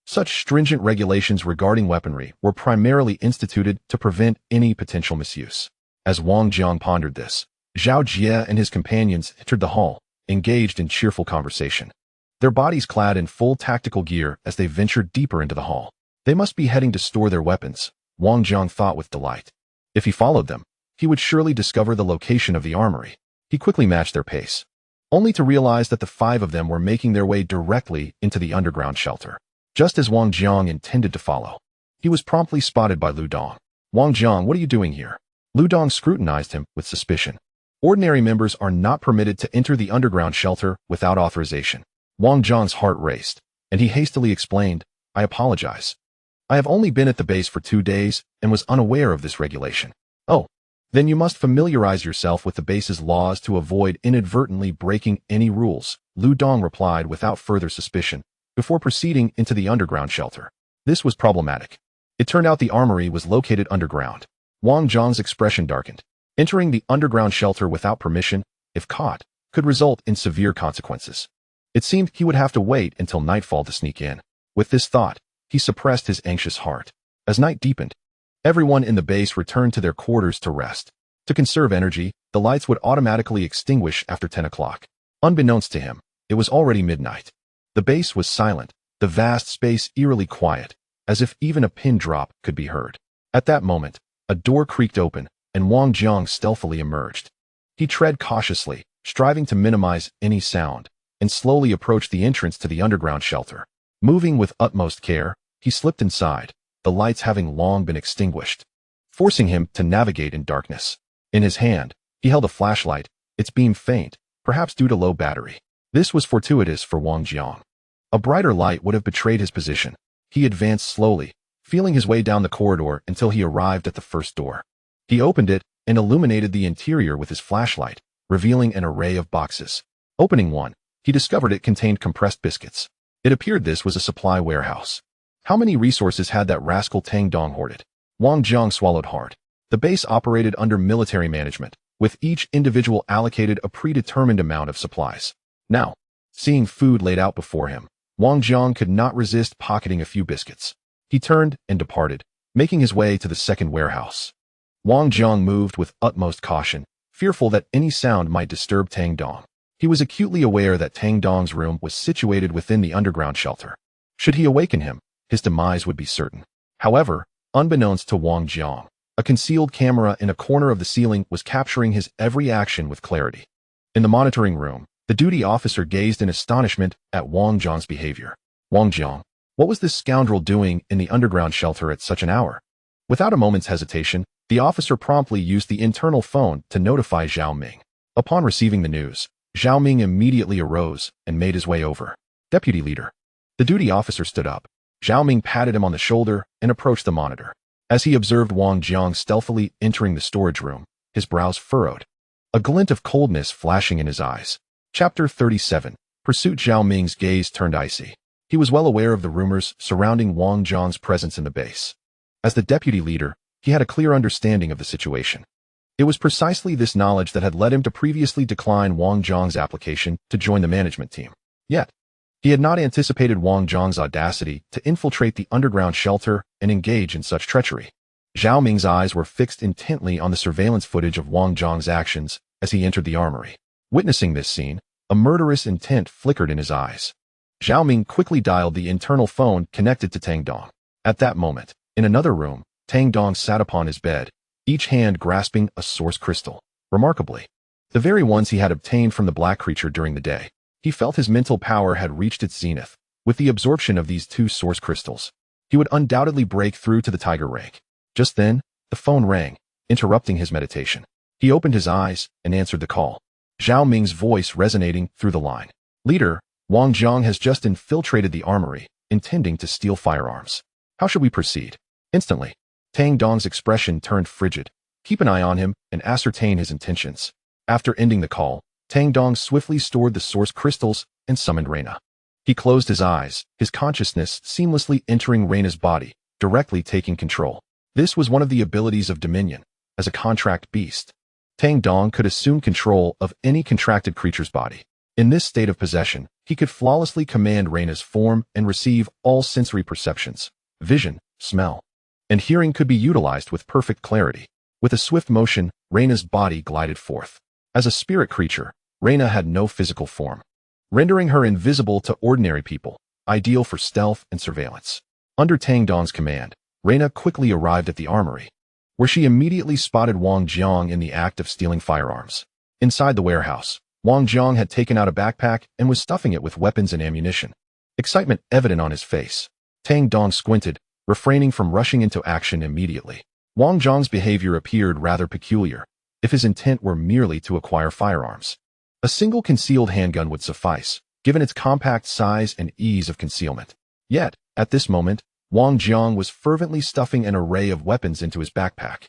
Speaker 1: Such stringent regulations regarding weaponry were primarily instituted to prevent any potential misuse. As Wang Jiang pondered this, Zhao Jie and his companions entered the hall, engaged in cheerful conversation. Their bodies clad in full tactical gear as they ventured deeper into the hall. They must be heading to store their weapons, Wang Jiang thought with delight. If he followed them, he would surely discover the location of the armory. He quickly matched their pace, only to realize that the 5 of them were making their way directly into the underground shelter. Just as Wang Jiang intended to follow, he was promptly spotted by Lu Dong. Wang Jiang, what are you doing here? Lu Dong scrutinized him with suspicion. Ordinary members are not permitted to enter the underground shelter without authorization. Wang Jiang's heart raced, and he hastily explained, I apologize. I have only been at the base for 2 days and was unaware of this regulation. Oh, then you must familiarize yourself with the base's laws to avoid inadvertently breaking any rules, Lu Dong replied without further suspicion, before proceeding into the underground shelter. This was problematic. It turned out the armory was located underground. Wang Jiang's expression darkened. Entering the underground shelter without permission, if caught, could result in severe consequences. It seemed he would have to wait until nightfall to sneak in. With this thought, he suppressed his anxious heart. As night deepened, everyone in the base returned to their quarters to rest. To conserve energy, the lights would automatically extinguish after 10 o'clock. Unbeknownst to him, it was already midnight. The base was silent, the vast space eerily quiet, as if even a pin drop could be heard. At that moment, a door creaked open, and Wang Jiang stealthily emerged. He tread cautiously, striving to minimize any sound, and slowly approached the entrance to the underground shelter. Moving with utmost care, he slipped inside, the lights having long been extinguished, forcing him to navigate in darkness. In his hand, he held a flashlight, its beam faint, perhaps due to low battery. This was fortuitous for Wang Jiang. A brighter light would have betrayed his position. He advanced slowly, feeling his way down the corridor until he arrived at the first door. He opened it and illuminated the interior with his flashlight, revealing an array of boxes. Opening one, he discovered it contained compressed biscuits. It appeared this was a supply warehouse. How many resources had that rascal Tang Dong hoarded? Wang Jiang swallowed hard. The base operated under military management, with each individual allocated a predetermined amount of supplies. Now, seeing food laid out before him, Wang Jiang could not resist pocketing a few biscuits. He turned and departed, making his way to the second warehouse. Wang Jiang moved with utmost caution, fearful that any sound might disturb Tang Dong. He was acutely aware that Tang Dong's room was situated within the underground shelter. Should he awaken him, his demise would be certain. However, unbeknownst to Wang Jiang, a concealed camera in a corner of the ceiling was capturing his every action with clarity. In the monitoring room, the duty officer gazed in astonishment at Wang Jiang's behavior. Wang Jiang, what was this scoundrel doing in the underground shelter at such an hour? Without a moment's hesitation, the officer promptly used the internal phone to notify Zhao Ming. Upon receiving the news, Zhao Ming immediately arose and made his way over. Deputy leader. The duty officer stood up. Zhao Ming patted him on the shoulder and approached the monitor. As he observed Wang Jiang stealthily entering the storage room, his brows furrowed, a glint of coldness flashing in his eyes. Chapter 37. Pursuit. Zhao Ming's gaze turned icy. He was well aware of the rumors surrounding Wang Jiang's presence in the base. As the deputy leader, he had a clear understanding of the situation. It was precisely this knowledge that had led him to previously decline Wang Jiang's application to join the management team. Yet, he had not anticipated Wang Jiang's audacity to infiltrate the underground shelter and engage in such treachery. Zhao Ming's eyes were fixed intently on the surveillance footage of Wang Jiang's actions as he entered the armory. Witnessing this scene, a murderous intent flickered in his eyes. Zhao Ming quickly dialed the internal phone connected to Tang Dong. At that moment, in another room, Tang Dong sat upon his bed, each hand grasping a source crystal. Remarkably, the very ones he had obtained from the black creature during the day. He felt his mental power had reached its zenith. With the absorption of these 2 source crystals, he would undoubtedly break through to the tiger rank. Just then, the phone rang, interrupting his meditation. He opened his eyes and answered the call. Zhao Ming's voice resonating through the line. Leader, Wang Jiang has just infiltrated the armory, intending to steal firearms. How should we proceed? Instantly, Tang Dong's expression turned frigid. Keep an eye on him and ascertain his intentions. After ending the call, Tang Dong swiftly stored the source crystals and summoned Reina. He closed his eyes, his consciousness seamlessly entering Reina's body, directly taking control. This was one of the abilities of Dominion. As a contract beast, Tang Dong could assume control of any contracted creature's body. In this state of possession, he could flawlessly command Reyna's form and receive all sensory perceptions. Vision, smell, and hearing could be utilized with perfect clarity. With a swift motion, Reyna's body glided forth. As a spirit creature, Reyna had no physical form, rendering her invisible to ordinary people, ideal for stealth and surveillance. Under Tang Dong's command, Reyna quickly arrived at the armory, where she immediately spotted Wang Jiang in the act of stealing firearms. Inside the warehouse, Wang Jiang had taken out a backpack and was stuffing it with weapons and ammunition. Excitement evident on his face. Tang Dong squinted, refraining from rushing into action immediately. Wang Jiang's behavior appeared rather peculiar, if his intent were merely to acquire firearms. A single concealed handgun would suffice, given its compact size and ease of concealment. Yet, at this moment, Wang Jiang was fervently stuffing an array of weapons into his backpack.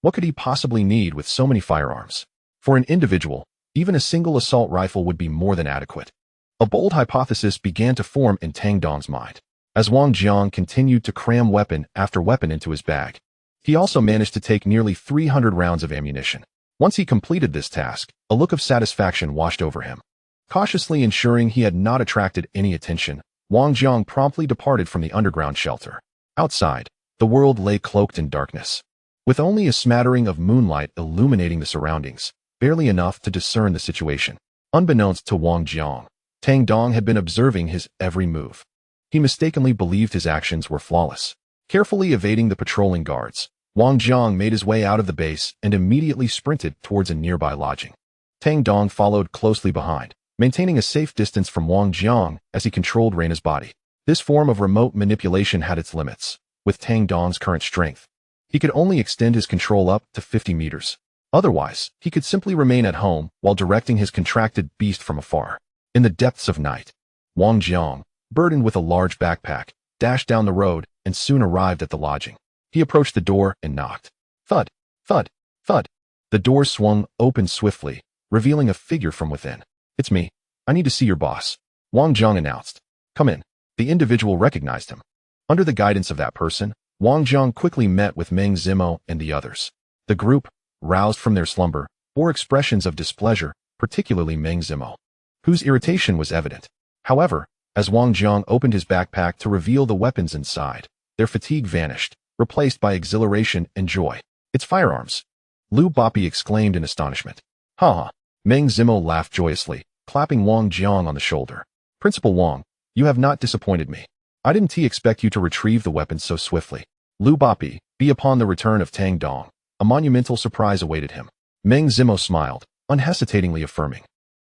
Speaker 1: What could he possibly need with so many firearms? For an individual, even a single assault rifle would be more than adequate. A bold hypothesis began to form in Tang Dong's mind. As Wang Jiang continued to cram weapon after weapon into his bag, he also managed to take nearly 300 rounds of ammunition. Once he completed this task, a look of satisfaction washed over him. Cautiously ensuring he had not attracted any attention, Wang Jiang promptly departed from the underground shelter. Outside, the world lay cloaked in darkness, with only a smattering of moonlight illuminating the surroundings, barely enough to discern the situation. Unbeknownst to Wang Jiang, Tang Dong had been observing his every move. He mistakenly believed his actions were flawless. Carefully evading the patrolling guards, Wang Jiang made his way out of the base and immediately sprinted towards a nearby lodging. Tang Dong followed closely behind, maintaining a safe distance from Wang Jiang as he controlled Reyna's body. This form of remote manipulation had its limits. With Tang Dong's current strength, he could only extend his control up to 50 meters. Otherwise, he could simply remain at home while directing his contracted beast from afar. In the depths of night, Wang Jiang, burdened with a large backpack, dashed down the road and soon arrived at the lodging. He approached the door and knocked. Thud, thud, thud. The door swung open swiftly, revealing a figure from within. "It's me. I need to see your boss," Wang Jiang announced. "Come in." The individual recognized him. Under the guidance of that person, Wang Jiang quickly met with Meng Zimo and the others. The group, roused from their slumber, bore expressions of displeasure, particularly Meng Zimo, whose irritation was evident. However, as Wang Jiang opened his backpack to reveal the weapons inside, their fatigue vanished, replaced by exhilaration and joy. "It's firearms," Liu Bapi exclaimed in astonishment. "Ha ha." Meng Zimo laughed joyously, clapping Wang Jiang on the shoulder. "Principal Wang, you have not disappointed me. I didn't expect you to retrieve the weapons so swiftly." Liu Bapi, upon the return of Tang Dong, a monumental surprise awaited him. Meng Zimo smiled, unhesitatingly affirming,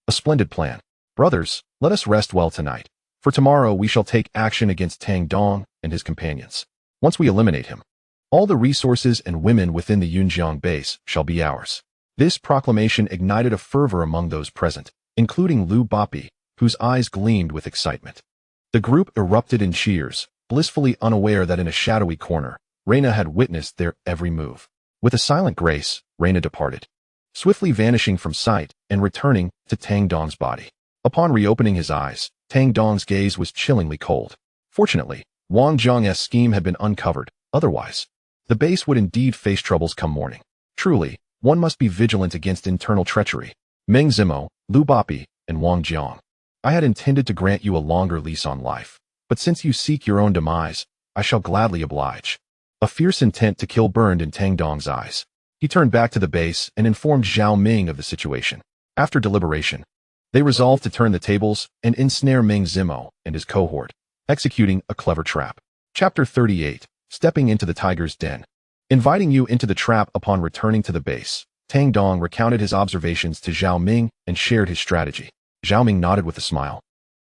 Speaker 1: "A splendid plan. Brothers, let us rest well tonight. For tomorrow we shall take action against Tang Dong and his companions. Once we eliminate him, all the resources and women within the Yunjiang base shall be ours." This proclamation ignited a fervor among those present, including Liu Bapi, whose eyes gleamed with excitement. The group erupted in cheers, blissfully unaware that in a shadowy corner, Reyna had witnessed their every move. With a silent grace, Reyna departed, swiftly vanishing from sight and returning to Tang Dong's body. Upon reopening his eyes, Tang Dong's gaze was chillingly cold. Fortunately, Wang Jiang's scheme had been uncovered. Otherwise, the base would indeed face troubles come morning. Truly, one must be vigilant against internal treachery. Meng Zimo, Liu Bapi, and Wang Jiang, I had intended to grant you a longer lease on life, but since you seek your own demise, I shall gladly oblige. A fierce intent to kill burned in Tang Dong's eyes. He turned back to the base and informed Zhao Ming of the situation. After deliberation, they resolved to turn the tables and ensnare Meng Zimo and his cohort, executing a clever trap. Chapter 38, Stepping into the Tiger's Den. Inviting you into the trap upon returning to the base, Tang Dong recounted his observations to Zhao Ming and shared his strategy. Zhao Ming nodded with a smile.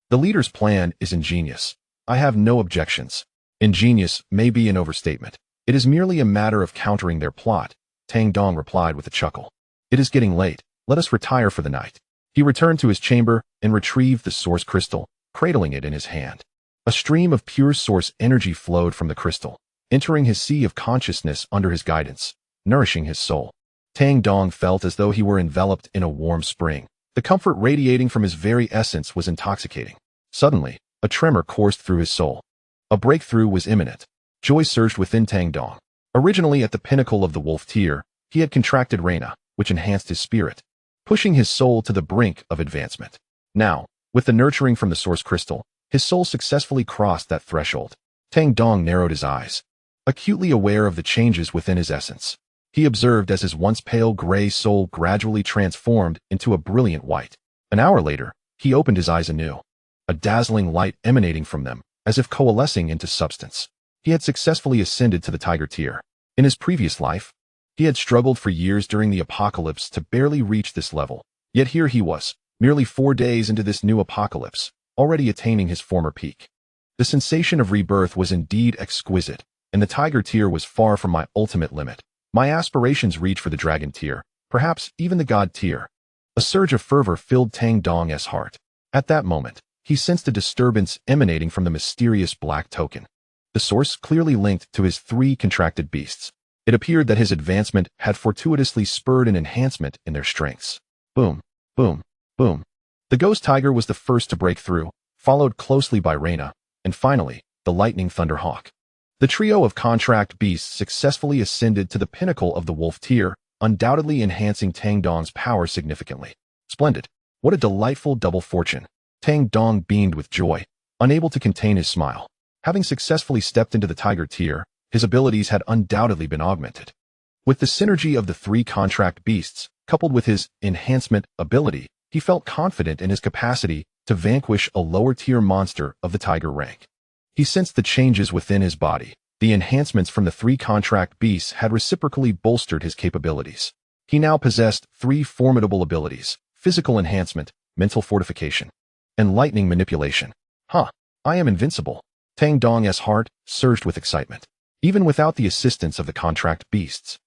Speaker 1: "The leader's plan is ingenious. I have no objections." "Ingenious may be an overstatement. It is merely a matter of countering their plot," Tang Dong replied with a chuckle. "It is getting late. Let us retire for the night." He returned to his chamber and retrieved the source crystal, cradling it in his hand. A stream of pure source energy flowed from the crystal, entering his sea of consciousness under his guidance, nourishing his soul. Tang Dong felt as though he were enveloped in a warm spring. The comfort radiating from his very essence was intoxicating. Suddenly, a tremor coursed through his soul. A breakthrough was imminent. Joy surged within Tang Dong. Originally at the pinnacle of the wolf tier, he had contracted Reyna, which enhanced his spirit, pushing his soul to the brink of advancement. Now, with the nurturing from the source crystal, his soul successfully crossed that threshold. Tang Dong narrowed his eyes, acutely aware of the changes within his essence. He observed as his once pale gray soul gradually transformed into a brilliant white. An hour later, he opened his eyes anew, a dazzling light emanating from them, as if coalescing into substance. He had successfully ascended to the tiger tier. In his previous life, he had struggled for years during the apocalypse to barely reach this level. Yet here he was, merely 4 days into this new apocalypse, already attaining his former peak. The sensation of rebirth was indeed exquisite, and the tiger tier was far from my ultimate limit. My aspirations reach for the dragon tier, perhaps even the god tier. A surge of fervor filled Tang Dong's heart. At that moment, he sensed a disturbance emanating from the mysterious black token. The source clearly linked to his 3 contracted beasts. It appeared that his advancement had fortuitously spurred an enhancement in their strengths. Boom, boom, boom. The ghost tiger was the first to break through, followed closely by Reyna, and finally, the lightning thunderhawk. The trio of contract beasts successfully ascended to the pinnacle of the wolf tier, undoubtedly enhancing Tang Dong's power significantly. Splendid. What a delightful double fortune. Tang Dong beamed with joy, unable to contain his smile. Having successfully stepped into the tiger tier, his abilities had undoubtedly been augmented. With the synergy of the 3 contract beasts, coupled with his enhancement ability, he felt confident in his capacity to vanquish a lower-tier monster of the tiger rank. He sensed the changes within his body. The enhancements from the 3 contract beasts had reciprocally bolstered his capabilities. He now possessed 3 formidable abilities: physical enhancement, mental fortification, and lightning manipulation. I am invincible. Tang Dong's heart surged with excitement. Even without the assistance of the contract beasts,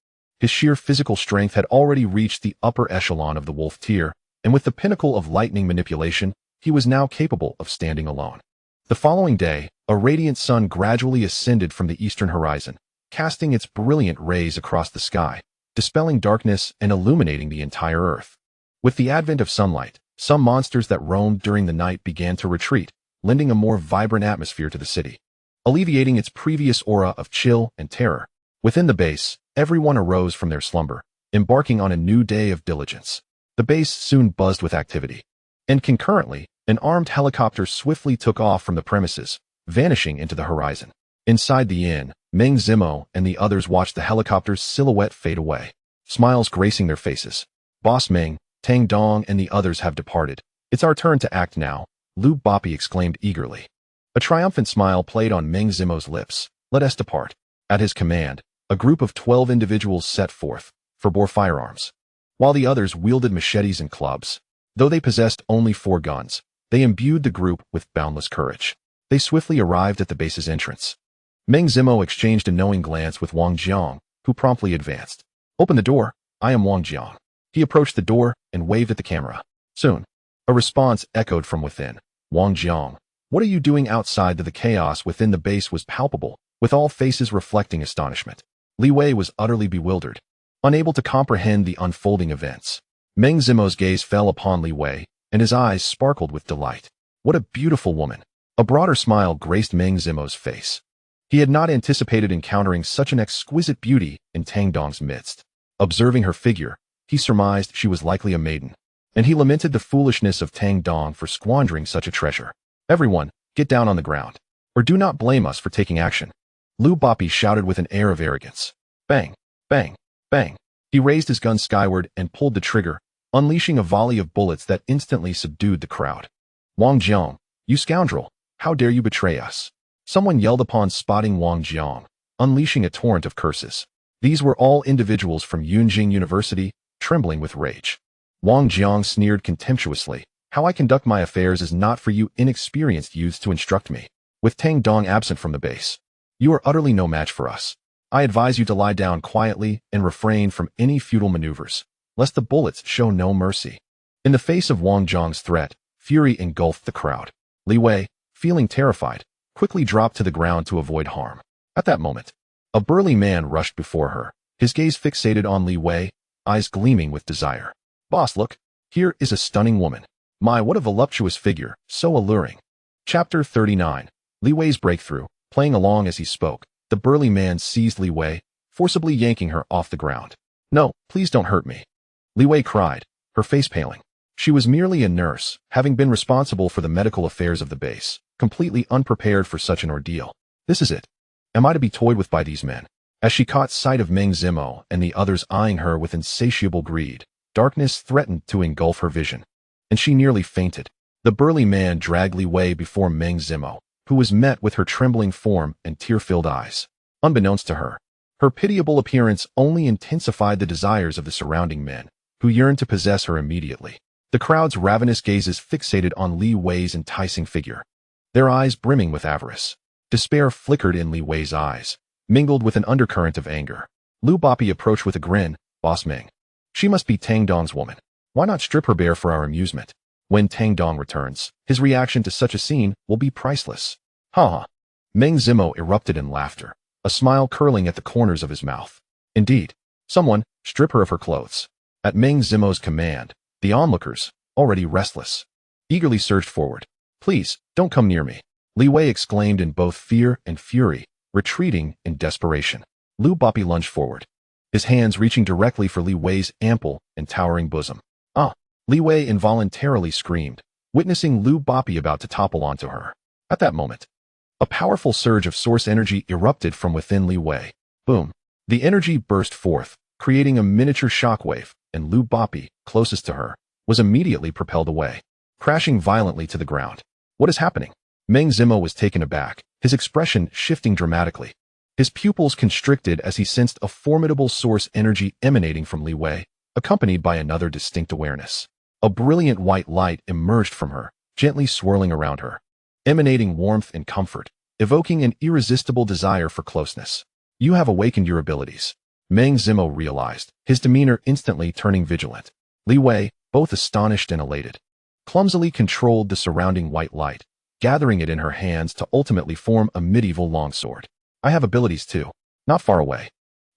Speaker 1: his sheer physical strength had already reached the upper echelon of the wolf tier, and with the pinnacle of lightning manipulation, he was now capable of standing alone. The following day, a radiant sun gradually ascended from the eastern horizon, casting its brilliant rays across the sky, dispelling darkness and illuminating the entire earth. With the advent of sunlight, some monsters that roamed during the night began to retreat, lending a more vibrant atmosphere to the city, alleviating its previous aura of chill and terror. Within the base, everyone arose from their slumber, embarking on a new day of diligence. The base soon buzzed with activity, and concurrently, an armed helicopter swiftly took off from the premises, vanishing into the horizon. Inside the inn, Meng Zimo and the others watched the helicopter's silhouette fade away, smiles gracing their faces. Boss Meng, Tang Dong and the others have departed. It's our turn to act now, Lu Boppy exclaimed eagerly. A triumphant smile played on Meng Zimo's lips. Let us depart. At his command, a group of 12 individuals set forth, bore firearms, while the others wielded machetes and clubs. Though they possessed only 4 guns, they imbued the group with boundless courage. They swiftly arrived at the base's entrance. Meng Zimo exchanged a knowing glance with Wang Jiang, who promptly advanced. Open the door, I am Wang Jiang. He approached the door and waved at the camera. Soon, a response echoed from within. Wang Jiang, what are you doing outside? The chaos within the base was palpable, with all faces reflecting astonishment. Li Wei was utterly bewildered, unable to comprehend the unfolding events. Meng Zimo's gaze fell upon Li Wei, and his eyes sparkled with delight. What a beautiful woman! A broader smile graced Meng Zimo's face. He had not anticipated encountering such an exquisite beauty in Tang Dong's midst. Observing her figure, he surmised she was likely a maiden, and he lamented the foolishness of Tang Dong for squandering such a treasure. Everyone, get down on the ground, or do not blame us for taking action. Lu Boppy shouted with an air of arrogance. Bang, bang, bang. He raised his gun skyward and pulled the trigger, unleashing a volley of bullets that instantly subdued the crowd. Wang Jiang, you scoundrel, how dare you betray us? Someone yelled upon spotting Wang Jiang, unleashing a torrent of curses. These were all individuals from Yunjing University, trembling with rage. Wang Jiang sneered contemptuously. How I conduct my affairs is not for you inexperienced youths to instruct me. With Tang Dong absent from the base, you are utterly no match for us. I advise you to lie down quietly and refrain from any futile maneuvers, lest the bullets show no mercy. In the face of Wang Jiang's threat, fury engulfed the crowd. Li Wei, feeling terrified, quickly dropped to the ground to avoid harm. At that moment, a burly man rushed before her, his gaze fixated on Li Wei, eyes gleaming with desire. Boss, look, here is a stunning woman. My, what a voluptuous figure, so alluring. Chapter 39. Li Wei's breakthrough. Playing along as he spoke, the burly man seized Li Wei, forcibly yanking her off the ground. No, please don't hurt me. Li Wei cried, her face paling. She was merely a nurse, having been responsible for the medical affairs of the base, completely unprepared for such an ordeal. This is it. Am I to be toyed with by these men? As she caught sight of Meng Zimo and the others eyeing her with insatiable greed, darkness threatened to engulf her vision, and she nearly fainted. The burly man dragged Li Wei before Meng Zimo, who was met with her trembling form and tear-filled eyes. Unbeknownst to her, her pitiable appearance only intensified the desires of the surrounding men, who yearned to possess her immediately. The crowd's ravenous gazes fixated on Li Wei's enticing figure, their eyes brimming with avarice. Despair flickered in Li Wei's eyes, mingled with an undercurrent of anger. Lu Bapi approached with a grin. Boss Meng. She must be Tang Dong's woman. Why not strip her bare for our amusement? When Tang Dong returns, his reaction to such a scene will be priceless. Ha ha. Meng Zimo erupted in laughter, a smile curling at the corners of his mouth. Indeed, someone, strip her of her clothes. At Meng Zimo's command, the onlookers, already restless, eagerly surged forward. Please, don't come near me, Li Wei exclaimed in both fear and fury, retreating in desperation. Lu Bapi lunged forward, his hands reaching directly for Li Wei's ample and towering bosom. Ah! Li Wei involuntarily screamed, witnessing Lu Bapi about to topple onto her. At that moment, a powerful surge of source energy erupted from within Li Wei. Boom! The energy burst forth, creating a miniature shockwave, and Lu Bapi, closest to her, was immediately propelled away, crashing violently to the ground. What is happening? Meng Zimo was taken aback, his expression shifting dramatically. His pupils constricted as he sensed a formidable source energy emanating from Li Wei, accompanied by another distinct awareness. A brilliant white light emerged from her, gently swirling around her, emanating warmth and comfort, evoking an irresistible desire for closeness. You have awakened your abilities, Meng Zimo realized, his demeanor instantly turning vigilant. Li Wei, both astonished and elated, clumsily controlled the surrounding white light, gathering it in her hands to ultimately form a medieval longsword. I have abilities too. Not far away.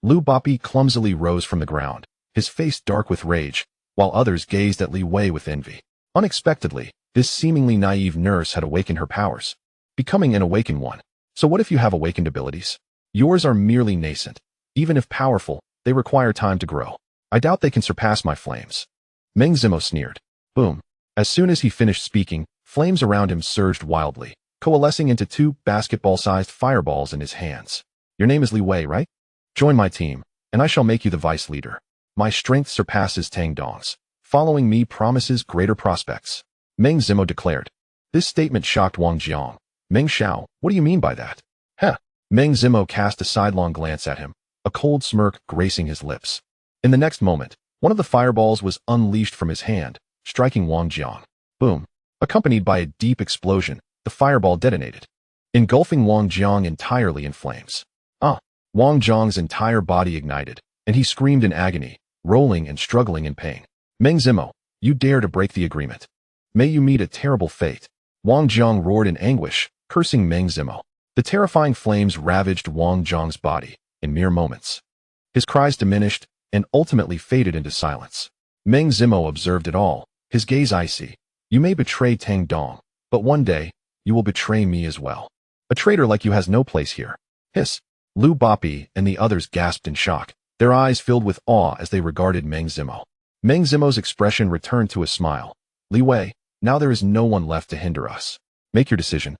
Speaker 1: Lu Bapi clumsily rose from the ground, his face dark with rage, while others gazed at Li Wei with envy. Unexpectedly, this seemingly naive nurse had awakened her powers, becoming an awakened one. So what if you have awakened abilities? Yours are merely nascent. Even if powerful, they require time to grow. I doubt they can surpass my flames. Meng Zimo sneered. Boom. As soon as he finished speaking, flames around him surged wildly, coalescing into 2 basketball-sized fireballs in his hands. Your name is Li Wei, right? Join my team, and I shall make you the vice leader. My strength surpasses Tang Dong's. Following me promises greater prospects, Meng Zimo declared. This statement shocked Wang Jiang. Meng Xiao, what do you mean by that? Heh. Meng Zimo cast a sidelong glance at him, a cold smirk gracing his lips. In the next moment, one of the fireballs was unleashed from his hand, striking Wang Jiang. Boom. Accompanied by a deep explosion, the fireball detonated, engulfing Wang Jiang entirely in flames. Ah! Wang Jiang's entire body ignited, and he screamed in agony, rolling and struggling in pain. Meng Zimo, you dare to break the agreement. May you meet a terrible fate. Wang Jiang roared in anguish, cursing Meng Zimo. The terrifying flames ravaged Wang Jiang's body in mere moments. His cries diminished and ultimately faded into silence. Meng Zimo observed it all, his gaze icy. You may betray Tang Dong, but one day, you will betray me as well. A traitor like you has no place here. Hiss. Lu Bapi and the others gasped in shock, their eyes filled with awe as they regarded Meng Zimo. Meng Zimo's expression returned to a smile. Li Wei, now there is no one left to hinder us. Make your decision.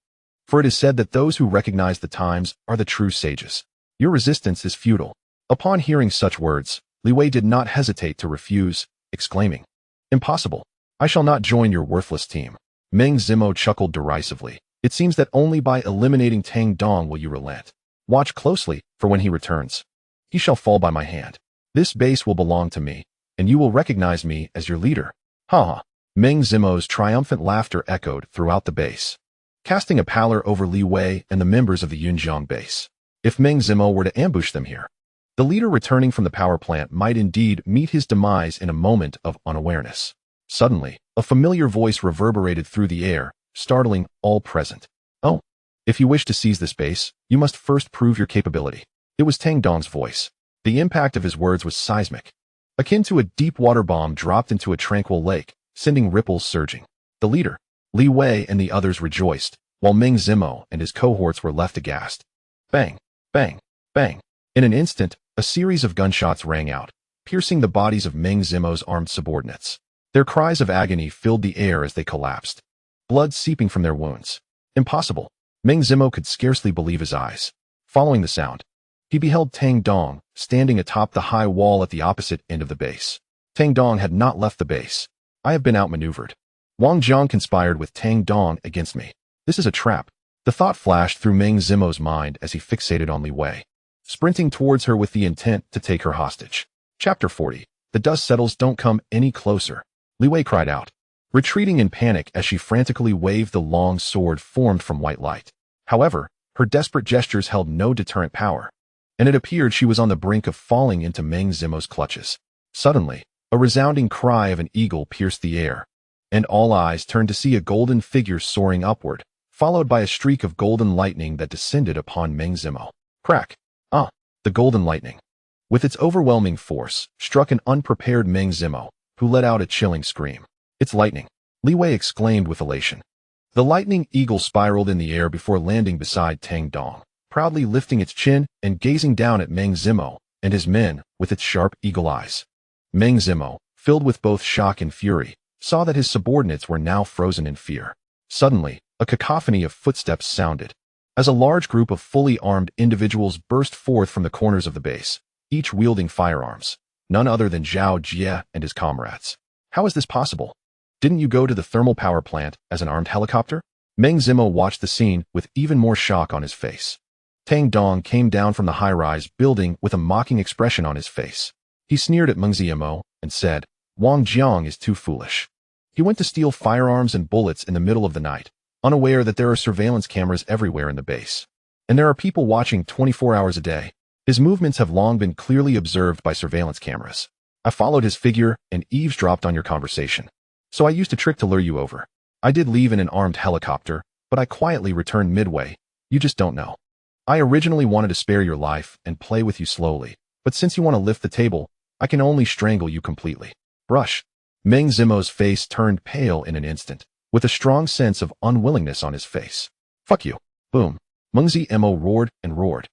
Speaker 1: For it is said that those who recognize the times are the true sages. Your resistance is futile. Upon hearing such words, Li Wei did not hesitate to refuse, exclaiming, Impossible. I shall not join your worthless team. Meng Zimo chuckled derisively. It seems that only by eliminating Tang Dong will you relent. Watch closely, for when he returns, he shall fall by my hand. This base will belong to me, and you will recognize me as your leader. Ha ha. Meng Zimo's triumphant laughter echoed throughout the base, casting a pallor over Li Wei and the members of the Yunjiang base. If Meng Zimo were to ambush them here, the leader returning from the power plant might indeed meet his demise in a moment of unawareness. Suddenly, a familiar voice reverberated through the air, startling all present. Oh, if you wish to seize this base, you must first prove your capability. It was Tang Dong's voice. The impact of his words was seismic, akin to a deep water bomb dropped into a tranquil lake, sending ripples surging. The leader, Li Wei, and the others rejoiced, while Meng Zimo and his cohorts were left aghast. Bang, bang, bang. In an instant, a series of gunshots rang out, piercing the bodies of Meng Zimo's armed subordinates. Their cries of agony filled the air as they collapsed, blood seeping from their wounds. Impossible. Meng Zimo could scarcely believe his eyes. Following the sound, he beheld Tang Dong standing atop the high wall at the opposite end of the base. Tang Dong had not left the base. I have been outmaneuvered. Wang Jiang conspired with Tang Dong against me. This is a trap. The thought flashed through Meng Zimo's mind as he fixated on Li Wei, sprinting towards her with the intent to take her hostage. Chapter 40. The dust settles, don't come any closer. Li Wei cried out, retreating in panic as she frantically waved the long sword formed from white light. However, her desperate gestures held no deterrent power, and it appeared she was on the brink of falling into Meng Zimo's clutches. Suddenly, a resounding cry of an eagle pierced the air, and all eyes turned to see a golden figure soaring upward, followed by a streak of golden lightning that descended upon Meng Zimo. Crack! Ah! The golden lightning, with its overwhelming force, struck an unprepared Meng Zimo, who let out a chilling scream. It's lightning! Li Wei exclaimed with elation. The lightning eagle spiraled in the air before landing beside Tang Dong, proudly lifting its chin and gazing down at Meng Zimo and his men with its sharp eagle eyes. Meng Zimo, filled with both shock and fury, saw that his subordinates were now frozen in fear. Suddenly, a cacophony of footsteps sounded, as a large group of fully armed individuals burst forth from the corners of the base, each wielding firearms, none other than Zhao Jie and his comrades. How is this possible? Didn't you go to the thermal power plant as an armed helicopter? Meng Zimo watched the scene with even more shock on his face. Tang Dong came down from the high-rise building with a mocking expression on his face. He sneered at Meng Zimo and said, Wang Jiang is too foolish. He went to steal firearms and bullets in the middle of the night, unaware that there are surveillance cameras everywhere in the base. And there are people watching 24 hours a day. His movements have long been clearly observed by surveillance cameras. I followed his figure and eavesdropped on your conversation. So I used a trick to lure you over. I did leave in an armed helicopter, but I quietly returned midway. You just don't know. I originally wanted to spare your life and play with you slowly, but since you want to lift the table, I can only strangle you completely. Brush. Meng Zimo's face turned pale in an instant, with a strong sense of unwillingness on his face. Fuck you. Boom. Meng Zimo roared and roared,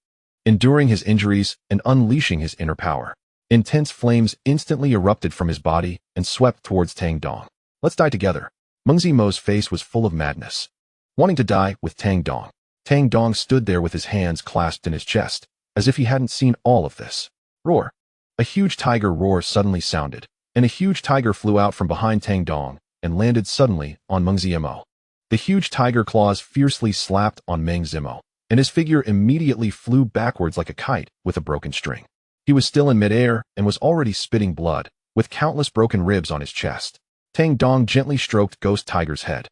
Speaker 1: enduring his injuries and unleashing his inner power. Intense flames instantly erupted from his body and swept towards Tang Dong. Let's die together. Meng Zimo's face was full of madness, wanting to die with Tang Dong. Tang Dong stood there with his hands clasped in his chest, as if he hadn't seen all of this. Roar. A huge tiger roar suddenly sounded, and a huge tiger flew out from behind Tang Dong and landed suddenly on Meng Zimo. The huge tiger claws fiercely slapped on Meng Zimo, and his figure immediately flew backwards like a kite with a broken string. He was still in midair and was already spitting blood, with countless broken ribs on his chest. Tang Dong gently stroked Ghost Tiger's head,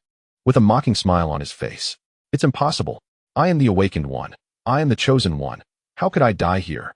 Speaker 1: with a mocking smile on his face. It's impossible. I am the awakened one. I am the chosen one. How could I die here?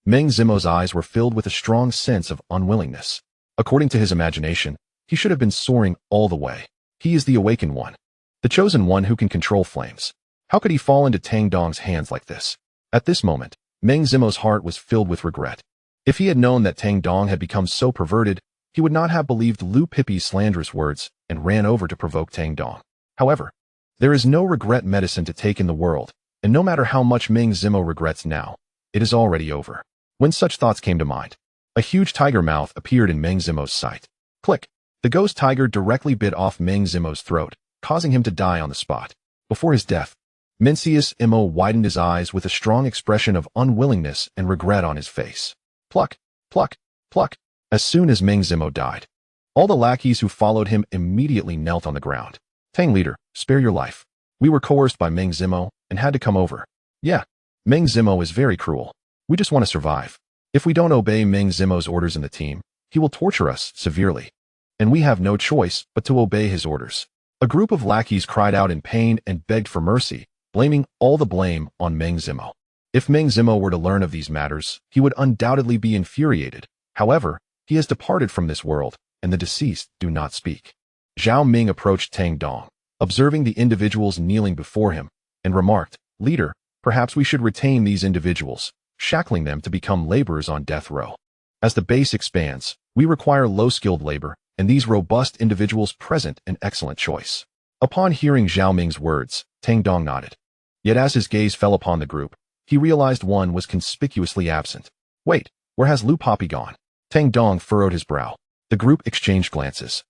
Speaker 1: Meng Zimo's eyes were filled with a strong sense of unwillingness. According to his imagination, he should have been soaring all the way. He is the awakened one, the chosen one who can control flames. How could he fall into Tang Dong's hands like this? At this moment, Meng Zimo's heart was filled with regret. If he had known that Tang Dong had become so perverted, he would not have believed Lu Pipi's slanderous words and ran over to provoke Tang Dong. However, there is no regret medicine to take in the world, and no matter how much Meng Zimo regrets now, it is already over. When such thoughts came to mind, a huge tiger mouth appeared in Meng Zimo's sight. Click! The ghost tiger directly bit off Meng Zimo's throat, causing him to die on the spot. Before his death, Mencius Imo widened his eyes with a strong expression of unwillingness and regret on his face. Pluck! Pluck! Pluck! As soon as Meng Zimo died, all the lackeys who followed him immediately knelt on the ground. Tang leader, spare your life. We were coerced by Meng Zimo and had to come over. Yeah, Meng Zimo is very cruel. We just want to survive. If we don't obey Meng Zimo's orders in the team, he will torture us severely. And we have no choice but to obey his orders. A group of lackeys cried out in pain and begged for mercy, blaming all the blame on Meng Zimo. If Meng Zimo were to learn of these matters, he would undoubtedly be infuriated. However, he has departed from this world, and the deceased do not speak. Zhao Ming approached Tang Dong, observing the individuals kneeling before him, and remarked, Leader, perhaps we should retain these individuals, shackling them to become laborers on death row. As the base expands, we require low-skilled labor, and these robust individuals present an excellent choice. Upon hearing Zhao Ming's words, Tang Dong nodded. Yet as his gaze fell upon the group, he realized one was conspicuously absent. Wait, where has Lu Papi gone? Tang Dong furrowed his brow. The group exchanged glances.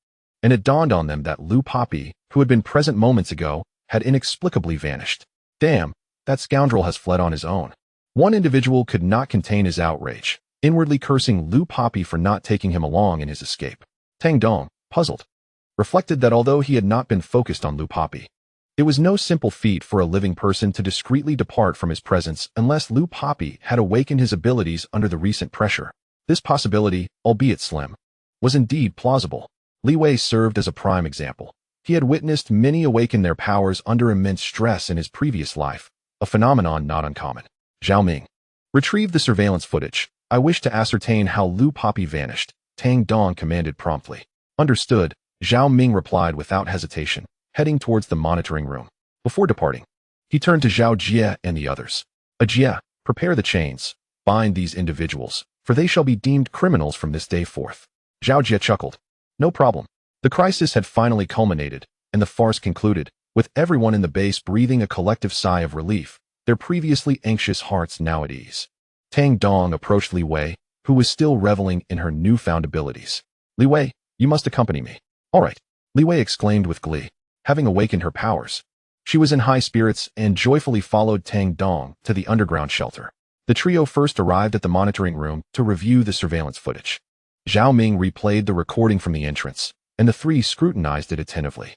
Speaker 1: and it dawned on them that Lu Poppy, who had been present moments ago, had inexplicably vanished. Damn, that scoundrel has fled on his own. One individual could not contain his outrage, inwardly cursing Lu Poppy for not taking him along in his escape. Tang Dong, puzzled, reflected that although he had not been focused on Lu Poppy, it was no simple feat for a living person to discreetly depart from his presence unless Lu Poppy had awakened his abilities under the recent pressure. This possibility, albeit slim, was indeed plausible. Li Wei served as a prime example. He had witnessed many awaken their powers under immense stress in his previous life, a phenomenon not uncommon. Zhao Ming. Retrieve the surveillance footage. I wish to ascertain how Lu Poppy vanished, Tang Dong commanded promptly. Understood, Zhao Ming replied without hesitation, heading towards the monitoring room. Before departing, he turned to Zhao Jie and the others. Jie, prepare the chains, bind these individuals, for they shall be deemed criminals from this day forth. Zhao Jie chuckled. No problem. The crisis had finally culminated, and the farce concluded, with everyone in the base breathing a collective sigh of relief, their previously anxious hearts now at ease. Tang Dong approached Li Wei, who was still reveling in her newfound abilities. Li Wei, you must accompany me. All right, Li Wei exclaimed with glee, having awakened her powers. She was in high spirits and joyfully followed Tang Dong to the underground shelter. The trio first arrived at the monitoring room to review the surveillance footage. Zhao Ming replayed the recording from the entrance, and the three scrutinized it attentively.